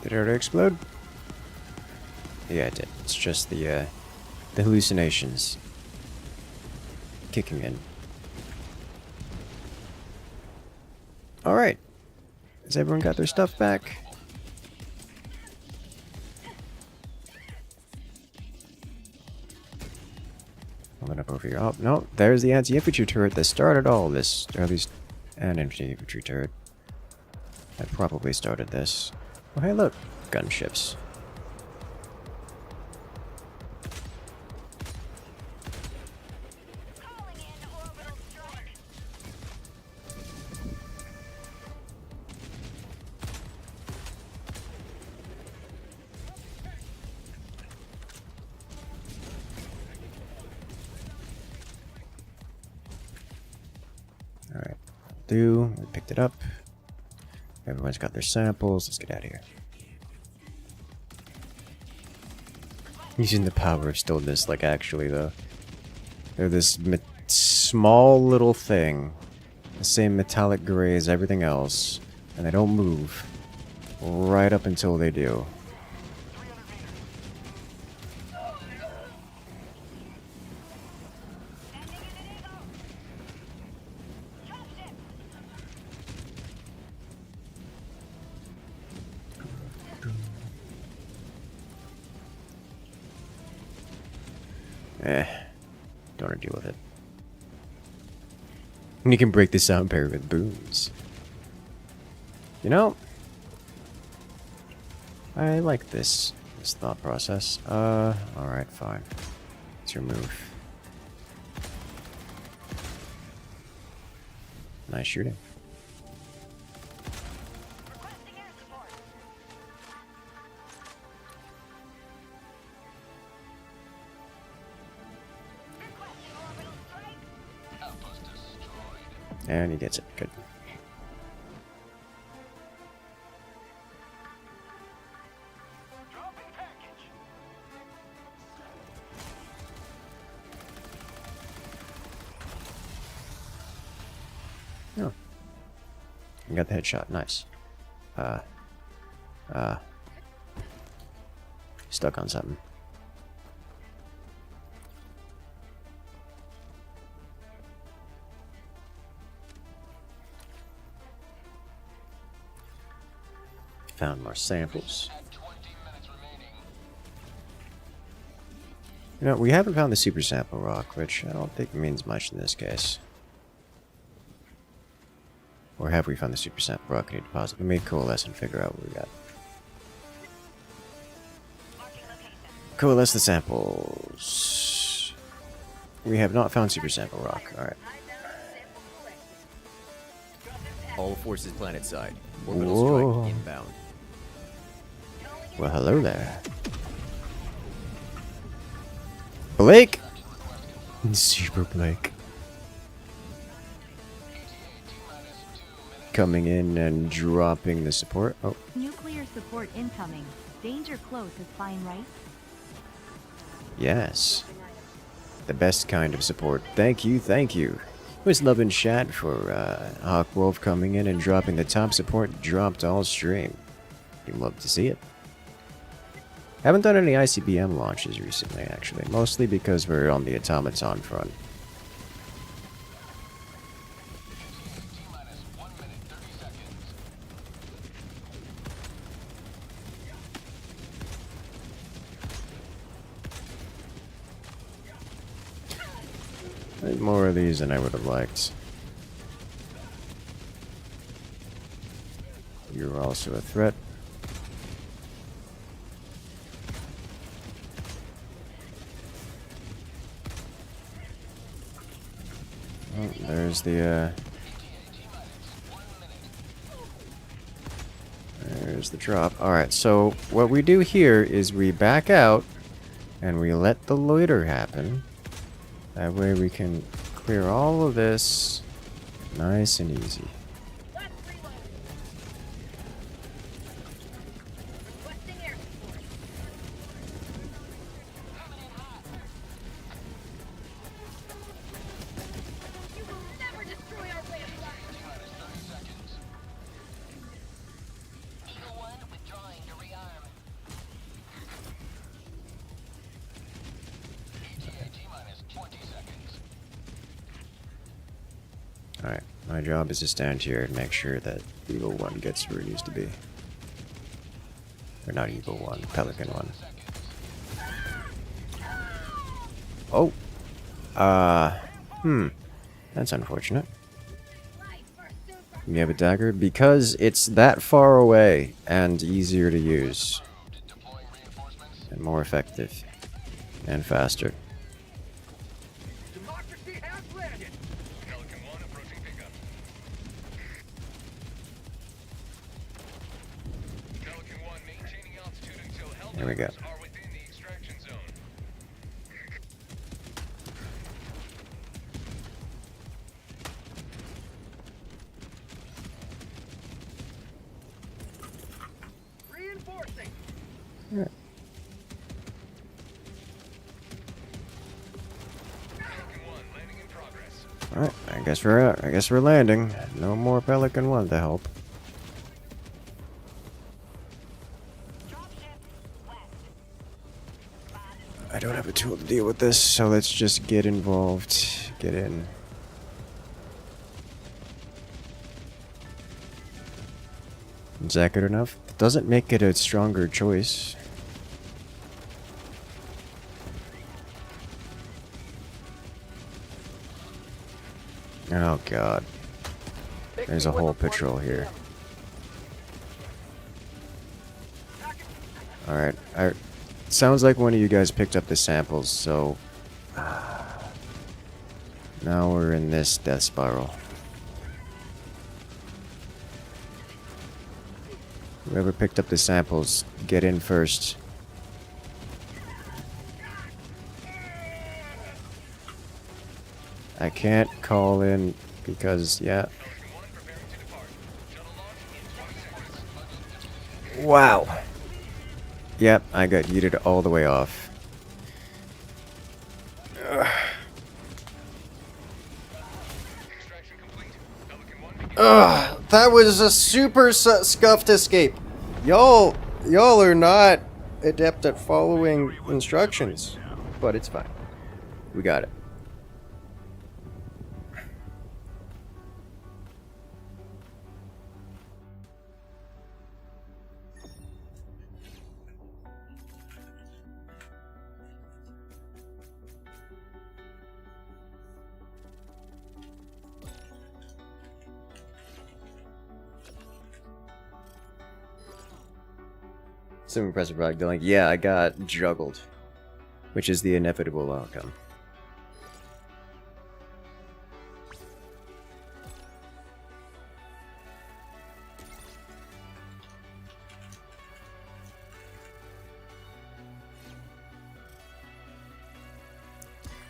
Did it already explode? Yeah, it did. It's just the hallucinations kicking in. Alright. Has everyone got their stuff back? Hold up over here. Oh, no. There's the anti-infantry turret that started all this. Or at least an anti-infantry turret. That probably started this. Oh, hey, look. Gunships. Alright. We picked it up. Everyone's got their samples. Let's get out of here. Using the power of stillness, like, actually, though. They're this small little thing. The same metallic gray as everything else. And they don't move. Right up until they do. Don't want to deal with it. And you can break the sound barrier with booms. You know, I like this thought process. Alright, fine. It's your move. Nice shooting. And he gets it. Good. Oh. You got the headshot. Nice. Stuck on something. Found more samples. You know, we haven't found the super sample rock, which I don't think means much in this case. Or have we found the super sample rock and deposit? Let me coalesce and figure out what we got. Coalesce the samples. We have not found super sample rock. Alright. All forces planet side. Orbital strike inbound. Well, hello there. Blake! Super Blake. Coming in and dropping the support. Oh. Nuclear support incoming. Danger close is fine, right? Yes. The best kind of support. Thank you, thank you. Was love and chat for Hawkwolf coming in and dropping the top support dropped all stream. You'd love to see it. Haven't done any ICBM launches recently, actually. Mostly because we're on the automaton front. More of these than I would have liked. You're also a threat. Oh, there's the drop. Alright, so what we do here is we back out and we let the loiter happen. That way we can clear all of this nice and easy. Requesting air support. You will never destroy our way of life. Eagle 1 withdrawing to rearm. Alright, my job is to stand here and make sure that Eagle 1 gets where it needs to be. Or not Eagle 1, Pelican 1. Oh! That's unfortunate. You have a dagger? Because it's that far away and easier to use. And more effective. And faster. Democracy has landed. Pelican 1 approaching pickup. Pelican 1 maintaining altitude until There we go. Helldivers are within the extraction zone. Reinforcing. Alright. Pelican 1 landing in progress. Alright, I guess we're landing. No more Pelican 1 to help. I don't have a tool to deal with this, so let's just get involved. Get in. Is that good enough? It doesn't make it a stronger choice. Oh god. There's a whole patrol here. Alright, sounds like one of you guys picked up the samples, so... now we're in this death spiral. Whoever picked up the samples, get in first. I can't call in because, yeah. Wow. Yep, I got yeeted all the way off. Ugh, that was a super scuffed escape. Y'all are not adept at following instructions, but it's fine. We got it. Some impressive rock dealing. Yeah, I got juggled, which is the inevitable outcome.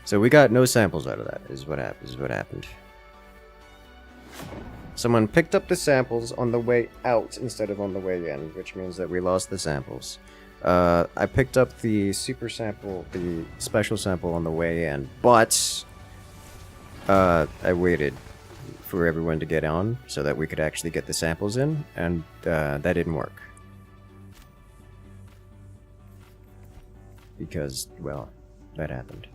So we got no samples out of that, is what happened. Someone picked up the samples on the way out instead of on the way in, which means that we lost the samples. I picked up the super sample, the special sample on the way in, but I waited for everyone to get on so that we could actually get the samples in, and that didn't work. Because, well, that happened.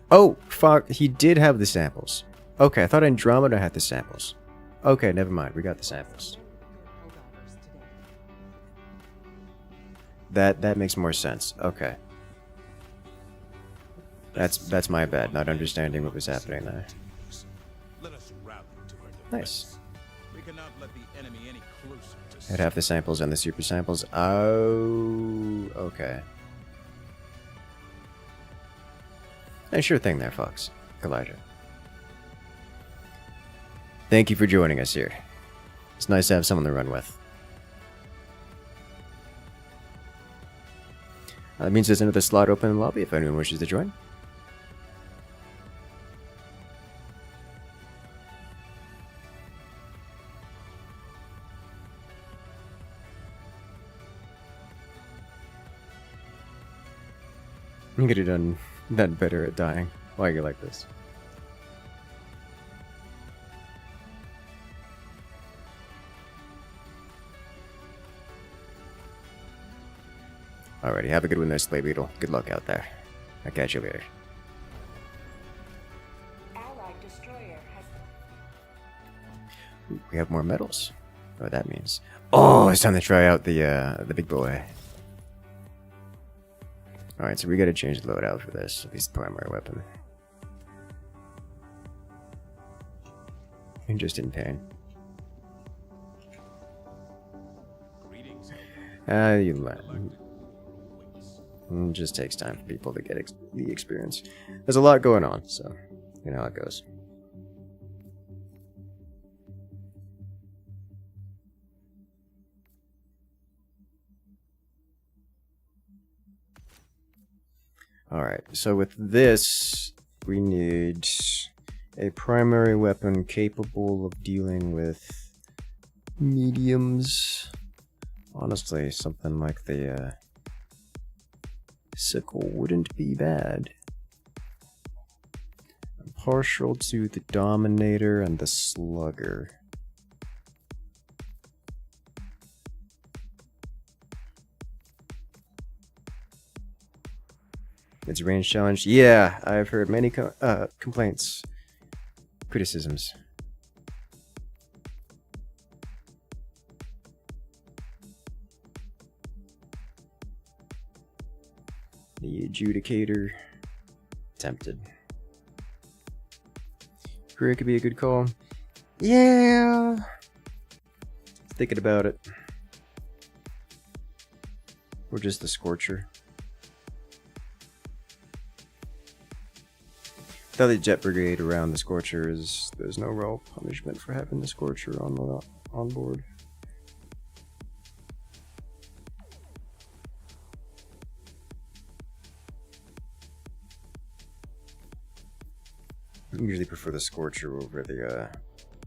Oh, fuck, he did have the samples. Okay, I thought Andromeda had the samples. Okay, never mind, we got the samples. That makes more sense. Okay. That's my bad, not understanding what was happening there. Let us rally to our defense. Nice. We cannot let the enemy any closer to I'd have the samples and the super samples. Oh, okay. Hey, sure thing there, Fox. Elijah. Thank you for joining us here. It's nice to have someone to run with. That means there's another slot open in the lobby if anyone wishes to join. I'm gonna done better at dying. Why are you like this? Alrighty, have a good one there, Slay Beetle. Good luck out there. I'll catch you later. Allied destroyer has... Ooh, we have more medals. What that means. Oh, it's time to try out the big boy. Alright, so we gotta change the loadout for this, at least the primary weapon. I'm just in pain. You let. It just takes time for people to get the experience. There's a lot going on, so you know how it goes. Alright, so with this, we need a primary weapon capable of dealing with mediums. Honestly, something like the sickle wouldn't be bad. I'm partial to the Dominator and the Slugger. It's a range challenge. Yeah, I've heard many complaints, criticisms. The Adjudicator. Tempted. Career could be a good call. Yeah. Thinking about it. Or just the Scorcher. The Jet Brigade around the Scorcher is there's no real punishment for having the Scorcher on board. I usually prefer the Scorcher over the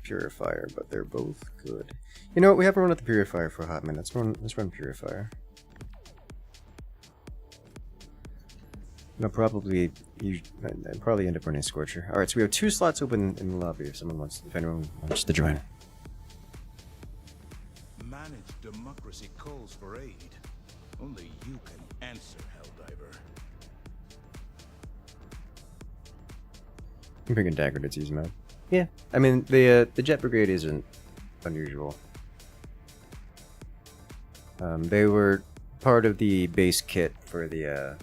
Purifier, but they're both good. You know what? We haven't run at the Purifier for a hot minute. Let's run Purifier. No, probably I'd probably end up running Scorcher. All right, so we have 2 slots open in the lobby. If anyone wants to join. Managed democracy calls for aid. Only you can answer, Helldiver. I'm picking Dagger to tease mode. Yeah, I mean the Jet Brigade isn't unusual. They were part of the base kit for the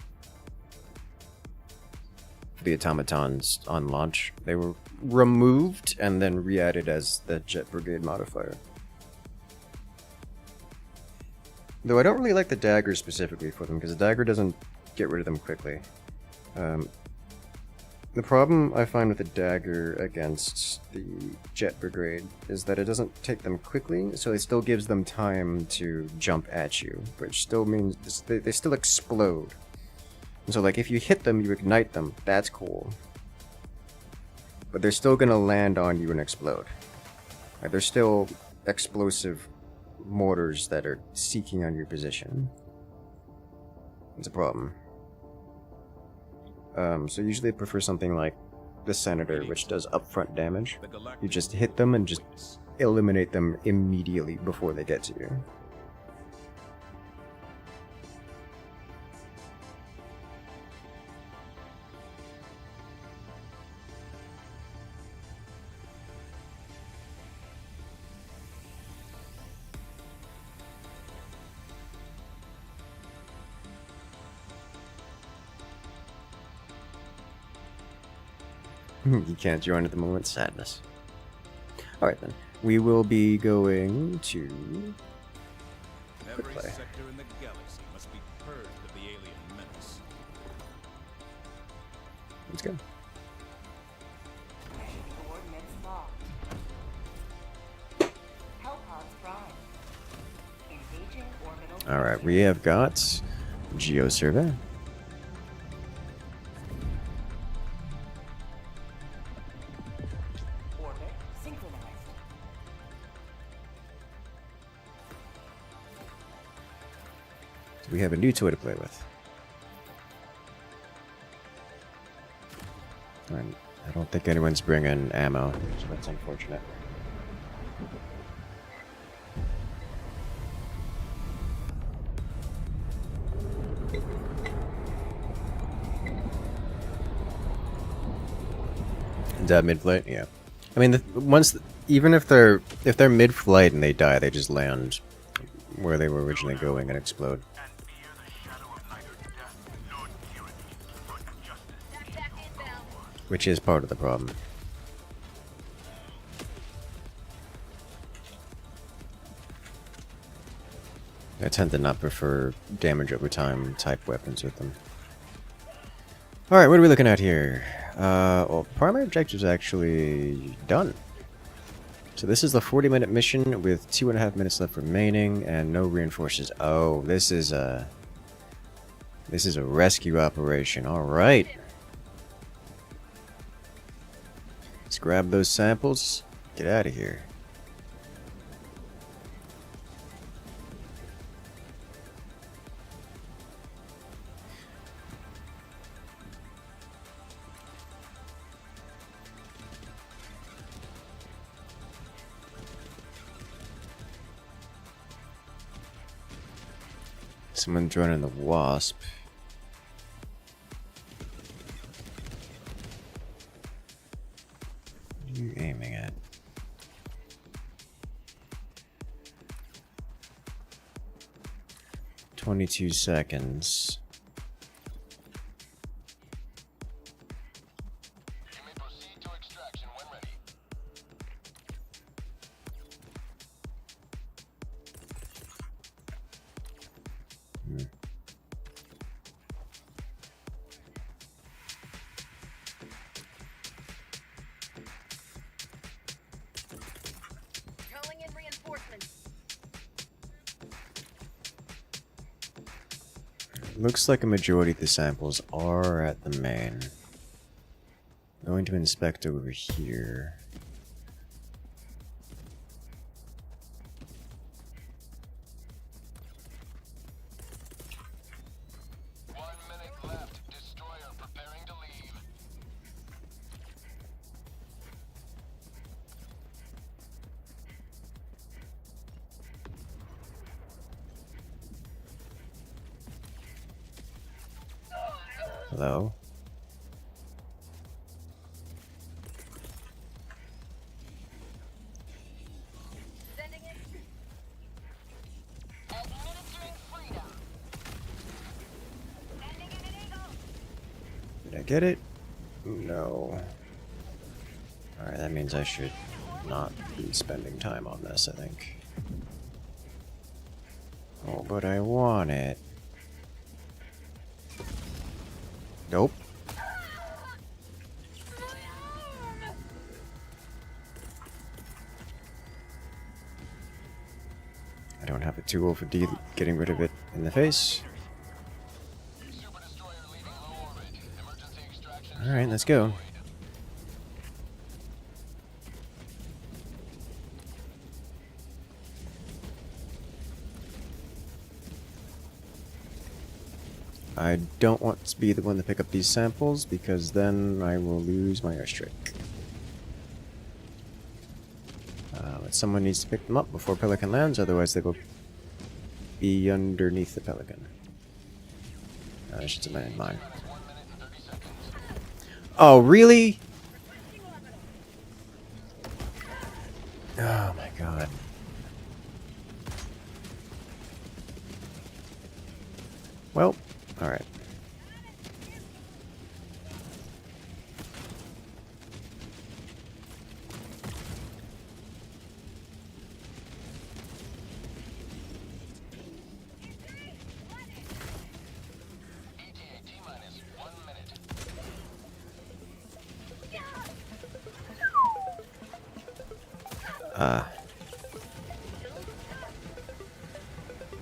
automatons on launch. They were removed and then re-added as the Jet Brigade modifier. Though I don't really like the dagger specifically for them, because the dagger doesn't get rid of them quickly. The problem I find with the dagger against the Jet Brigade is that it doesn't take them quickly, so it still gives them time to jump at you, which still means they still explode. And so, like, if you hit them, you ignite them. That's cool. But they're still gonna land on you and explode. Like, they're still explosive mortars that are seeking on your position. It's a problem. So usually I prefer something like the Senator, which does upfront damage. You just hit them and just eliminate them immediately before they get to you. You can't join at the moment. Sadness. Alright then. We will be going to... Every play. sector in the galaxy must be purged of the alien menace. Let's go. Coordinates locked. Hellpods prime. Engaging orbital. Alright, we have got Geosurvey. Orbit synchronized. So we have a new toy to play with. And I don't think anyone's bringing ammo, so that's unfortunate. Mid-flight, yeah. I mean, even if they're mid-flight and they die, they just land where they were originally going and explode. And fear the shadow of neither death nor tyranny, but justice. Back inbound. Which is part of the problem. I tend to not prefer damage over time type weapons with them. Alright, what are we looking at here? Well, primary objective's actually done. So this is the 40-minute mission with 2.5 minutes left remaining and no reinforces. Oh, this is a rescue operation. Alright. Let's grab those samples. Get out of here. Someone joining the Wasp. What are you aiming at? "22 seconds. You may proceed to extraction when ready. Calling in reinforcements. Looks like a majority of the samples are at the main. Going to inspect over here. One minute left. Destroyer preparing to leave. Hello? Sending it. Administering freedom. Sending in an eagle. Did I get it? No. Alright, that means I should not be spending time on this, I think. Oh, but I want it. Nope. I don't have a tool for getting rid of it in the face. Super destroyer leaving low orbit. Emergency extraction. Alright, let's go. I don't want to be the one to pick up these samples, because then I will lose my airstrike. But someone needs to pick them up before Pelican lands, otherwise they will be underneath the Pelican. I should have been in mine. Oh, really? Oh my god. Well, alright.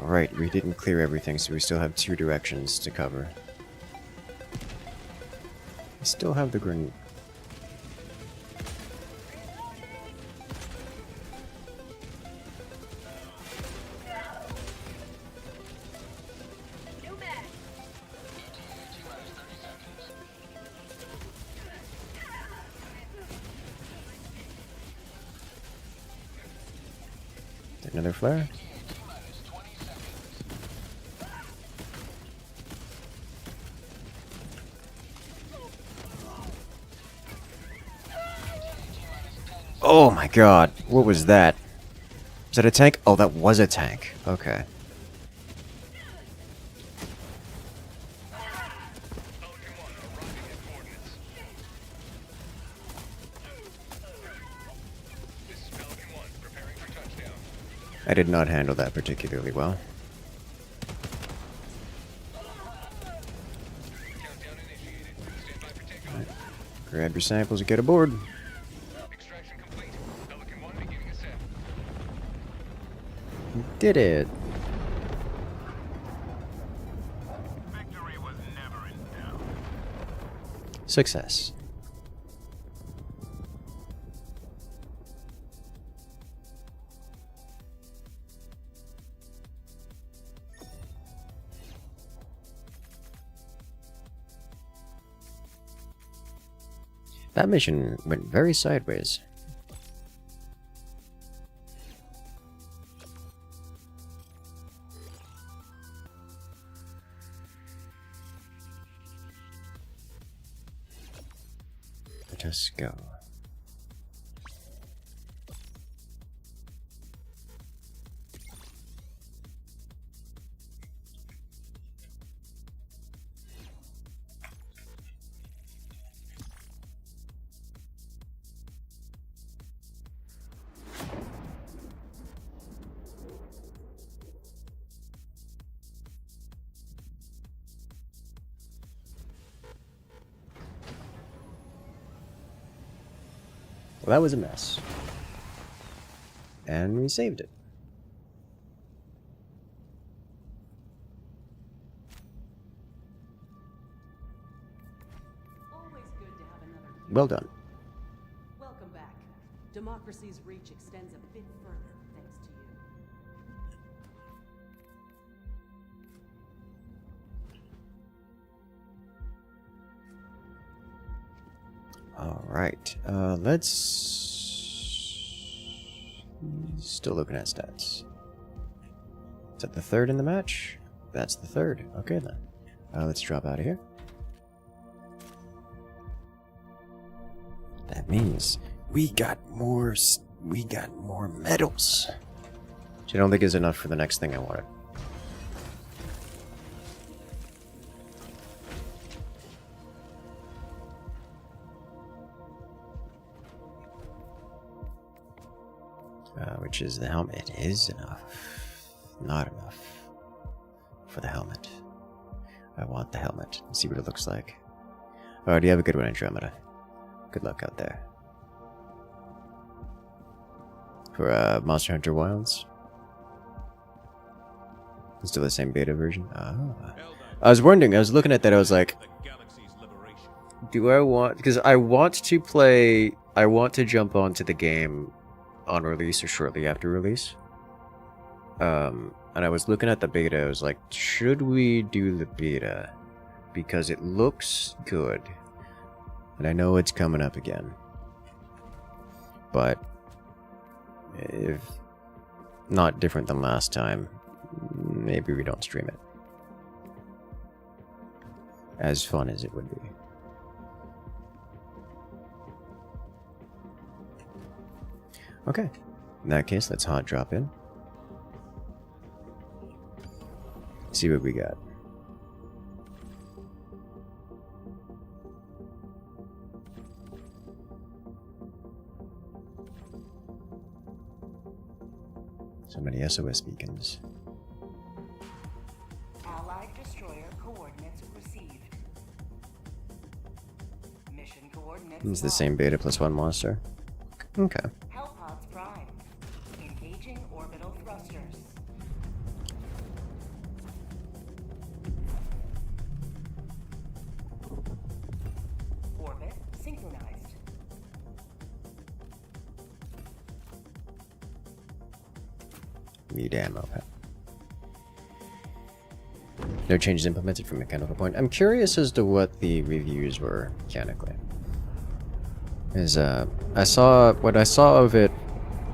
Alright, we didn't clear everything, so we still have 2 directions to cover. I still have the grenade. Another flare. Oh my god, what was that? Was that a tank? Oh, that was a tank. Okay. I did not handle that particularly well. Right. Grab your samples and get aboard. Did it. Victory was never in doubt. Success. That mission went very sideways. Let us go. Well, that was a mess. And we saved it. Always good to have another hero. Well done. Welcome back. Democracy's reach extends a bit further thanks to you. Alright, let's... Still looking at stats. Is that the 3rd in the match? That's the 3rd. Okay then. Let's drop out of here. That means we got more medals. Which I don't think is enough for the next thing I wanted. Which is the helmet. Is enough. Not enough for the helmet. I want the helmet. Let's see what it looks like. Alright, you have a good one, Andromeda. Good luck out there. For Monster Hunter Wilds. It's still the same beta version. I was wondering, I was looking at that, I was like, do I want, because I want to play, I want to jump onto the game on release or shortly after release. And I was looking at the beta, I was like, should we do the beta because it looks good. And I know it's coming up again. But if not different than last time, maybe we don't stream it. As fun as it would be. Okay. In that case, let's hot drop in. See what we got. So many SOS beacons. Allied destroyer coordinates received. Mission coordinates. It's the same beta plus one monster. Okay. Hellpods prime. Engaging orbital thrusters. Orbit synchronized. Need ammo. No changes implemented from mechanical point. I'm curious as to what the reviews were mechanically. Is what I saw of it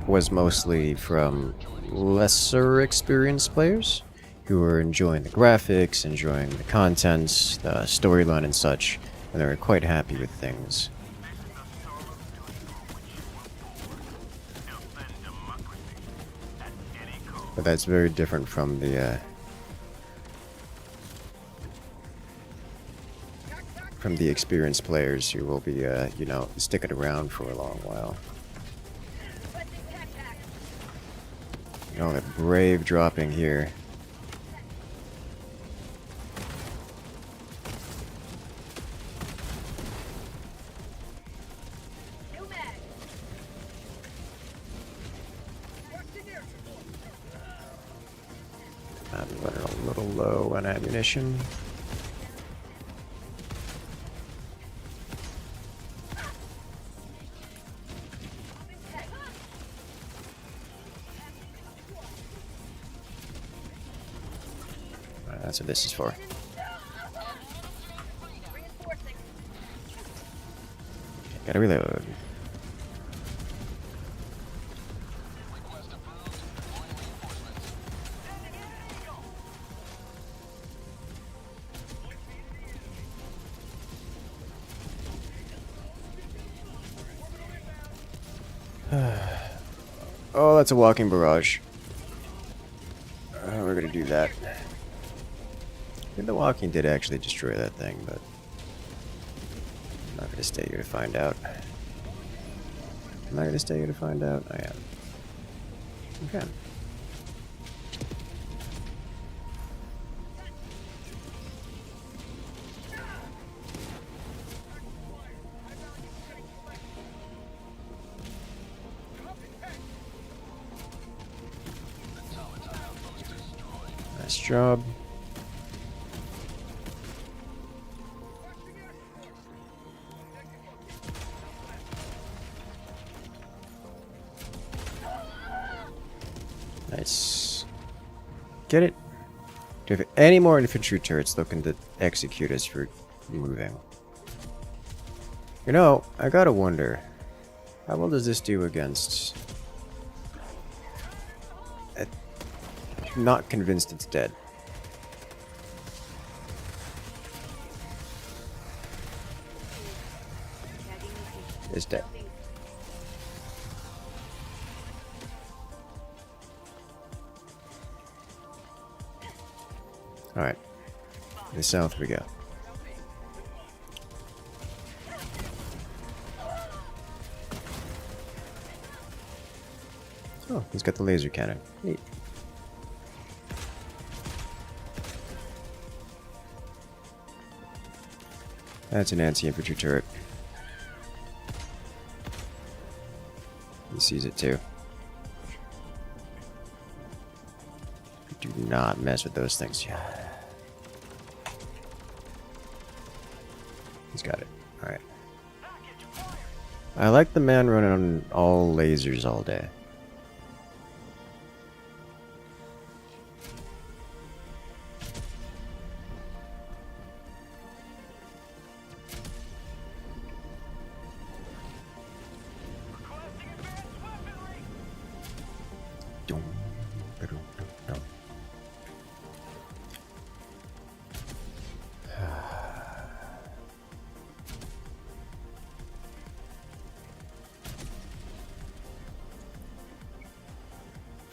was mostly from lesser experienced players who were enjoying the graphics, enjoying the contents, the storyline and such, and they were quite happy with things. But that's very different from the experienced players who will be, you know, sticking around for a long while. You know, that brave dropping here. I'm running a little low on ammunition. That's what this is for. Gotta reload. Oh, that's a walking barrage. We're gonna do that. I think the walking did actually destroy that thing, but I'm not gonna stay here to find out. I'm not gonna stay here to find out. I am. Okay. Nice job. Nice. Get it? Do you have any more infantry turrets looking to execute us for moving? You know, I gotta wonder, how well does this do against... Not convinced it's dead. It's dead. Alright. To the south we go. Oh, he's got the laser cannon. Neat. That's an anti-infantry turret. He sees it too. Do not mess with those things. He's got it. Alright. I like the man running on all lasers all day.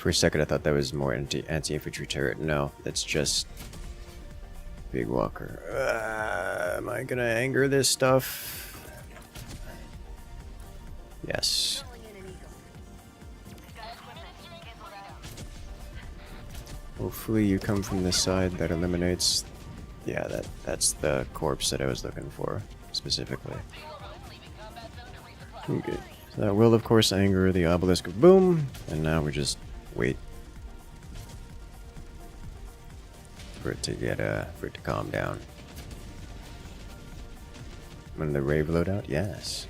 For a second I thought that was more anti-infantry turret. No, that's just big walker. Am I gonna anger this stuff? Yes. Hopefully you come from this side. That eliminates... Yeah, that's the corpse that I was looking for, specifically. Okay. So that will, of course, anger the obelisk of boom, and now we just wait for it to get for it to calm down. When the rave loadout, yes.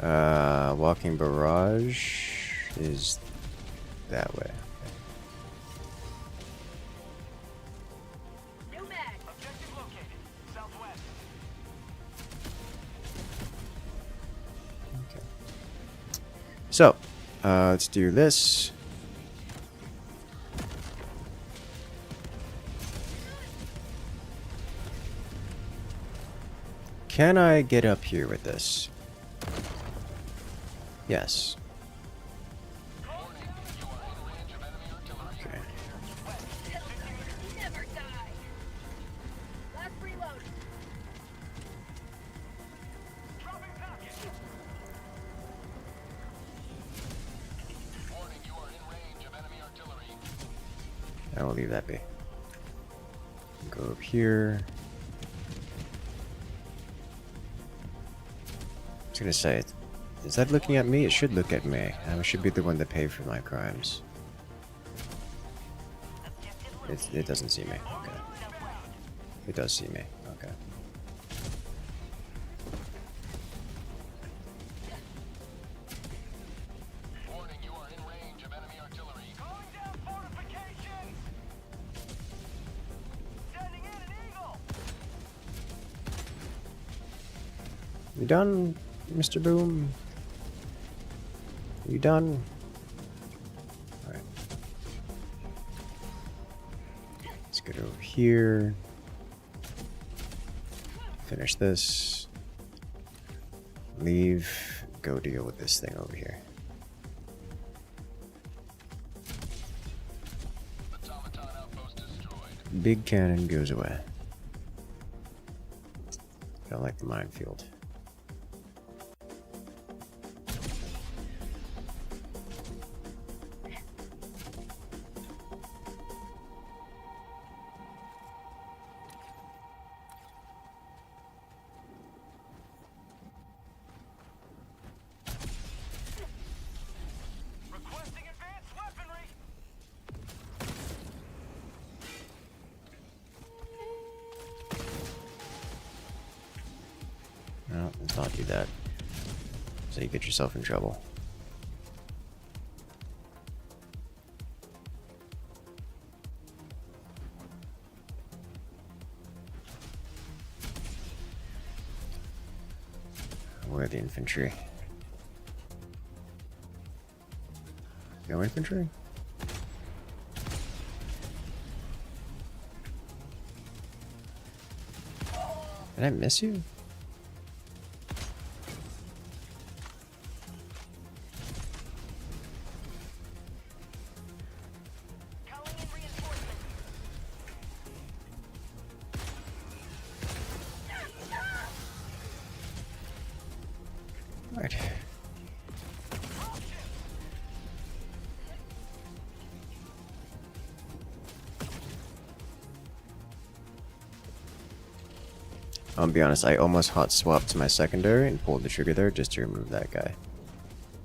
Walking barrage is that way. New mag. Objective located. Southwest. Okay. So, let's do this. Can I get up here with this? Yes. Okay. Never die. Last reload. Dropping package. Warning, you are in range of enemy artillery. I will leave that be. Go up here. I was gonna say, is that looking at me? It should look at me. I should be the one to pay for my crimes. It doesn't see me. Okay. It does see me. Okay. Warning, you are in range of enemy artillery. Calling down fortifications. Sending in an eagle. You done, Mr. Boom? You done? Alright. Let's get over here. Finish this. Leave. Go deal with this thing over here. Automaton outpost destroyed. Big cannon goes away. Don't like the minefield. Requesting advanced weaponry. No, let's not do that. So you get yourself in trouble. Where are the infantry? No infantry? Did I miss you? Calling in reinforcements. Right. I'll be honest, I almost hot swapped to my secondary and pulled the trigger there just to remove that guy.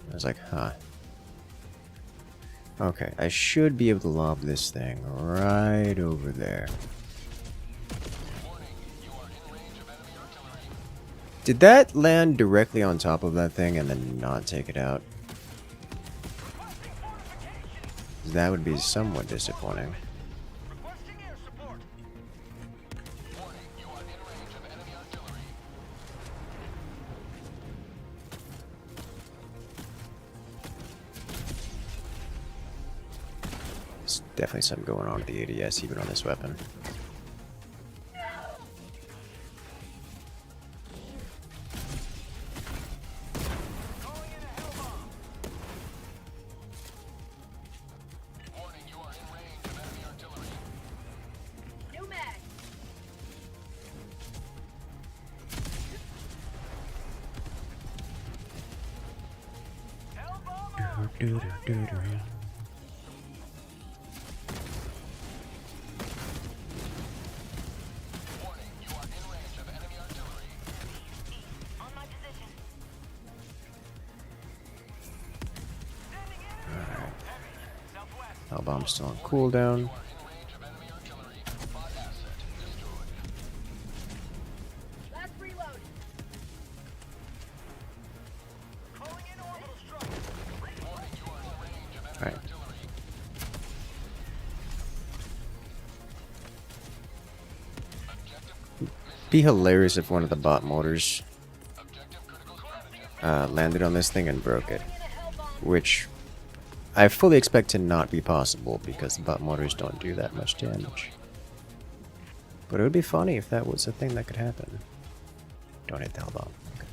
I was like, huh. Okay, I should be able to lob this thing right over there. Did that land directly on top of that thing and then not take it out? That would be somewhat disappointing. Requesting air support. Warning, you are in range of enemy artillery. There's definitely something going on with the ADS even on this weapon. Calling in a hell bomb. Hellbomb's still on cooldown. Last reload. Calling in orbital strike. Alright. Be hilarious if one of the bot motors landed on this thing and broke it. Which I fully expect to not be possible because the bot motors don't do that much damage. But it would be funny if that was a thing that could happen. Don't hit the Hellbomb. Okay.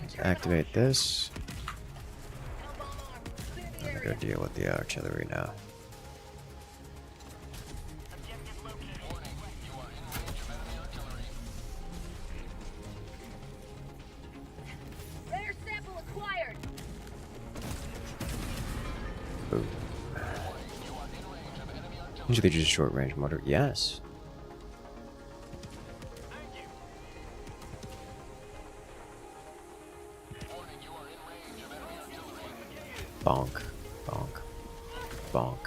Let's activate this. I'm gonna go deal with the artillery now. Usually just short range motor. Yes. Bonk. Bonk. Bonk.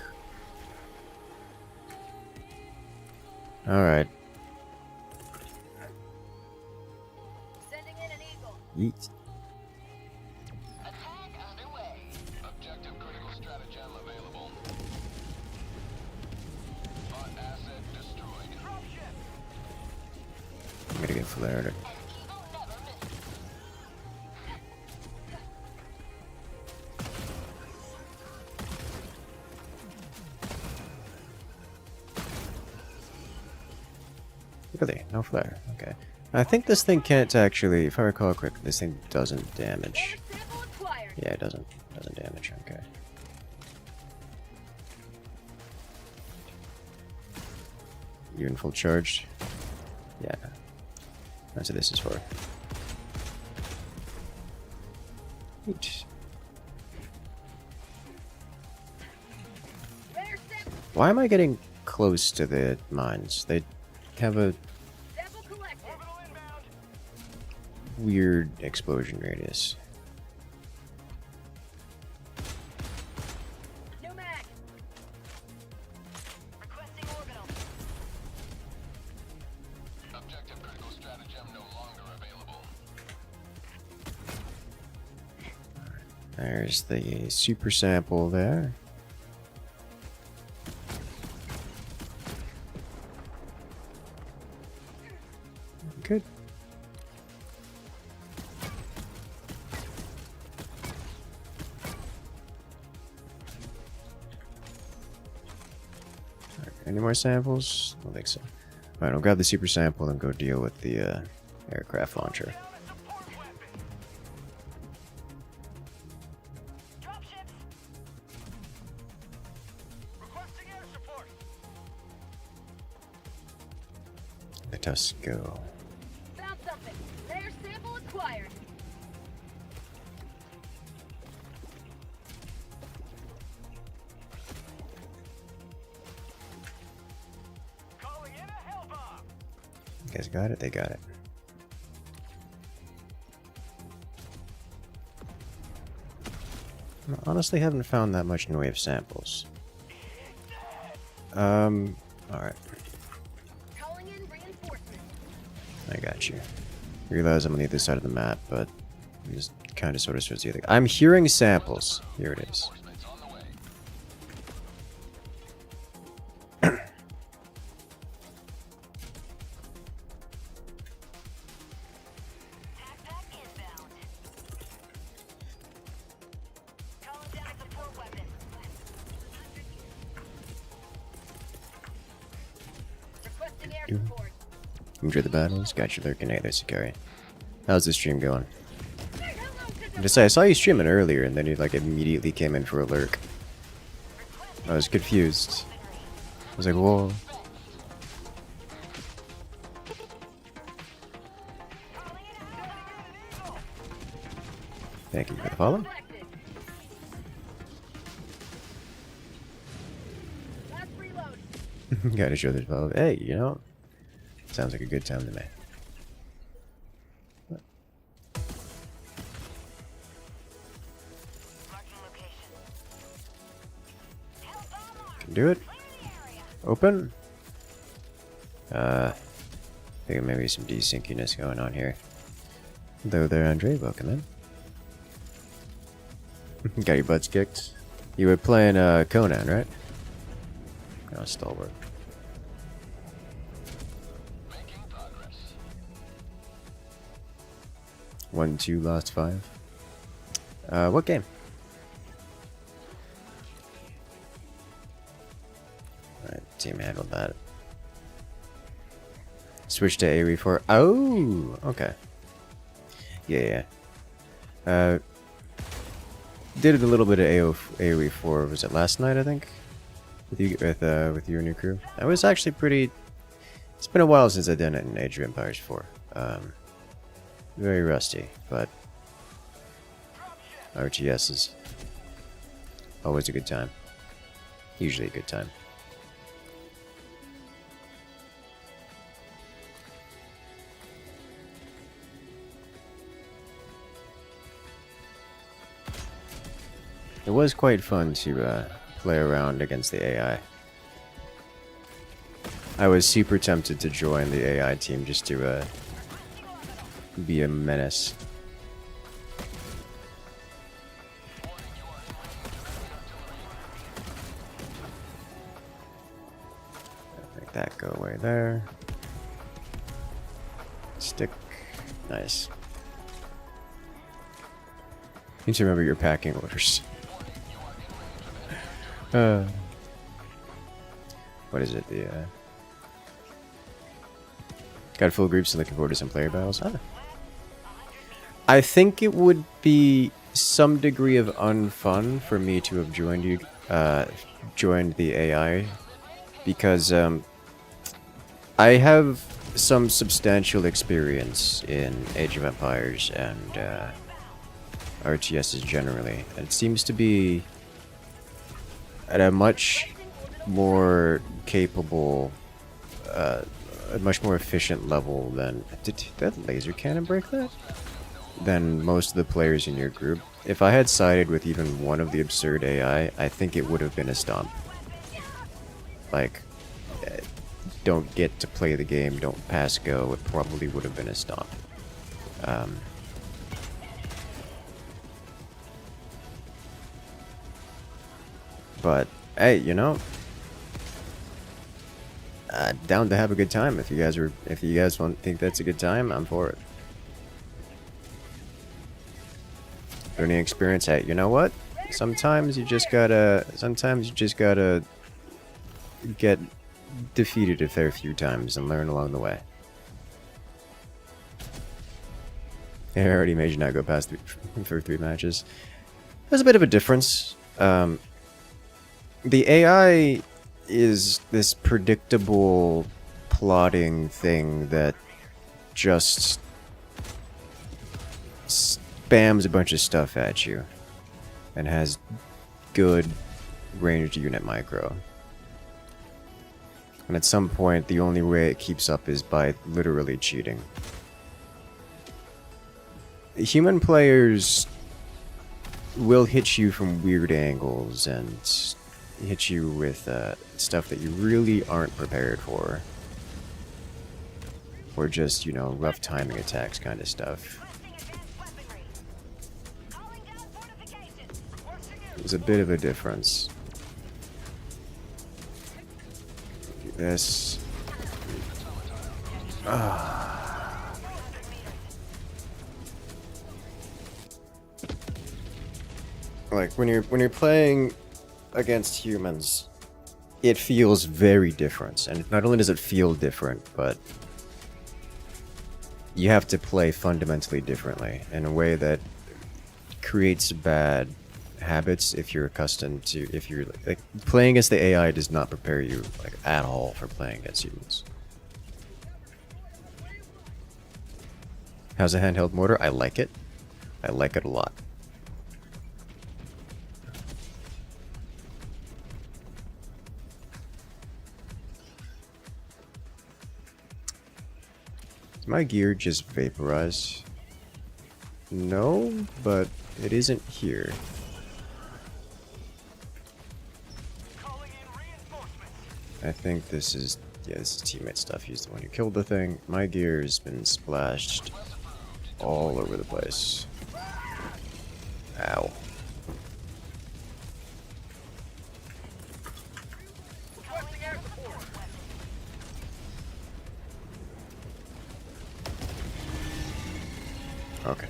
Alright. Sending in an eagle. Yeet. Objective critical stratagem available. Bot asset destroyed. I'm gonna get flared. Really? No flare. Okay. I think this thing can't actually, if I recall correctly, this thing doesn't damage. Yeah, it doesn't damage. Okay. You in full charge? Yeah. That's what this is for. Eesh. Why am I getting close to the mines? They have a weird explosion radius. Objective critical stratagem no longer available. There's the super sample there. Good. Any more samples? I don't think so. Alright, I'll grab the super sample and go deal with the aircraft launcher. Let us go. Found something. Rare sample acquired. Calling in a Hellbomb. You guys got it? They got it. I honestly haven't found that much in the way of samples. Alright. Calling in reinforcements. I got you. Realize I'm on the other side of the map, but I'm just kind of sort of towards the other. I'm hearing samples. Here it is. Enjoy the battles. Got you lurking. Hey there, Sakari. How's the stream going? Just say, I saw you streaming earlier, and then you like immediately came in for a lurk. I was confused. I was like, whoa. Thank you for the follow. Last reload. Gotta show this follow. Hey, you know, sounds like a good time to me. Can do it. Open. Think maybe some desynciness going on here. Hello there, Andre. Welcome in. Got your butts kicked. You were playing Conan, right? Oh, stalwart. Making progress. 1-2, lost 5. What game? Alright, team handled that. Switch to AoE 4. Oh, okay. Yeah. Did a little bit of AoE 4. Was it last night? I think with you with your new crew. I was actually pretty. It's been a while since I've done it in Age of Empires 4. Very rusty, but RTS is always a good time. Usually a good time. It was quite fun to play around against the AI. I was super tempted to join the AI team just to be a menace. Make that go away there. Stick. Nice. You need to remember your packing orders. What is it? The got full groups and looking forward to some player battles. Huh. I think it would be some degree of unfun for me to have joined you, joined the AI, because I have some substantial experience in Age of Empires and RTSs generally, and it seems to be at a much more capable, a much more efficient level than... Did that laser cannon break that? Than most of the players in your group. If I had sided with even one of the absurd AI, I think it would have been a stomp. Like, don't get to play the game, don't pass go, it probably would have been a stomp. But hey, you know, down to have a good time. If you guys think that's a good time, I'm for it. Learning experience. Hey, you know what? Sometimes you just gotta get defeated a fair few times and learn along the way. I already made you not go past for 3 matches. There's a bit of a difference. The AI is this predictable plotting thing that just spams a bunch of stuff at you and has good ranged unit micro. And at some point, the only way it keeps up is by literally cheating. Human players will hit you from weird angles and hit you with stuff that you really aren't prepared for. Or just, you know, rough timing attacks kind of stuff. There's a bit of a difference. Do this. Like when you're playing against humans, it feels very different, and not only does it feel different, but you have to play fundamentally differently in a way that creates bad habits if you're accustomed to, if you're like playing against the AI does not prepare you like at all for playing against humans. How's a handheld mortar? I like it. I like it a lot. My gear just vaporized. No, but it isn't here. I think this is, yeah, this is teammate stuff. He's the one who killed the thing. My gear has been splashed all over the place. Ow. Okay.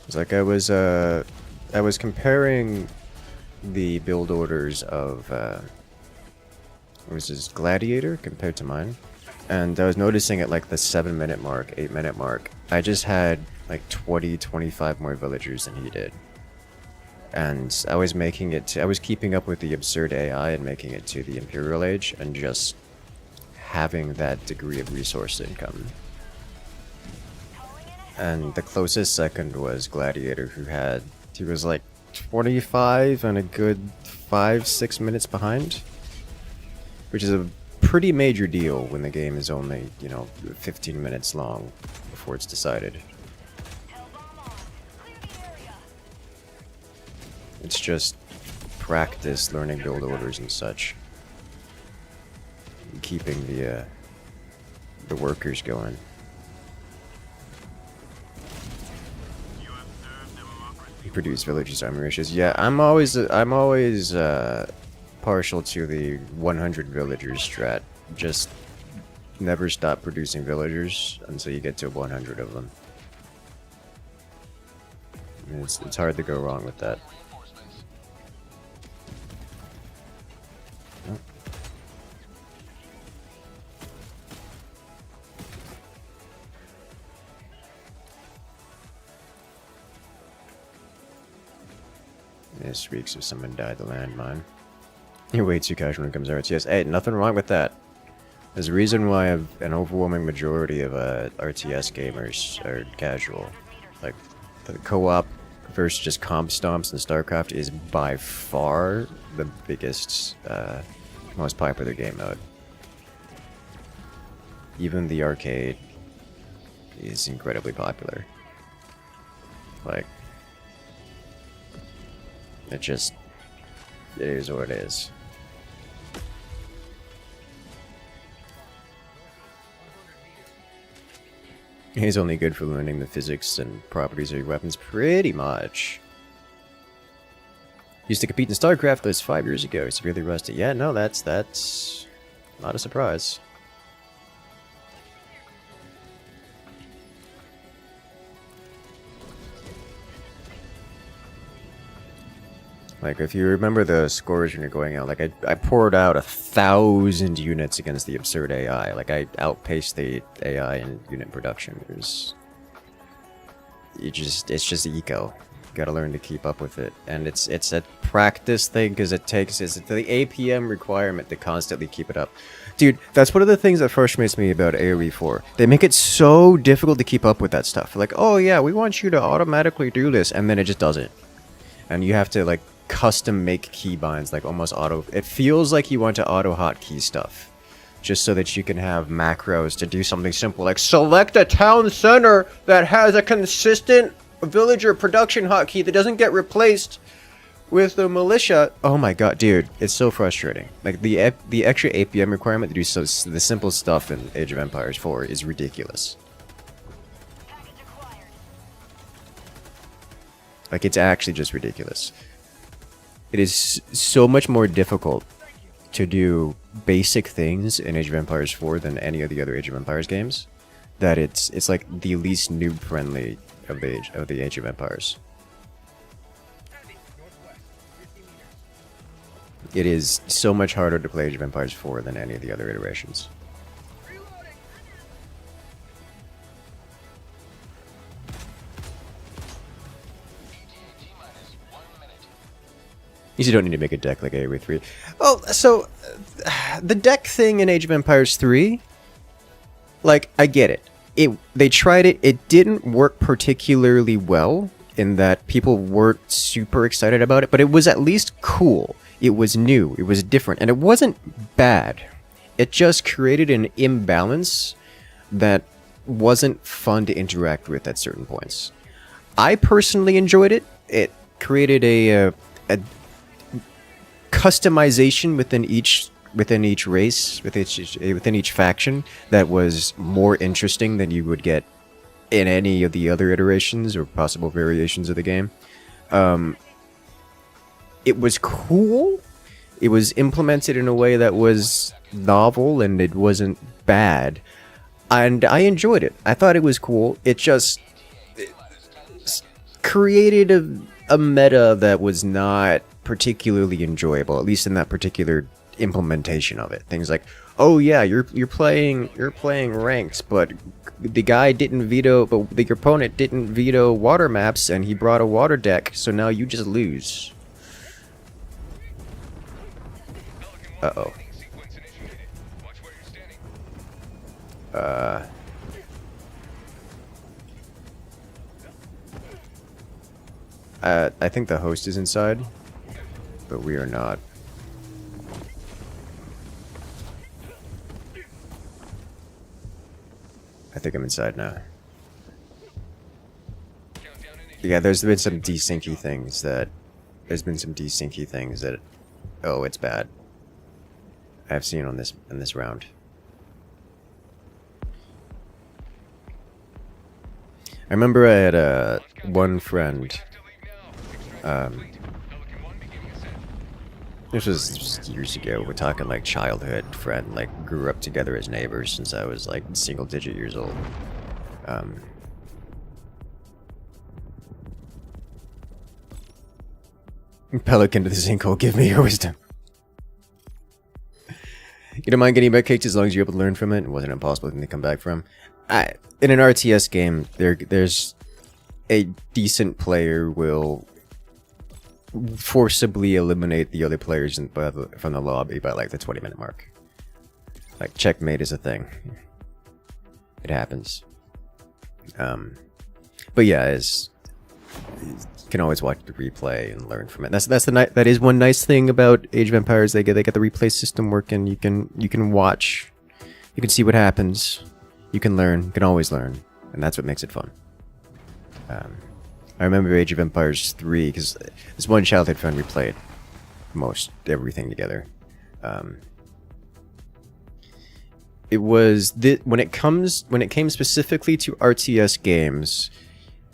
It's like I was comparing the build orders of what was this, Gladiator compared to mine, and I was noticing at like the 7-minute mark, 8-minute mark, I just had like 20-25 more villagers than he did, and I was making it to, I was keeping up with the absurd AI and making it to the Imperial Age and just having that degree of resource income. And the closest second was Gladiator, he was like 25 and a good 5-6 minutes behind, which is a pretty major deal when the game is only, you know, 15 minutes long before it's decided. It's just practice learning build orders and such, keeping the workers going. Produce villages are malicious. Yeah, I'm always partial to the 100 villagers strat. Just never stop producing villagers until you get to 100 of them. I mean, it's hard to go wrong with that. Oh. This reeks of someone died the landmine. You're way too casual when it comes to RTS. Hey, nothing wrong with that. There's a reason why an overwhelming majority of RTS gamers are casual. Like, the co-op versus just comp stomps in StarCraft is by far the biggest, most popular game mode. Even the arcade is incredibly popular. Like, it is what it is. He's only good for learning the physics and properties of your weapons, pretty much. Used to compete in StarCraft this 5 years ago, severely rusty. Yeah, no, that's not a surprise. Like, if you remember the scores when you're going out, like, I poured out 1,000 units against the absurd AI. Like, I outpaced the AI in unit production. It's just eco. You gotta learn to keep up with it. And it's a practice thing, because it's the APM requirement to constantly keep it up. Dude, that's one of the things that frustrates me about AoE 4. They make it so difficult to keep up with that stuff. Like, oh yeah, we want you to automatically do this, and then it just doesn't. And you have to, like, custom make keybinds, like almost auto. It feels like you want to auto hotkey stuff just so that you can have macros to do something simple like select a town center that has a consistent villager production hotkey that doesn't get replaced with the militia. Oh my god, dude, it's so frustrating. Like the extra APM requirement to do the simple stuff in Age of Empires 4 is ridiculous. Like, it's actually just ridiculous. It is so much more difficult to do basic things in Age of Empires 4 than any of the other Age of Empires games, that it's like the least noob friendly of the Age of Empires. It is so much harder to play Age of Empires 4 than any of the other iterations. You don't need to make a deck like AoE 3. Oh, so the deck thing in Age of Empires 3, like, I get it. They tried it. It didn't work particularly well in that people weren't super excited about it, but it was at least cool. It was new. It was different, and it wasn't bad. it just created an imbalance that wasn't fun to interact with at certain points. I personally enjoyed it. It created a customization within each race, within each faction that was more interesting than you would get in any of the other iterations or possible variations of the game. It was cool. It was implemented in a way that was novel, and it wasn't bad. And I enjoyed it. I thought it was cool. It just created a meta that was not particularly enjoyable, at least in that particular implementation of it. Things like, oh yeah, you're playing ranked, but the guy didn't veto, but the opponent didn't veto water maps, and he brought a water deck, so now you just lose. Uh-oh. I think the host is inside, but we are not. I think I'm inside now. Yeah, there's been some desyncy things that... Oh, it's bad. I've seen on this in this round. I remember I had one friend. This was years ago. We're talking like childhood friend. Like grew up together as neighbors since I was like single-digit years old. Pelican to the sinkhole. Give me your wisdom. You don't mind getting back kicked as long as you're able to learn from it. It wasn't an impossible thing to come back from. In an RTS game, there's a decent player will forcibly eliminate the other players from the lobby by like the 20-minute mark. Like checkmate is a thing. It happens. But yeah, you can always watch the replay and learn from it. That is one nice thing about Age of Empires. They get the replay system working. You can watch, you can see what happens. You can learn. You can always learn, and that's what makes it fun. I remember Age of Empires 3 because this one childhood friend we played most everything together. It was when it came specifically to RTS games,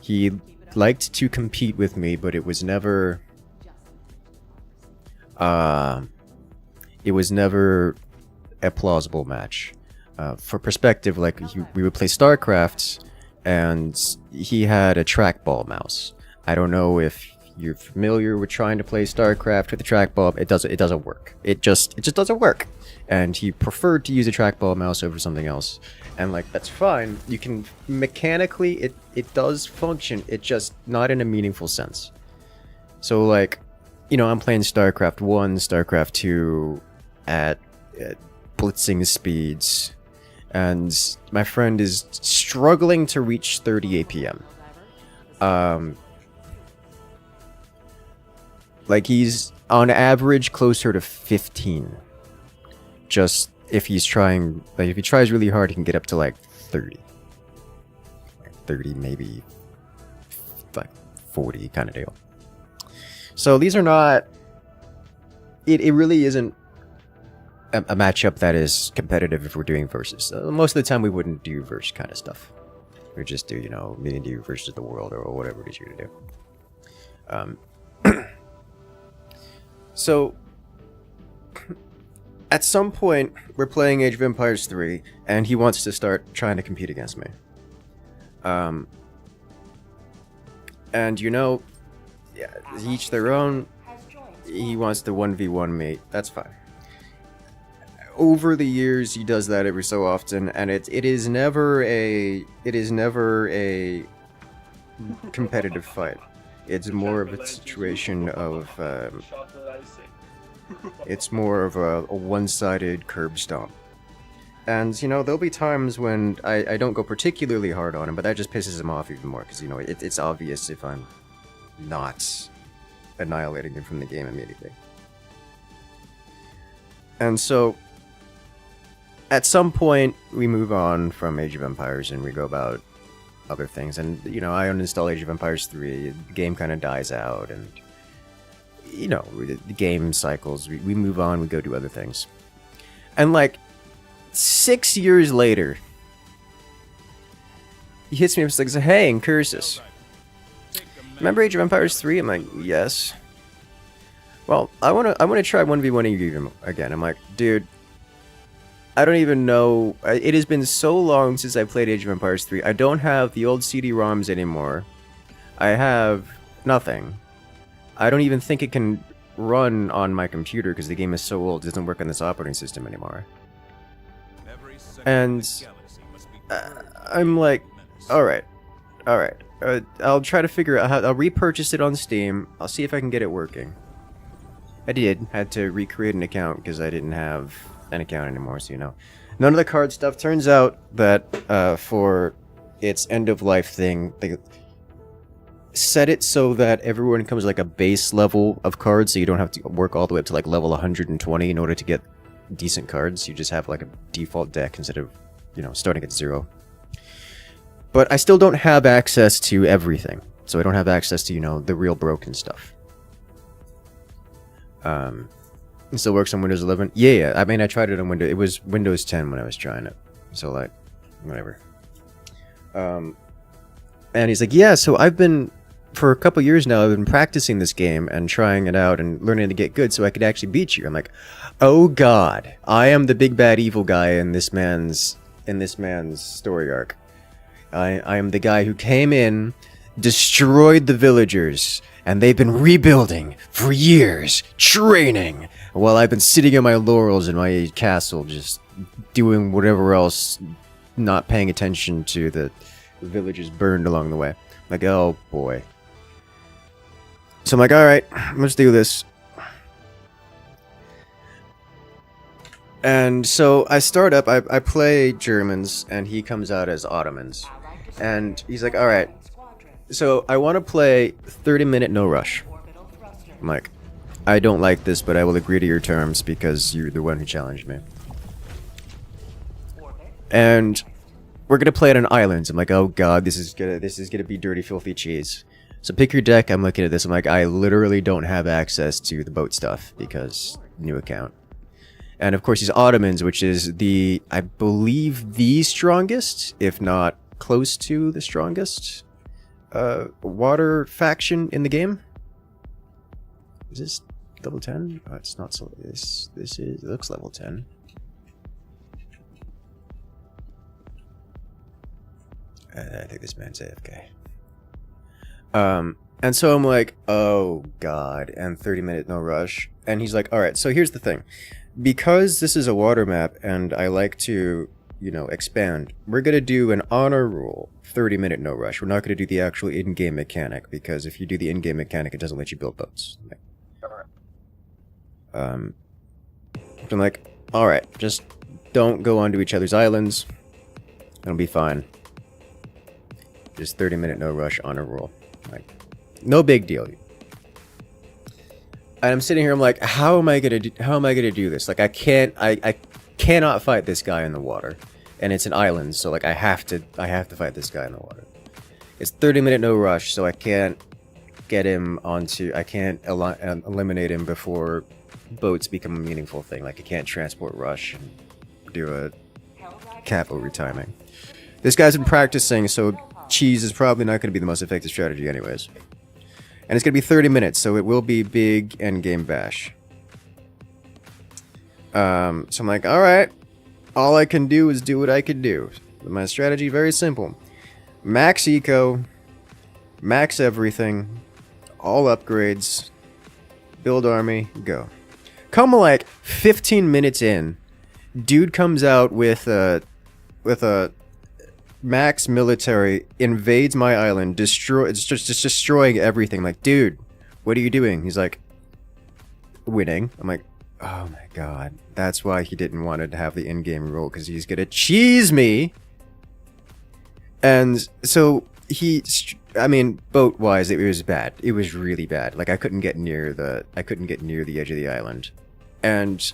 he liked to compete with me, but it was never a plausible match. For perspective, like we would play StarCraft, and he had a trackball mouse. I don't know if you're familiar with trying to play StarCraft with a trackball. It doesn't work. It just doesn't work. And he preferred to use a trackball mouse over something else. And like that's fine. You can mechanically it does function. It's just not in a meaningful sense. So like, you know, I'm playing StarCraft 1, StarCraft 2 at blitzing speeds. And my friend is struggling to reach 30 APM. Like he's on average closer to 15. Just if he's trying, like if he tries really hard, he can get up to like 30. Like 30, maybe like 40 kind of deal. So these are not, it really isn't a matchup that is competitive if we're doing versus. Most of the time we wouldn't do verse kind of stuff. We just do, you know, me and you versus the world or whatever it is you're gonna do. So at some point we're playing Age of Empires 3 and he wants to start trying to compete against me. And you know, yeah, each their own. He wants to 1v1 me. That's fine. Over the years, he does that every so often, and it is never a competitive fight. It's more of a situation of it's more of a one-sided curb stomp. And you know, there'll be times when I don't go particularly hard on him, but that just pisses him off even more because you know it's obvious if I'm not annihilating him from the game immediately. And so at some point, we move on from Age of Empires and we go about other things. And, you know, I uninstall Age of Empires 3, the game kind of dies out, and, you know, the game cycles, we move on, we go do other things. And, like, 6 years later, he hits me up and says, hey, Incursus, remember Age of Empires 3? I'm like, yes. Well, I wanna try 1v1 you again. I'm like, dude, I don't even know. It has been so long since I played Age of Empires 3. I don't have the old CD-ROMs anymore. I have nothing. I don't even think it can run on my computer because the game is so old. It doesn't work on this operating system anymore. And I'm like, alright. I'll try to figure out how. I'll repurchase it on Steam. I'll see if I can get it working. I did. Had to recreate an account because I didn't have an account anymore, so you know. None of the card stuff. Turns out that for its end-of-life thing, they set it so that everyone comes like a base level of cards, so you don't have to work all the way up to like level 120 in order to get decent cards. You just have like a default deck instead of, you know, starting at 0. But I still don't have access to everything, so I don't have access to, you know, the real broken stuff. It still works on Windows 11? Yeah, I mean, I tried it on Windows. It was Windows 10 when I was trying it. So, like, whatever. And he's like, yeah, so I've been, for a couple years now, I've been practicing this game and trying it out and learning to get good so I could actually beat you. I'm like, oh god, I am the big bad evil guy in this man's story arc. I am the guy who came in, destroyed the villagers, and they've been rebuilding for years, training, while I've been sitting on my laurels in my castle, just doing whatever else, not paying attention to the villagers burned along the way. Like, oh boy. So I'm like, alright, let's do this. And so I start up, I play Germans, and he comes out as Ottomans. And he's like, alright, so I want to play 30-minute no rush. I'm like, I don't like this, but I will agree to your terms because you're the one who challenged me. And we're gonna play it on islands. I'm like, oh god, this is gonna be dirty, filthy cheese. So pick your deck. I'm looking at this. I'm like, I literally don't have access to the boat stuff because new account. And of course, he's Ottomans, which is the, I believe, the strongest, if not close to the strongest, water faction in the game. Is this level 10? Oh, it's not. So this is. It looks level 10. I think this man's AFK. And so I'm like, oh god, and 30-minute no rush. And he's like, alright, so here's the thing. Because this is a water map and I like to, you know, expand, we're going to do an honor rule, 30-minute no rush. We're not going to do the actual in-game mechanic, because if you do the in-game mechanic, it doesn't let you build boats. I'm like, alright, just don't go onto each other's islands. It'll be fine. Just 30-minute no rush honor rule. Like, no big deal. And I'm sitting here, I'm like, how am I gonna do this? Like, I cannot fight this guy in the water. And it's an island, so like I have to fight this guy in the water. It's 30-minute no rush, so I can't get him onto, I can't eliminate him before boats become a meaningful thing. Like, I can't transport rush and do a capital retiming. This guy's been practicing, so cheese is probably not going to be the most effective strategy anyways. And it's going to be 30 minutes, so it will be big endgame bash. So I'm like, alright. All I can do is do what I can do. My strategy, very simple. Max eco. Max everything. All upgrades. Build army. Go. Come like 15 minutes in. Dude comes out with a max military, invades my island, it's just destroying everything. I'm like, dude, what are you doing? He's like, winning. I'm like, oh my god, that's why he didn't want to have the in-game rule, because he's gonna cheese me. And so I mean, boat wise, it was bad. It was really bad. Like, I couldn't get near the edge of the island. And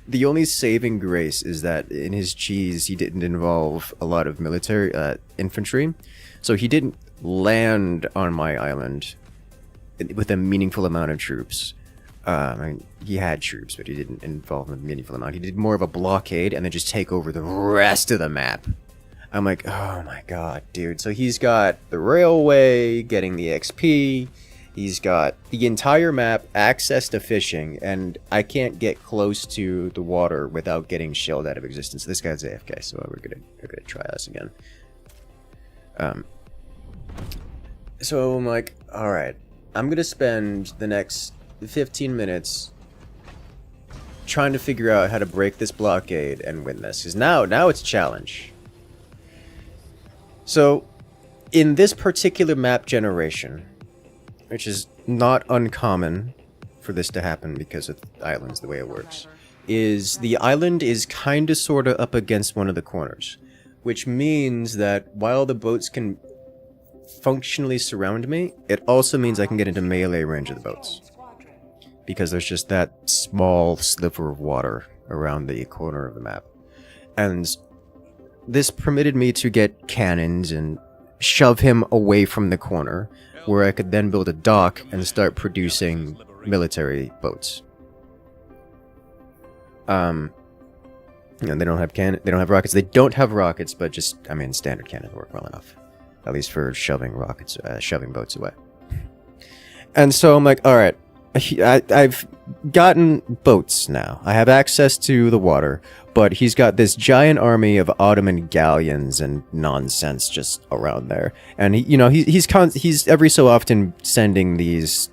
the only saving grace is that in his cheese he didn't involve a lot of military infantry, so he didn't land on my island with a meaningful amount of troops. I mean, he had troops, but he didn't involve a meaningful amount. He did more of a blockade and then just take over the rest of the map. I'm like, oh my god, dude. So he's got the railway, getting the XP. He's got the entire map, access to fishing, and I can't get close to the water without getting shelled out of existence. This guy's AFK, so we're gonna try this again. So I'm like, all right, I'm gonna spend the next 15 minutes trying to figure out how to break this blockade and win this. Because now it's a challenge. So, in this particular map generation, which is not uncommon for this to happen because of islands, the way it works, is the island is kinda sorta up against one of the corners. Which means that while the boats can functionally surround me, it also means I can get into melee range of the boats. Because there's just that small sliver of water around the corner of the map. And this permitted me to get cannons and shove him away from the corner, where I could then build a dock and start producing military boats. And they don't have rockets. They don't have rockets, but just, I mean, standard cannons work well enough. At least for shoving boats away. And so I'm like, alright, I've gotten boats now. I have access to the water, but he's got this giant army of Ottoman galleons and nonsense just around there. And he's every so often sending these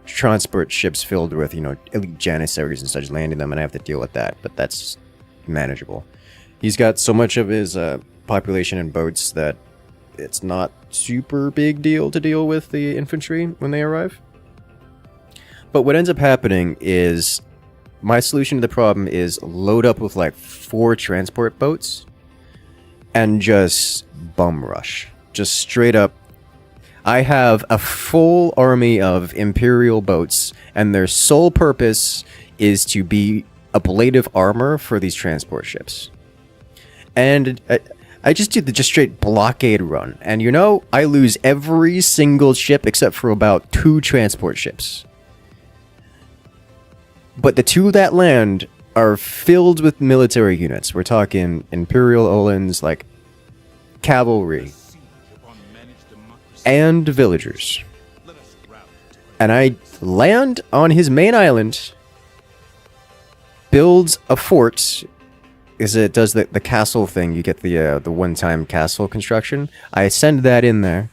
transport ships filled with, elite janissaries and such, landing them, and I have to deal with that, but that's manageable. He's got so much of his population in boats that it's not super big deal to deal with the infantry when they arrive. But what ends up happening is my solution to the problem is load up with like 4 transport boats and just bum rush. Just straight up. I have a full army of Imperial boats, and their sole purpose is to be ablative armor for these transport ships. And I just do the straight blockade run, and I lose every single ship except for about 2 transport ships. But the 2 that land are filled with military units. We're talking Imperial Olans, like cavalry, and villagers. And I land on his main island, builds a fort, because it does the castle thing. You get the one-time castle construction. I send that in there,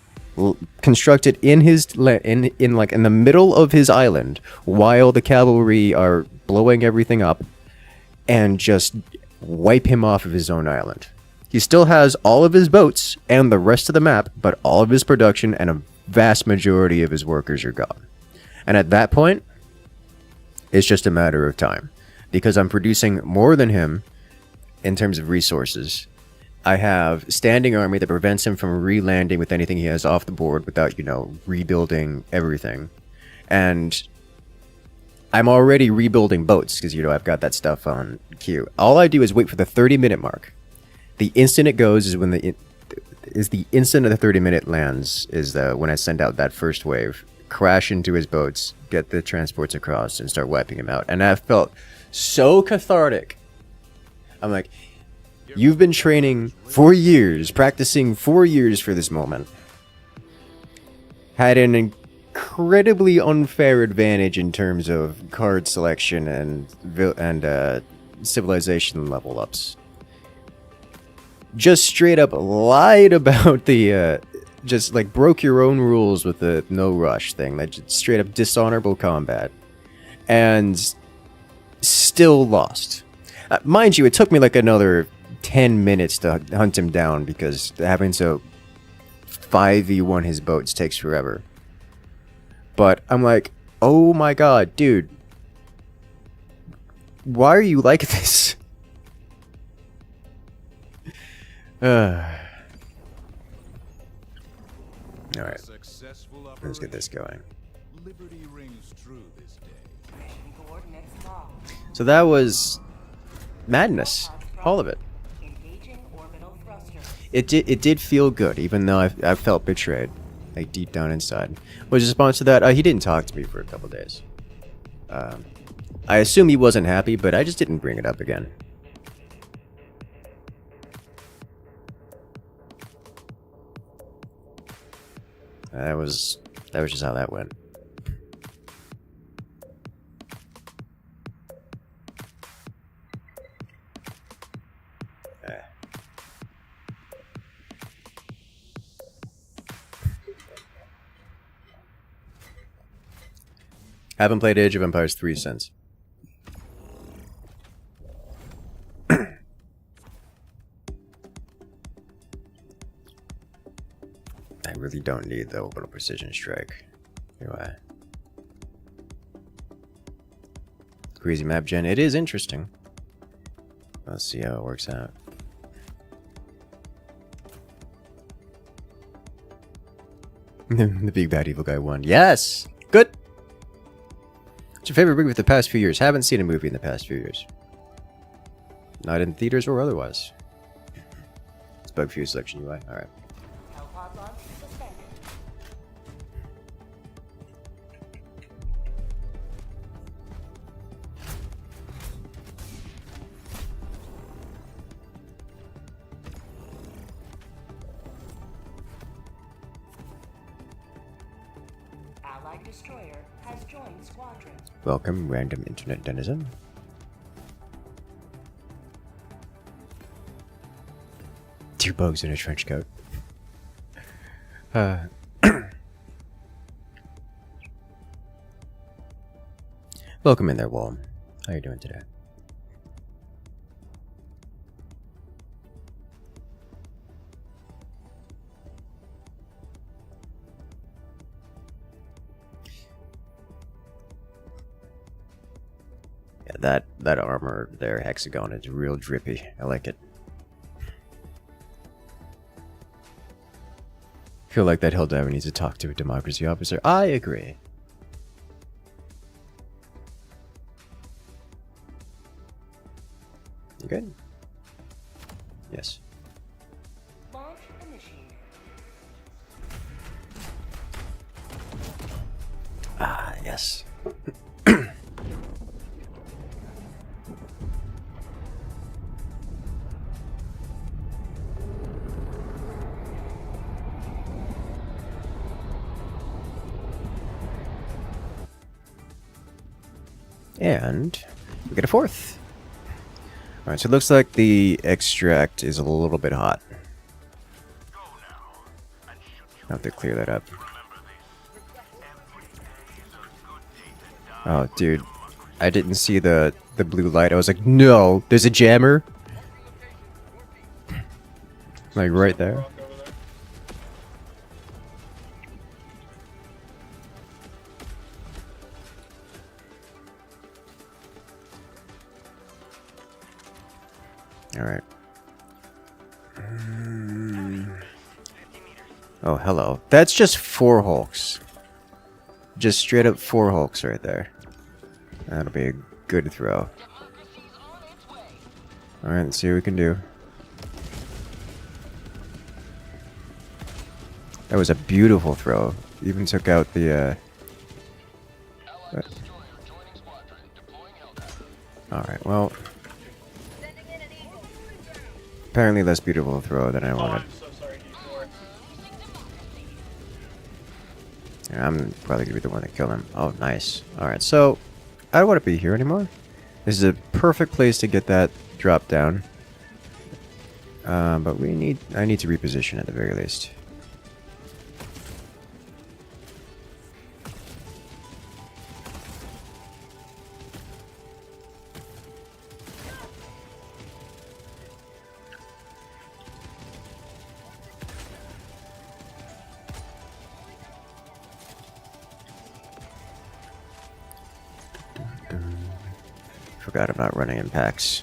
construct it in his in the middle of his island, while the cavalry are blowing everything up, and just wipe him off of his own island. He still has all of his boats and the rest of the map, but all of his production and a vast majority of his workers are gone. And at that point, it's just a matter of time, because I'm producing more than him in terms of resources. I have standing army that prevents him from re-landing with anything he has off the board without, rebuilding everything. And I'm already rebuilding boats because, I've got that stuff on queue. All I do is wait for the 30-minute mark. The instant it goes is when the instant of the 30-minute lands is when I send out that first wave, crash into his boats, get the transports across, and start wiping him out. And that felt so cathartic. I'm like, you've been training for years, practicing for years for this moment. Had an incredibly unfair advantage in terms of card selection and civilization level ups. Just straight up lied about the, just like broke your own rules with the no rush thing. Like just straight up dishonorable combat. And still lost. Mind you, it took me like another 10 minutes to hunt him down because having to 5v1 his boats takes forever. But I'm like, oh my god, dude. Why are you like this? Alright. Let's get this going. So that was madness. All of it. Engaging orbital thruster. It did feel good, even though I felt betrayed, like deep down inside. What was his response to that? He didn't talk to me for a couple days. I assume he wasn't happy, but I just didn't bring it up again. That was just how that went. Haven't played Age of Empires 3 since. I really don't need the orbital precision strike. Do I? Crazy map gen. It is interesting. Let's see how it works out. The big bad evil guy won. Yes! Good! What's your favorite movie of the past few years? Haven't seen a movie in the past few years. Not in theaters or otherwise. It's bug fuse selection UI. Alright. Hellpod launch suspended. Allied destroyer has joined squadron. Welcome, random internet denizen. Two bugs in a trench coat. Welcome in there, Wall. How you doing today? Yeah, that armor there, hexagon, is real drippy. I like it. Feel like that Helldiver needs to talk to a democracy officer. I agree. You good? Yes. Launch initiated. Ah, yes. And we get a fourth. Alright, so it looks like the extract is a little bit hot. I'll have to clear that up. Oh, dude. I didn't see the blue light. I was like, no, there's a jammer. Like right there. Alright. Oh, hello. That's just 4 Hulks. Just straight up 4 Hulks right there. That'll be a good throw. Alright, let's see what we can do. That was a beautiful throw. Even took out the, Alright, well... Apparently less beautiful throw than I wanted. I'm so sorry, D4. Yeah, I'm probably gonna be the one that killed him. Oh, nice. Alright, so I don't want to be here anymore. This is a perfect place to get that drop down. But I need to reposition at the very least. Forgot I'm not running in packs.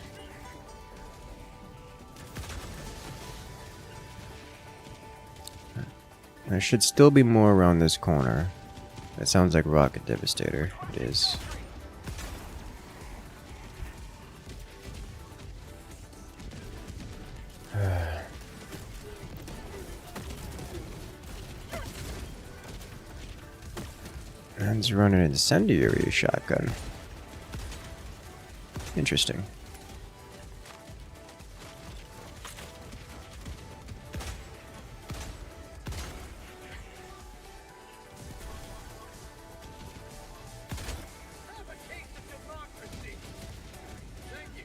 There should still be more around this corner. That sounds like Rocket Devastator. It is. Let's run an incendiary shotgun. Interesting. Have a taste of democracy. Thank you.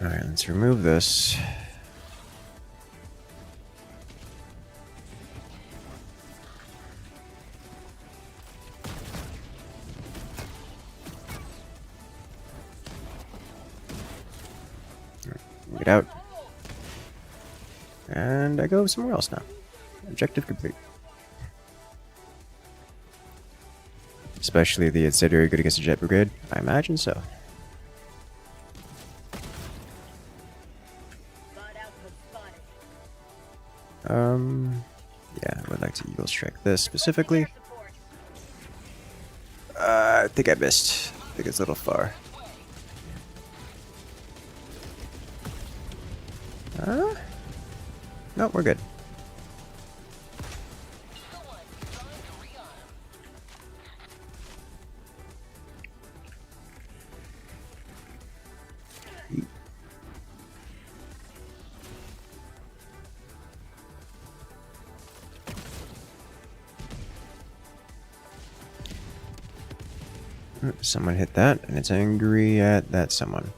Alright, let's remove this. Get out. And I go somewhere else now. Objective complete. Especially the incendiary good against the jet brigade? I imagine so. Yeah, I would like to Eagle Strike this specifically. I think I missed. I think it's a little far. No, we're good. Someone hit that, and it's angry at that someone.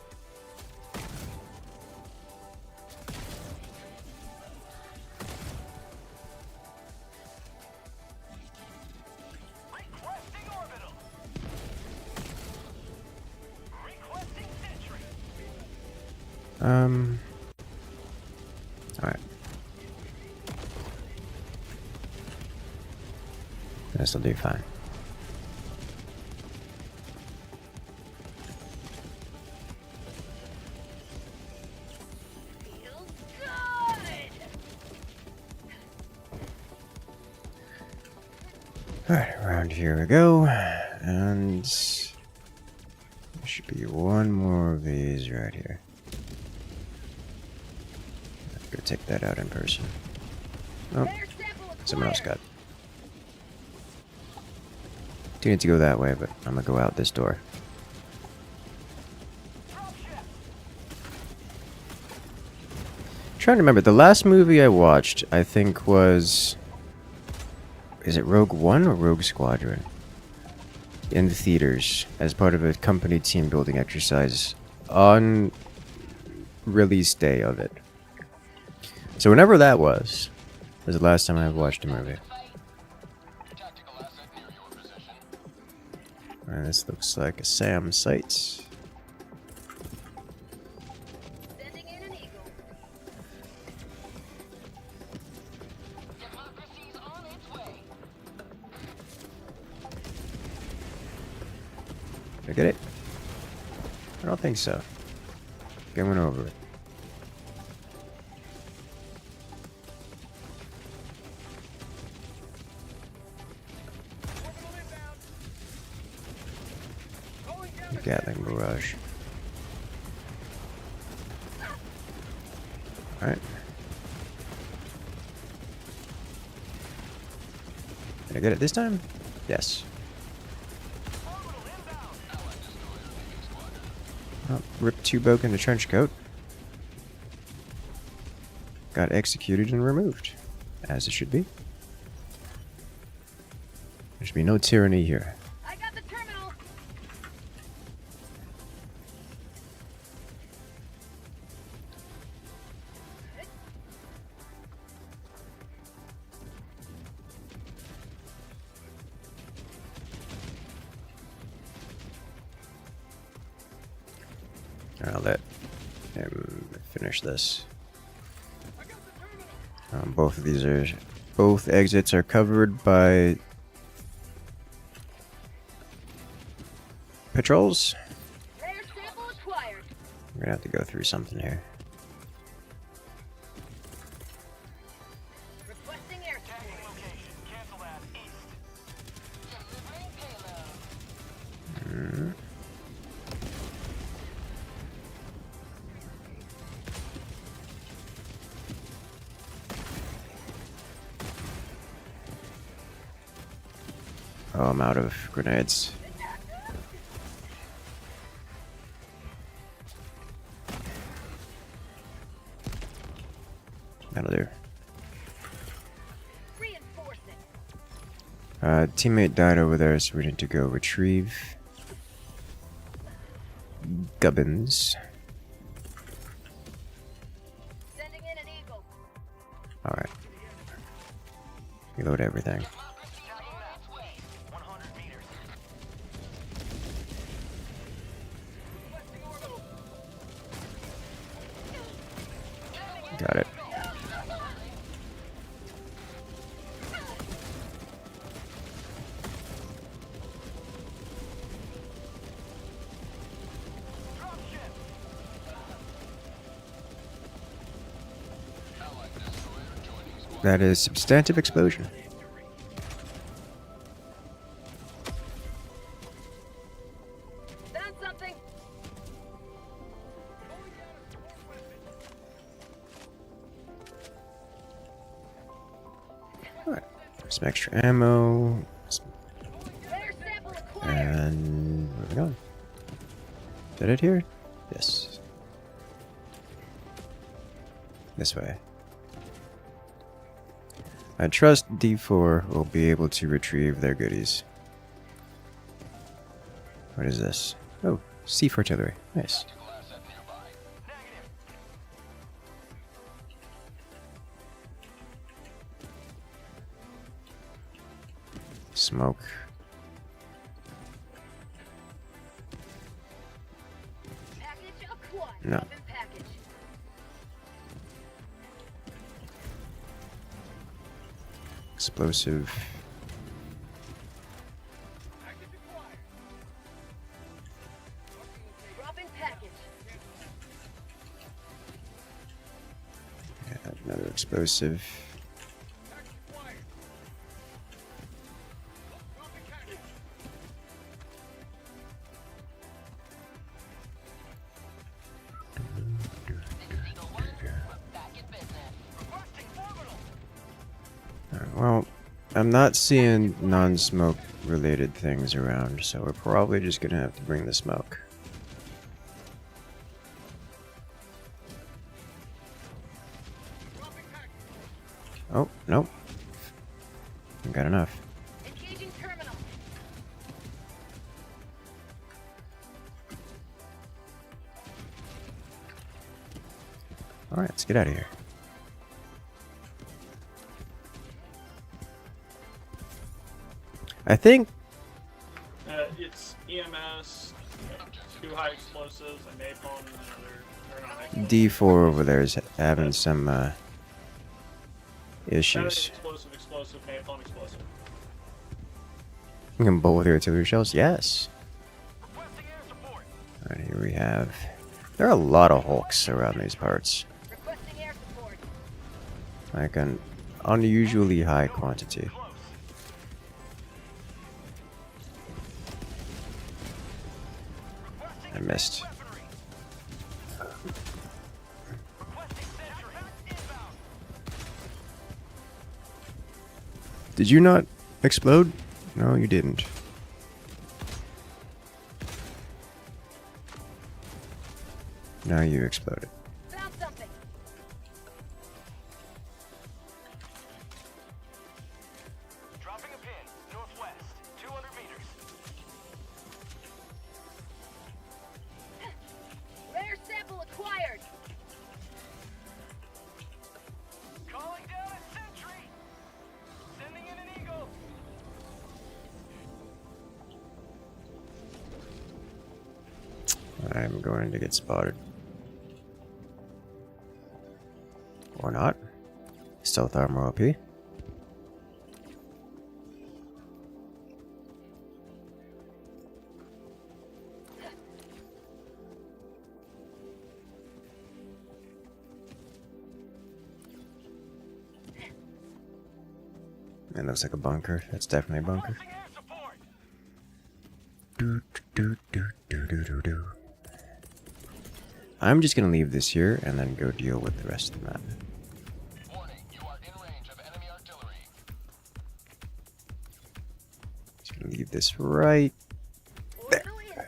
Requesting orbital. Requesting sentry. Alright. This'll do fine. Alright, around here we go, and there should be one more of these right here. Let's go take that out in person. Oh, someone else got it. Do need to go that way, but I'm gonna go out this door. Trying to remember, the last movie I watched, I think was... Is it Rogue One or Rogue Squadron? In the theaters, as part of a company team building exercise on release day of it. So whenever that was the last time I watched a movie. And this looks like a SAM site. Did I get it? I don't think so. Going over it. Gatling barrage. Alright. Did I get it this time? Yes. Oh, ripped Tubok in the trench coat. Got executed and removed. As it should be. There should be no tyranny here. I got the terminal. I'll let him finish this. Both of these are... Both exits are covered by... patrols? Rare sample acquired. We're gonna have to go through something here. Requesting air support. Location. Cancel that. East. Oh, I'm out of grenades. That'll do. Teammate died over there, so we need to go retrieve Gubbins. Sending in an eagle. Alright. Reload everything. 100 meters. Got it. That is substantive explosion. Found something. Alright. Some extra ammo. Rare sample acquired. And where are we going? Did it here? Yes. This way. I trust D4 will be able to retrieve their goodies. What is this? Oh, C artillery. Nice. Smoke. Package acquired. No. Open package. Explosive. Dropping package. Yeah, another explosive. Well, I'm not seeing non-smoke related things around, so we're probably just gonna have to bring the smoke. Oh, nope. I got enough. Engaging terminal. Alright, let's get out of here. I think It's EMS, 2 high explosives, a napalm, and another. D4 over there is having some issues. Explosive, napalm, explosive. You can bowl with your artillery shells? Yes. Alright, here we have... There are a lot of Hulks around these parts. Requesting air support. Like an unusually high quantity. I missed. Did you not explode? No, you didn't. Now you exploded. Found something. Dropping a pin, northwest, 200 meters. Rare sample acquired. Calling down a sentry. Sending in an eagle. I'm going to get spotted. Or not. Stealth armor OP. It looks like a bunker. That's definitely a bunker. Do, do, do, do, do, do, do. I'm just gonna leave this here and then go deal with the rest of the map. Warning, you are in range of enemy artillery. Leave this right there. Orbital inbound.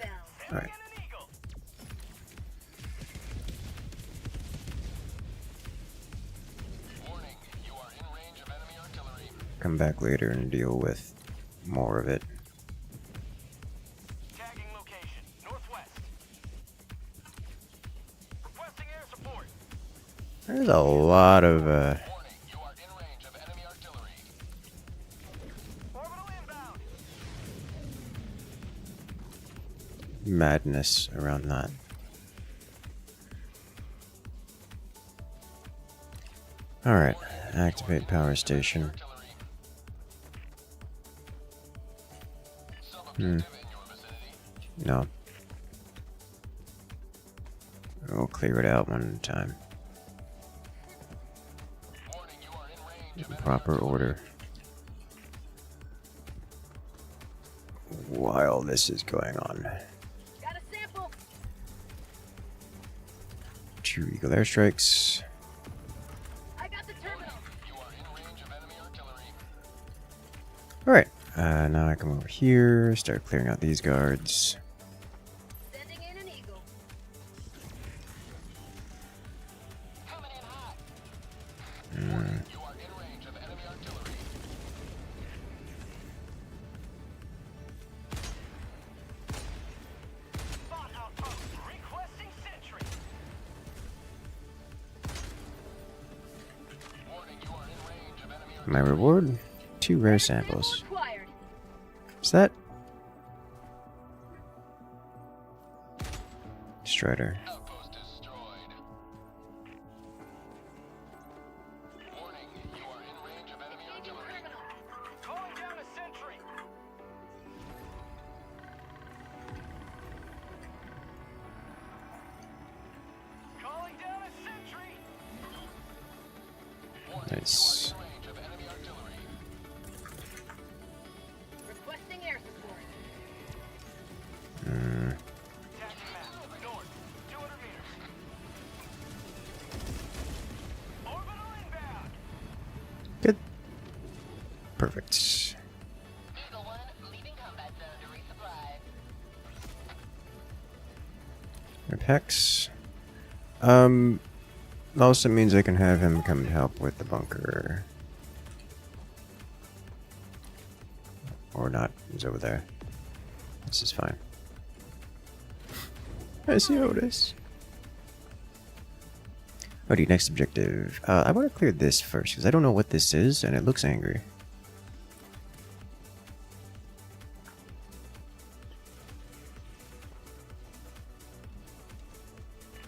Alright. Warning, you are in range of enemy artillery. Come back later and deal with more of it. Tagging location. Northwest. Requesting air support. There's a lot of Warning, you are in range of enemy artillery. Orbital inbound. madness around that. Alright, activate power station. No. We'll clear it out one time. In proper order. While this is going on. Got a sample. 2 Eagle airstrikes. I got the terminal. Alright, now I come over here, start clearing out these guards. Sending in an eagle. Coming in hot. You are in range of enemy artillery. Spot outpost. Requesting sentry. Warning, you are in range of enemy My reward? 2 rare samples. Acquired. Is that? Strider. outpost destroyed. Warning, you are in range of enemy artillery. Calling down a sentry. Calling down a sentry. Nice. Range of enemy artillery. Requesting air support. Attacking map. North. 200 meters. Orbital inbound. Good. Perfect. Eagle 1, leaving combat zone to resupply. Apex. Also means I can have him come help with the bunker. Or not. He's over there. This is fine. I see Otis. Alrighty, next objective. I want to clear this first, because I don't know what this is, and it looks angry.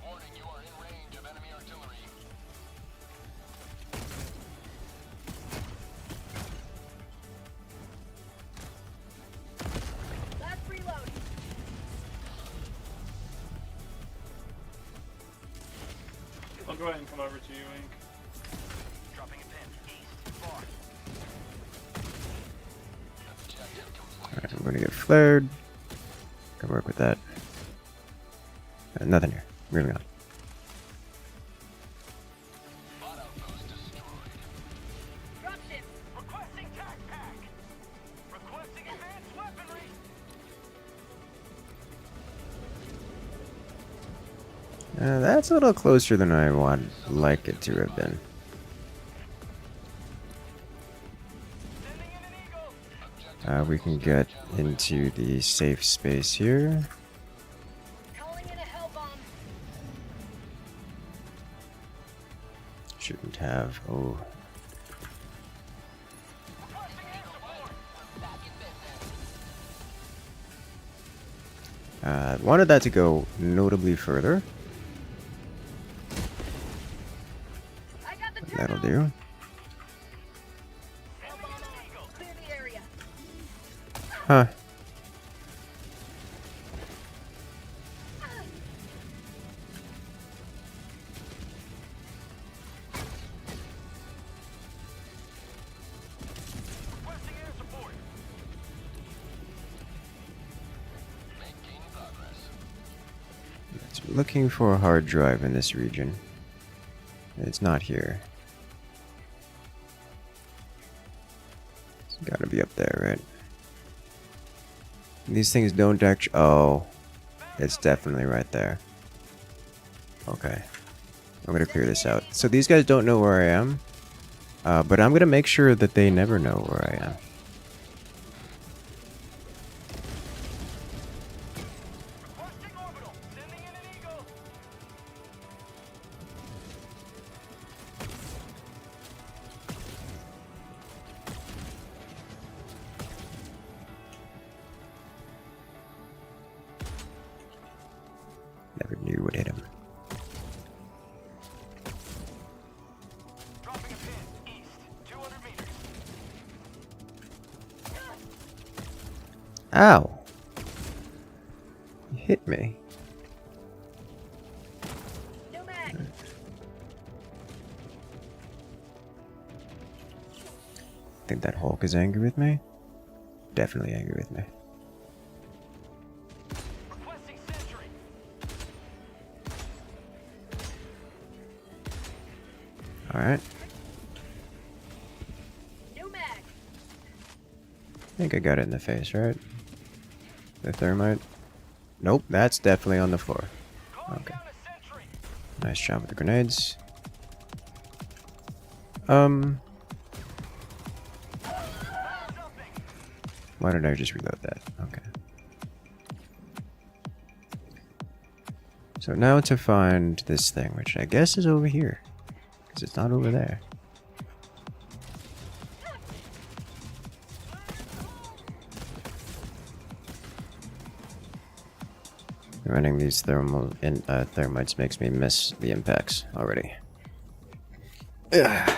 Warning, you are in range of enemy artillery. Last reload. I'll go ahead and come over to you, Ink. Dropping a pin. East. Far. Alright, I'm going to get flared. Can work with that. Nothing here. Moving on. Dropship. Requesting tac pack. Requesting advanced weaponry. That's a little closer than I would like it to have been. Sending in an eagle. We can get into the safe space here. Calling in a hell bomb. Shouldn't have. Oh, Requesting air support. Back in business. wanted that to go notably further. I got the terminal. That'll do. Hell bomb on. Clear the area. Huh. Requesting air support. Making progress. It's looking for a hard drive in this region. It's not here. It's gotta be up there, right? These things don't actually... Oh. It's definitely right there. Okay. I'm gonna clear this out. So these guys don't know where I am. But I'm gonna make sure that they never know where I am. Requesting orbital. Sending in an eagle. Never knew what hit him. Dropping a pin. East. 200 meters. Ow! You hit me. No mag. Think that Hulk is angry with me? Definitely angry with me. Requesting sentry. Alright. No mag. I think I got it in the face, right? The thermite? Nope, that's definitely on the floor. Calling Okay. down a sentry. Nice job with the grenades. Why did I just reload that? Okay. So now to find this thing, which I guess is over here. Because it's not over there. Running these thermites makes me miss the impacts already. Ugh.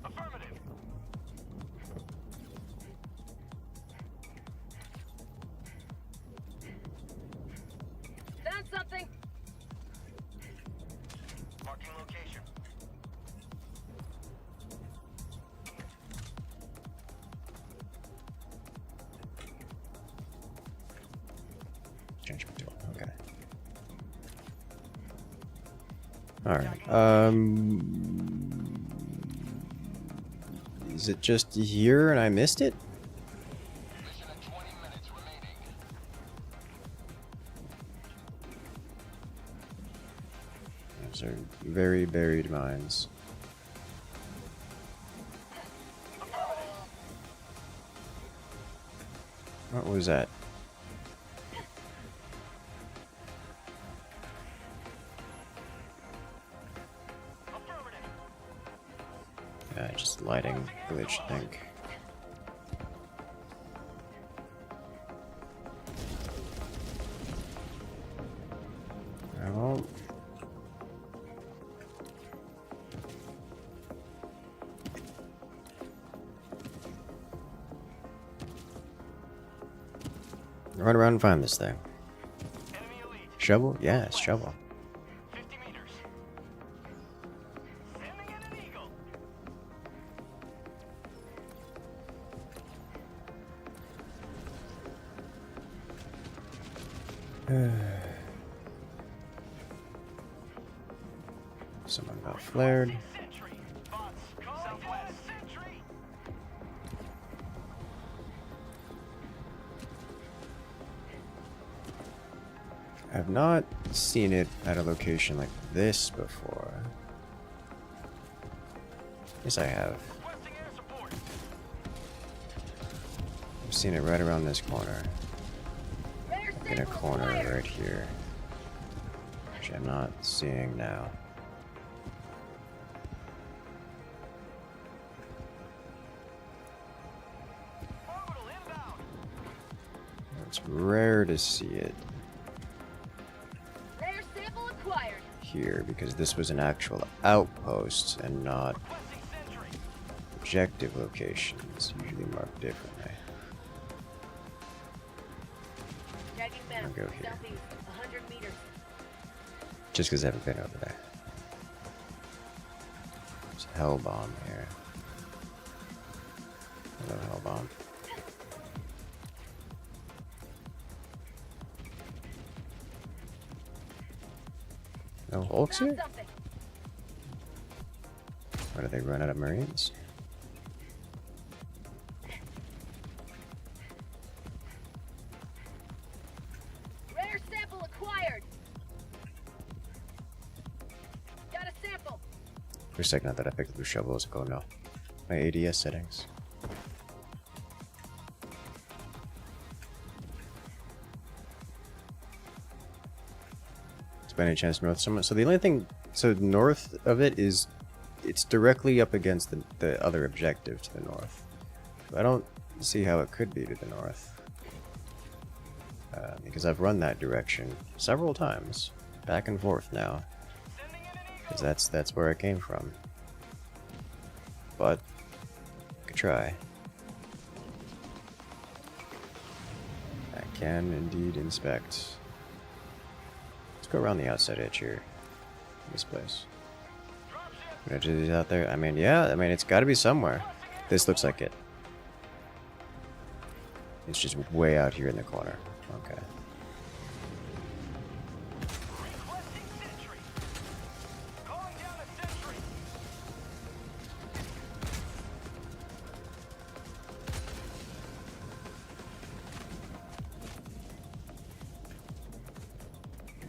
Affirmative. Found something. Marking location. Change my tool. Okay. Alright. Is it just here and I missed it? Mission at 20 minutes remaining. Those are very buried mines. What was that? Just lighting glitch, I think. Well, run around and find this thing. Enemy elite. Shovel? Yes, shovel. 50 meters. Sending in an eagle. Someone got flared. Sentry. Bots. Southwest. Sentry. I've not seen it at a location like this before. Yes, I have. Requesting air support. I've seen it right around this corner. Rare In a sample corner acquired. right here. Which I'm not seeing now. Orbital inbound. It's rare to see it Rare sample acquired. here because this was an actual outpost and not Requesting sentry. objective locations, usually marked differently. Tagging map. I'll go here. Southeast. 100 meters. Just because I haven't been over there. There's a hell bomb here. Hello, hell bomb. No Hulks Found here? something. Or do they run out of Marines? Rare sample acquired. Got a sample. For a second, I thought I picked up the shovel. I was like, oh no. My ADS settings. Is by any chance north somewhere? So the only thing, so north of it is, it's directly up against the other objective to the north. I don't see how it could be to the north. Because I've run that direction several times, back and forth now. Because that's where I came from. But I could try. I can indeed inspect. Let's go around the outside edge here. This place. What are these out there? I mean, yeah. I mean, it's got to be somewhere. This looks like it. It's just way out here in the corner. Okay. Requesting sentry. Calling down a sentry.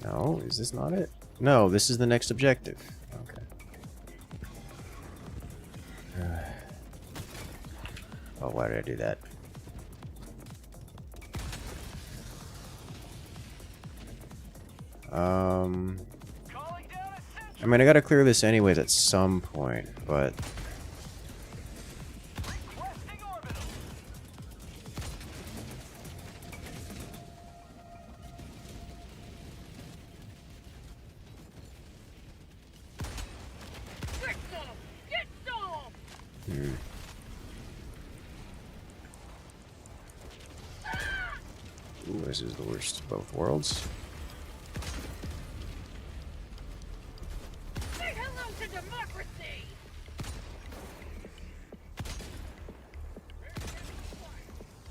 No, is this not it? No, this is the next objective. Okay. Oh, why did I do that? Calling down a sentry. I mean, I gotta clear this anyways at some point, but Requesting orbital. Get some! Get some! ooh, this is the worst of both worlds. Say hello to democracy!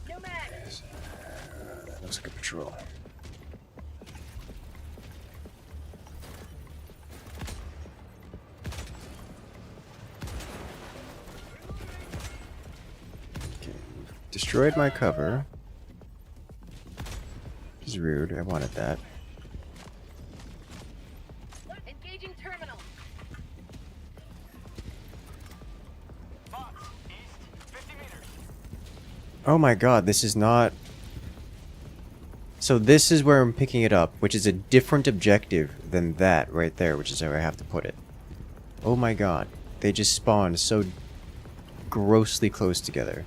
No mag. That looks like a patrol. Okay, destroyed my cover. Which is rude. I wanted that. Engaging terminal. Fox, east, 50 meters. Oh my god, this is not... So this is where I'm picking it up, which is a different objective than that right there, which is where I have to put it. Oh my god. They just spawned so grossly close together.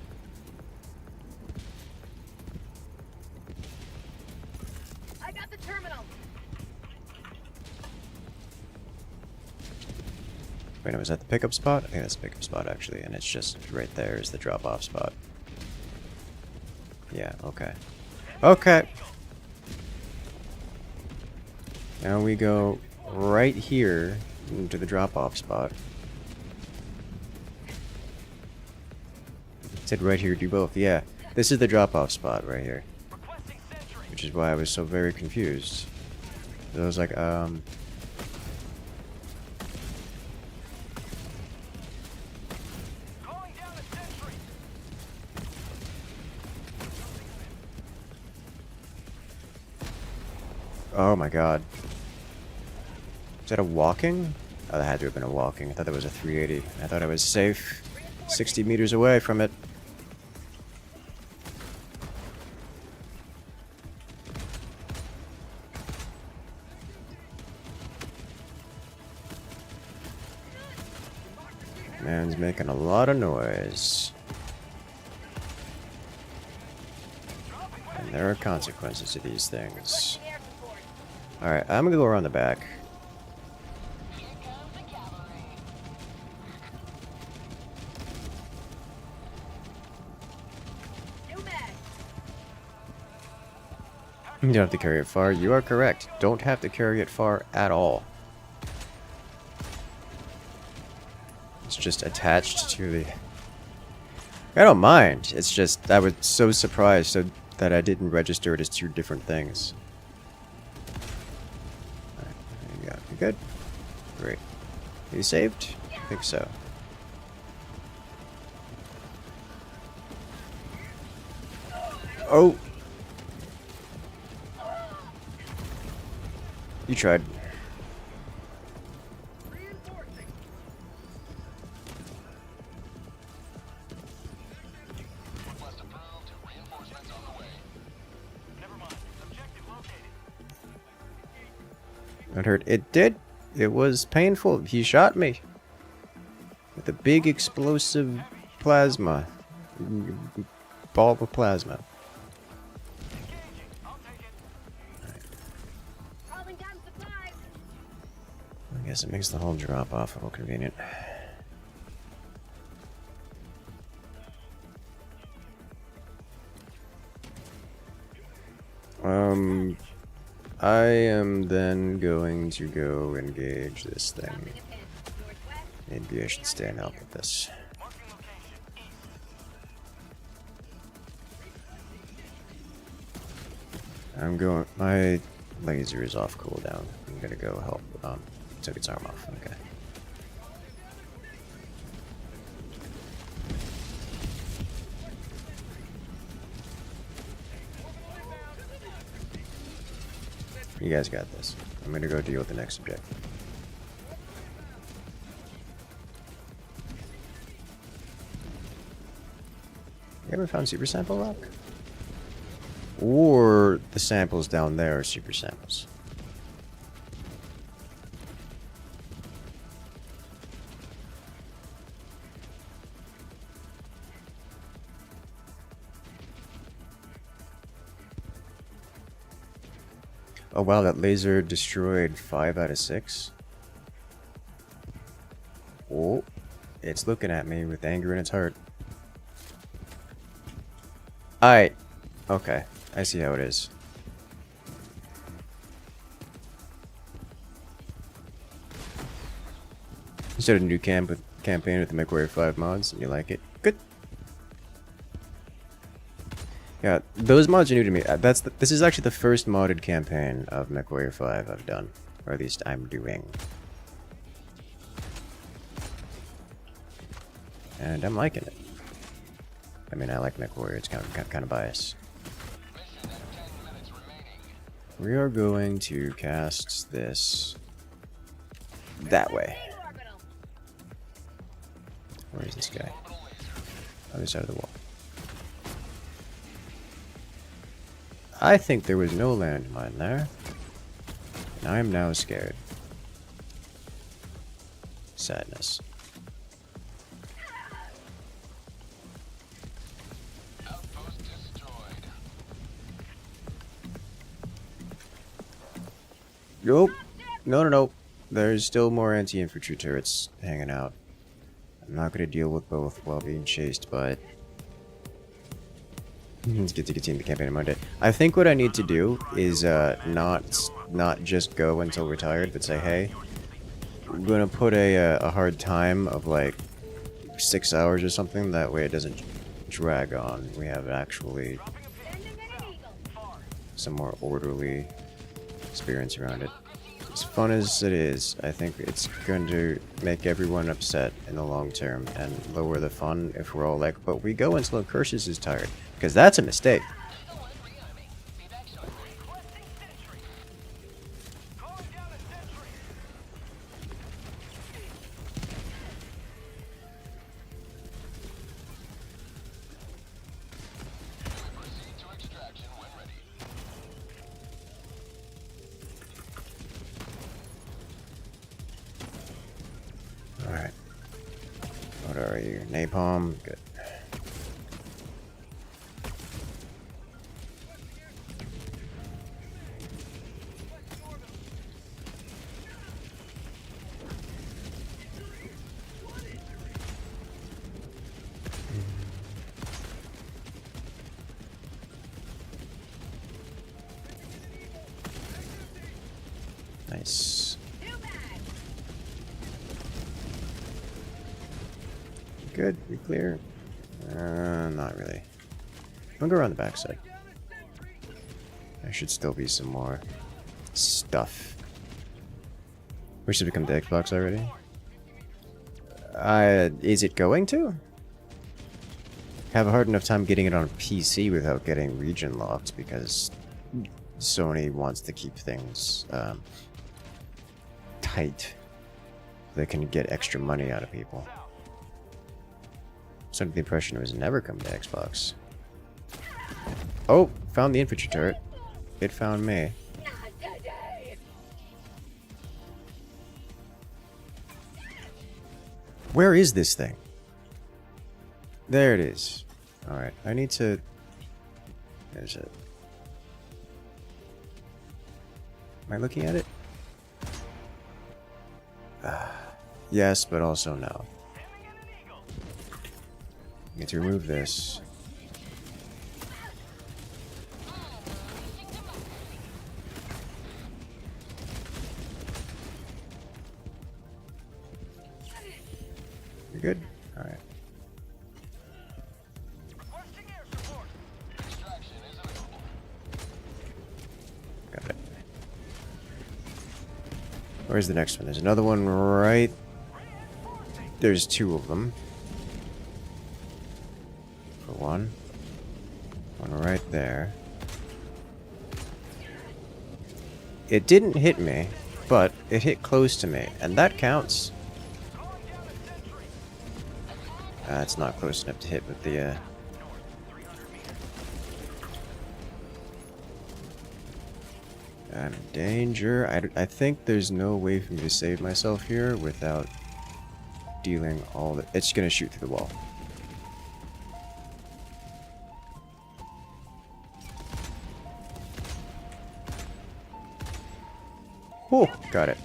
I got the terminal. Wait, no, was that the pickup spot? I think that's the pickup spot, actually, and it's just right there is the drop-off spot. Yeah, okay. Okay! Now we go right here into the drop-off spot. It said right here, do both. Yeah, this is the drop-off spot right here. Requesting sentry. Which is why I was so very confused. So I was like, Calling down a sentry. oh my god. Is that a walking? Oh, that had to have been a walking. I thought that was a 380. I thought I was safe 60 meters away from it. Man's making a lot of noise. And there are consequences to these things. Requesting air support. Alright, I'm gonna go around the back. No mag. You don't have to carry it far. You are correct. Don't have to carry it far at all. It's just attached to the... I don't mind. It's just I was so surprised that I didn't register it as two different things. Alright, we Good. Great. Are you saved? I think so. Oh! You tried. Request approved. Reinforcements on the way. Never mind. Objective located. That hurt. It did. It was painful. He shot me with a big explosive plasma. Ball of plasma. Calling down supplies. I guess it makes the whole drop off a little convenient. I am then going to go engage this thing. Maybe I should stay and help with this. I'm going. My laser is off cooldown. I'm gonna go help. Took its arm off. Okay. You guys got this. I'm gonna go deal with the next objective. You ever found super sample lock? Or the samples down there are super samples. Oh wow, that laser destroyed 5 out of 6. Oh, it's looking at me with anger in its heart. Alright. Okay, I see how it is. You started a new campaign with the MechWarrior 5 mods, and you like it. Good. Yeah, those mods are new to me. This is actually the first modded campaign of MechWarrior 5 I've done, or at least I'm doing. And I'm liking it. I mean, I like MechWarrior. It's kind of biased. We are going to cast this that way. Where is this guy? Other side of the wall. I think there was no landmine there. And I am now scared. Sadness. Outpost destroyed. Nope. No. There's still more anti-infantry turrets hanging out. I'm not going to deal with both while being chased, but it's good to continue the campaign on Monday. I think what I need to do is not just go until we're tired, but say, hey, I'm going to put a hard time of like 6 hours or something. That way it doesn't drag on. We have actually some more orderly experience around it. As fun as it is, I think it's going to make everyone upset in the long term and lower the fun if we're all like, but we go until Incursus is tired. Because that's a mistake. Alright. What are you? Napalm? Good. Nice. Good, we clear. Not really. I'll go around the backside. There should still be some more stuff. Wish it would come to Xbox already. Is it going to? Have a hard enough time getting it on PC without getting region locked because Sony wants to keep things tight. They can get extra money out of people. So under the impression it was never coming to Xbox. Oh, found the infantry turret. It found me. Where is this thing? There it is. Alright, I need to... There's it. Am I looking at it? Yes, but also no. Need to remove this. You're good? Alright. Got it. Where's the next one? There's another one right... There's two of them. For one. One right there. It didn't hit me, but it hit close to me, and that counts. It's not close enough to hit with the, I'm in danger. I think there's no way for me to save myself here without dealing all the... It's gonna shoot through the wall. Whew, got it.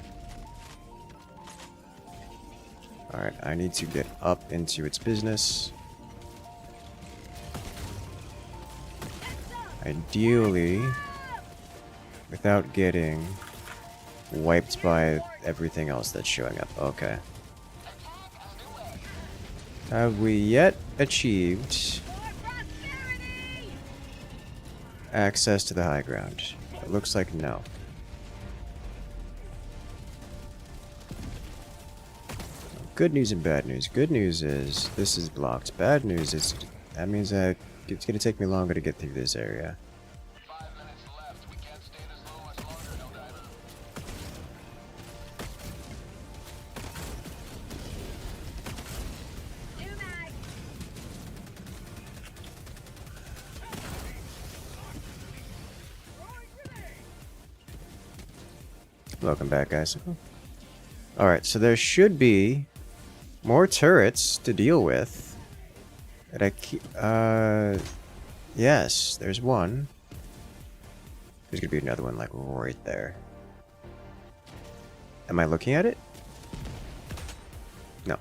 Alright, I need to get up into its business. Ideally, without getting wiped by everything else that's showing up. Okay. Have we yet achieved access to the high ground? It looks like no. Good news and bad news. Good news is this is blocked. Bad news is that means that it's going to take me longer to get through this area. 5 minutes left. We can't stay this low much longer, no diver. Welcome back, guys. Alright, so there should be more turrets to deal with. That I keep, yes, there's one. There's gonna be another one, like, right there. Am I looking at it? No.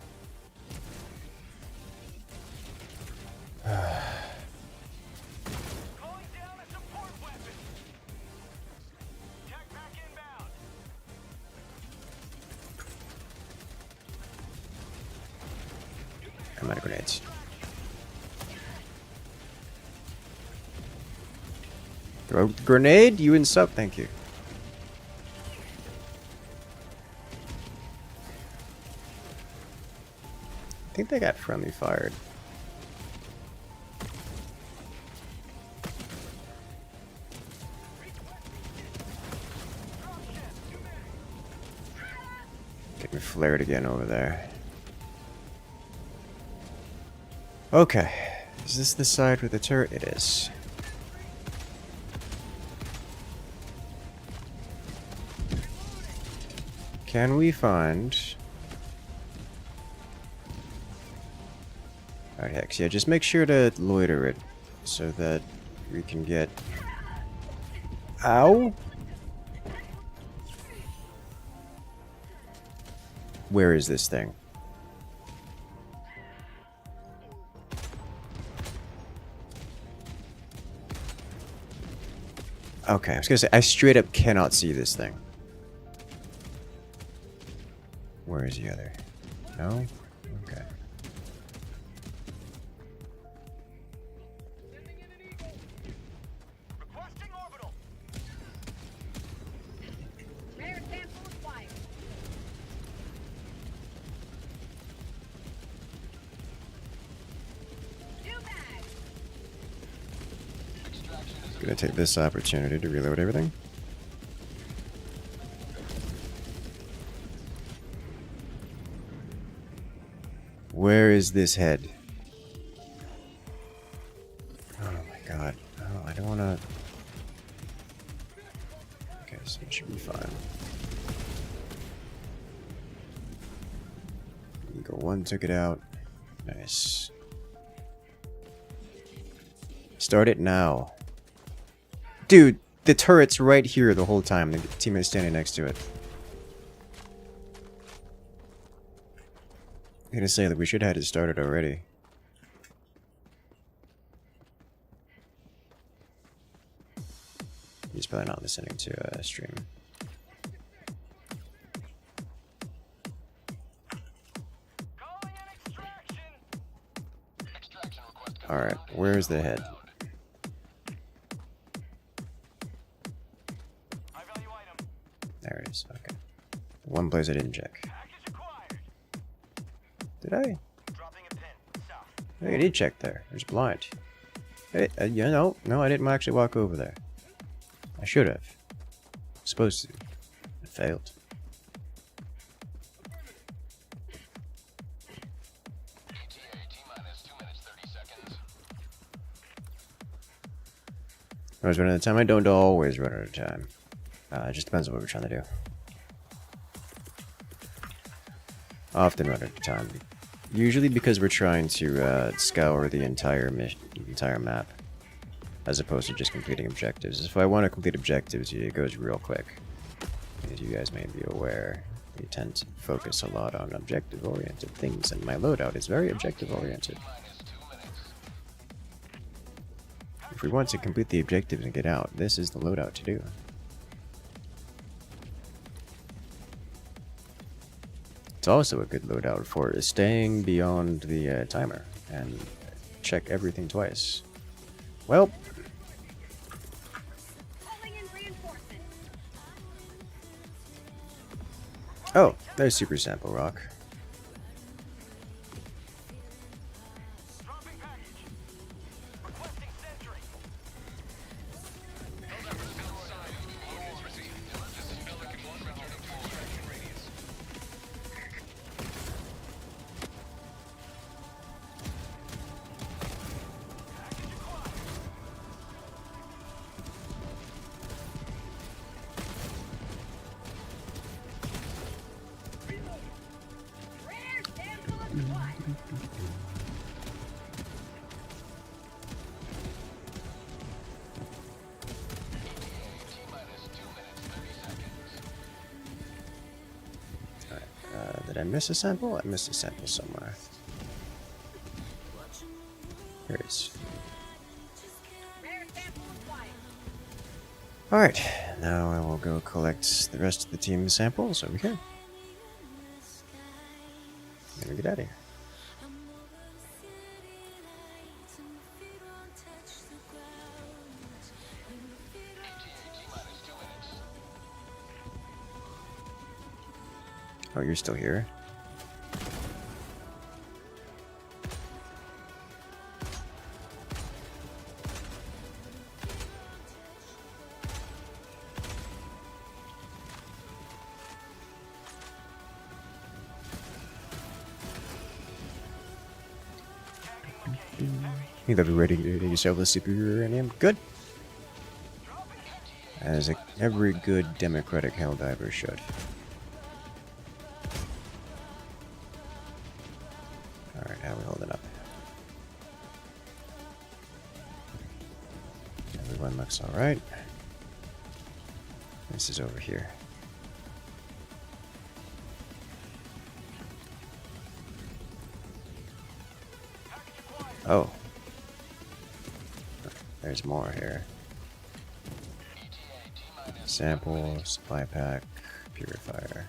I'm out of grenades. Throw grenade? You and sub, thank you. I think they got friendly fired. Get me flared again over there. Okay. Is this the side with the turret? It is. Can we find... Alright, Hex, yeah, just make sure to loiter it so that we can get... Ow? Where is this thing? Okay, I was gonna say, I straight up cannot see this thing. Where is the other? No? Okay. Gonna take this opportunity to reload everything. Where is this head? Oh my god. Oh, I don't wanna... Okay, so it should be fine. Eagle 1 took it out. Nice. Start it now. Dude, the turret's right here the whole time. The teammate's standing next to it. I'm gonna say that we should have had it started already. He's probably not listening to stream. Alright, where's the head? There it is, okay. One place I didn't check. Did I? I did check there. There's blind. Hey, yeah, no, I didn't actually walk over there. I should have. Supposed to. I failed. I was running out of time. I don't always run out of time. It just depends on what we're trying to do. Often run out of time. Usually because we're trying to scour the entire map, as opposed to just completing objectives. If I want to complete objectives, it goes real quick. As you guys may be aware, we tend to focus a lot on objective-oriented things, and my loadout is very objective-oriented. If we want to complete the objectives and get out, this is the loadout to do. It's also a good loadout for staying beyond the timer and check everything twice. Well, oh, there's Super Sample Rock. Did I miss a sample? I missed a sample somewhere. Here it is. Alright, now I will go collect the rest of the team's samples over here. I'm gonna get out of here. Oh, you're still here? You gotta be ready to do yourself a superior uranium. Good. As every good democratic Helldiver should. Alright, how are we holding up? Everyone looks alright. This is over here. Oh. There's more here. Sample, supply pack, purifier.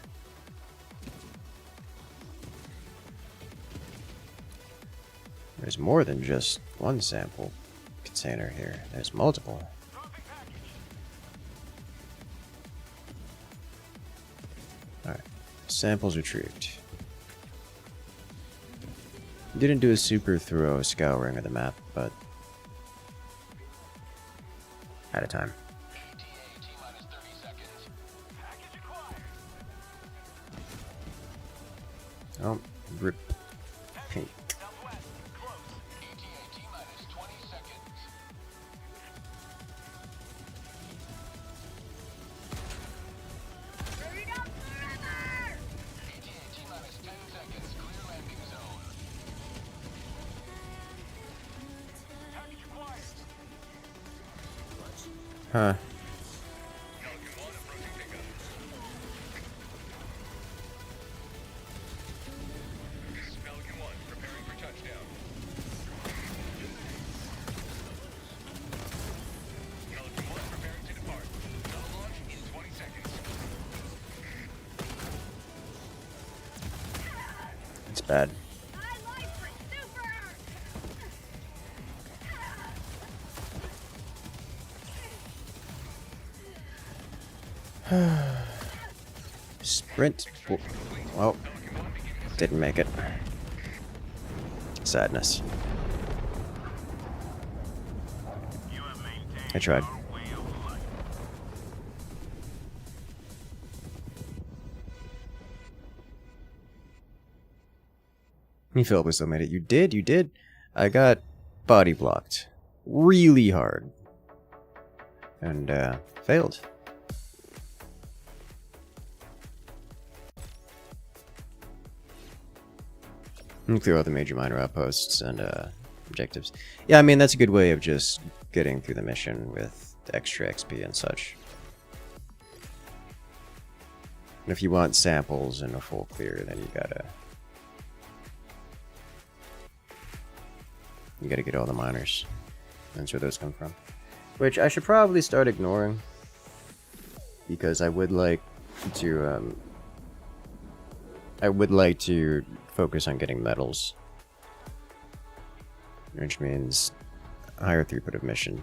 There's more than just one sample container here. There's multiple. Alright. Samples retrieved. Didn't do a super thorough scouring of the map, but out of time. Oh, rip. Pink. Huh. Pelican 1, preparing for touchdown. Pelican 1, preparing to depart. Shuttle launch in 20 seconds. It's bad. Sprint. Well, didn't make it. Sadness. I tried. You felt we still made it. You did, you did. I got body blocked really hard. And, failed. Clear all the major minor outposts and objectives. Yeah, I mean, that's a good way of just getting through the mission with extra XP and such. And if you want samples and a full clear, then you gotta get all the miners. That's where those come from. Which I should probably start ignoring, because I would like to focus on getting medals, which means higher throughput of mission.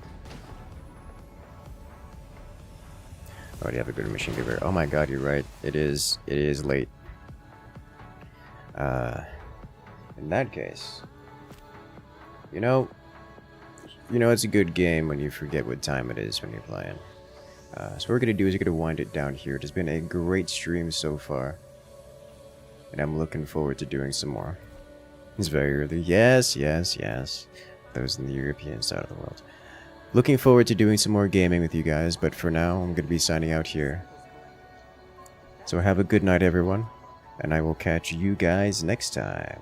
Already have a good machine giver. Oh my god, you're right. It is late. In that case, you know it's a good game when you forget what time it is when you're playing. So what we're gonna do is we're gonna wind it down here. It has been a great stream so far, and I'm looking forward to doing some more. It's very early. Yes. Those in the European side of the world. Looking forward to doing some more gaming with you guys, but for now, I'm going to be signing out here. So have a good night, everyone, and I will catch you guys next time.